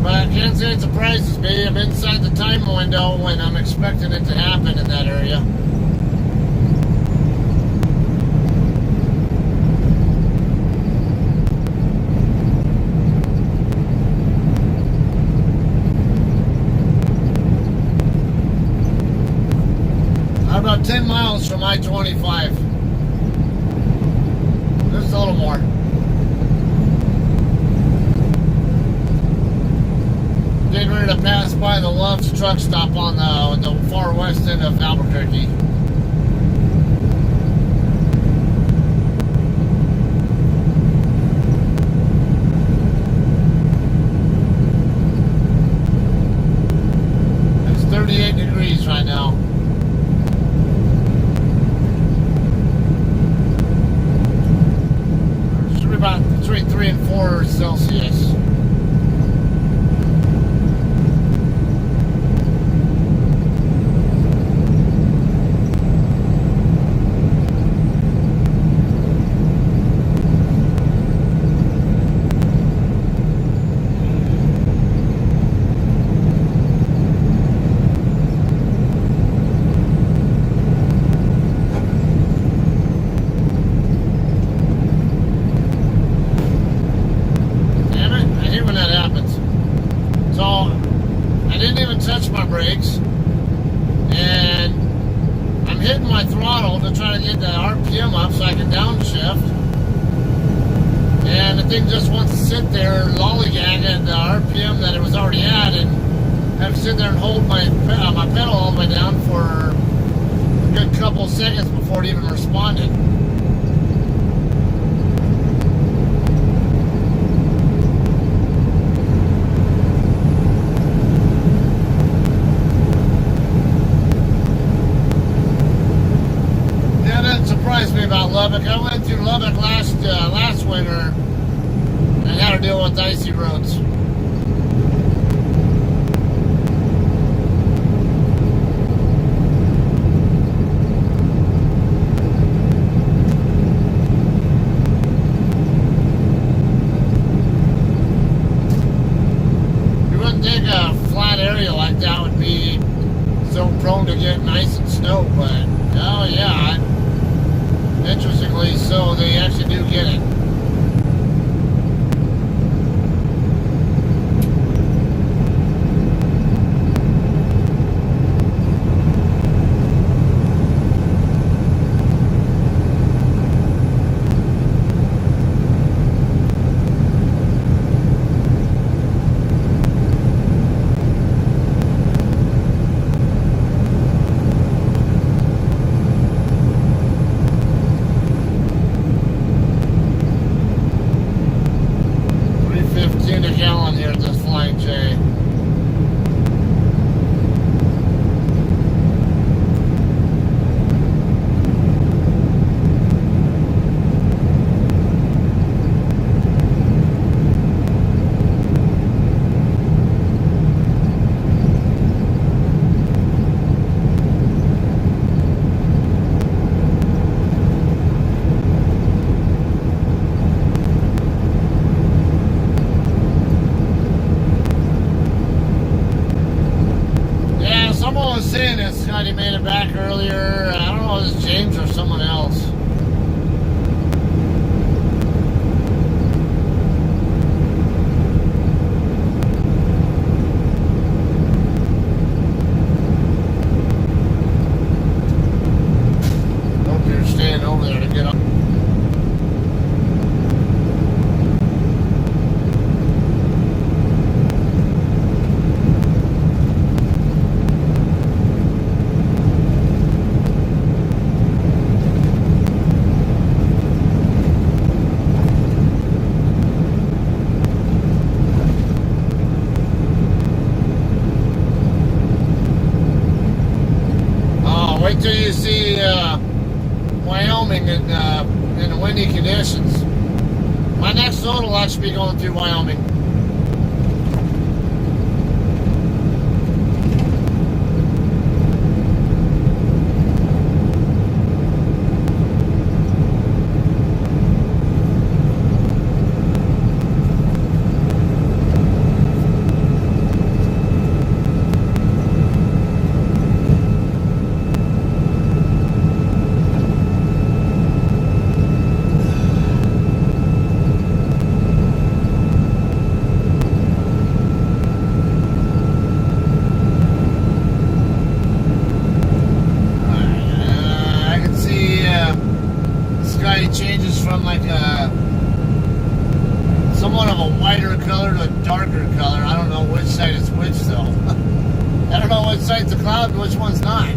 Speaker 1: But I can't say it surprises me. I'm inside the time window when I'm expecting it to happen in that area. About 10 miles from I-25. Just a little more. Getting ready to pass by the Love's truck stop on the far west end of Albuquerque. throttle to try to get the RPM up so I can downshift. And the thing just wants to sit there lollygag at the RPM that it was already at, and have to sit there and hold my pedal all the way down for a good couple seconds before it even responded. Surprised me about Lubbock. I went through Lubbock last winter and had to deal with icy roads. You wouldn't think a flat area like that would be so prone to getting ice and snow, but oh yeah. Interestingly, so they actually do get it. A gallon here at this Flying J. Someone was saying that Scotty made it back earlier. I don't know if it's James or someone else. Hope you're staying over there to get up. Wait till you see Wyoming in the windy conditions. My next load will actually be going through Wyoming. Changes from like somewhat of a whiter color to a darker color. I don't know which side is which though. I don't know which side's a cloud and which one's not.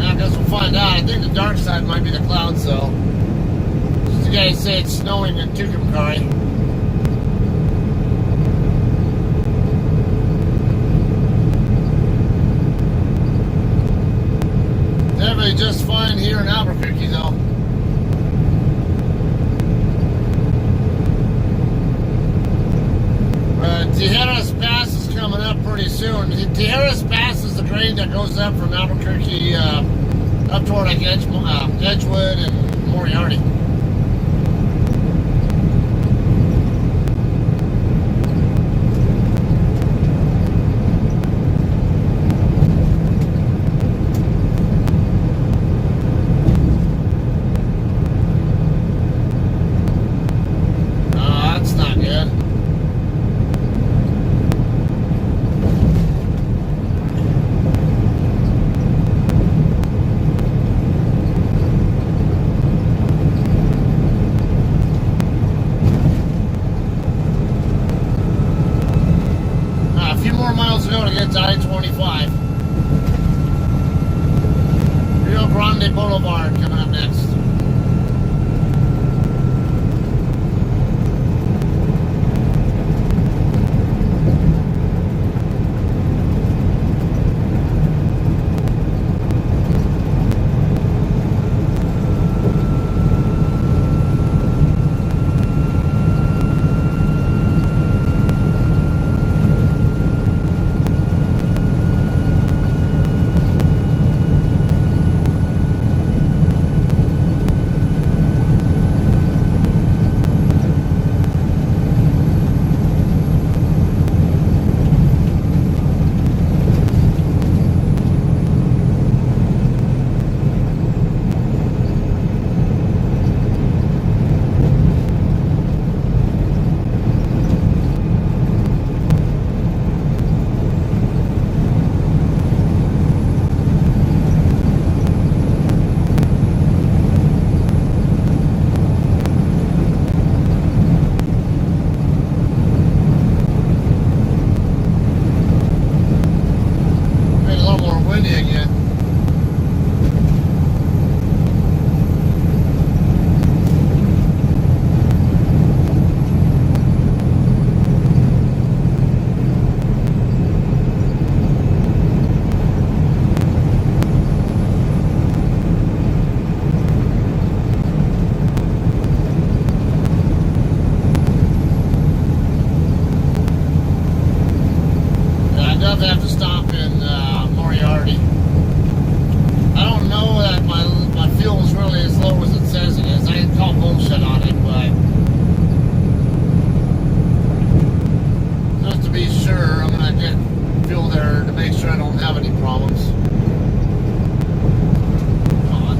Speaker 1: I guess we'll find out. I think the dark side might be the clouds though. The guys say it's snowing in Tucumcari. Everybody just fine here in Albuquerque though. Tijeras Pass is coming up pretty soon. Tijeras Pass is the grade that goes up from Albuquerque up toward like Edgewood and Moriarty. That's not good. to get to I-25. Rio Grande Boulevard coming up next. Have to stop in Moriarty. I don't know that my fuel is really as low as it says it is. I can call bullshit on it, but just to be sure, I'm gonna get fuel there to make sure I don't have any problems. Come on.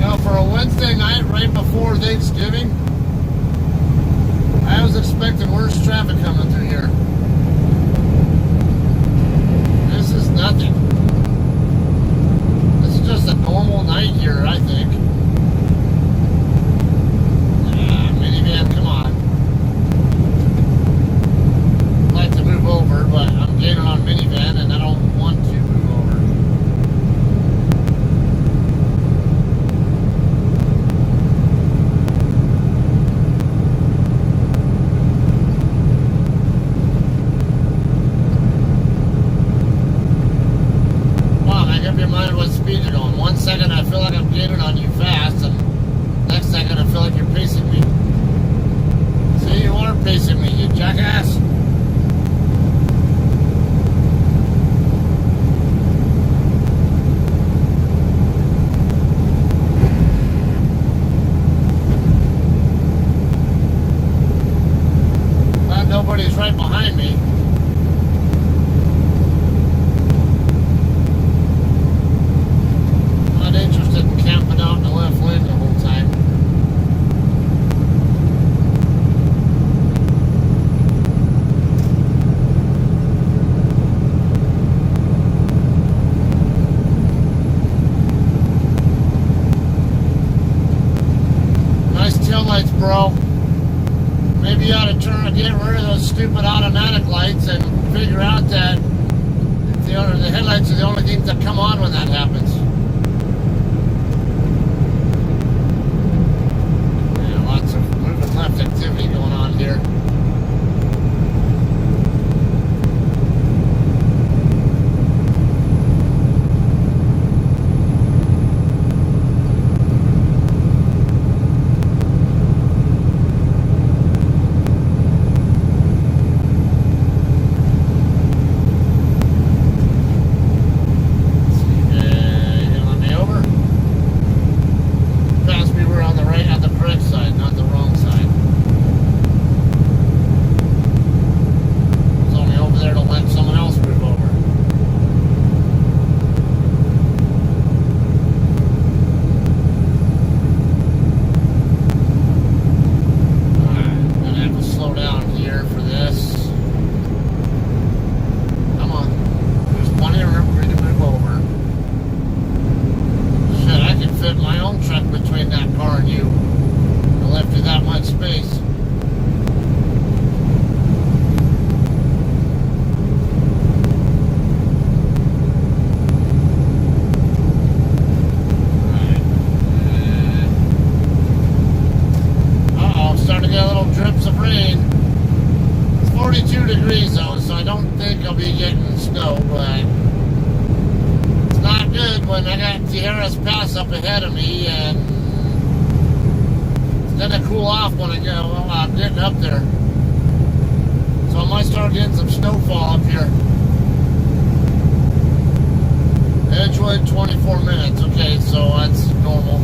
Speaker 1: You know, for a Wednesday night right before Thanksgiving, I was expecting worse traffic coming through here. This is nothing. This is just a normal night here, I think. Minivan, come on. I'd like to move over, but I'm gaining on minivan and I don't want to move over. One second I feel like I'm gaining on you fast, and next second I feel like you're pacing me. See, you are pacing me, you jackass. Glad nobody's right behind me. Interested in camping out in the left lane the whole time. Nice taillights, bro. Maybe you ought to get rid of those stupid automatic lights and figure out that the headlights are the only things that come on when that happens. Left activity going on here. Let's see, rain. It's 42 degrees though, so I don't think I'll be getting snow, but it's not good when I got Harris Pass up ahead of me, and it's gonna cool off when I get getting up there. So I might start getting some snowfall up here. Edgewood, 24 minutes. Okay, so that's normal.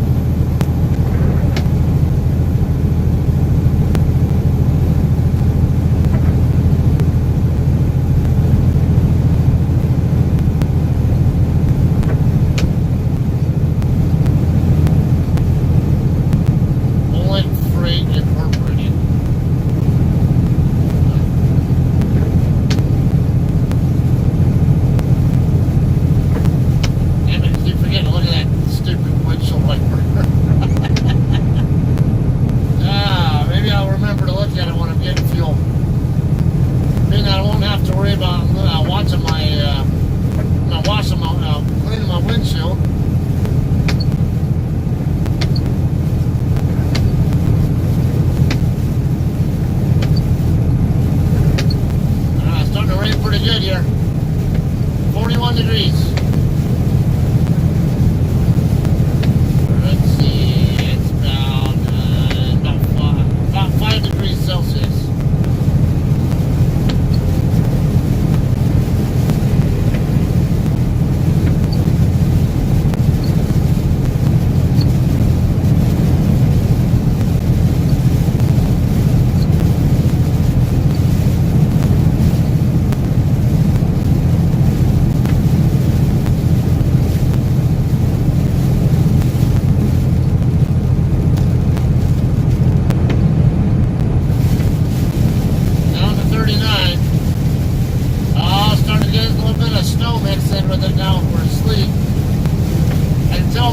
Speaker 1: Cleaning my windshield. Starting to rain pretty good here. 41 degrees. Let's see, it's about 5 degrees Celsius.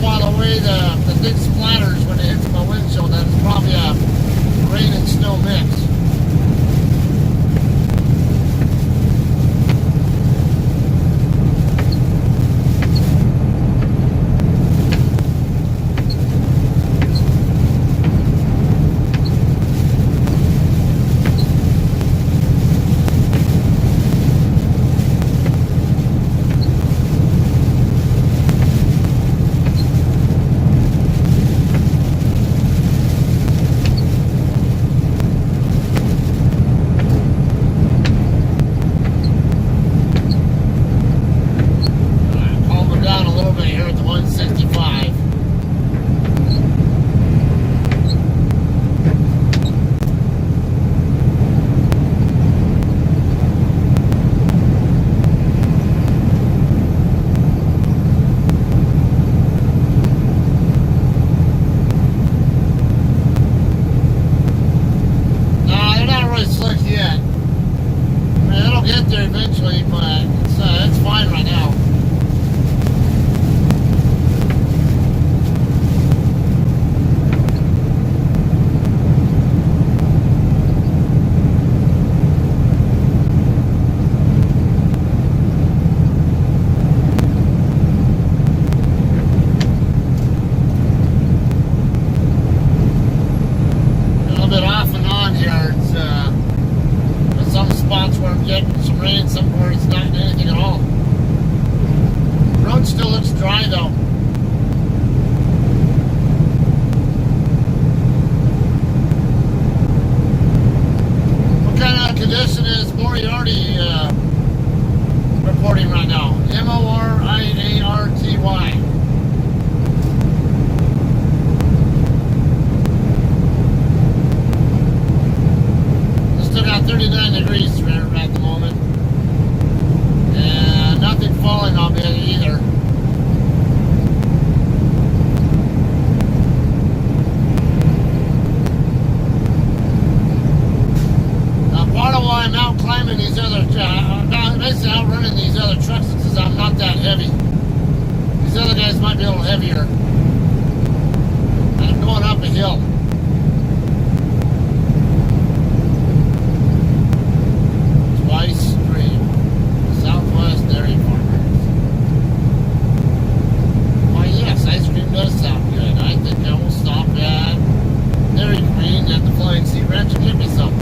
Speaker 1: By the way the thing splatters when it hits my windshield, that's probably a rain and snow mix. Eventually, but it's fine right now. A little bit off and on here. It's there's some spots where I'm getting some rain, somewhere it's not anything at all. The road still looks dry though. What kind of condition is Moriarty reporting right now? Moriarty. Still got 39 degrees at the moment. And nothing falling on me either. Now part of why I'm out climbing these other, basically outrunning these other trucks is because I'm not that heavy. These other guys might be a little heavier. And I'm going up a hill. Ranch and get me some.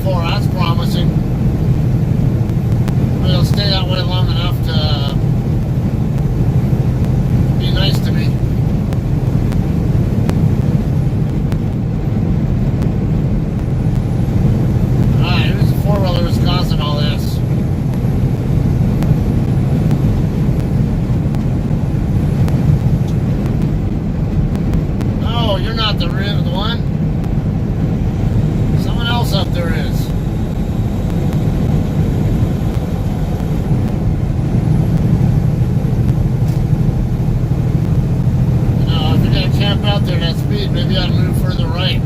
Speaker 1: before. That's promising. Maybe it'll stay that way long enough to be nice to me. Alright, here's the four-wheeler that's causing all this. No, you're not the one. Someone else up there is. No, if you're gonna camp out there at that speed, maybe I'd move further right.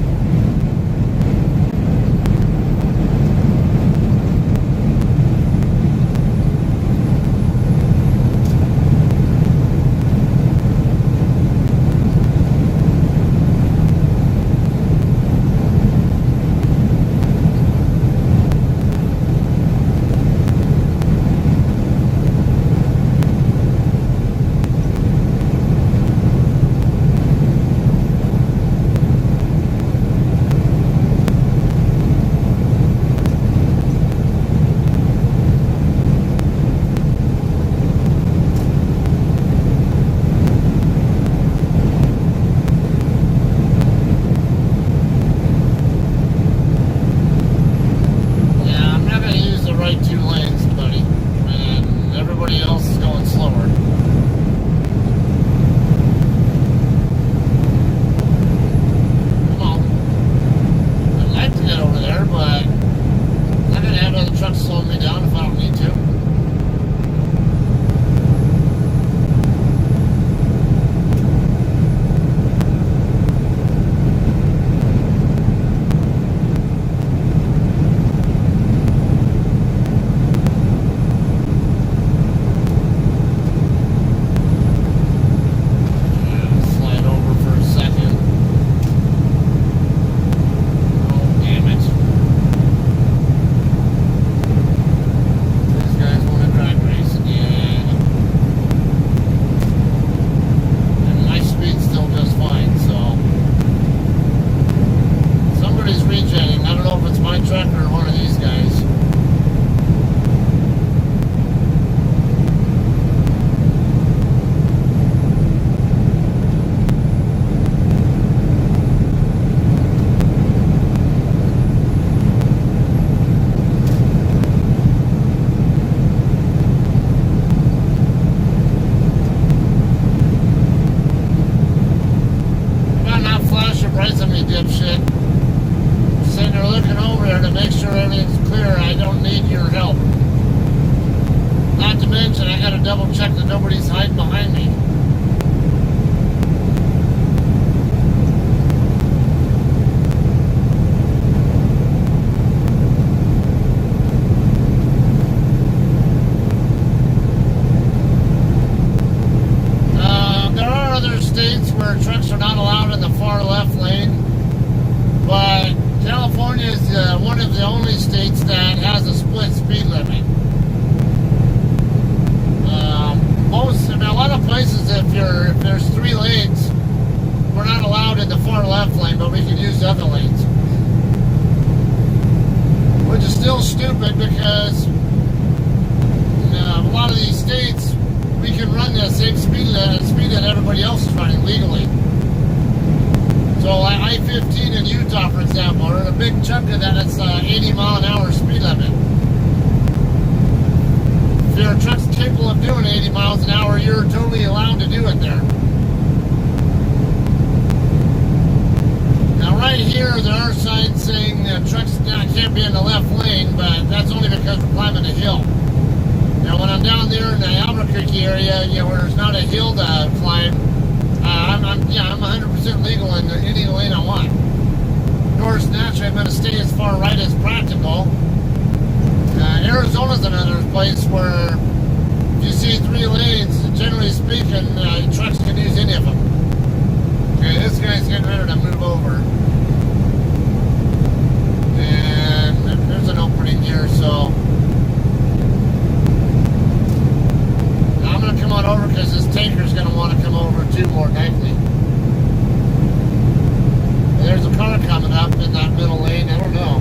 Speaker 1: Double check that nobody's hiding behind me. There are other states where trucks are not allowed in the far left lane, but California is one of the only states that has a split speed limit. A lot of places, if there's 3 lanes, we're not allowed in the far left lane, but we can use other lanes, which is still stupid because a lot of these states we can run the same speed that everybody else is running legally. So I-15 in Utah, for example, or a big chunk of that, it's 80 mile an hour speed limit. If your truck's capable of doing 80 miles an hour, you're totally allowed to do it there. Now right here, there are signs saying trucks can't be in the left lane, but that's only because we're climbing a hill. Now when I'm down there in the Albuquerque area, where there's not a hill to climb, I'm 100% legal in any lane I want. Of course, naturally, I'm going to stay as far right as practical. Arizona's another place where if you see 3 lanes, generally speaking, trucks can use any of them. Okay, this guy's getting ready to move over. And there's an opening here, so now I'm going to come on over because this tanker's going to want to come over too, more likely. There's a car coming up in that middle lane, I don't know.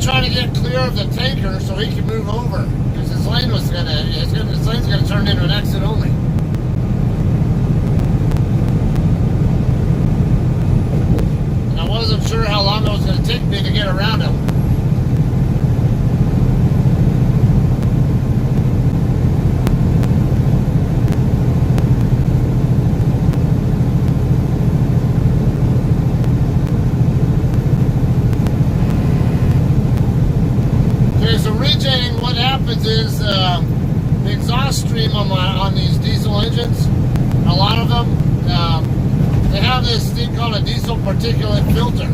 Speaker 1: try to get clear of the tanker so he can move over, because his lane's gonna turn into an exit only. And I wasn't sure how long it was gonna take me to get around him. What happens is the exhaust stream on these diesel engines, a lot of them, they have this thing called a diesel particulate filter.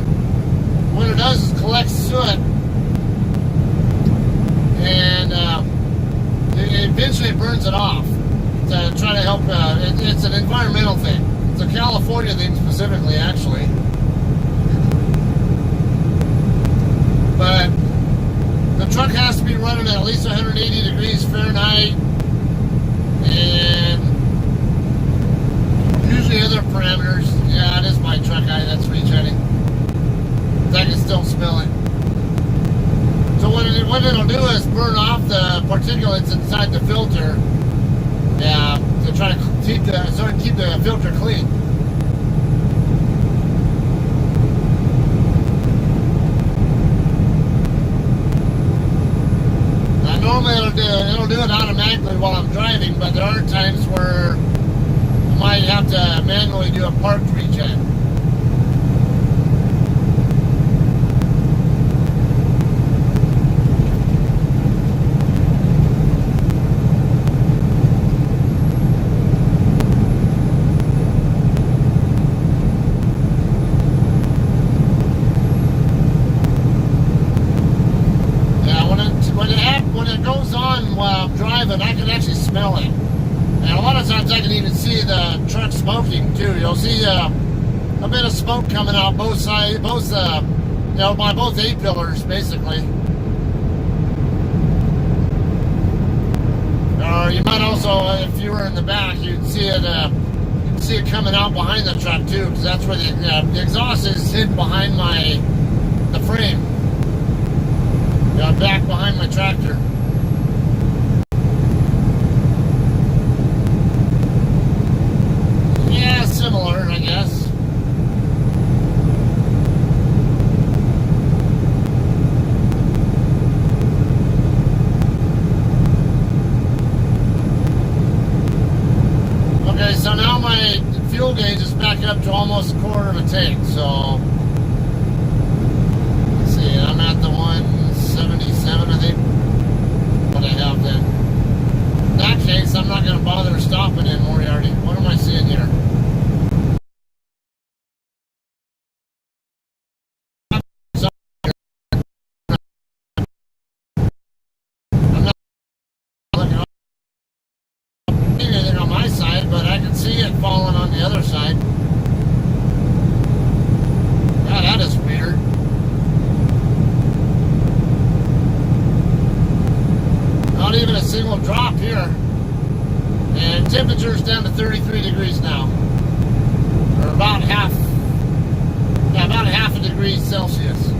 Speaker 1: What it does is collect soot, and eventually it burns it off to try to help. It's an environmental thing. It's a California thing specifically, actually. But the truck has to be running at least 180 degrees Fahrenheit, and usually other parameters. Yeah, it is my truck that's regenerating. I can still smell it. So what it'll do is burn off the particulates inside the filter, to try to keep the filter clean. Normally it'll do it automatically while I'm driving, but there are times where I might have to manually do a parked regen. I can actually smell it, and a lot of times I can even see the truck smoking too. You'll see a bit of smoke coming out both sides, by both A-pillars basically. Or you might also, if you were in the back, you'd see it coming out behind the truck too, because that's where the exhaust is hidden behind the frame, back behind my tractor. Similar, I guess. Okay, so now my fuel gauge is back up to almost a quarter of a tank, so let's see, I'm at the 177, I think, what I have then. In that case, I'm not going to bother stopping in Moriarty. What am I seeing here? See it falling on the other side. God, that is weird. Not even a single drop here. And temperature's down to 33 degrees now. Or about half a degree Celsius.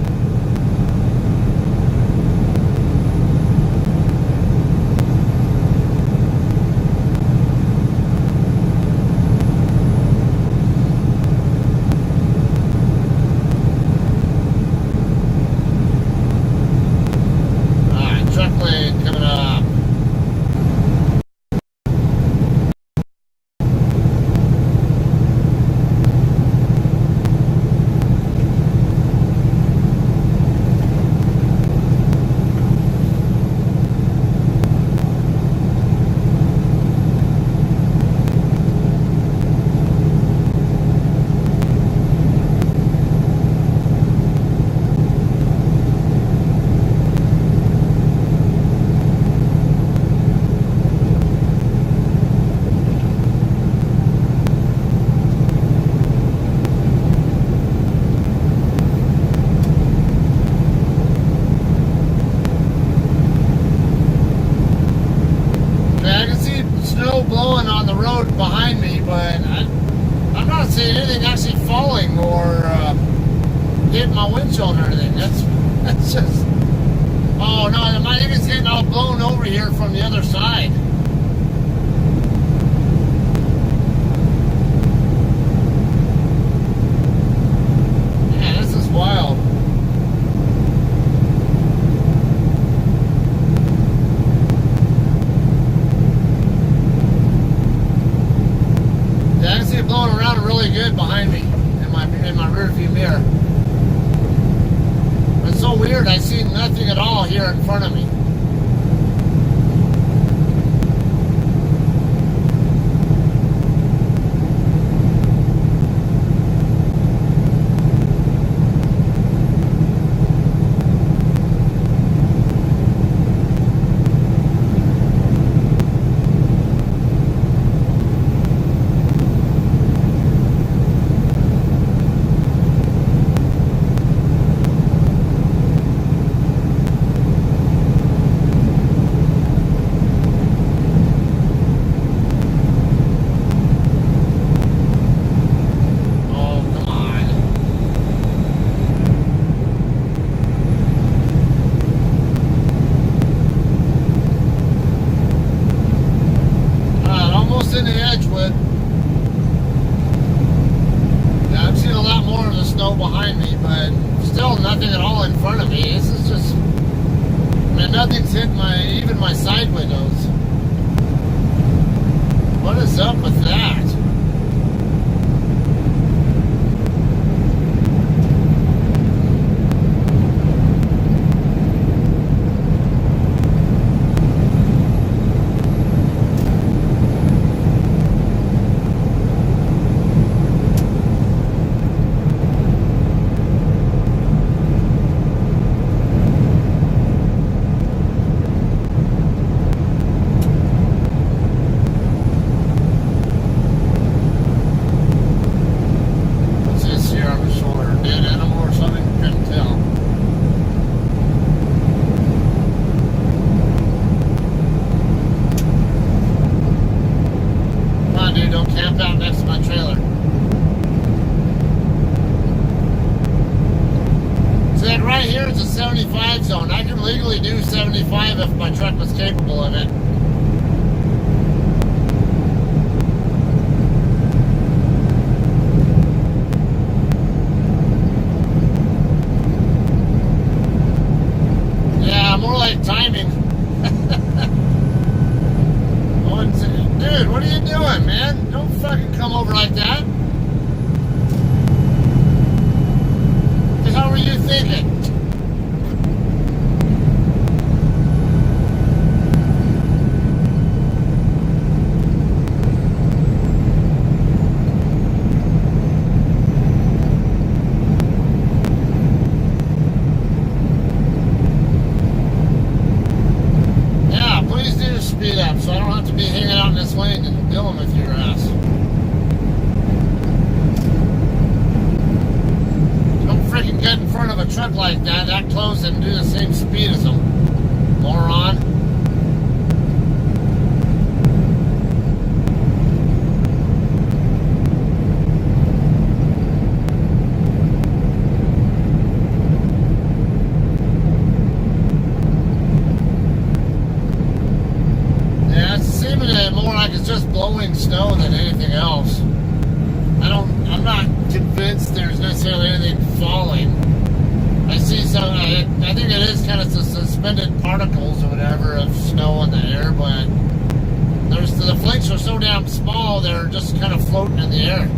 Speaker 1: It's just, oh no, I think it's getting all blown over here from the other side. Man, this is wild. Yeah, I can see it blowing around really good behind me in my rear view mirror. It's so weird, I see nothing at all here in front of me. In the Edgewood. Yeah, I'm seeing a lot more of the snow behind me, but still nothing at all in front of me. This is just, man, nothing's hit even my side windows. What is up with that? Camp out next to my trailer. So like right here is a 75 zone. I can legally do 75 if my truck was capable of it. Yeah, more like timing. Dude, what are you doing, man? Don't fucking come over like that. The hell were you thinking? Yeah, please do speed up so I don't have to be hanging out in this lane and dealing with your ass. Don't freaking get in front of a truck like that close and do the same speed as them. Moron. More like it's just blowing snow than anything else. I'm not convinced there's necessarily anything falling. I see some, I think it is kind of suspended particles or whatever of snow in the air, but the flakes are so damn small, they're just kind of floating in the air.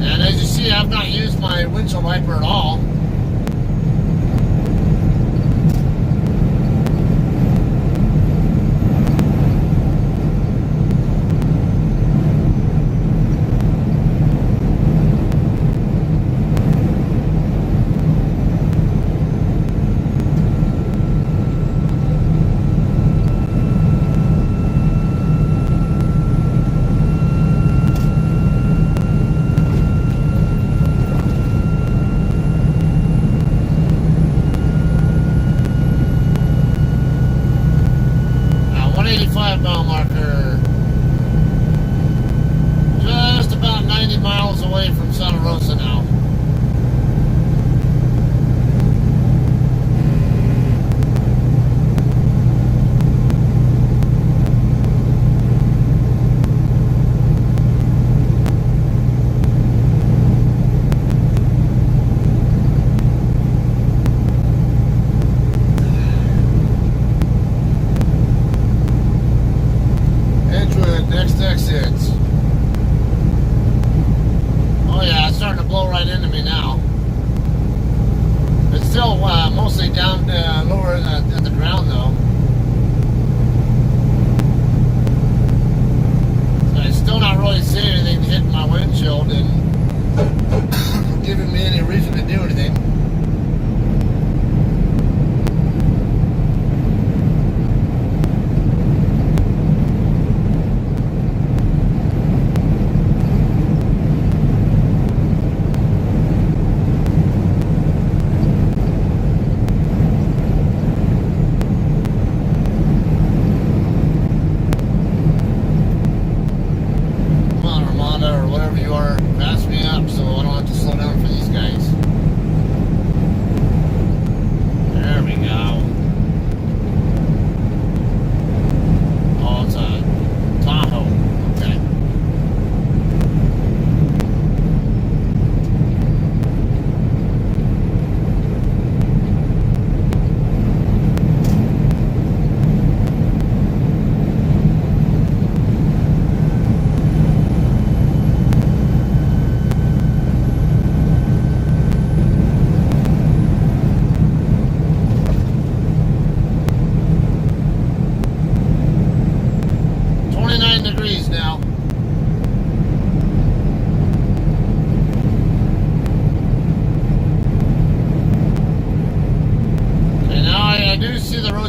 Speaker 1: And as you see, I've not used my windshield wiper at all. still mostly down lower at the ground though. So I'm still not really seeing anything hitting my windshield and giving me any reason to do anything.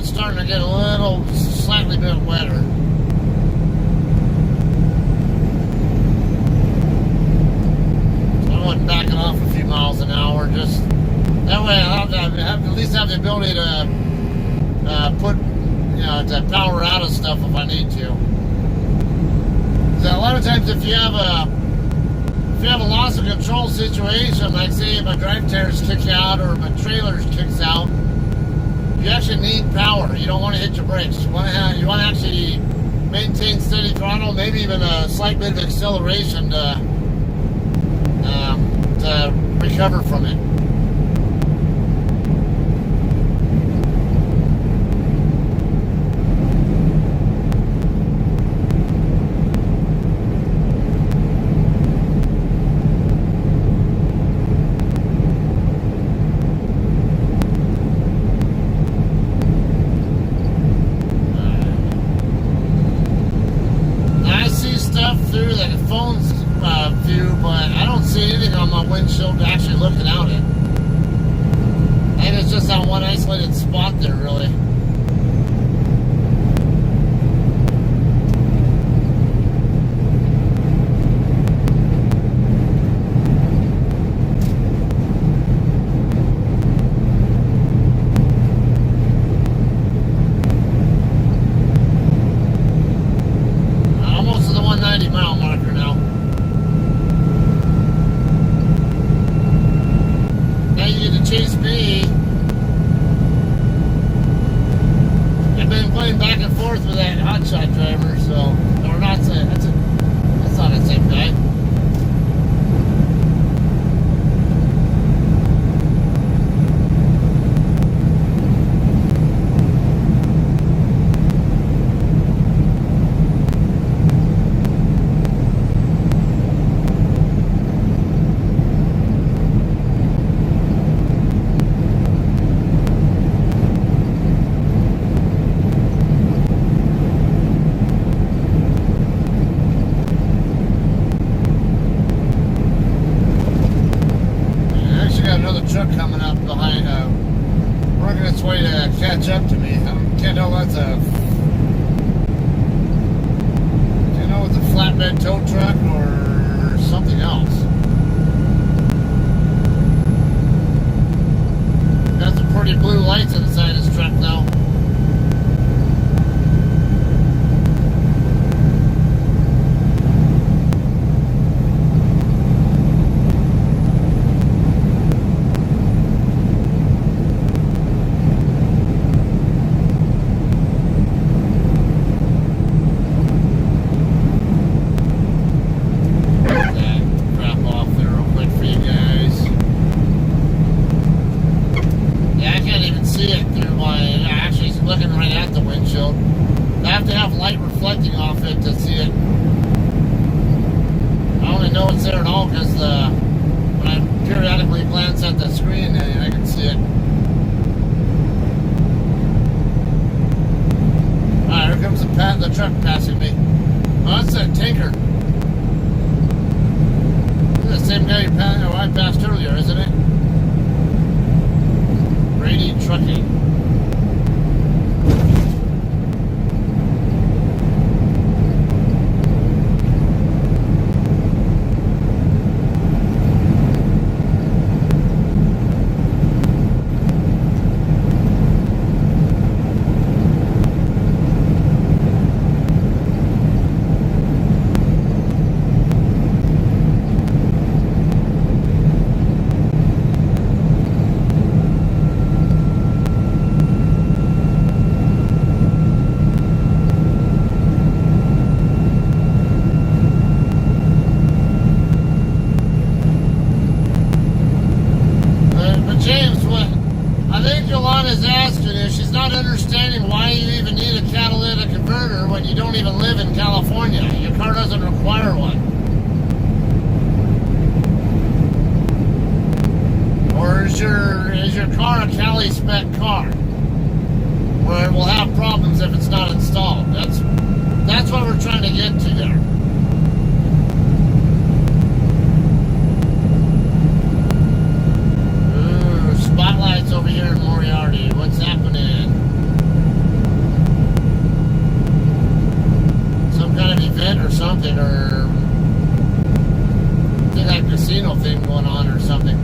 Speaker 1: Starting to get a little, slightly bit wetter. So I went backing off a few miles an hour, just that way I'll have at least have the ability to put, to power out of stuff if I need to. So a lot of times if you have a loss of control situation, like say my drive tires kick out or my trailer kicks out, you actually need power. You don't want to hit your brakes. You want to actually maintain steady throttle, maybe even a slight bit of acceleration to recover from it. Through the phone's view, but I don't see anything on my windshield actually looking out at. I think it's just on one isolated spot there, really. Chase me. I've been playing back and forth with that hotshot driver, so or not saying that's not the same guy. Truck coming up behind, working its way to catch up to me. I can't tell that's it's a flatbed tow truck or something else. Got some pretty blue lights inside his truck though. I have to have light reflecting off it to see it. I only know it's there at all because when I periodically glance at the screen, I can see it. a truck passing me. Oh, that's a tanker. This is the same guy I passed earlier, isn't it? Brady Trucking.
Speaker 3: Is asking is she's not understanding why you even need a catalytic converter when you don't even live in California. Your car doesn't require one. Or is your car a Cali spec car where it will have problems if it's not installed? That's what we're trying to get to there. Spotlights over here in Moriarty. What's happening? Some kind of event or something, or I think that casino thing going on or something.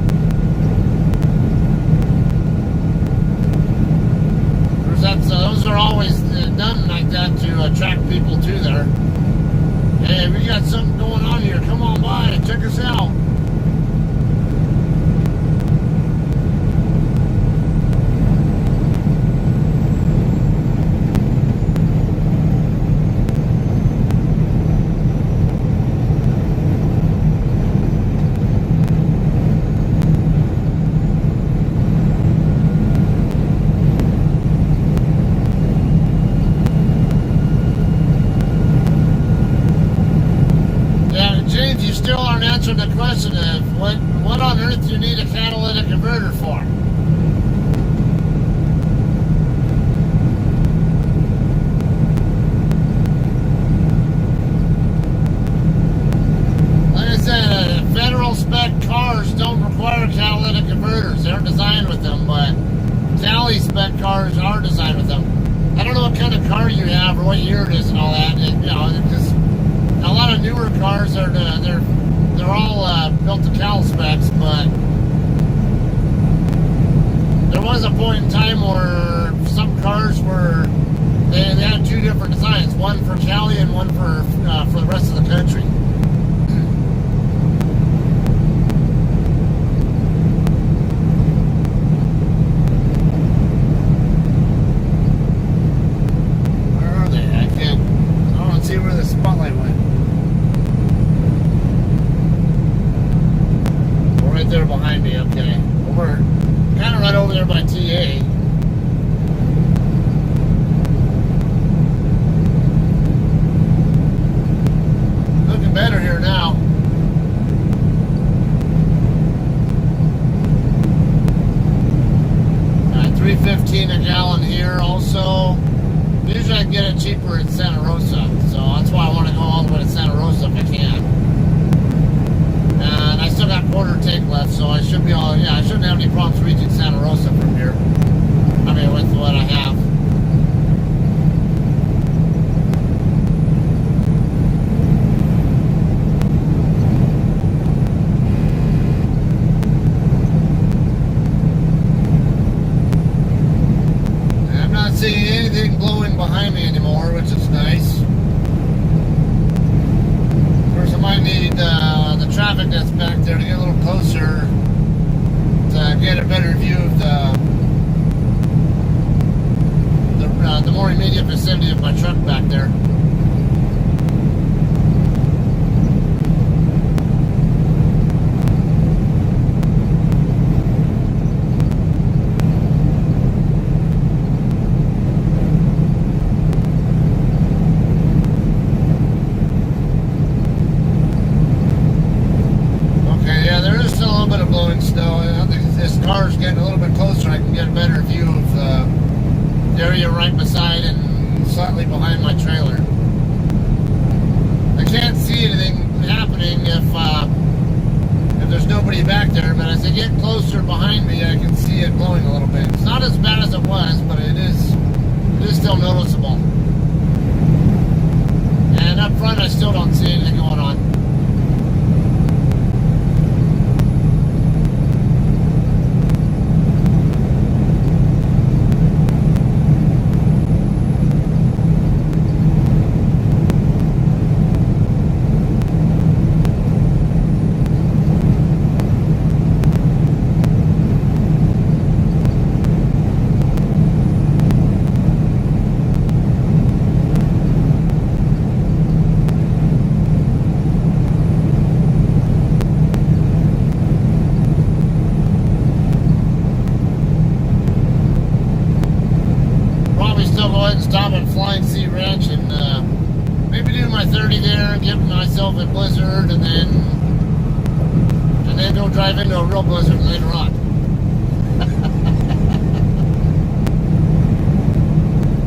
Speaker 3: Those are always done like that to attract people to there. Hey, we got something going on here. Come on by and check us out. Still aren't answering the question of what on earth do you need a catalytic converter for? Like I said, federal spec cars don't require catalytic converters. They're designed with them, but Cali spec cars are designed with them. I don't know what kind of car you have or what year it is and all that. Just a lot of newer cars are they're all built to Cal specs, but there was a point in time where some cars they had two different designs, one for Cali and one for the rest of the country. Where are they? I don't see where the spotlight went. Right there behind me, okay. Well, we're kind of right over there by TA. Looking better here now. 3.15 a gallon here also. Usually I can get it cheaper in Santa Rosa, so that's why I want to go all the way to Santa Rosa if I can. And I still got quarter tank left, so I should be all, I shouldn't have any problems reaching Santa Rosa from here. I mean, with what I have. And I'm not seeing anything blowing behind me anymore, which is nice. Of course, I might need the traffic that's back there to get a little closer to get a better view of the more immediate vicinity of my truck back there. Getting a little bit closer, I can get a better view of the area right beside and slightly behind my trailer. I can't see anything happening if there's nobody back there, but as I get closer behind me, I can see it glowing a little bit. It's not as bad as it was, but it is still noticeable. And up front, I still don't see anything going on. Stop at Flying Sea Ranch and maybe do my 30 there, give myself a blizzard, and then go drive into a real blizzard later on.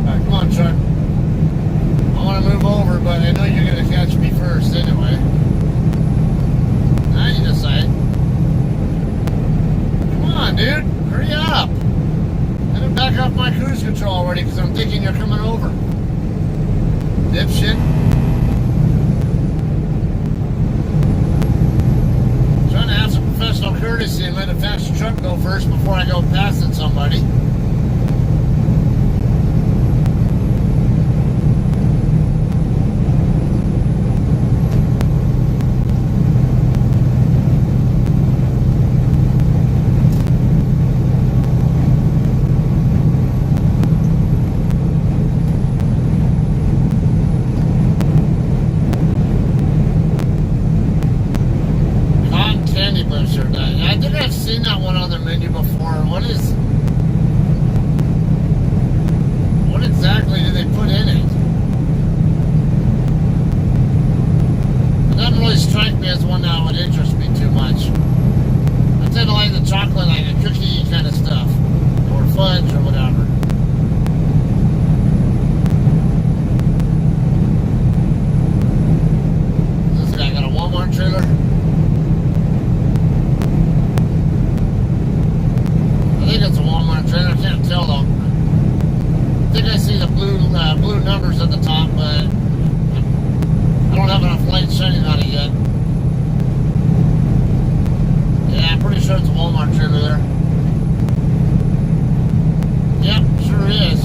Speaker 3: Alright, come on, truck. I want to move over, but I know you're going to catch me first anyway. Now you decide. Come on, dude. Hurry up. Back off my cruise control already because I'm thinking you're coming over. Dipshit. Trying to have some professional courtesy and let a faster truck go first before I go passing somebody. I think I've seen that one on their menu before. What exactly do they put in it? It doesn't really strike me as one that would interest me too much. I tend to like the chocolate, like a cookie kind of stuff, or fudge or whatever. This guy got a Walmart trailer. I think it's a Walmart trailer. I can't tell though. I think I see the blue numbers at the top, but I don't have enough light shining on it yet. Yeah, I'm pretty sure it's a Walmart trailer there. Yep, sure is.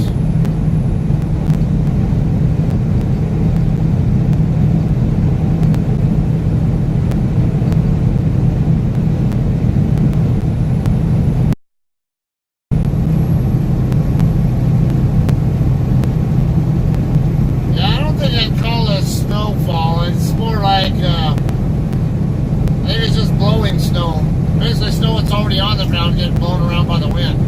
Speaker 3: Snow. Basically snow that's already on the ground getting blown around by the wind.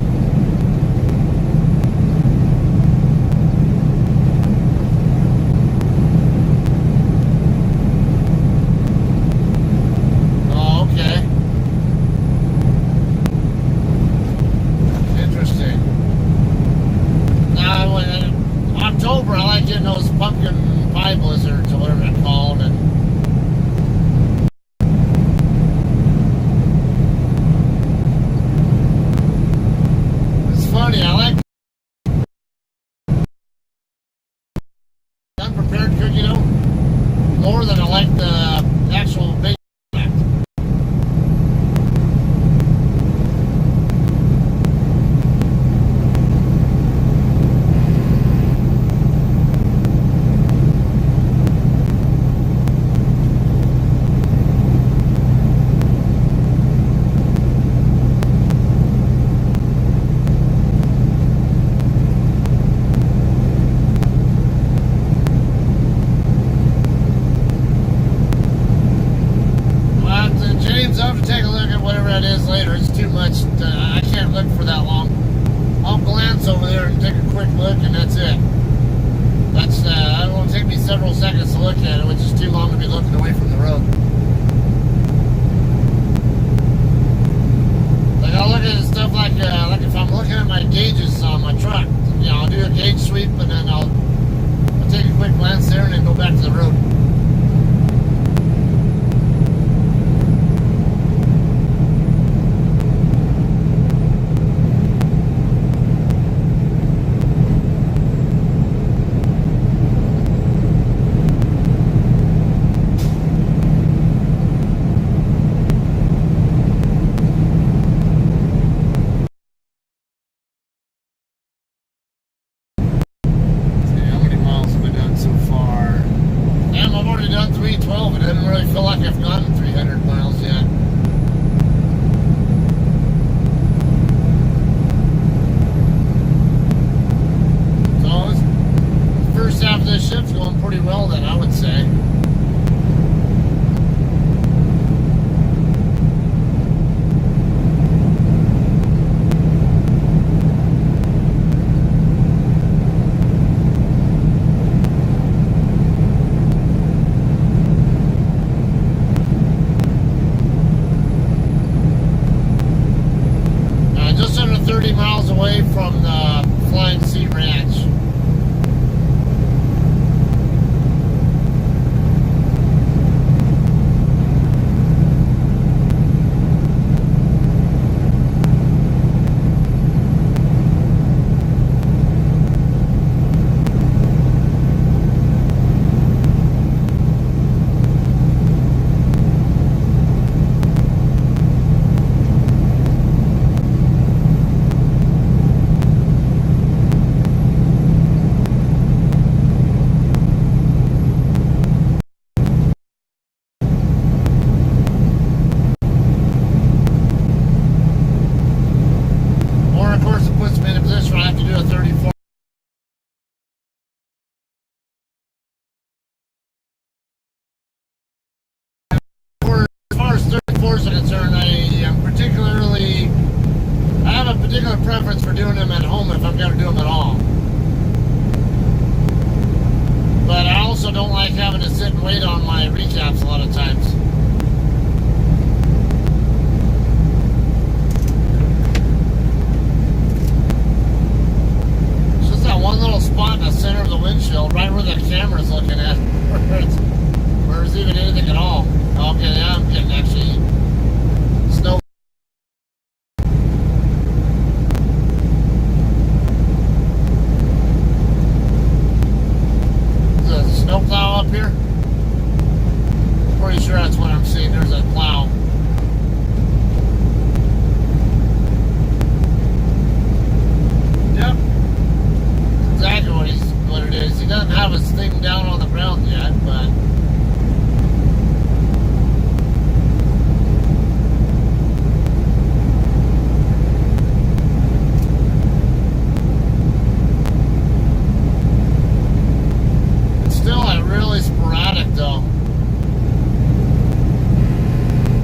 Speaker 3: Oh, okay. Interesting. Now, in October, I like getting those pumpkin pie blizzards or whatever they're called, and I like unprepared cookie dough more than I like the actual bake. I'll have to take a look at whatever that is later. It's too much. I can't look for that long. I'll glance over there and take a quick look, and that's it. That's it will take me several seconds to look at it, which is too long to be looking away from the road. Like I'll look at stuff like if I'm looking at my gauges on my truck, you know, I'll do a gauge sweep, and then I'll take a quick glance there, and then go back to the road. pretty well then, I would say. Just under 30 miles away from the Flying Sea Ranch. Preference for doing them at home if I'm going to do them at all. But I also don't like having to sit and wait on my recaps a lot of times. It's just that one little spot in the center of the windshield, right where the camera's looking at, where there's even anything at all. Okay, yeah, I'm getting actually snow. Snowplow up here? Pretty sure that's what I'm seeing. There's a plow. Yep. Exactly what it is. He doesn't have his thing down on the ground yet, but sporadic though.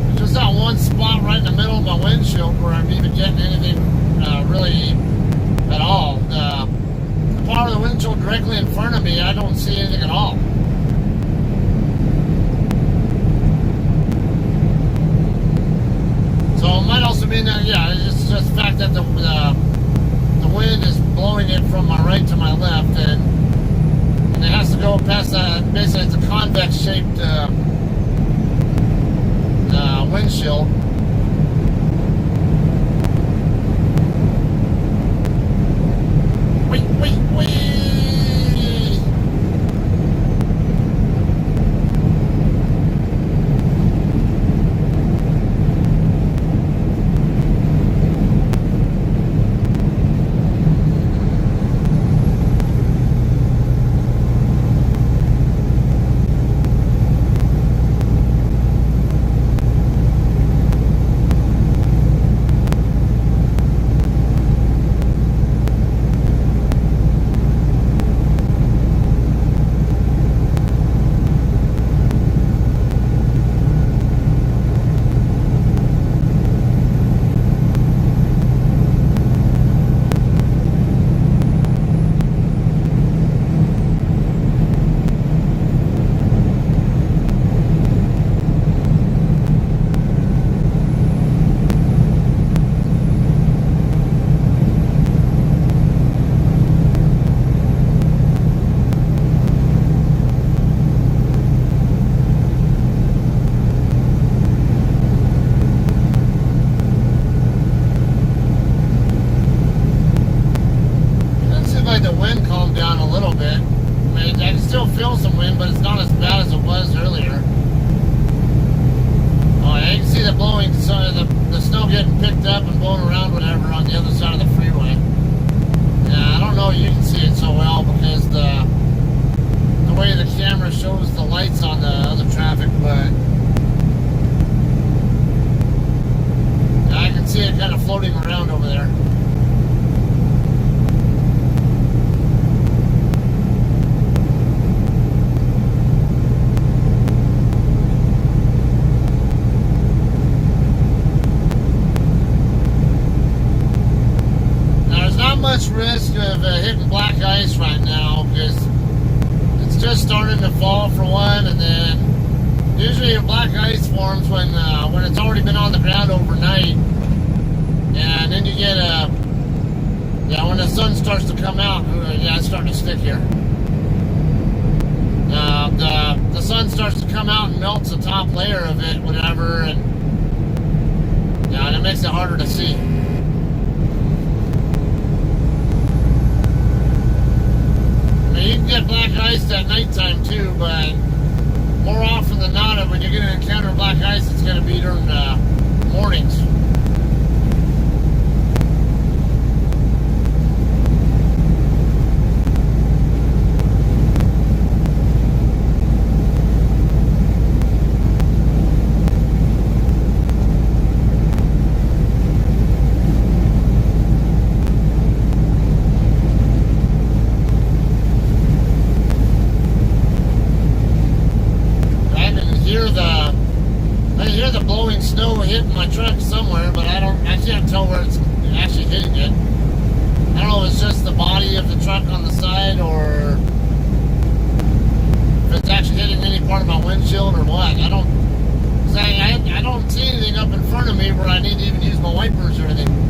Speaker 3: There's just that one spot right in the middle of my windshield where I'm even getting anything really at all. The part of the windshield directly in front of me, I don't see anything at all. So it might also mean that, yeah, it's just the fact that the wind is blowing it from my right to my left, and it has to go past that. Basically, it's a convex-shaped windshield. Wait. feel some wind, but it's not as bad as it was earlier. Oh, yeah, you can see the blowing, so the snow getting picked up and blown around, whatever, on the other side of the freeway. Yeah, I don't know, you can see it so well because the way the camera shows the lights on the other traffic, but yeah, I can see it kind of floating around over there. not much risk of hitting black ice right now because it's just starting to fall for one, and then usually your black ice forms when it's already been on the ground overnight, and then you get when the sun starts to come out. It's starting to stick here. The sun starts to come out and melts the top layer of it, whatever, and it makes it harder to see. You can get black ice at nighttime too, but more often than not, when you're going to encounter black ice, it's going to be during mornings. I hear the blowing snow hitting my truck somewhere, but I can't tell where it's actually hitting it. I don't know if it's just the body of the truck on the side or if it's actually hitting any part of my windshield or what. I don't see anything up in front of me where I need to even use my wipers or anything.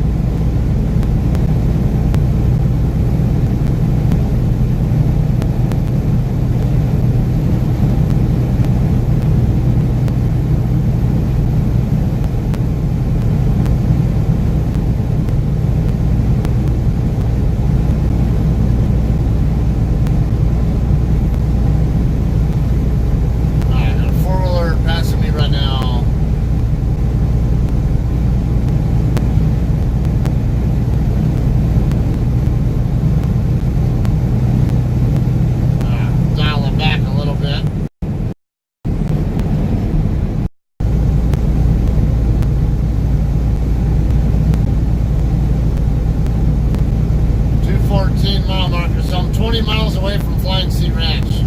Speaker 3: Mile marker, so I'm 20 miles away from Flying Sea Ranch.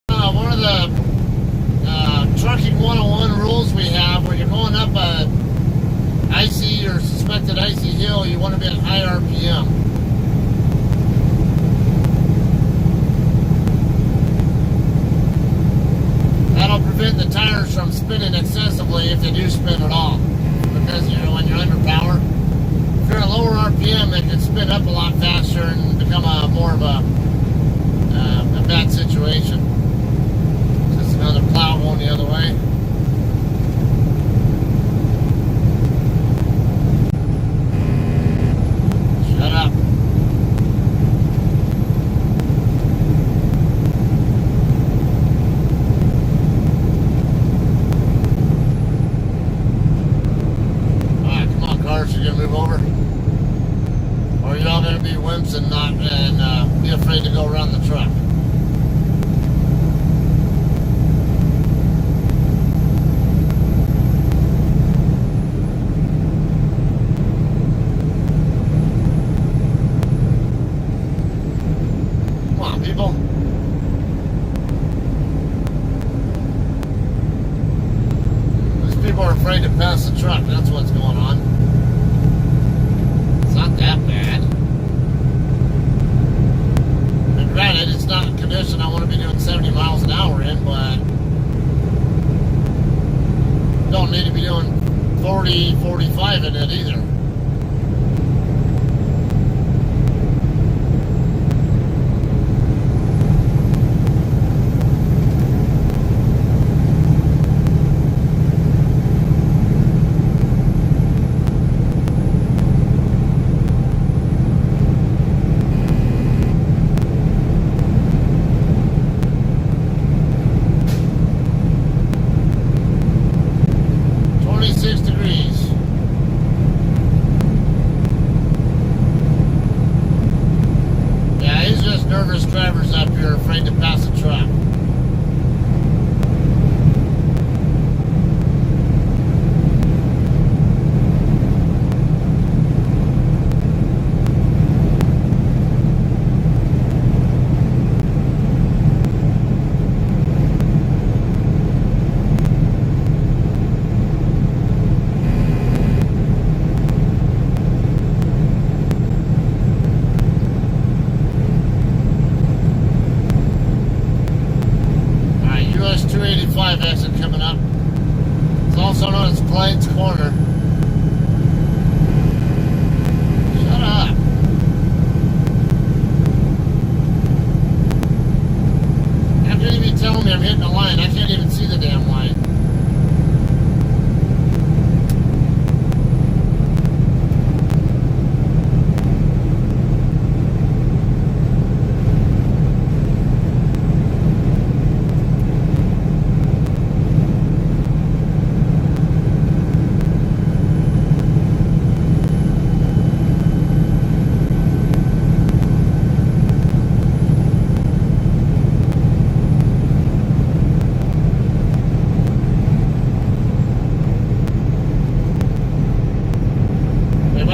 Speaker 3: One of the trucking 101 rules we have, when you're going up a icy or suspected icy hill, you want to be at high RPM. That'll prevent the tires from spinning excessively if they do spin at all. Because when you're under power, if you're at lower RPM, it can spin up a lot faster and become more of a bad situation. Just another plow going the other way. Shut up. You're gonna move over, or you're all gonna be wimps and be afraid to go around the truck. Come on, people. These people are afraid to pass the truck. That's what's going on. Not that bad. And granted, it's not in condition I want to be doing 70 miles an hour in, but don't need to be doing 40, 45 in it either. Nervous drivers up here afraid to pass a truck. 5 exit coming up. It's also known as Clyde's Corner. Shut up. How can you be telling me I'm hitting a line? I can't even see the damn line.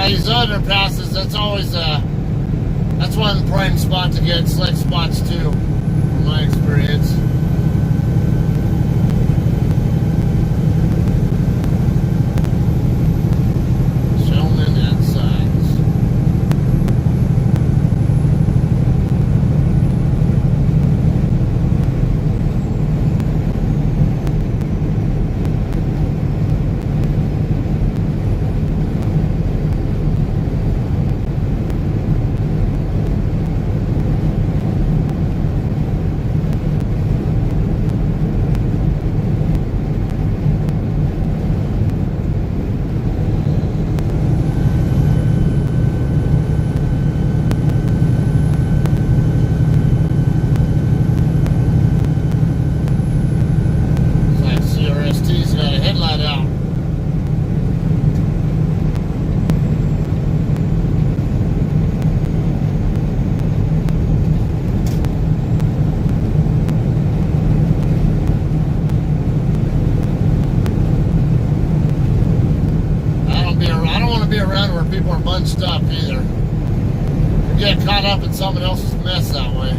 Speaker 3: These underpasses, that's always that's one prime spot to get slick spots too, from my experience. Showman and Sons. People are bunched up either. You get caught up in someone else's mess that way.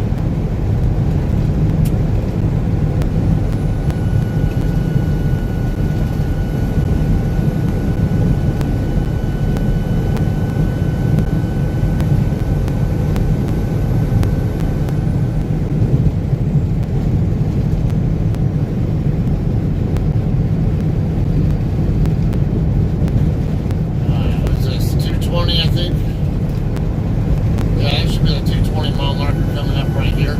Speaker 3: I think. Yeah, it should be the 220 mile marker coming up right here.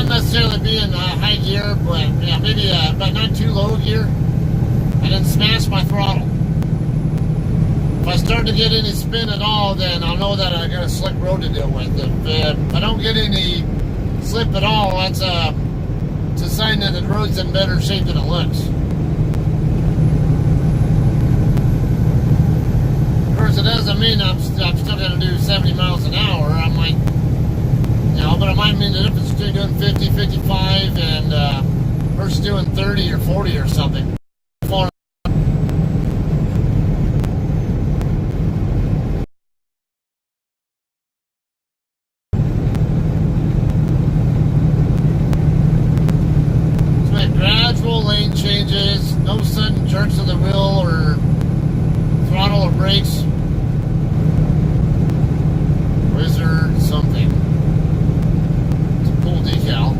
Speaker 3: Necessarily be in high gear, but yeah, maybe but not too low gear, and then smash my throttle. If I start to get any spin at all, then I'll know that I got a slick road to deal with. If I don't get any slip at all, that's it's a sign that the road's in better shape than it looks. Of course, it doesn't mean I'm still going to do 70 miles an hour. I might. But it might mean the difference between doing 50, 55, and versus doing 30 or 40 or something. So make gradual lane changes, no sudden jerks of the wheel or throttle or brakes. Wizard something. Decal.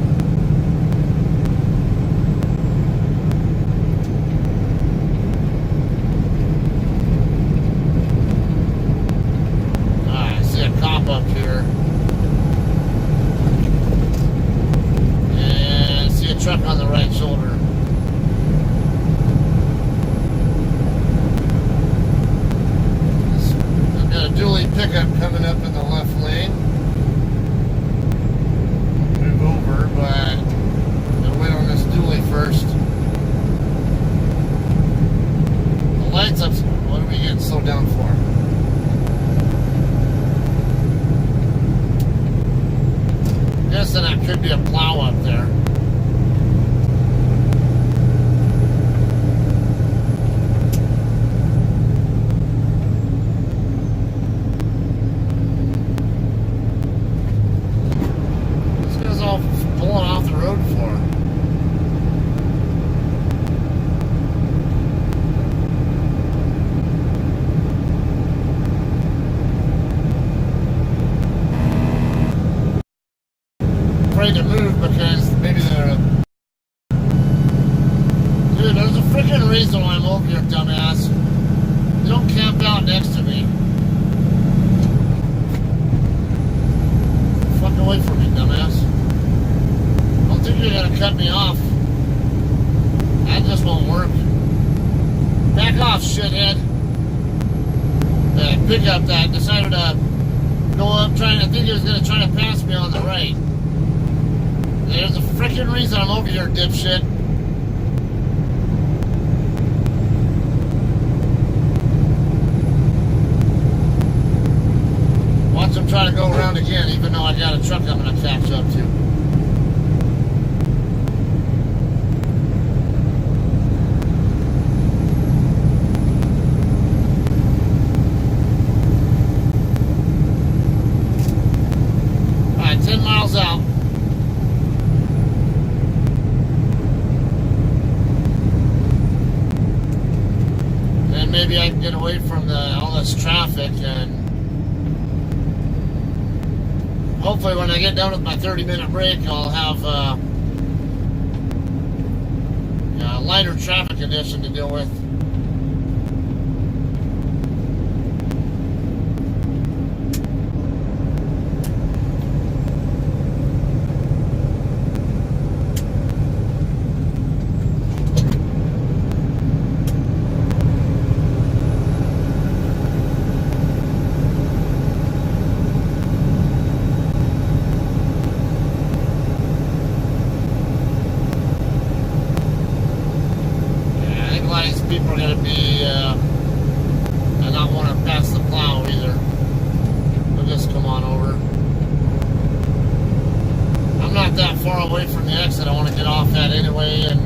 Speaker 3: I see a cop up here. And I see a truck on the right shoulder. I've got a dually pickup coming up in the left lane. Over, but it dually first. The lights up. What are we getting slowed down for? Guessing that could be a plow up there. Pulling off the road for? Afraid to move because maybe they're... Dude, there's a freaking reason why I'm over here, dumbass. You don't camp out next to me. Fuck away from me, dumbass. I think you're gonna cut me off. That just won't work. Back off, shithead. The pickup that decided to go up I think he was gonna try to pass me on the right. There's a freaking reason I'm over here, dipshit. Watch him try to go around again, even though I got a truck I'm gonna catch up to. Out. And maybe I can get away from all this traffic, and hopefully when I get done with my 30-minute break I'll have a lighter traffic condition to deal with. People are going to be and not want to pass the plow either. They'll just come on over. I'm not that far away from the exit I want to get off at anyway, and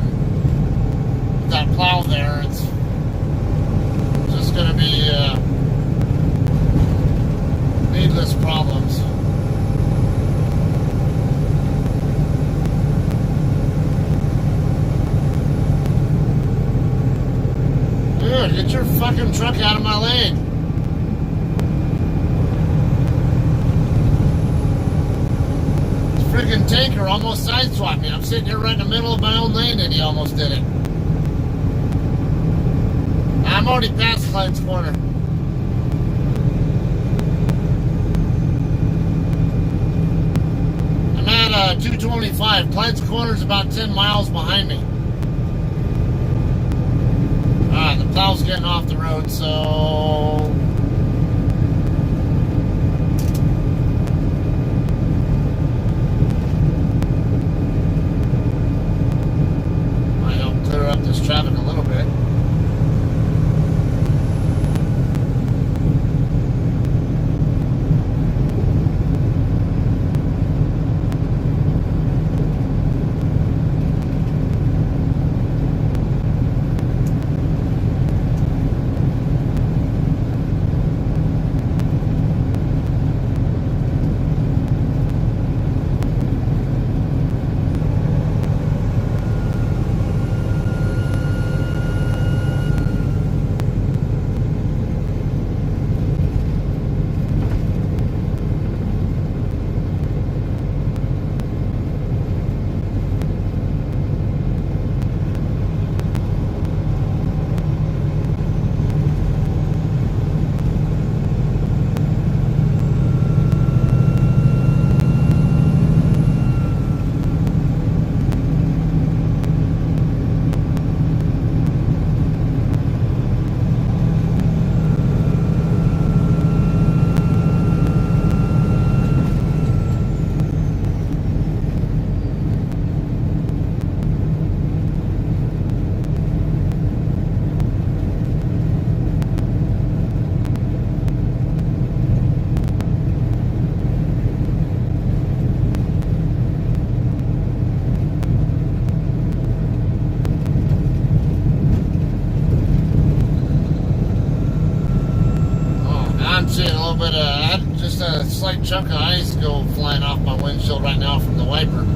Speaker 3: with that plow there, it's just going to be needless problems. Dude, get your fucking truck out of my lane. This freaking tanker almost sideswiped me. I'm sitting here right in the middle of my own lane and he almost did it. I'm already past Clyde's Corner. I'm at 225. Clyde's Corner is about 10 miles behind me. Alright, the plow's getting off the road, so... might help clear up this traffic a little bit. slight chunk of ice go flying off my windshield right now from the wiper.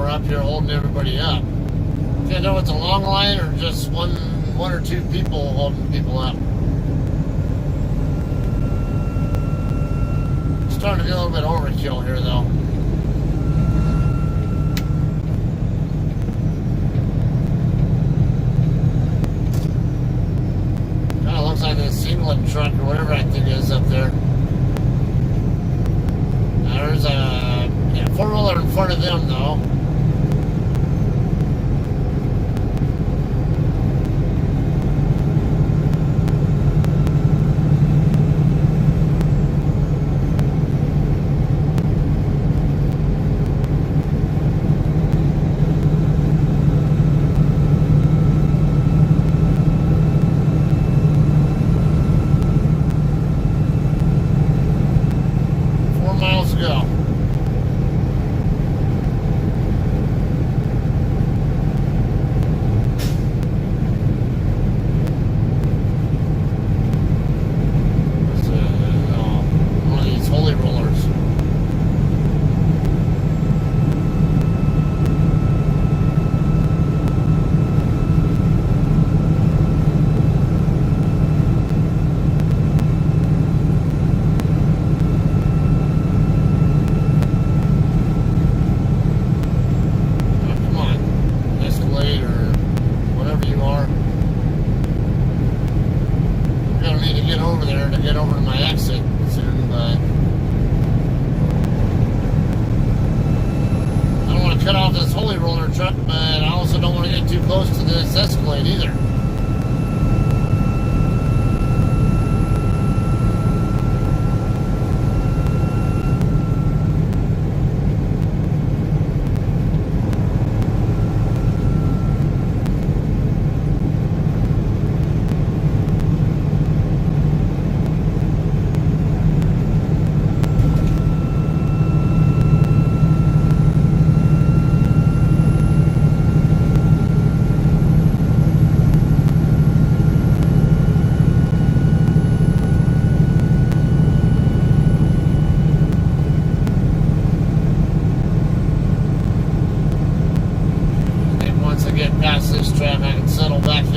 Speaker 3: Up here holding everybody up. Can't know if it's a long line or just one or two people holding people up. Starting to get a little bit overkill here though. Kind of looks like a singlet truck or whatever that thing is up there. Now there's a four-wheeler in front of them though.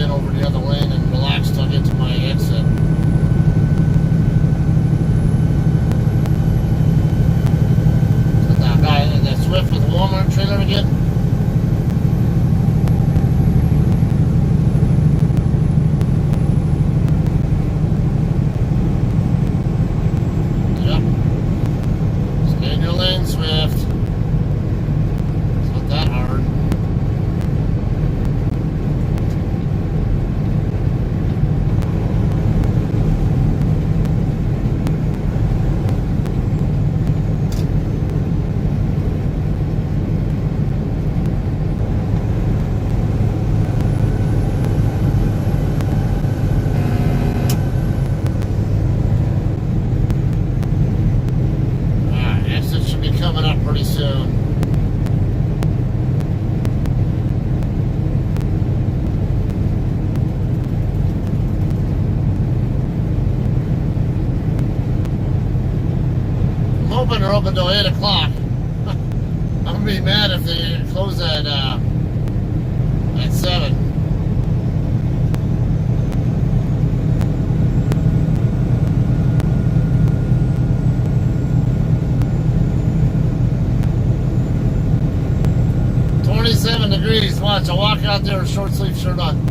Speaker 3: in over the other lane and relax till I get to my exit. Is that guy, that Swift with the Walmart trailer again? Yep. Stay in your lane, Swift. It's not that hard. Coming up pretty soon. I'm hoping they're open till 8 o'clock. I'm gonna be mad if they close at 7. Degrees. Watch, I'll walk out there with a short sleeve shirt on.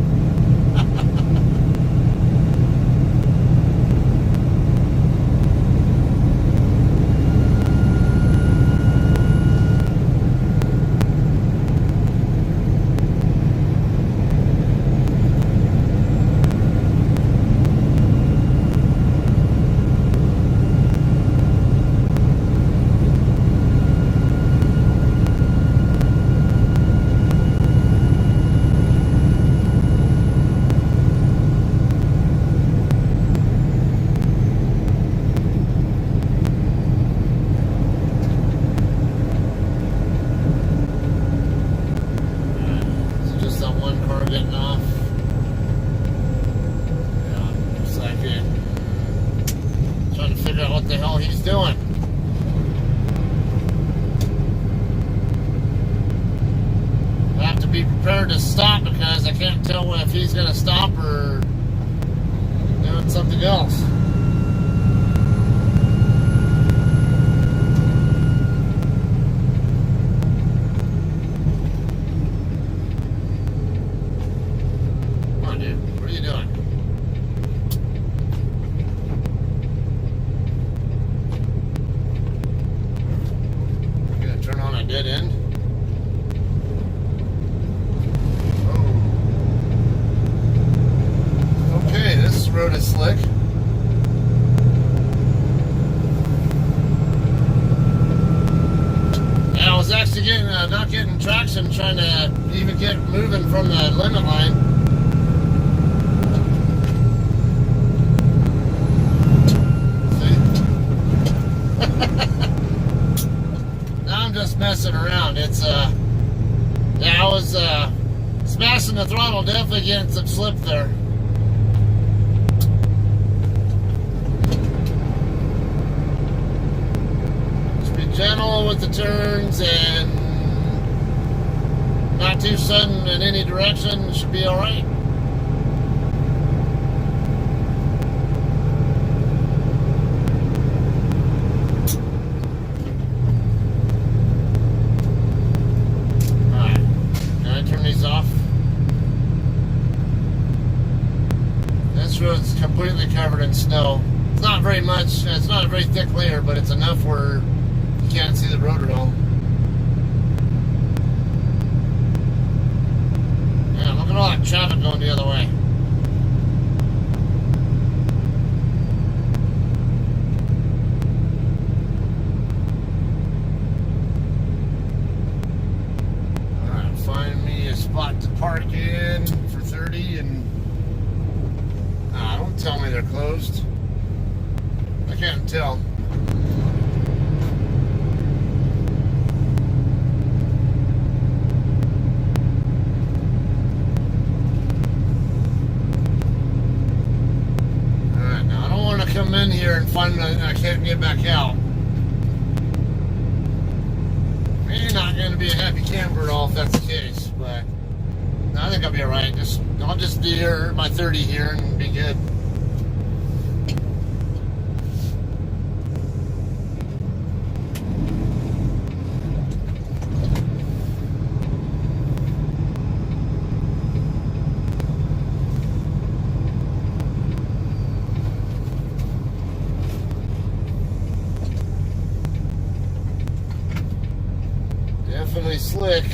Speaker 3: Getting off. Yeah, looks like it. Trying to figure out what the hell he's doing. I have to be prepared to stop because I can't tell if he's going to stop or doing something else. Dead end. Oh. Okay, this road is slick. Yeah, I was actually getting not getting traction, trying to even get moving from the limit line. Just messing around. It's yeah, I was smashing the throttle, definitely getting some slip there. Just be gentle with the turns and not too sudden in any direction. Should be all right. Road's completely covered in snow. It's not very much, it's not a very thick layer, but it's enough where you can't see the road at all. Yeah, look at all that traffic going the other way. Alright, find me a spot to park in for 30 and don't tell me they're closed. I can't tell. Alright, now I don't want to come in here and find that I can't get back out. Maybe not going to be a happy camper at all if that's the case, but no, I think I'll be alright. I'll just steer my 30 here and be good. Definitely slick.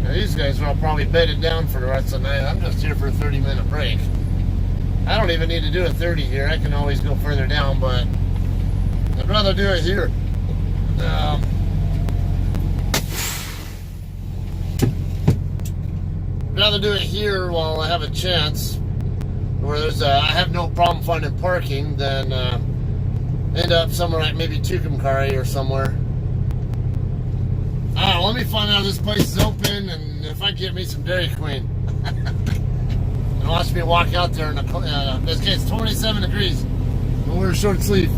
Speaker 3: Now these guys are all probably bedded down for the rest of the night. I'm just here for a 30-minute break. I don't even need to do a 30 here. I can always go further down, but I'd rather do it here. Rather do it here while I have a chance, where I have no problem finding parking, than end up somewhere like maybe Tucumcari or somewhere. I don't know, let me find out if this place is open and if I get me some Dairy Queen. And watch me walk out there in this case 27 degrees and wear a short sleeve.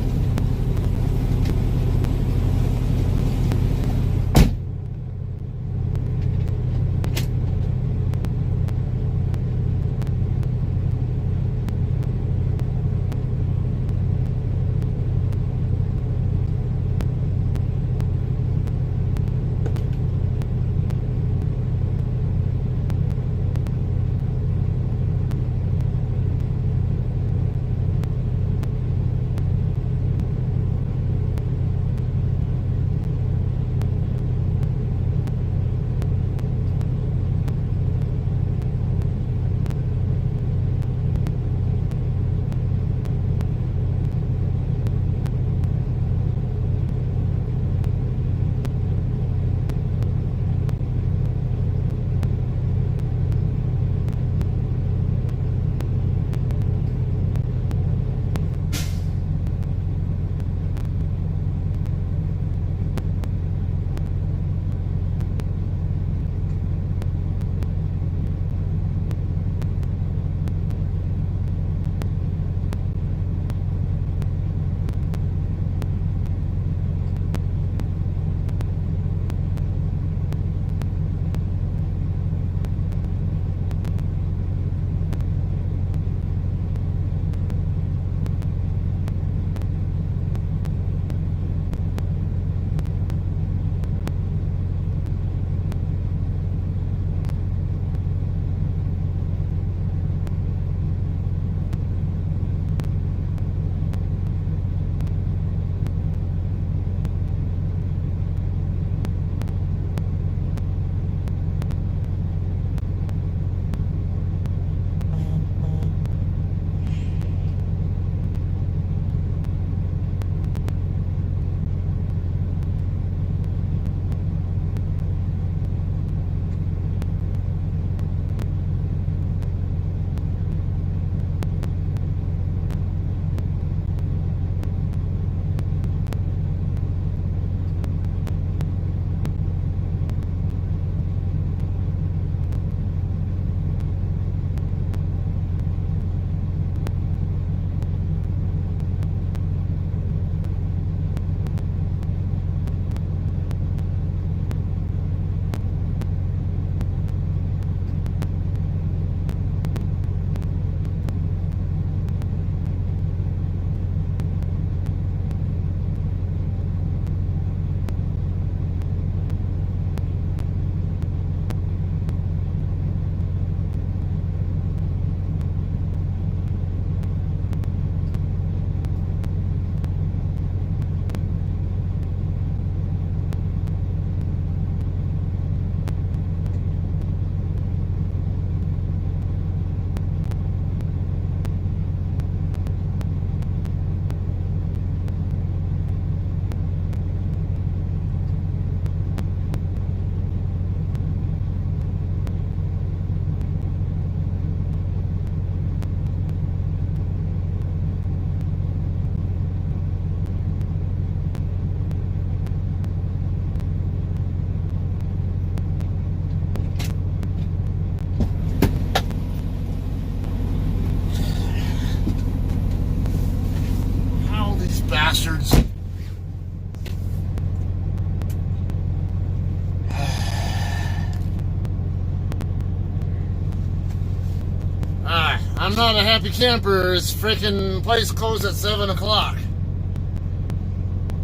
Speaker 3: not a happy camper. This freaking place closed at 7 o'clock.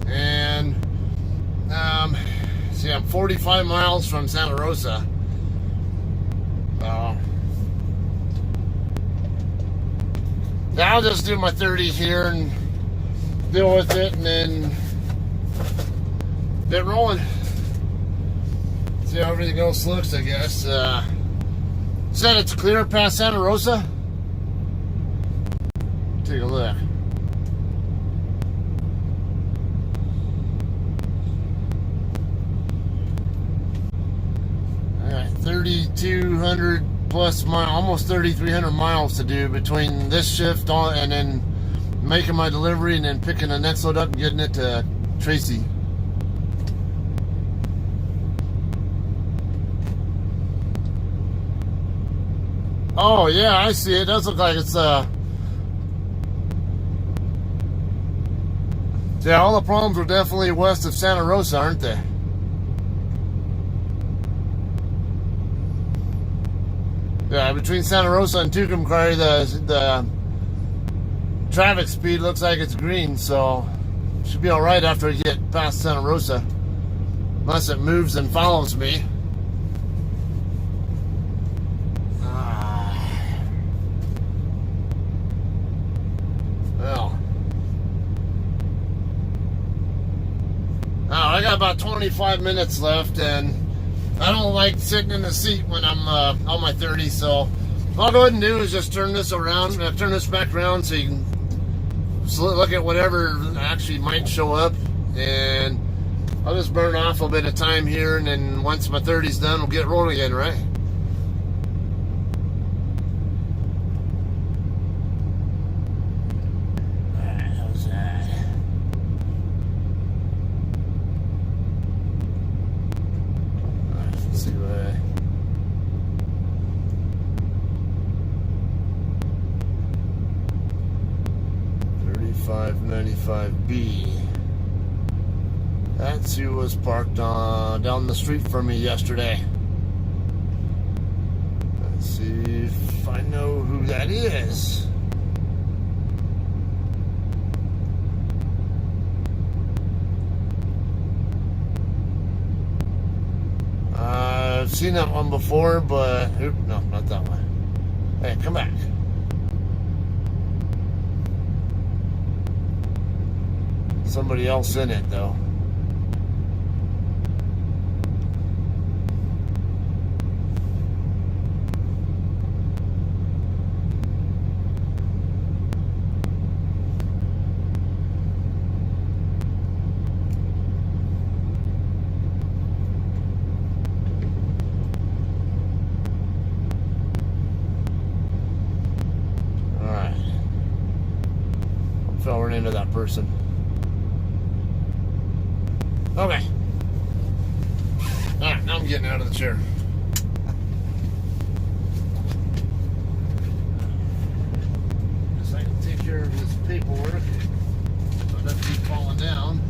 Speaker 3: And, see, I'm 45 miles from Santa Rosa. So, I'll just do my 30 here and deal with it and then get rolling. See how everything else looks, I guess. Said it's clear past Santa Rosa. Take a look. Alright, 3,200 plus mile, almost 3,300 miles to do between this shift on and then making my delivery and then picking the next load up and getting it to Tracy. Oh yeah, I see it. It does look like it's yeah, all the problems are definitely west of Santa Rosa, aren't they? Yeah, between Santa Rosa and Tucumcari, the traffic speed looks like it's green, so should be all right after we get past Santa Rosa, unless it moves and follows me. Well, I got about 25 minutes left, and I don't like sitting in the seat when I'm on my 30, so all I'll go ahead and do is just turn this around, turn this back around so you can look at whatever actually might show up, and I'll just burn off a bit of time here, and then once my 30's done, we'll get rolling again, right? How's that? Let's see what 3595B. That's who was parked down the street from me yesterday. Let's see if I know who that is. I've seen that one before, but no, not that one. Hey, come back. Somebody else in it, though. All right. I'm falling into that person. Okay. Alright, now I'm getting out of the chair. Guess I can take care of this paperwork. So it doesn't keep falling down.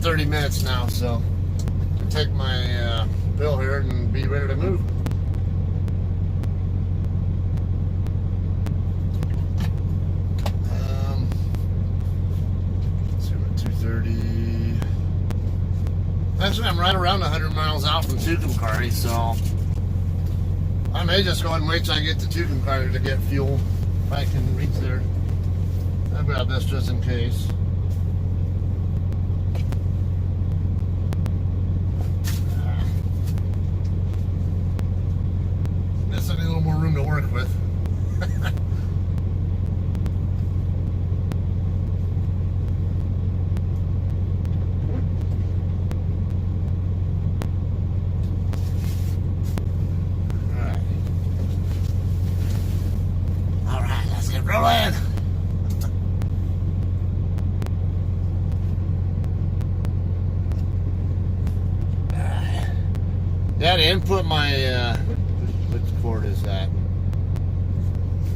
Speaker 1: 30 minutes now, so I'll take my bill here and be ready to move. Let's see, we're at 2:30. Actually, I'm right around 100 miles out from Tucumcari, so I may just go ahead and wait till I get to Tucumcari to get fuel if I can reach there. I'll grab this just in case. Guess I need a little more room to work with. Alright, let's get rolling. Yeah, to input my, which cord is that?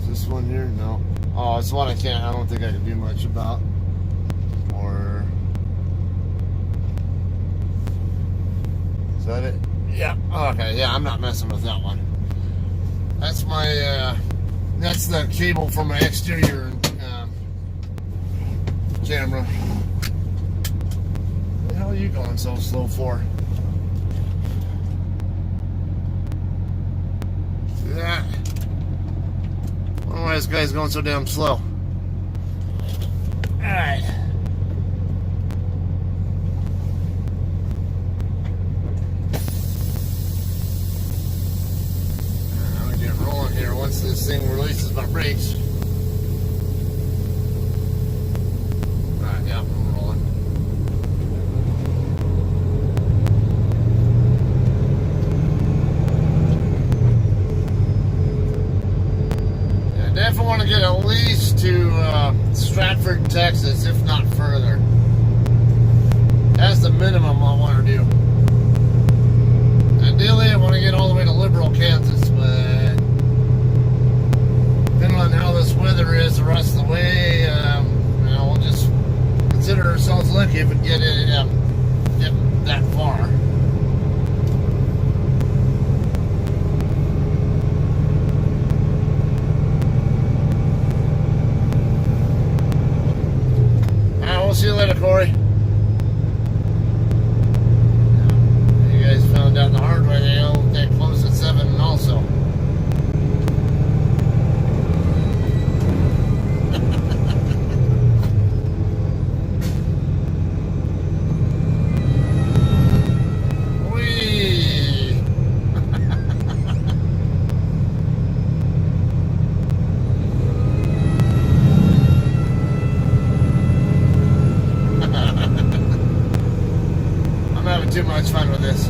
Speaker 1: Is this one here? No. Oh, it's one I don't think I can do much about. Or, is that it? Yeah, okay, yeah, I'm not messing with that one. That's my, that's the cable for my exterior camera. What the hell are you going so slow for? That. I don't know why this guy's going so damn slow. Alright. I'm gonna get rolling here once this thing releases my brakes. Alright, yeah, I'm rolling. Definitely want to get at least to Stratford, Texas, if not further. That's the minimum I want to do. Ideally, I want to get all the way to Liberal, Kansas, but depending on how this weather is the rest of the way, we'll just consider ourselves lucky if we get it that far. We'll see you later, Corey. You guys found out the hard way they close at 7 also. Whee! Too much fun with this.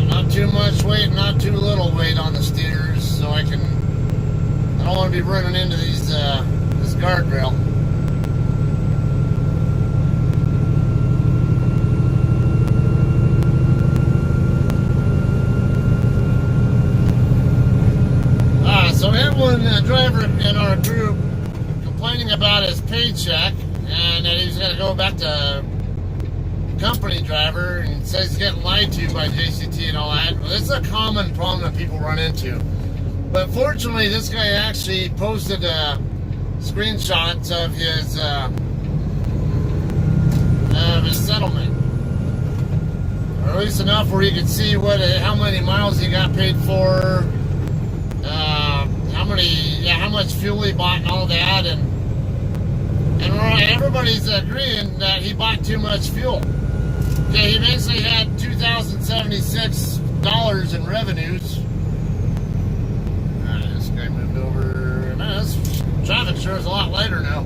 Speaker 1: Not too much weight, not too little weight on the steers, so I don't want to be running into these this guardrail. So we had one driver in our group complaining about his paycheck and that he's going to go back to company driver and says he's getting lied to by JCT and all that. Well, this is a common problem that people run into. But fortunately, this guy actually posted screenshots of his settlement, or at least enough where you could see how many miles he got paid for. How much fuel he bought and all that, and everybody's agreeing that he bought too much fuel. Okay, he basically had $2,076 in revenues. This guy moved over. Man, this traffic sure is a lot lighter now.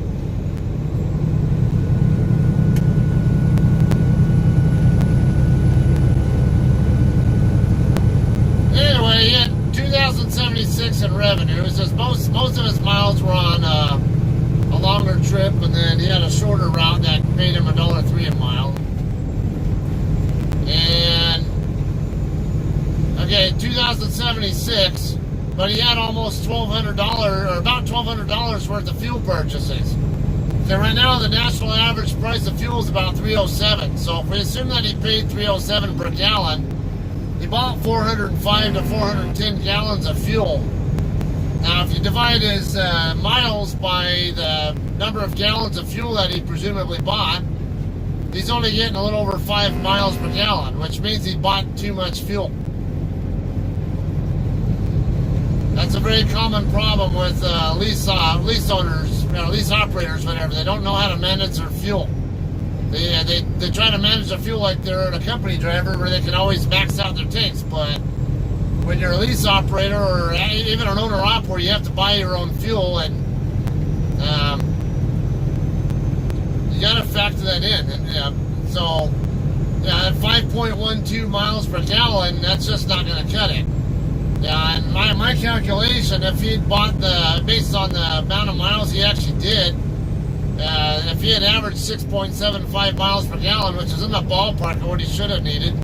Speaker 1: Anyway, he had 2,076 in revenue. It says most of his miles were on
Speaker 3: longer trip, and then he had a shorter route that paid him $1.03 a mile. And okay, 2,076, but he had almost $1,200 or about $1,200 worth of fuel purchases. So right now the national average price of fuel is about $3.07. So if we assume that he paid $3.07 per gallon, he bought 405 to 410 gallons of fuel. Now, if you divide his miles by the number of gallons of fuel that he presumably bought, he's only getting a little over 5 miles per gallon, which means he bought too much fuel. That's a very common problem with lease owners, lease operators, whatever. They don't know how to manage their fuel. They try to manage their fuel like they're a company driver where they can always max out their tanks, but when you're a lease operator or even an owner-op where you have to buy your own fuel, and you got to factor that in. And so at 5.12 miles per gallon, that's just not going to cut it. Yeah, and my calculation, if he'd bought based on the amount of miles he actually did, if he had averaged 6.75 miles per gallon, which is in the ballpark of what he should have needed,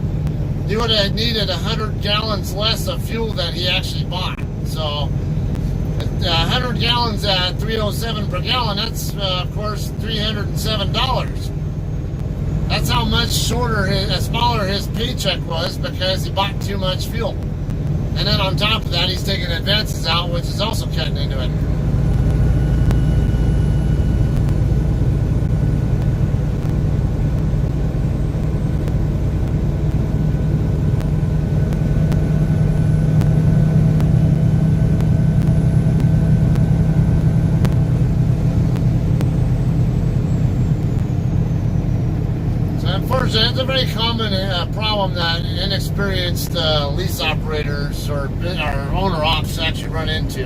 Speaker 3: he would have needed 100 gallons less of fuel than he actually bought. So 100 gallons at $3.07 per gallon, that's of course $307. That's how much smaller his paycheck was because he bought too much fuel. And then on top of that, he's taking advances out, which is also cutting into it. It's a very common problem that inexperienced lease operators or owner-ops actually run into.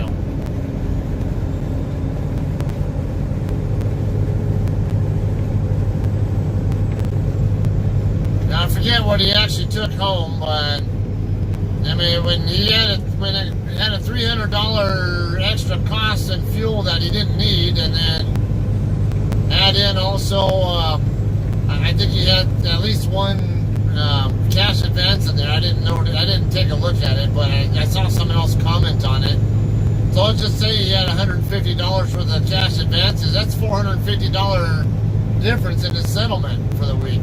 Speaker 3: Now I forget what he actually took home, but I mean when it had a $300 extra cost in fuel that he didn't need, and then add in also. I think he had at least one cash advance in there. I didn't take a look at it, but I saw someone else comment on it. So let's just say he had $150 worth of cash advances. That's $450 difference in his settlement for the week.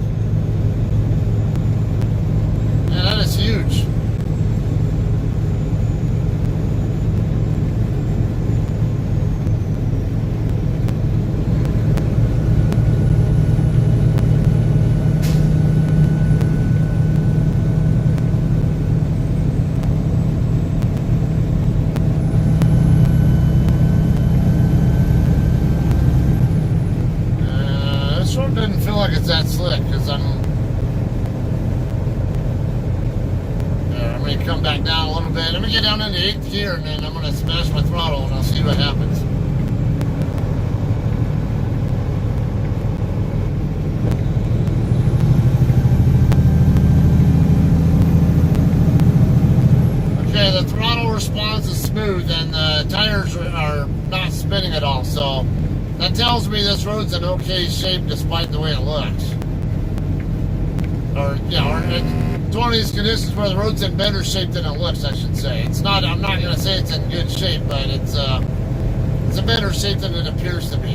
Speaker 3: Man, that is huge. Doesn't feel like it's that slick because I'm going to come back down a little bit. I'm going to get down into 8th gear and then I'm going to smash my throttle and I'll see what happens. Okay, the throttle response is smooth and the tires are not spinning at all, so that tells me this road's in okay shape despite the way it looks. Or it's one of these conditions where the road's in better shape than it looks, I should say. It's not, I'm not going to say it's in good shape, but it's a better shape than it appears to be.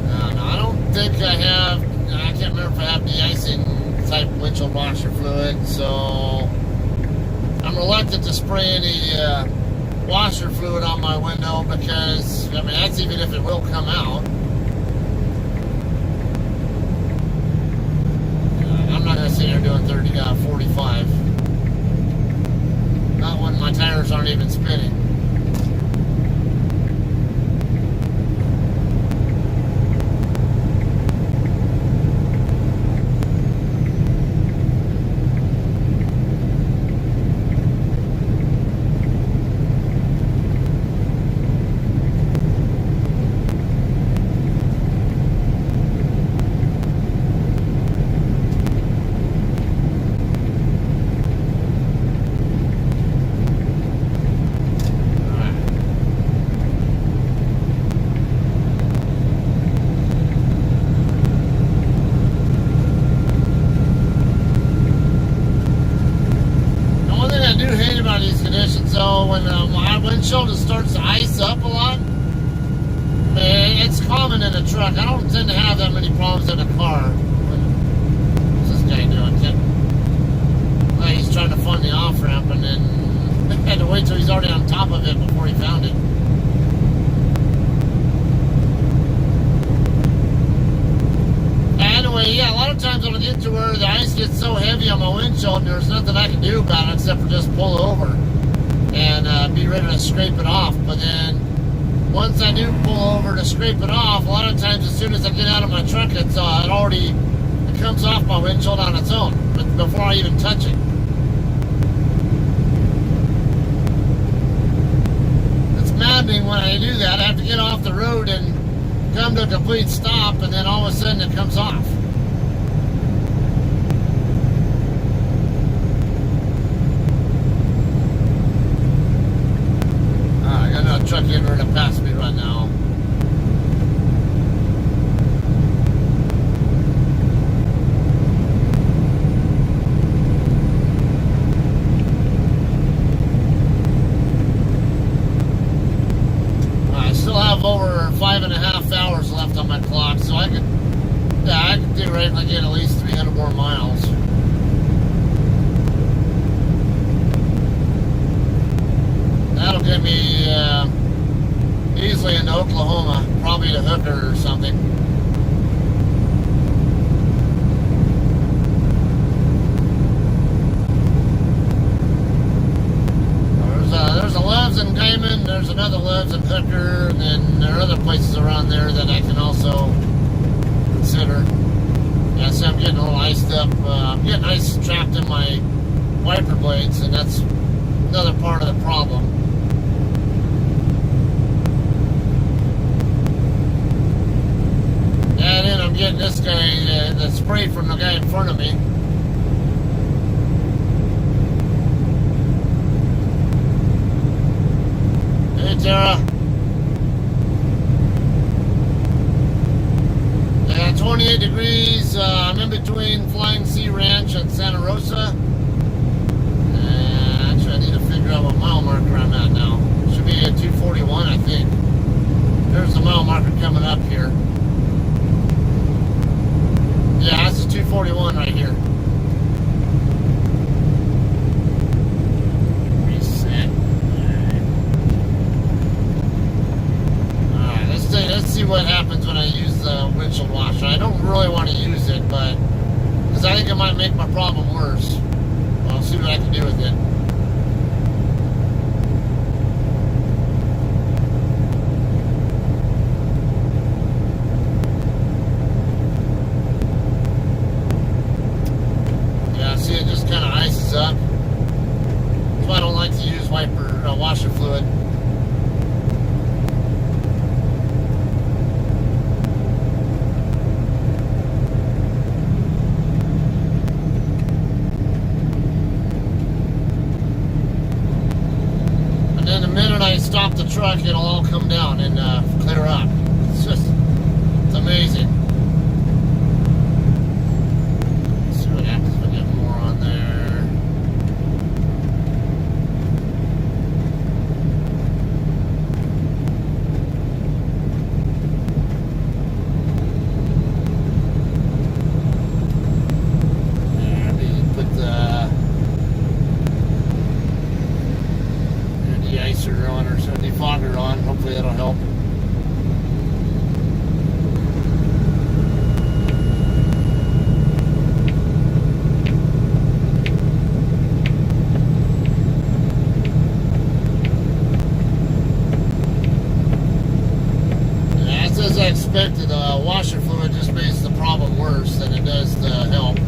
Speaker 3: No, I don't think I can't remember if I have de-icing type windshield washer fluid, so I'm reluctant to spray any washer fluid on my window because, I mean, that's even if it will come out. I'm not going to sit here doing 45. Not when my tires aren't even spinning. do hate about these conditions, though, when my windshield starts to ice up a lot, it's common in a truck. I don't tend to have that many problems in a car. What's this guy doing? Well, he's trying to fund the off-ramp, and then had to wait till he's already on top of it before he found it. Anyway, yeah, a lot of times when I get to where the ice gets so heavy on my windshield, there's nothing I can do about it except for just pull over and be ready to scrape it off. But then once I do pull over to scrape it off, a lot of times as soon as I get out of my truck, it comes off my windshield on its own, but before I even touch it. It's maddening when I do that. I have to get off the road and come to a complete stop, and then all of a sudden it comes off. I got another truck getting ready to pass me right now. I still have over 5.5 hours left on my clock, so I could theoretically get at least 300 more miles. That'll get me easily into Oklahoma, probably to Hooker or something. There's a Love's in Gaiman, there's another Love's in Hooker, and then there are other places around there that I can also consider. Yeah, so I'm getting a little iced up. I'm getting ice trapped in my wiper blades, and that's another part of the problem. And then I'm getting this guy, the spray from the guy in front of me. Hey, Tara. Yeah, 28 degrees. I'm in between Flying Sea Ranch and Santa Rosa. Actually, I need to figure out what mile marker I'm at now. It should be at 241, I think. There's the mile marker coming up here. Yeah, this is 241 right here. Reset. Alright, let's see what happens when I use the windshield washer. I don't really want to use it, but because I think it might make my problem worse. I'll see what I can do with it. See, it just kind of ices up. That's why I don't like to use washer fluid. And then the minute I stop the truck, it'll all come down and clear up. It's amazing. Fogger on. Hopefully that'll help. That's as I expected. Washer fluid just makes the problem worse than it does to help.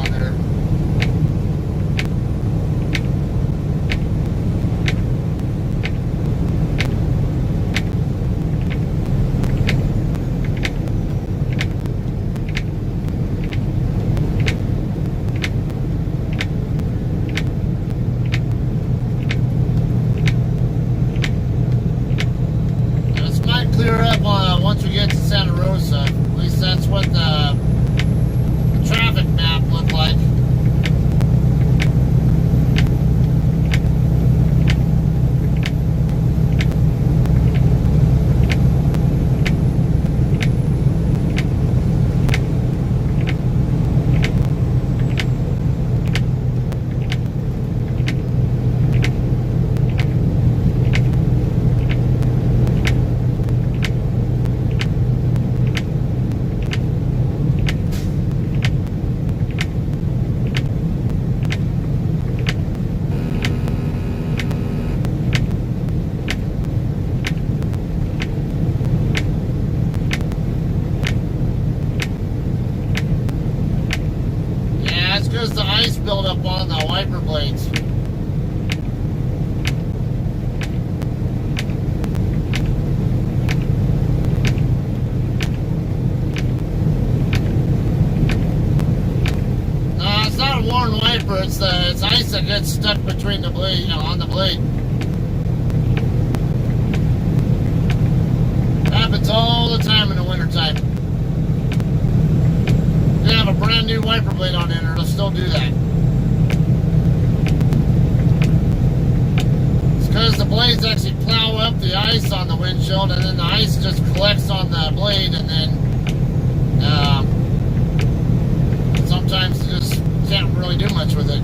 Speaker 3: on there. Clear up once we get to Santa Rosa. At least that's what the traffic map looked like. Because the ice buildup on the wiper blades. No, it's not a worn wiper. It's ice that gets stuck between the blade, on the blade. Happens all the time in the wintertime. You have a brand new wiper blade on it, it'll still do that. It's because the blades actually plow up the ice on the windshield, and then the ice just collects on the blade, and then sometimes you just can't really do much with it.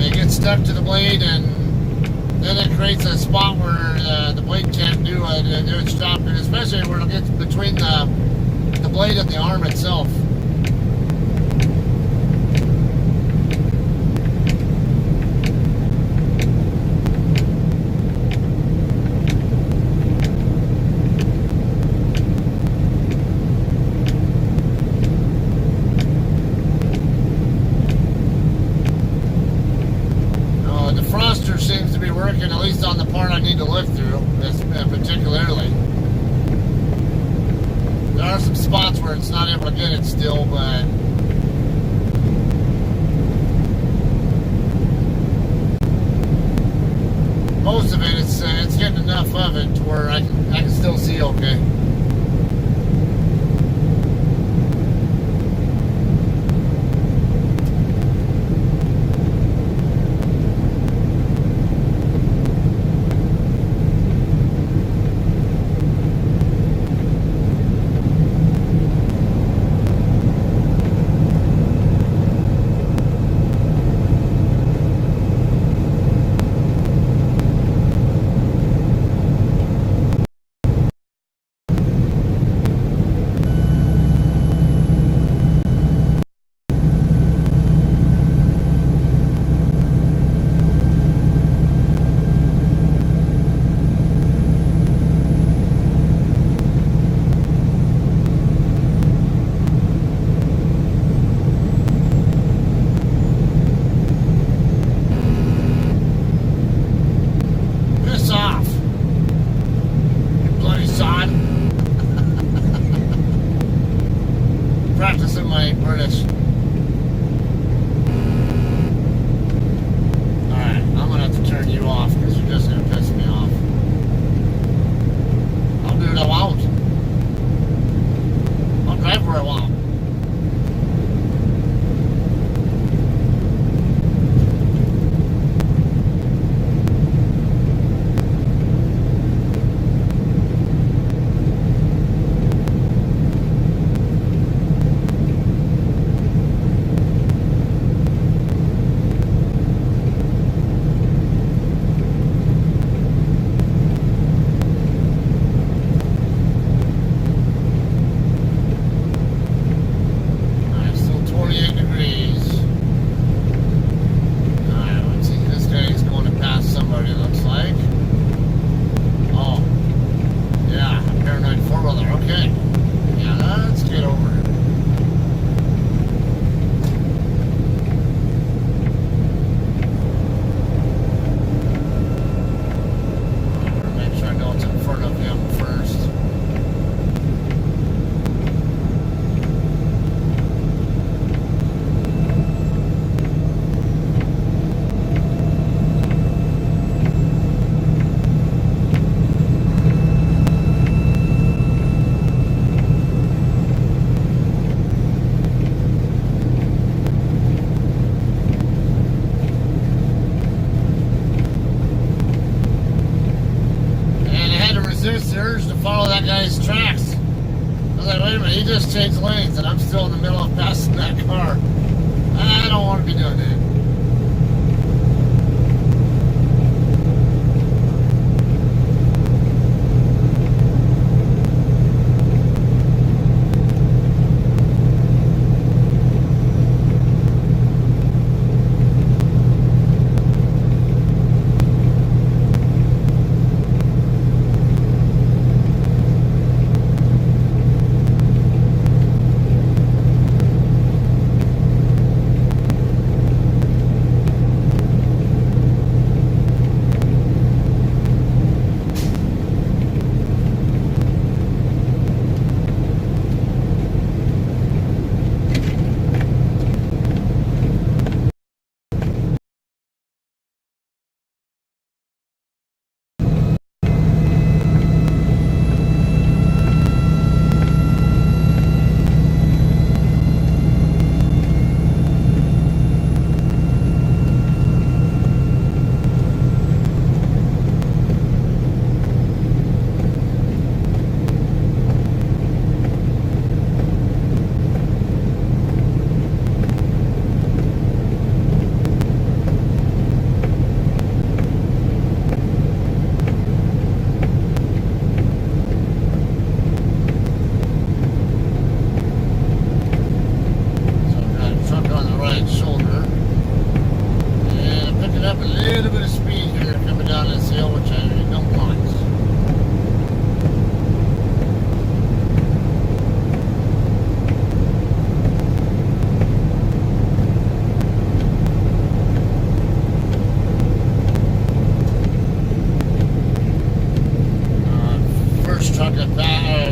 Speaker 3: It gets stuck to the blade, and then it creates a spot where the blade can't do its job, especially where it gets between the blade and the arm itself. Seems to be working, at least on the part I need to look through, particularly. There are some spots where it's not able to get it still, but most of it, it's getting enough of it to where I can still see okay. doing that.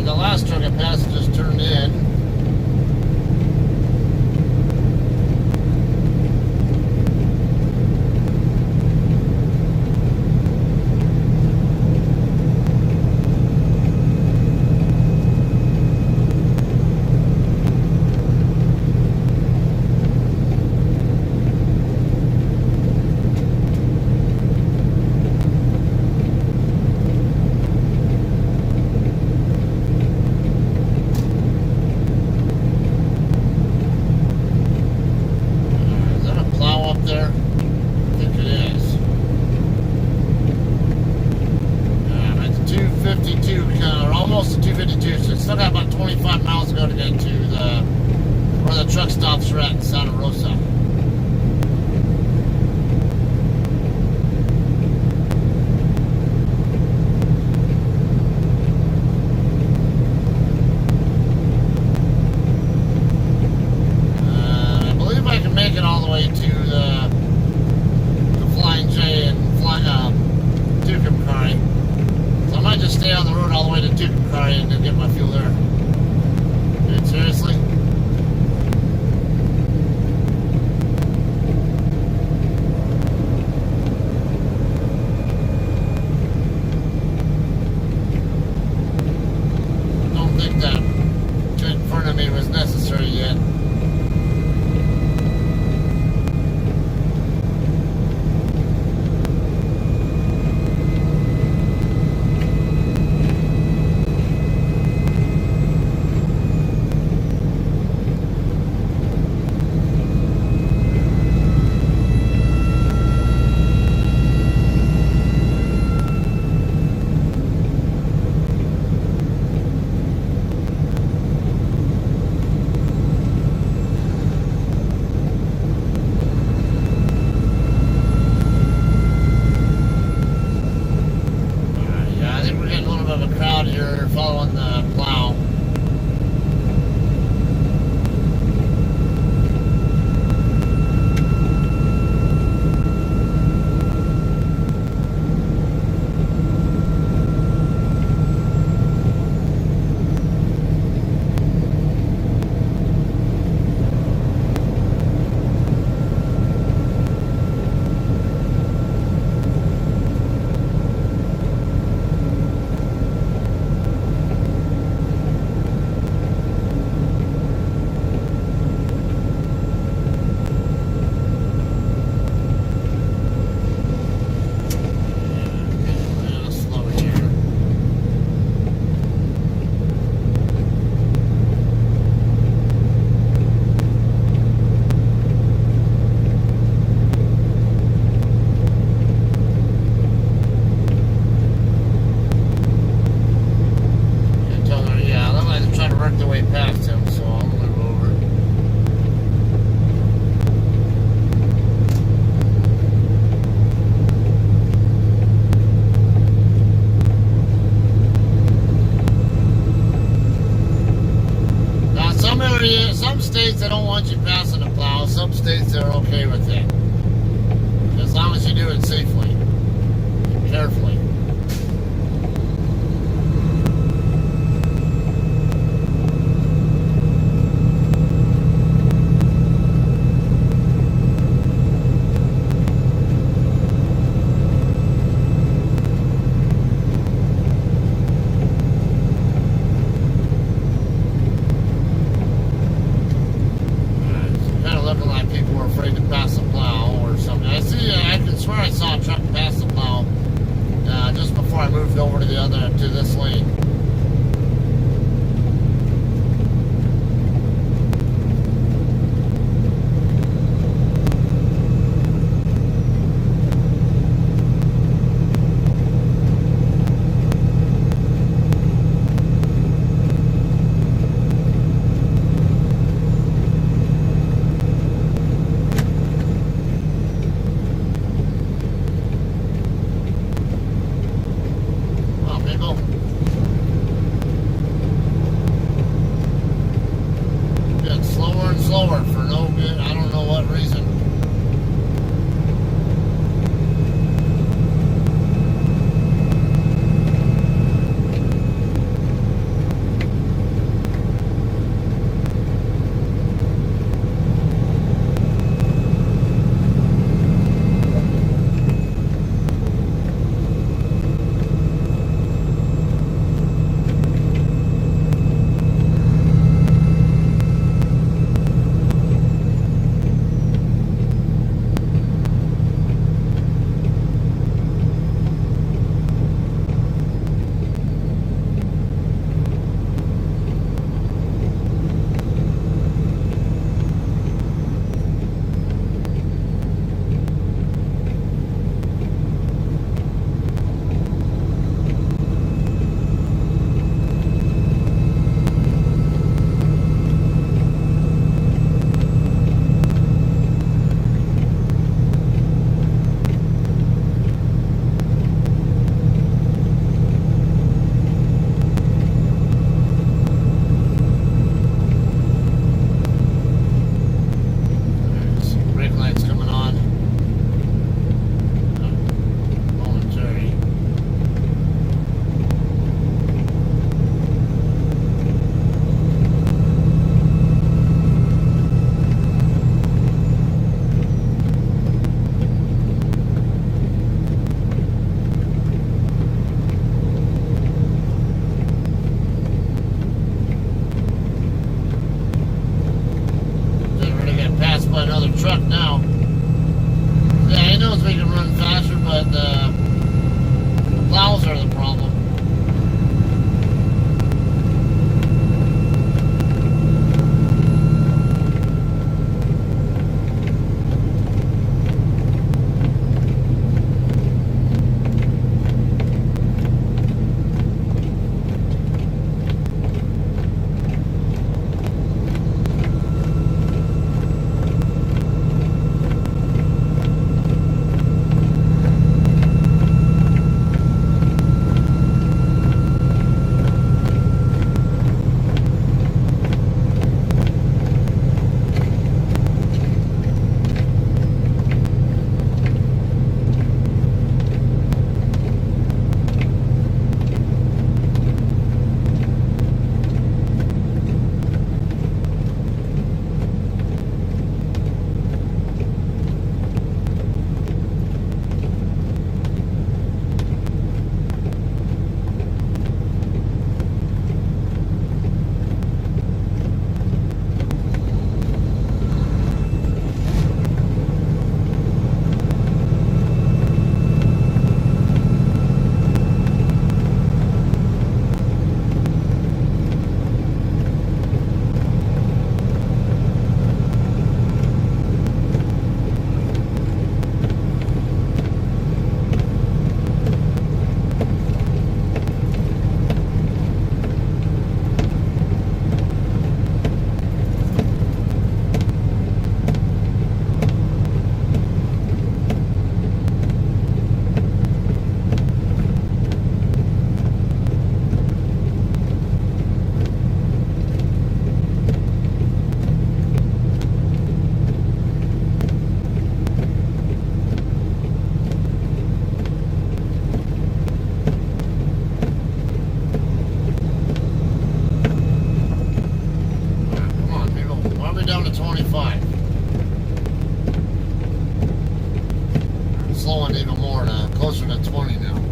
Speaker 3: The last truck I passed just turned in. Still got about 25 miles to go to get to where the truck stops are at in Santa Rosa. I believe I can make it all the way to the Flying J and Tucumcari. So I might just stay on the road all the way to Tucumcari and then get my fuel there. Dude, seriously? I don't think that in front of me was necessary yet. states they're okay with it. As long as you do it safely, carefully. Over to this lane. Slower for no good, I don't know what reason. Truck now. Yeah, he knows we can run faster, but the plows are the problem. slowing even more to closer to 20 now.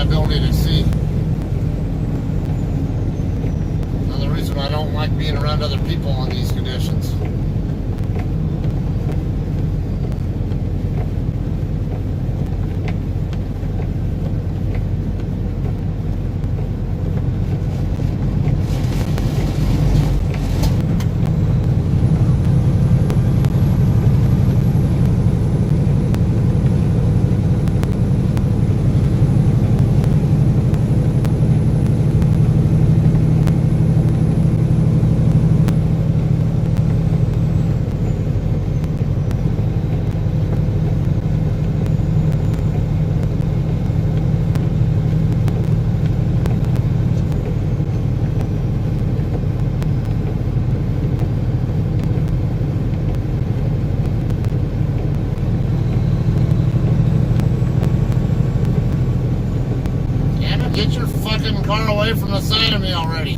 Speaker 3: my ability to see. Another reason I don't like being around other people in these conditions. Get your fucking car away from the side of me already.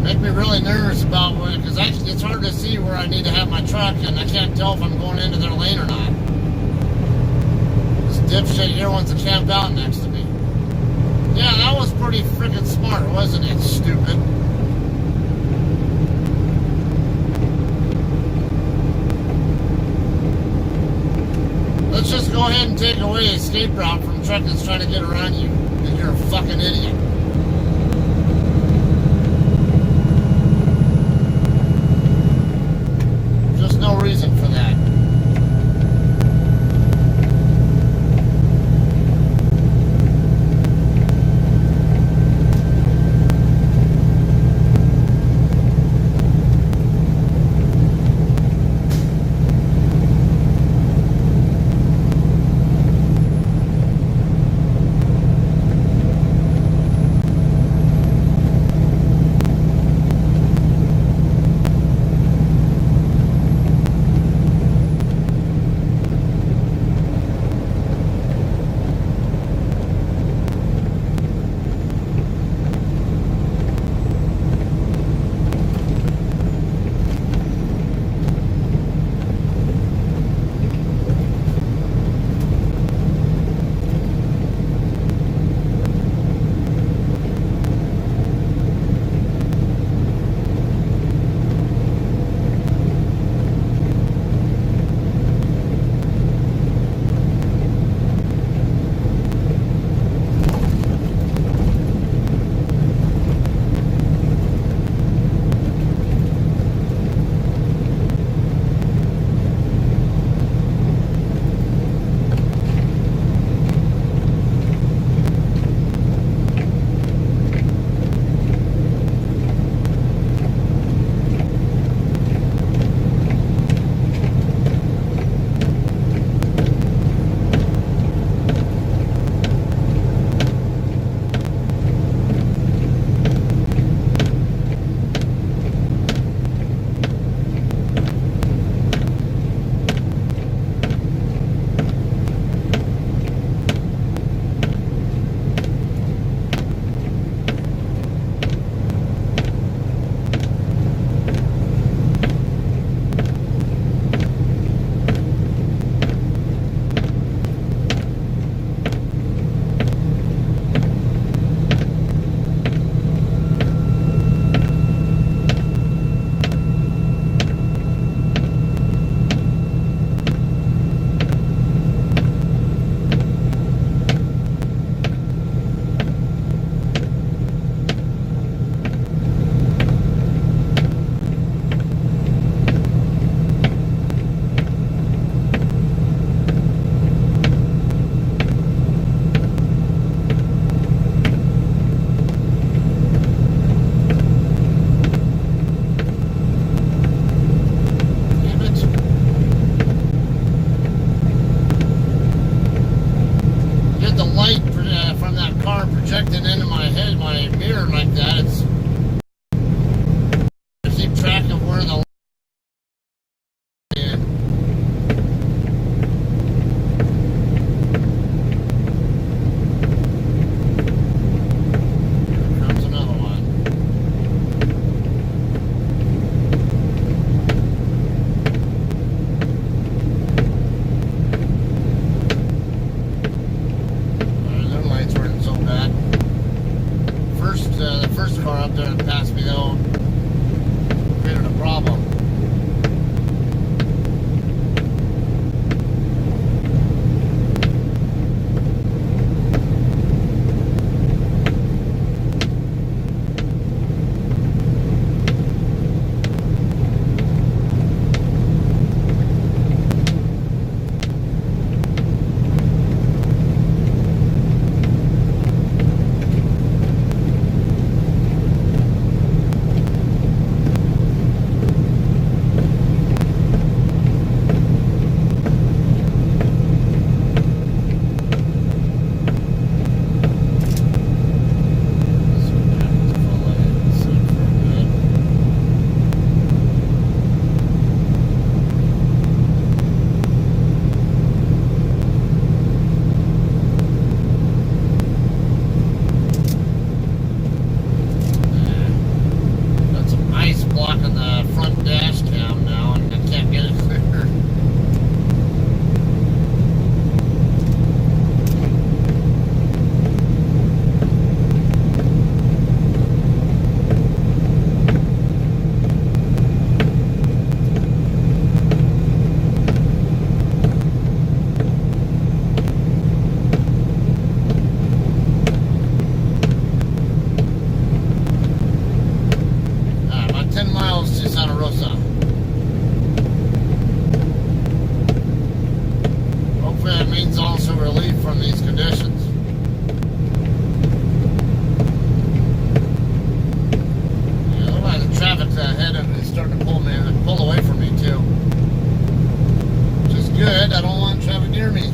Speaker 3: Make me really nervous about what, because it's hard to see where I need to have my truck, and I can't tell if I'm going into their lane or not. This dipshit here wants to camp out next to me. Yeah, that was pretty freaking smart, wasn't it, stupid? Let's just go ahead and take away the escape route from a truck that's trying to get around you, because you're a fucking idiot. Just no reason for that. projecting into my head, my mirror like that. It's to keep track of where the relief from these conditions. Yeah, look like the traffic's ahead and it's starting to pull away from me too. Which is good. I don't want traffic near me.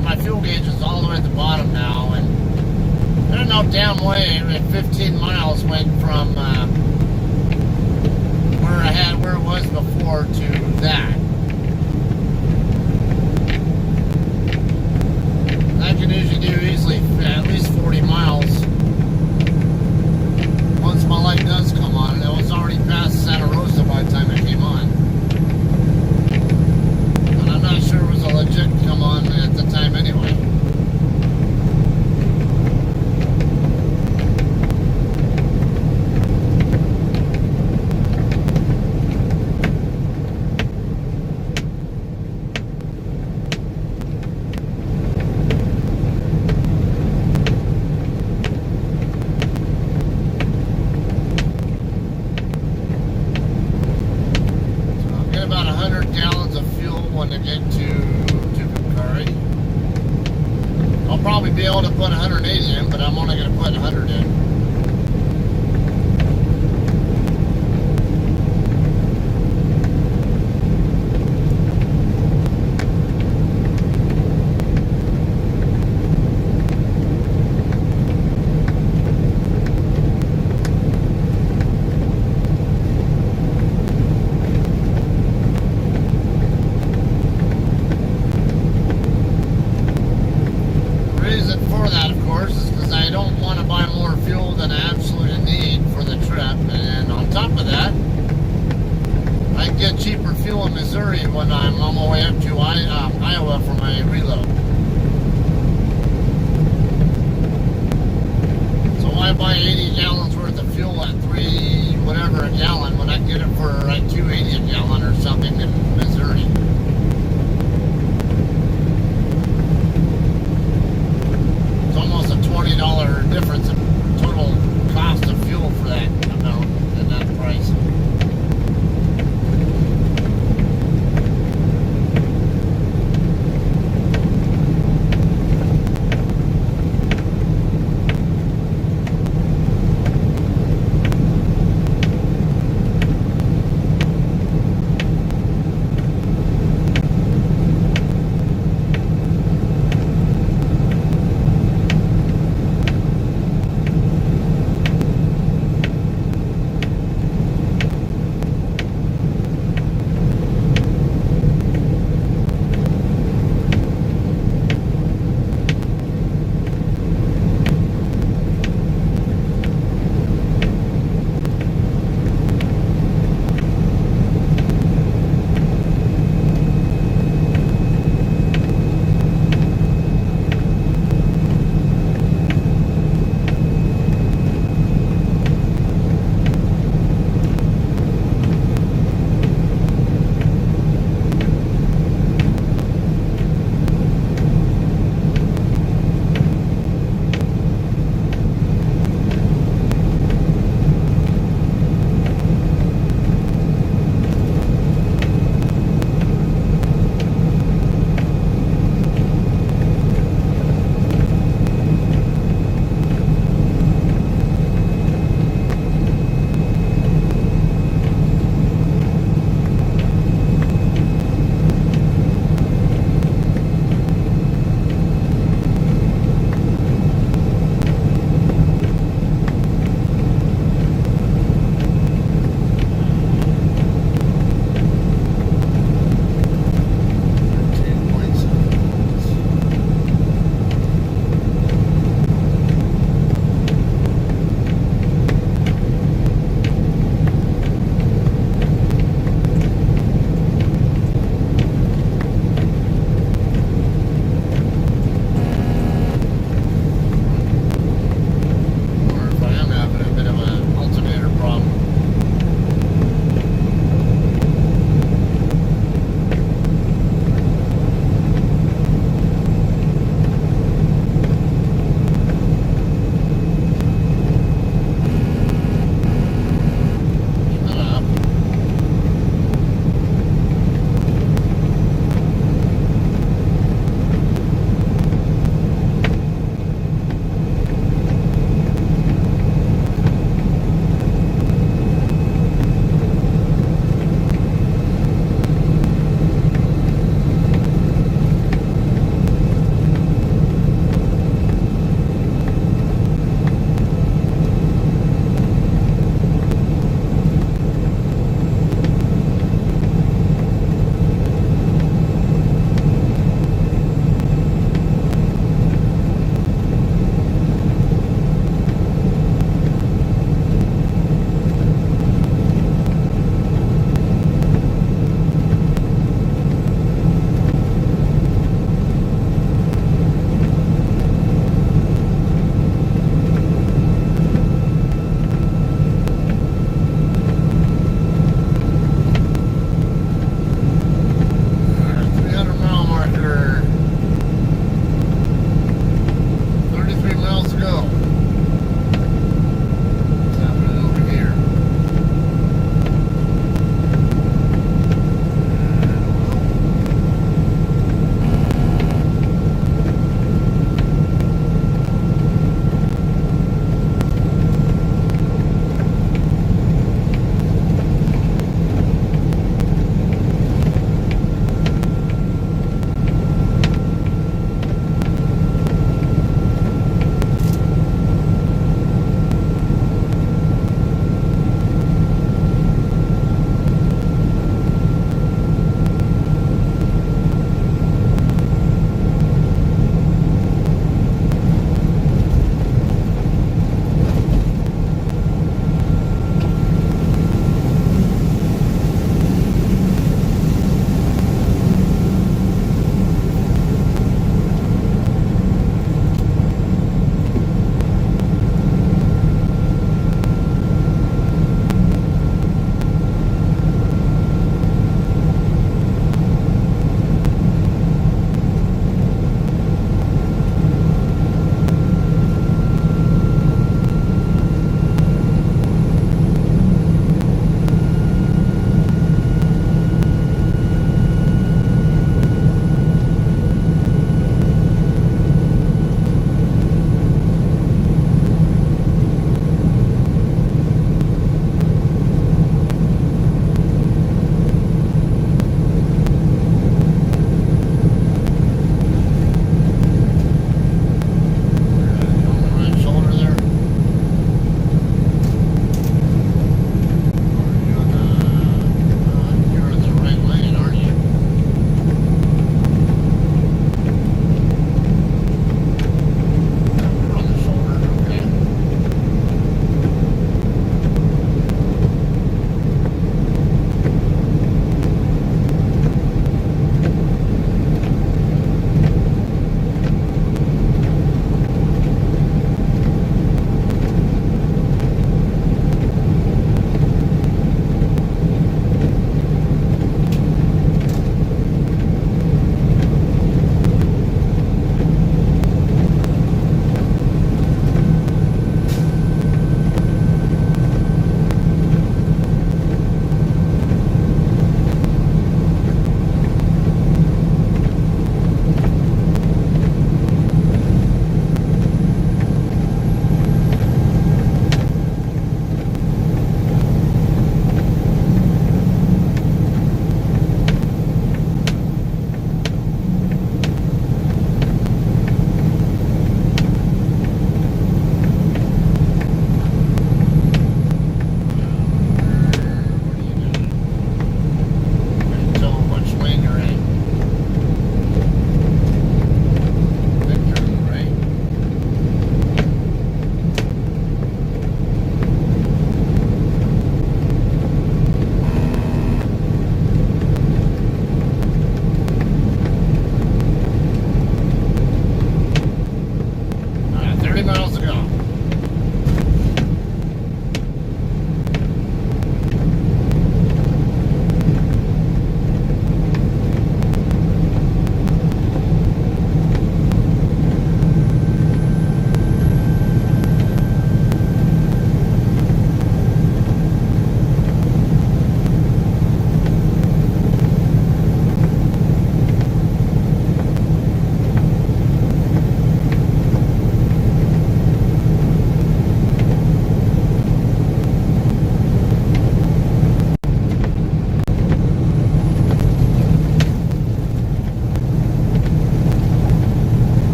Speaker 3: my fuel gauge is all the way at the bottom now, and there's no damn way that 15 miles went from where it was before to that. I can usually do easily at least 40 miles once my light does come on, and it was already past Santa Rosa by the time it came on. And I'm not sure it was a legit come on at the time anyway. About 100 gallons of fuel when I get to Tucumcari. I'll probably be able to put 180 in, but I'm only going to put 100 in. Cheaper fuel in Missouri when I'm on my way up to Iowa for my reload. So why buy 80 gallons worth of fuel at $3 whatever a gallon when I can get it for like $2.80 a gallon or something in Missouri? It's almost a $20 difference in total cost of fuel for that amount and that price.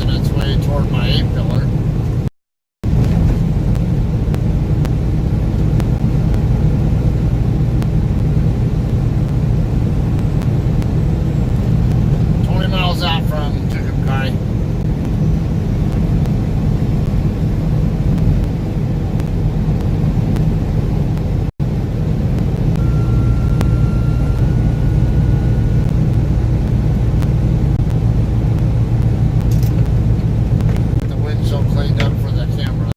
Speaker 3: making its way toward my A-pillar. Out from Tucumcari. The windshield cleaned up for the camera.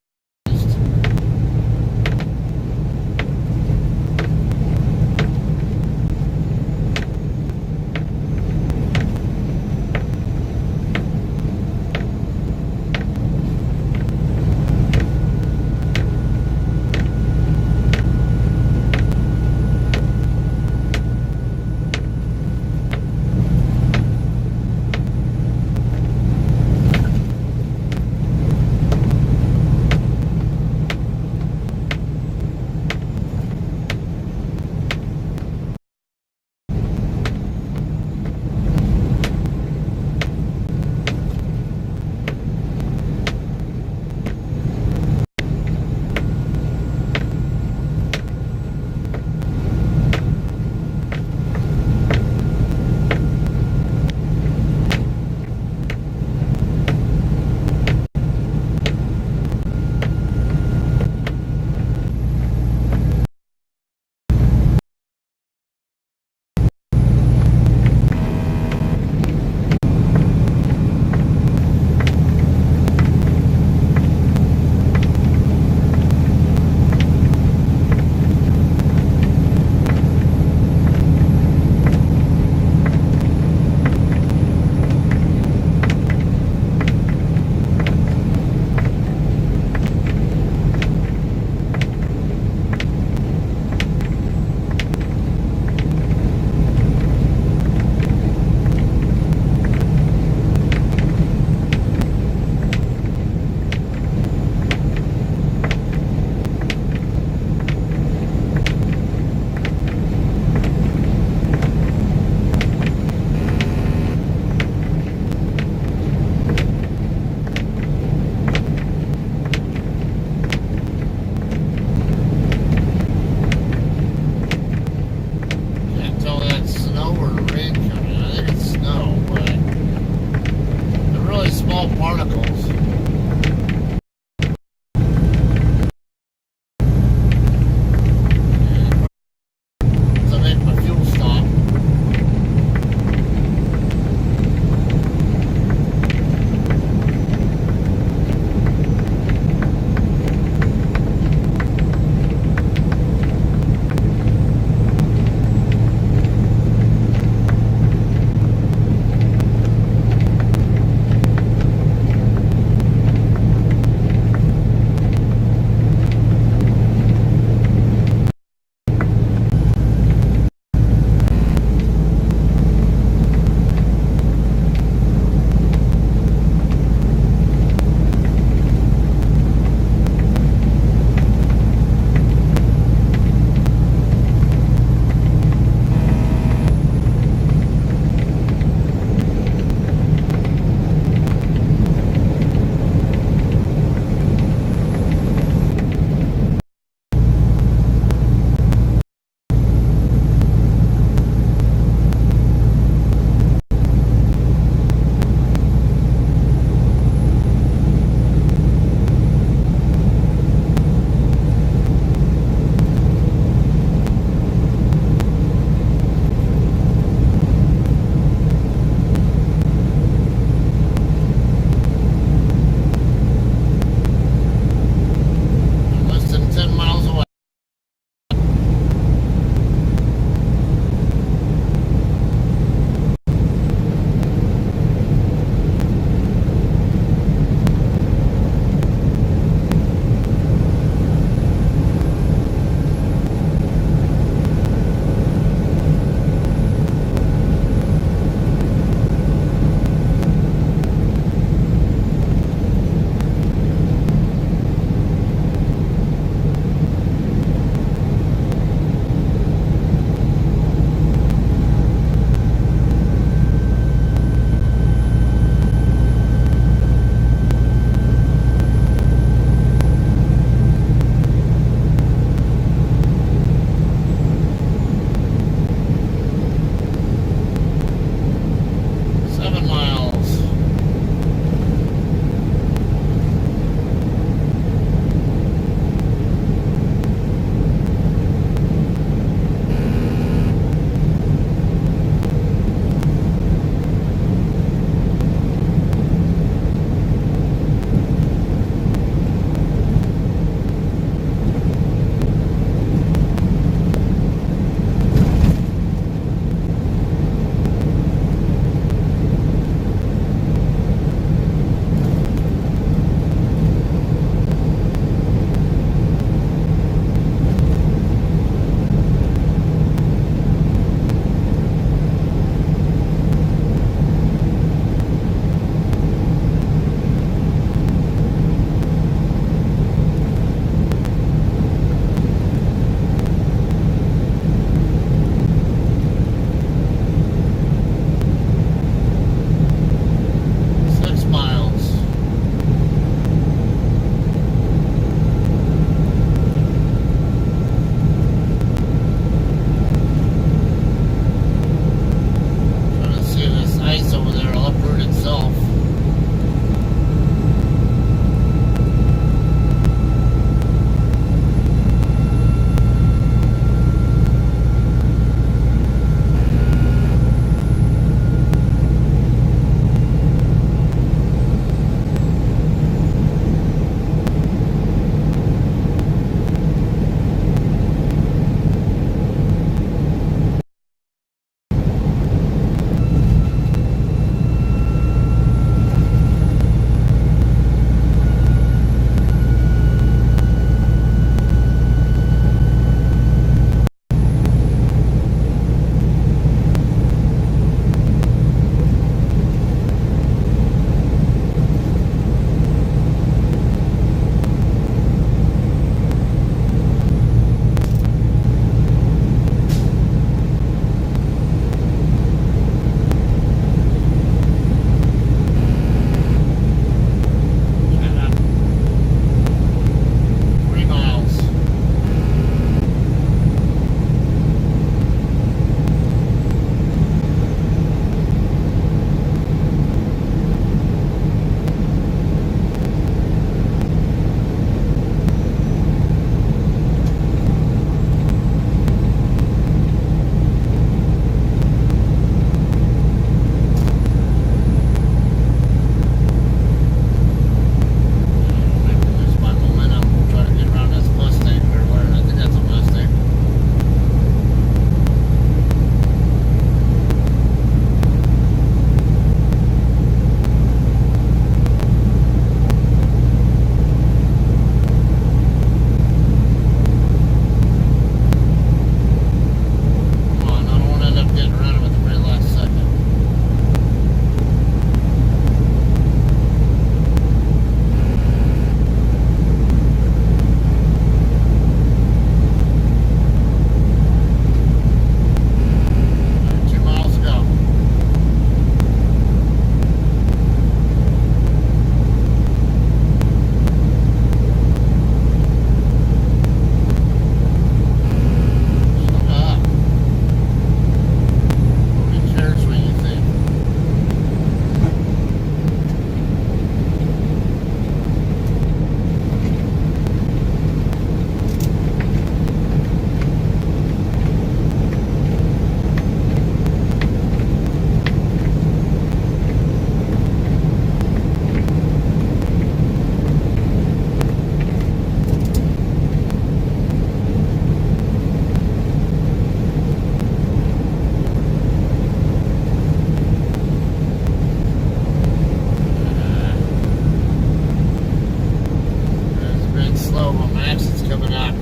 Speaker 3: It's slow, but my exit's coming up.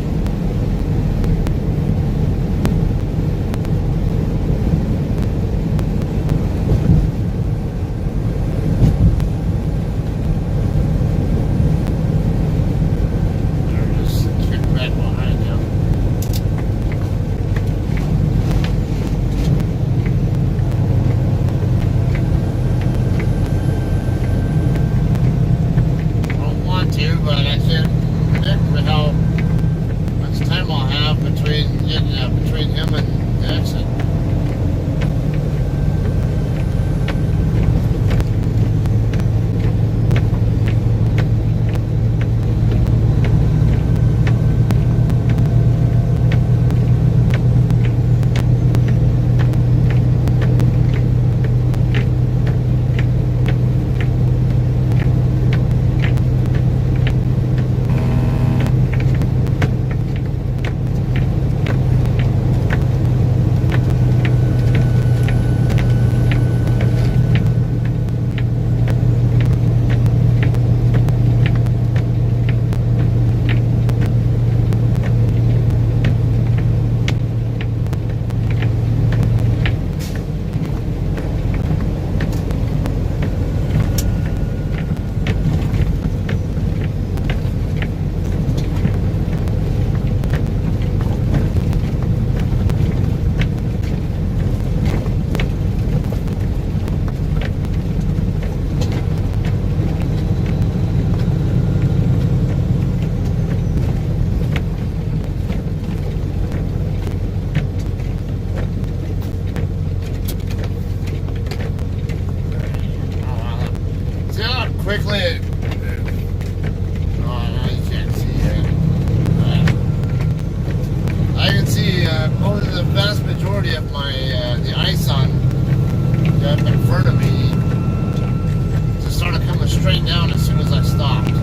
Speaker 3: Between him and the exit. Quickly, oh no, you can't see it. I can see most of the vast majority of my the ice on up in front of me just started coming straight down as soon as I stopped.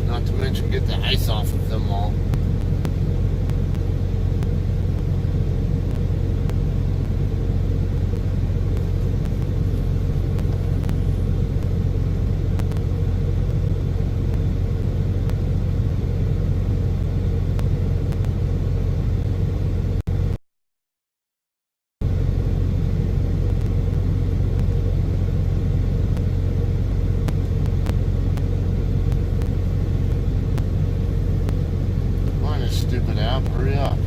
Speaker 3: Not to mention get the ice off of them all. Stupid app, hurry up.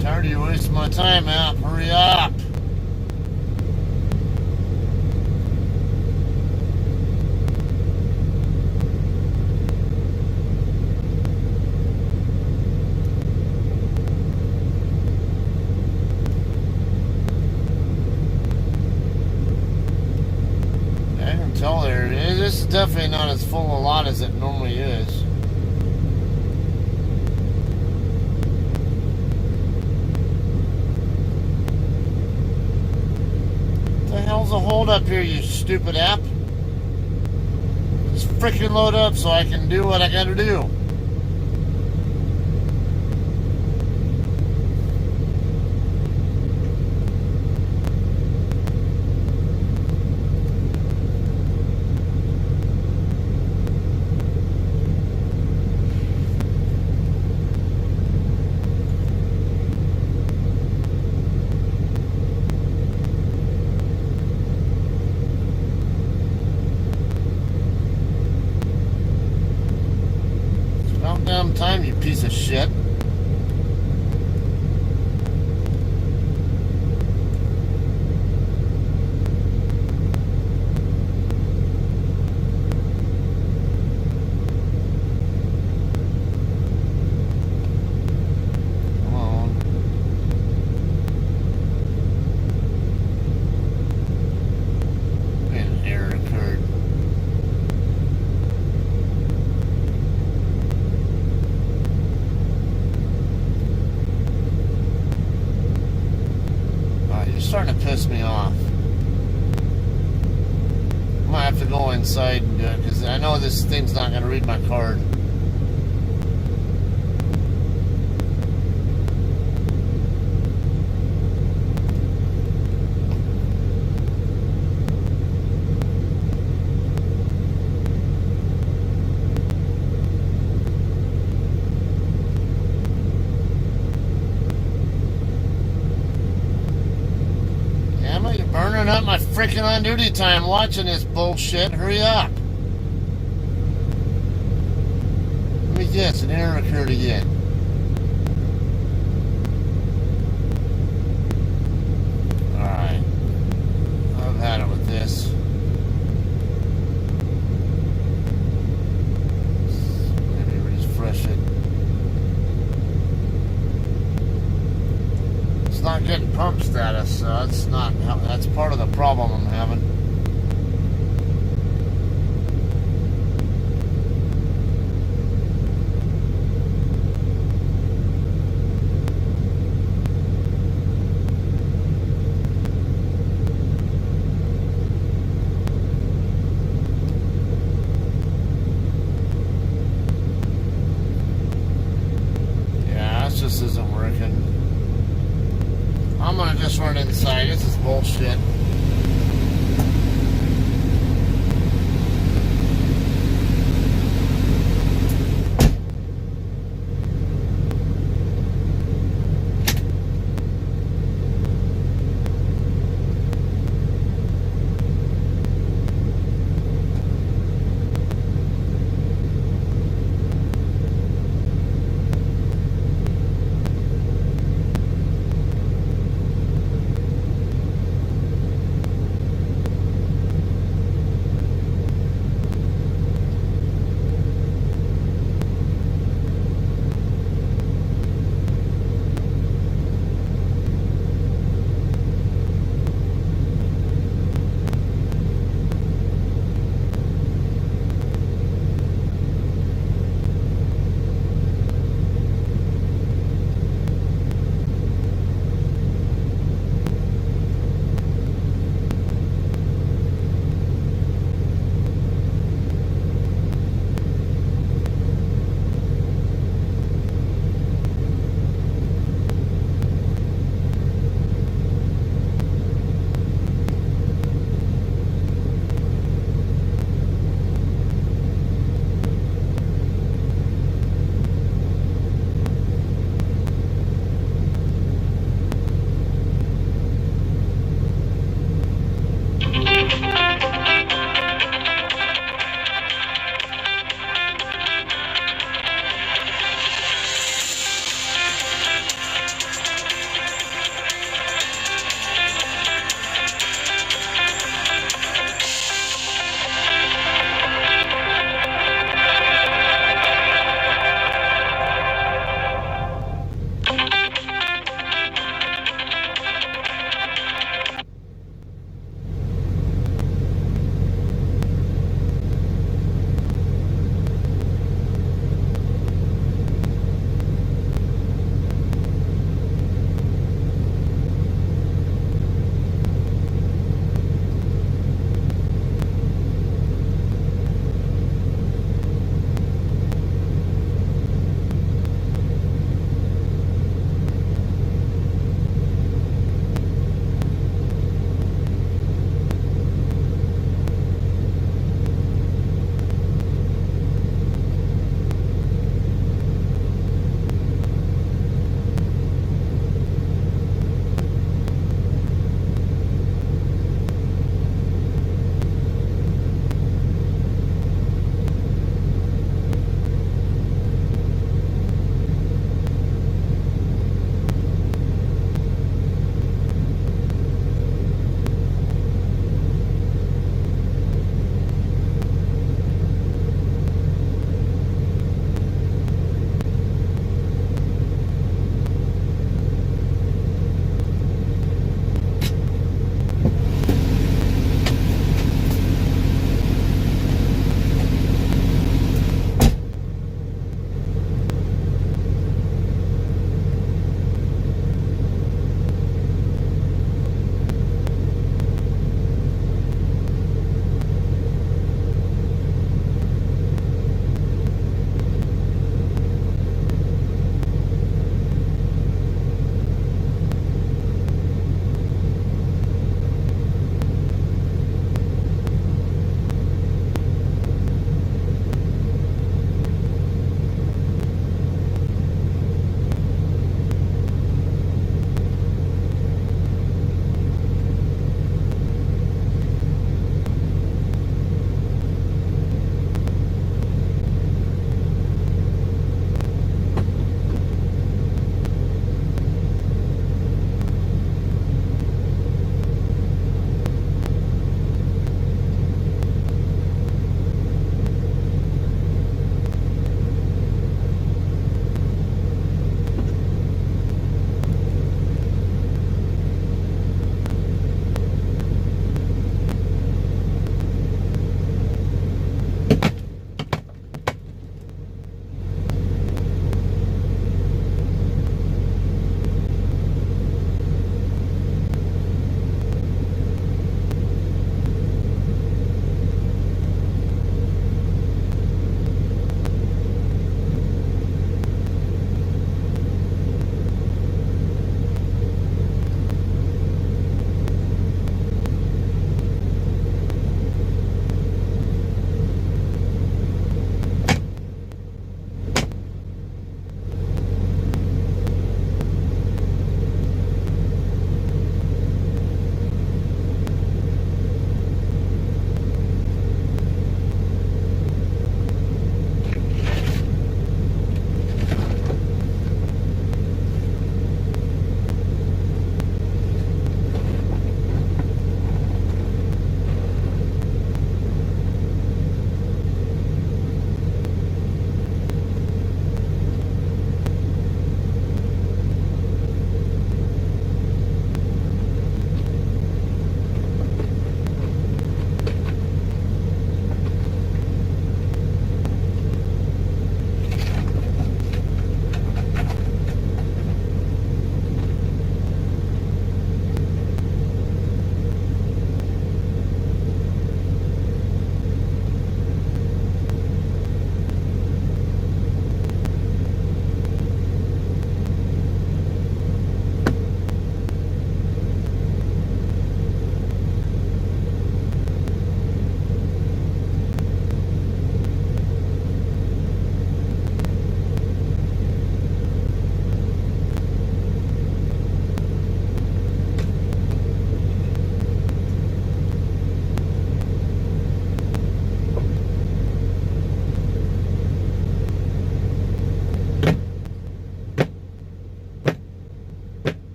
Speaker 3: Tired of you wasting my time, app, hurry up.
Speaker 1: tell there. This is definitely not as full a lot as it normally is. What the hell's the hold up here, you stupid app? Just freaking load up so I can do what I gotta do. Damn time, you piece of shit. Come on. An error occurred. Starting to piss me off. I might have to go inside and do it because I know this thing's not going to read my card. Burning up my freaking on duty time watching this bullshit. Hurry up. Let me guess, an error occurred again. Alright. I've had it with this. Maybe refresh it. It's not getting pump status, so that's part of the problem I'm having. Yeah, this just isn't working. I'm gonna just run inside. This is bullshit.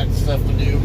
Speaker 1: got stuff to do.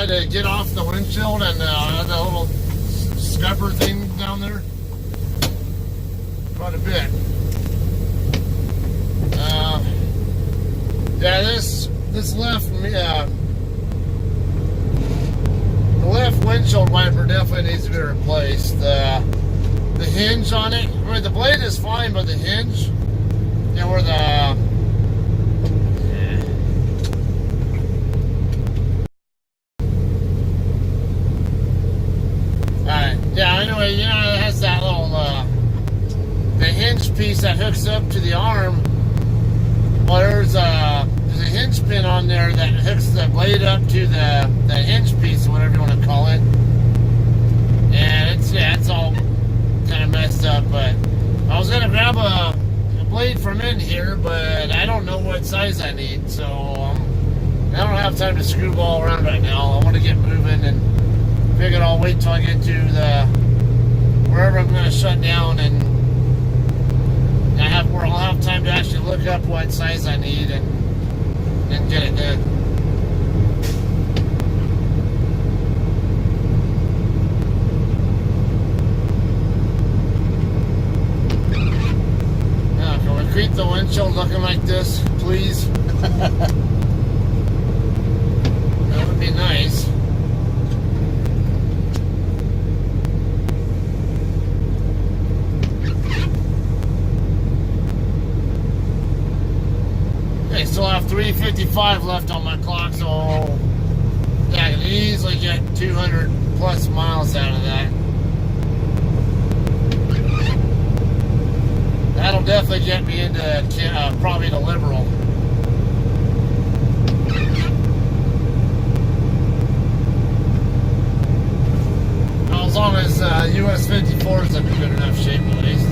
Speaker 3: had to get off the windshield and the little scupper thing down there. Quite a bit. Yeah, this left the left windshield wiper definitely needs to be replaced. The hinge on it, I mean, the blade is fine, but the hinge, where the yeah, anyway, it has that little the hinge piece that hooks up to the arm. Well, there's a hinge pin on there that hooks the blade up to the hinge piece, or whatever you want to call it. And it's all kind of messed up. But I was gonna grab a blade from in here, but I don't know what size I need, so I don't have time to screwball around right now. I want to get moving, and figured I'll wait till I get to wherever I'm going to shut down, and I'll have time to actually look up what size I need and get it done. Now, can we keep the windshield looking like this, please? That would be nice. Still have 355 left on my clock, so yeah, I can easily get 200 plus miles out of that. That'll definitely get me into probably the Liberal. Well, as long as US 54 is in good enough shape, at least.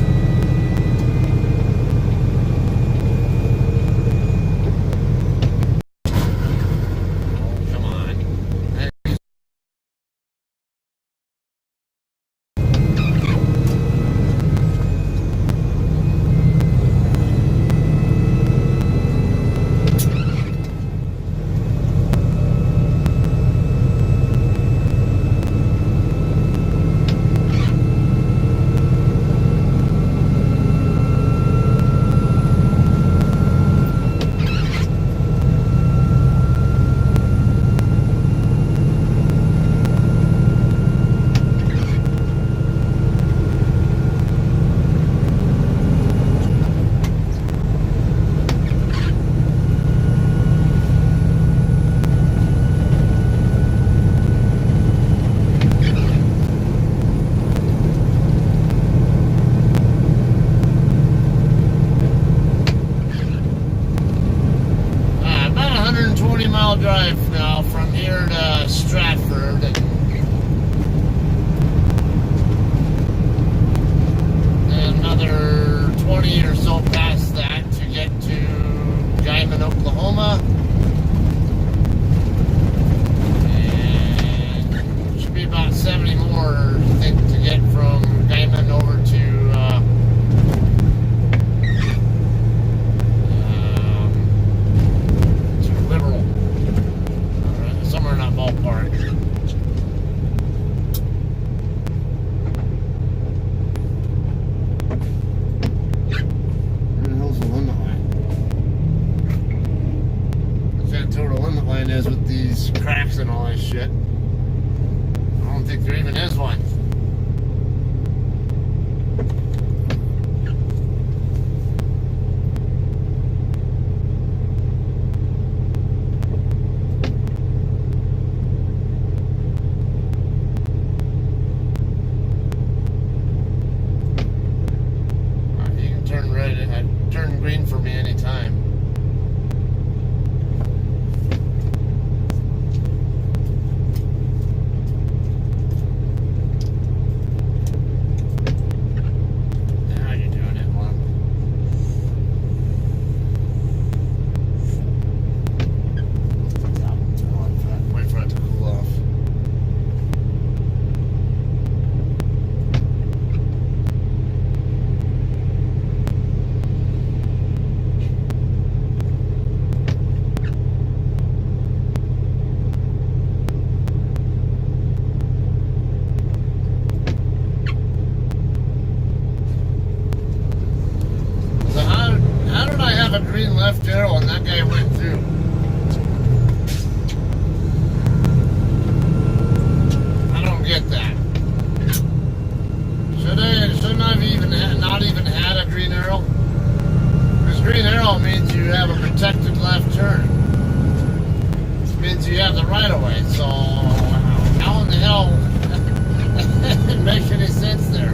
Speaker 3: Drive now from here to Stratford, and another 20 or so past that to get to Guyman, Oklahoma, and should be about 70 more, I think, to get from Guyman over to Liberal. Somewhere in that ballpark.
Speaker 1: Where the hell's the limit line?
Speaker 3: I can't tell where the limit line is with these cracks and all that shit. I don't think there even is one. Turn green for me anytime. left arrow and that guy went through. I don't get that. Shouldn't I have not even had a green arrow? Because green arrow means you have a protected left turn. It means you have the right of way. So how in the hell it makes any sense there?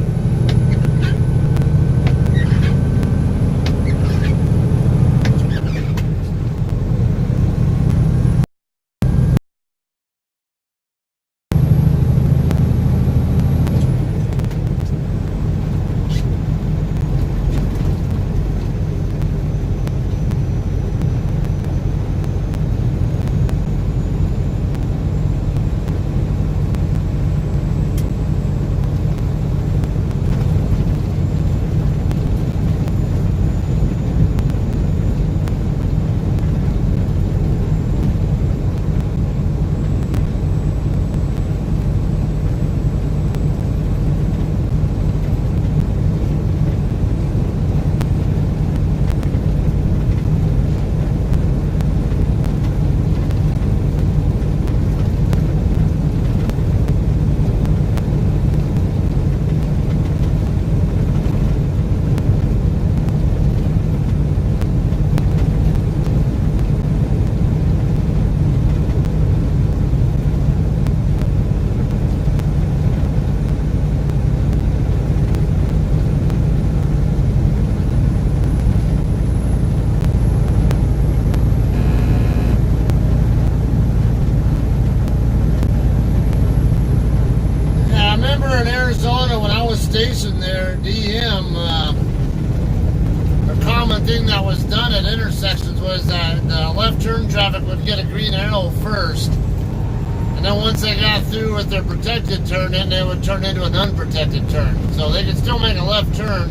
Speaker 3: Station there, DM, the common thing that was done at intersections was that the left turn traffic would get a green arrow first, and then once they got through with their protected turn, then they would turn into an unprotected turn. So they could still make a left turn,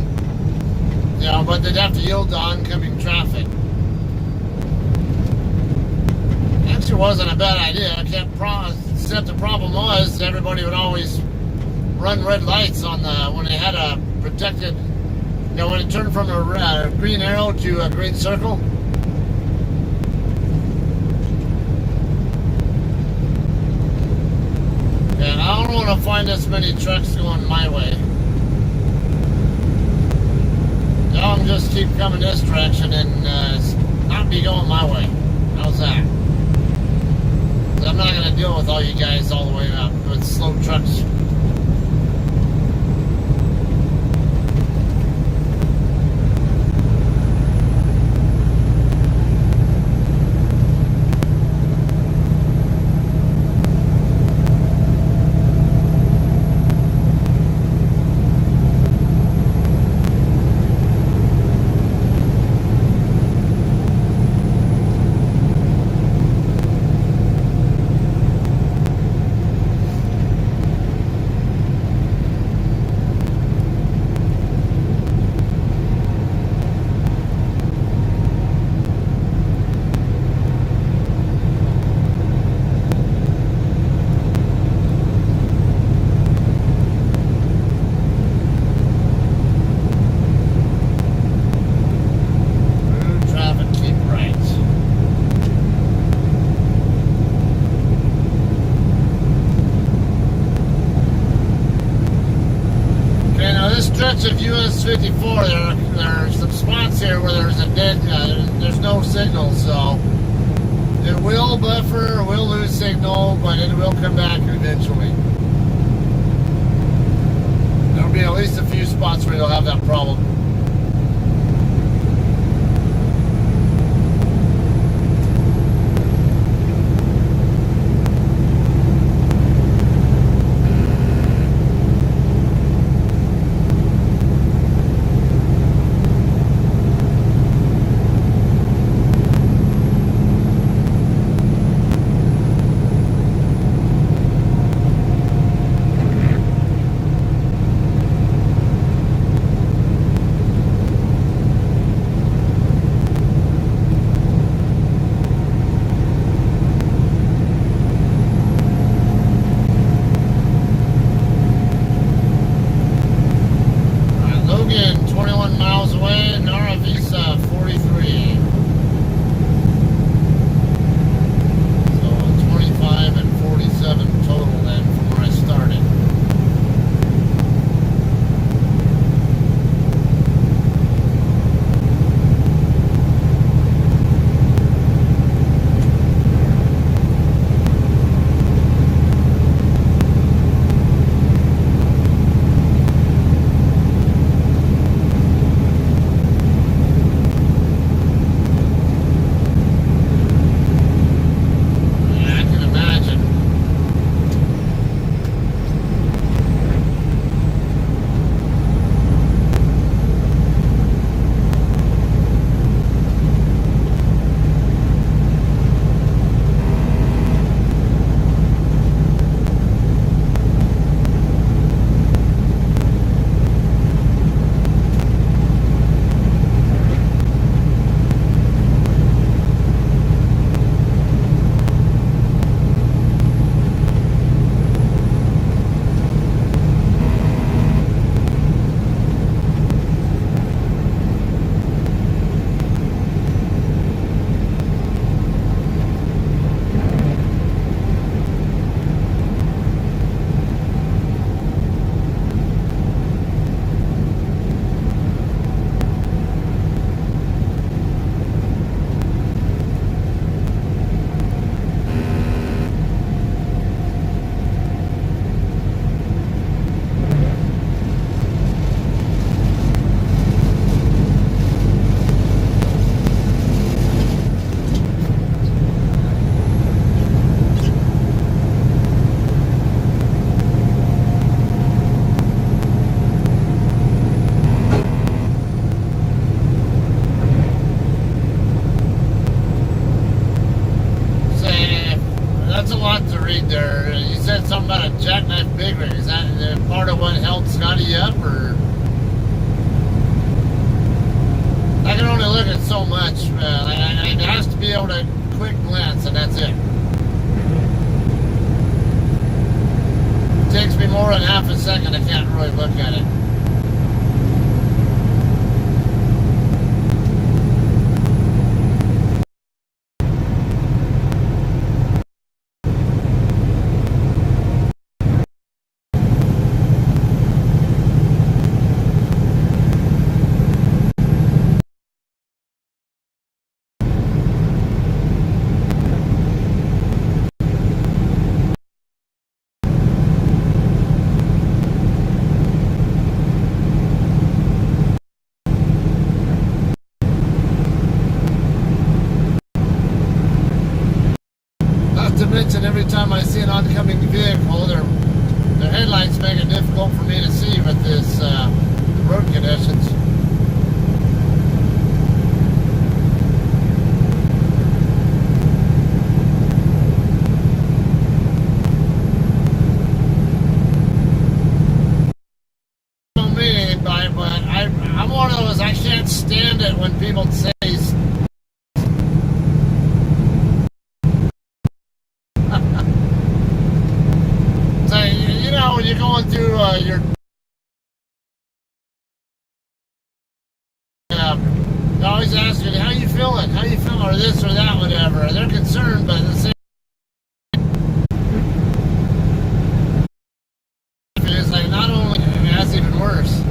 Speaker 3: you know, but they'd have to yield to oncoming traffic. Actually wasn't a bad idea, except the problem was everybody would always run red lights on the when they had a protected, you know, when it turned from a green arrow to a green circle. And I don't want to find this many trucks going my way. I'll just keep coming this direction and not be going my way. How's that? I'm not going to deal with all you guys all the way up with slow trucks. Stretch of US 54, there are some spots here where there's a there's no signal, so it will buffer, will lose signal, but it will come back eventually. There'll be at least a few spots where you'll have that problem. road at quick glance, and that's it. It takes me more than half a second. I can't really look at it. To mention, every time I see an oncoming vehicle, their headlights make it difficult for me to see with this road conditions. Me, but I'm one of those, I can't stand it when people say when you're going through your they always ask you, how you feeling, or this or that, whatever. They're concerned, but the same it's like, not only, that's even worse.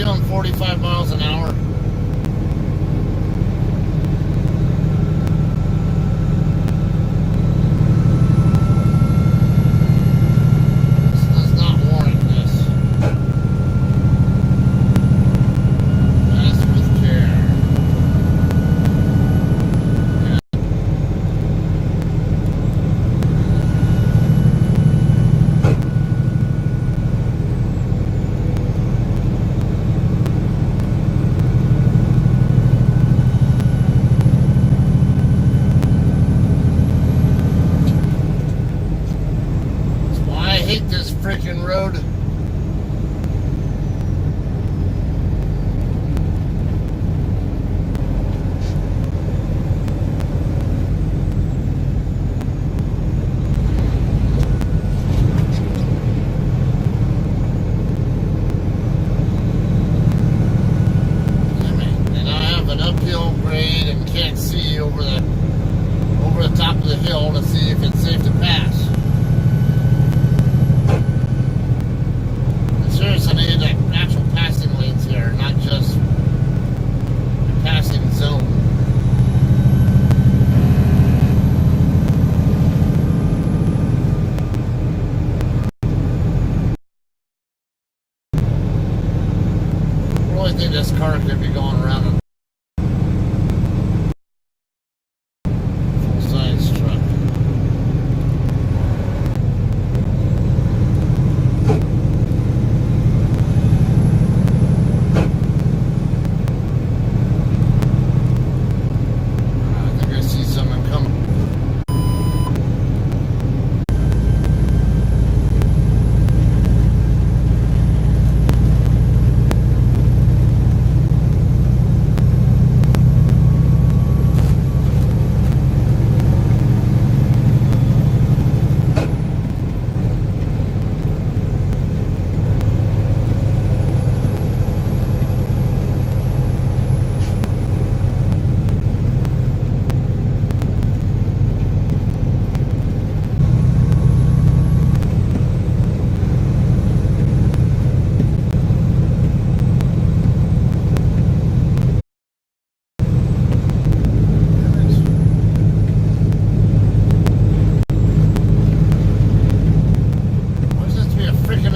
Speaker 3: doing 45 miles an hour. This does not warrant this. Pass with care. I hate this freaking road. think this car could be going around a full-size truck. I think I see someone coming.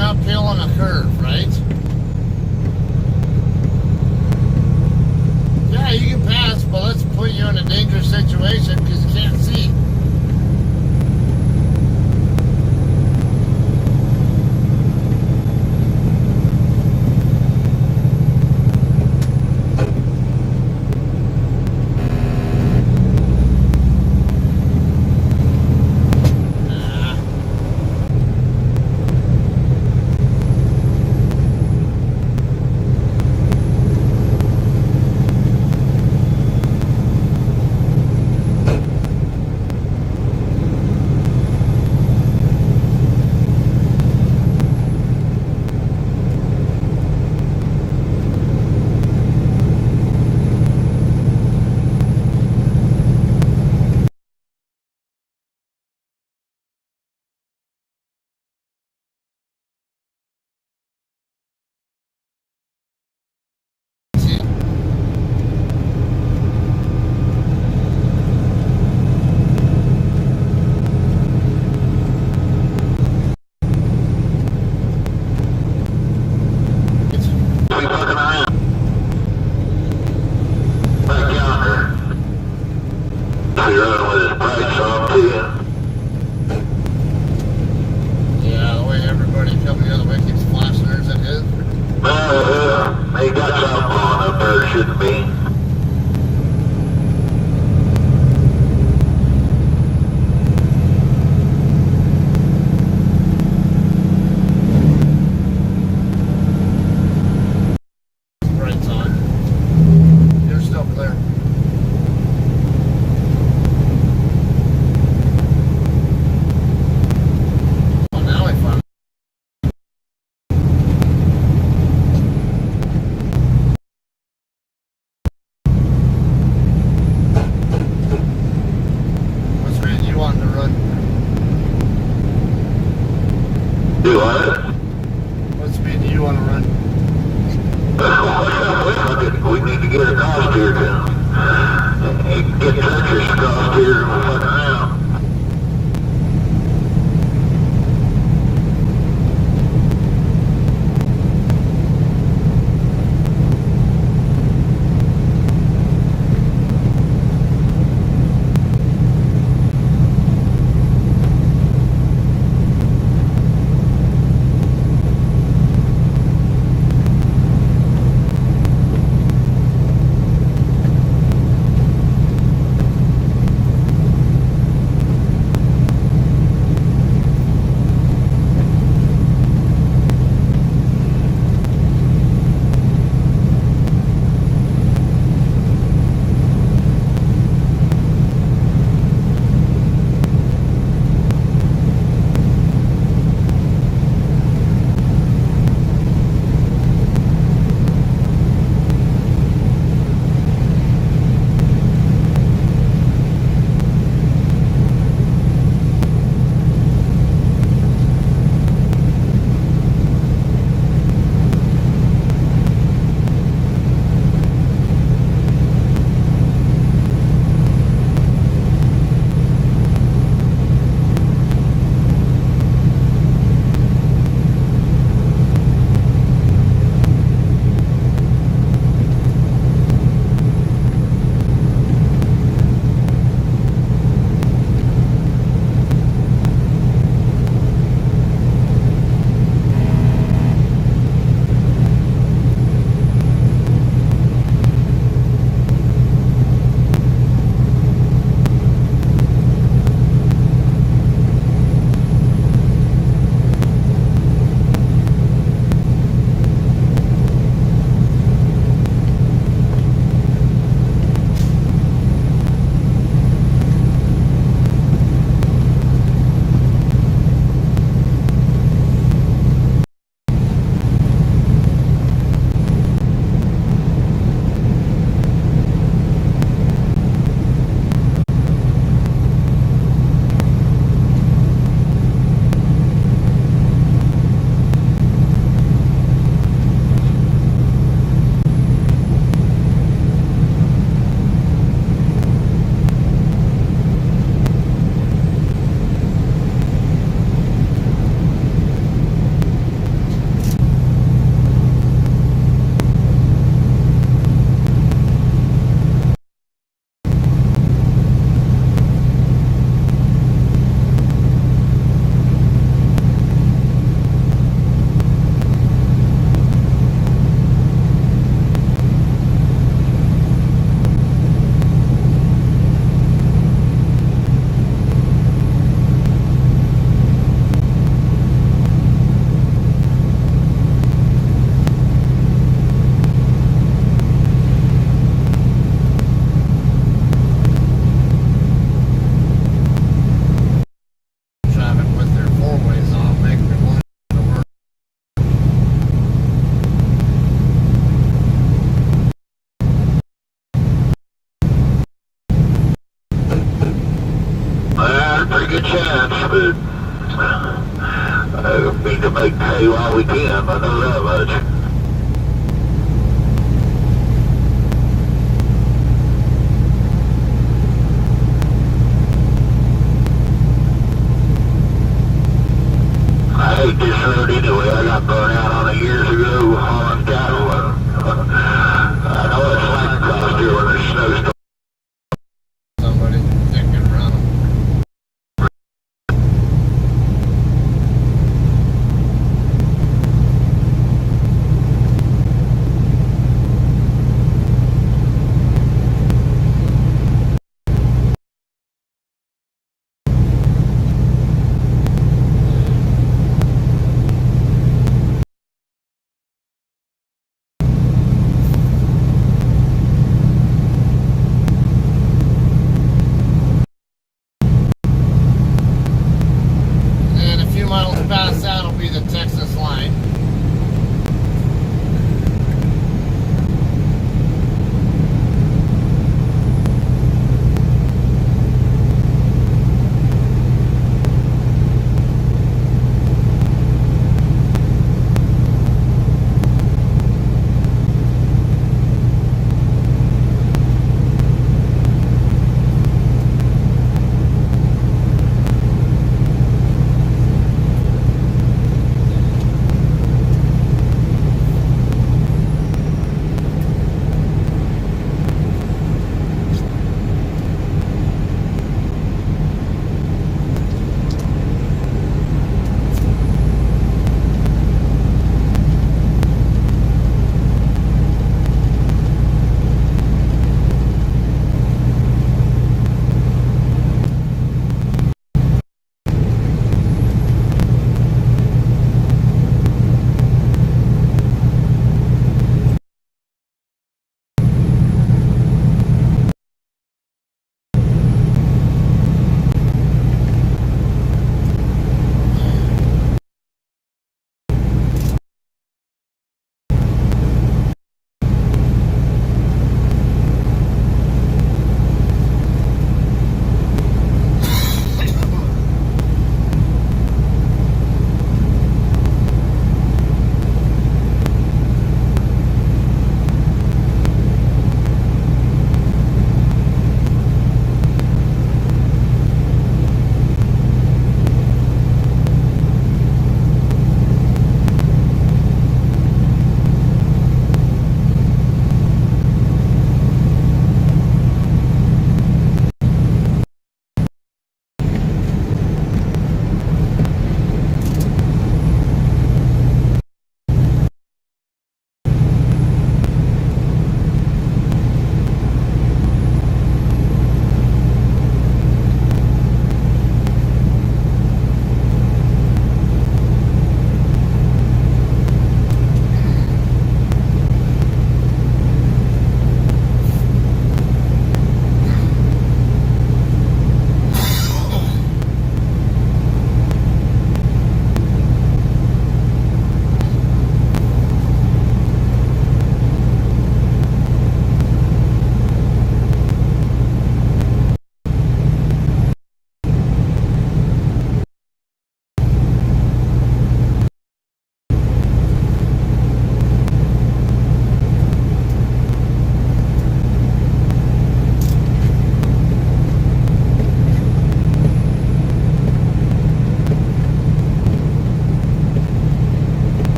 Speaker 3: Uphill on a curve, right? Yeah, you can pass, but let's put you in a dangerous situation because you can't see.
Speaker 4: They got something on up there, shouldn't be.
Speaker 3: Brakes on. You're still clear. Well, now I found.
Speaker 4: Do what?
Speaker 3: What speed do you want to run?
Speaker 4: We need to get across here to get tractors across here and fuck around. We need to make hay while we can, I know that much. I hate this road anyway. I got burned out on it years ago hauling cattle. I know it's like across here when there's snowstorms.
Speaker 3: Somebody dicking around. And a few miles past that will be the Texas line.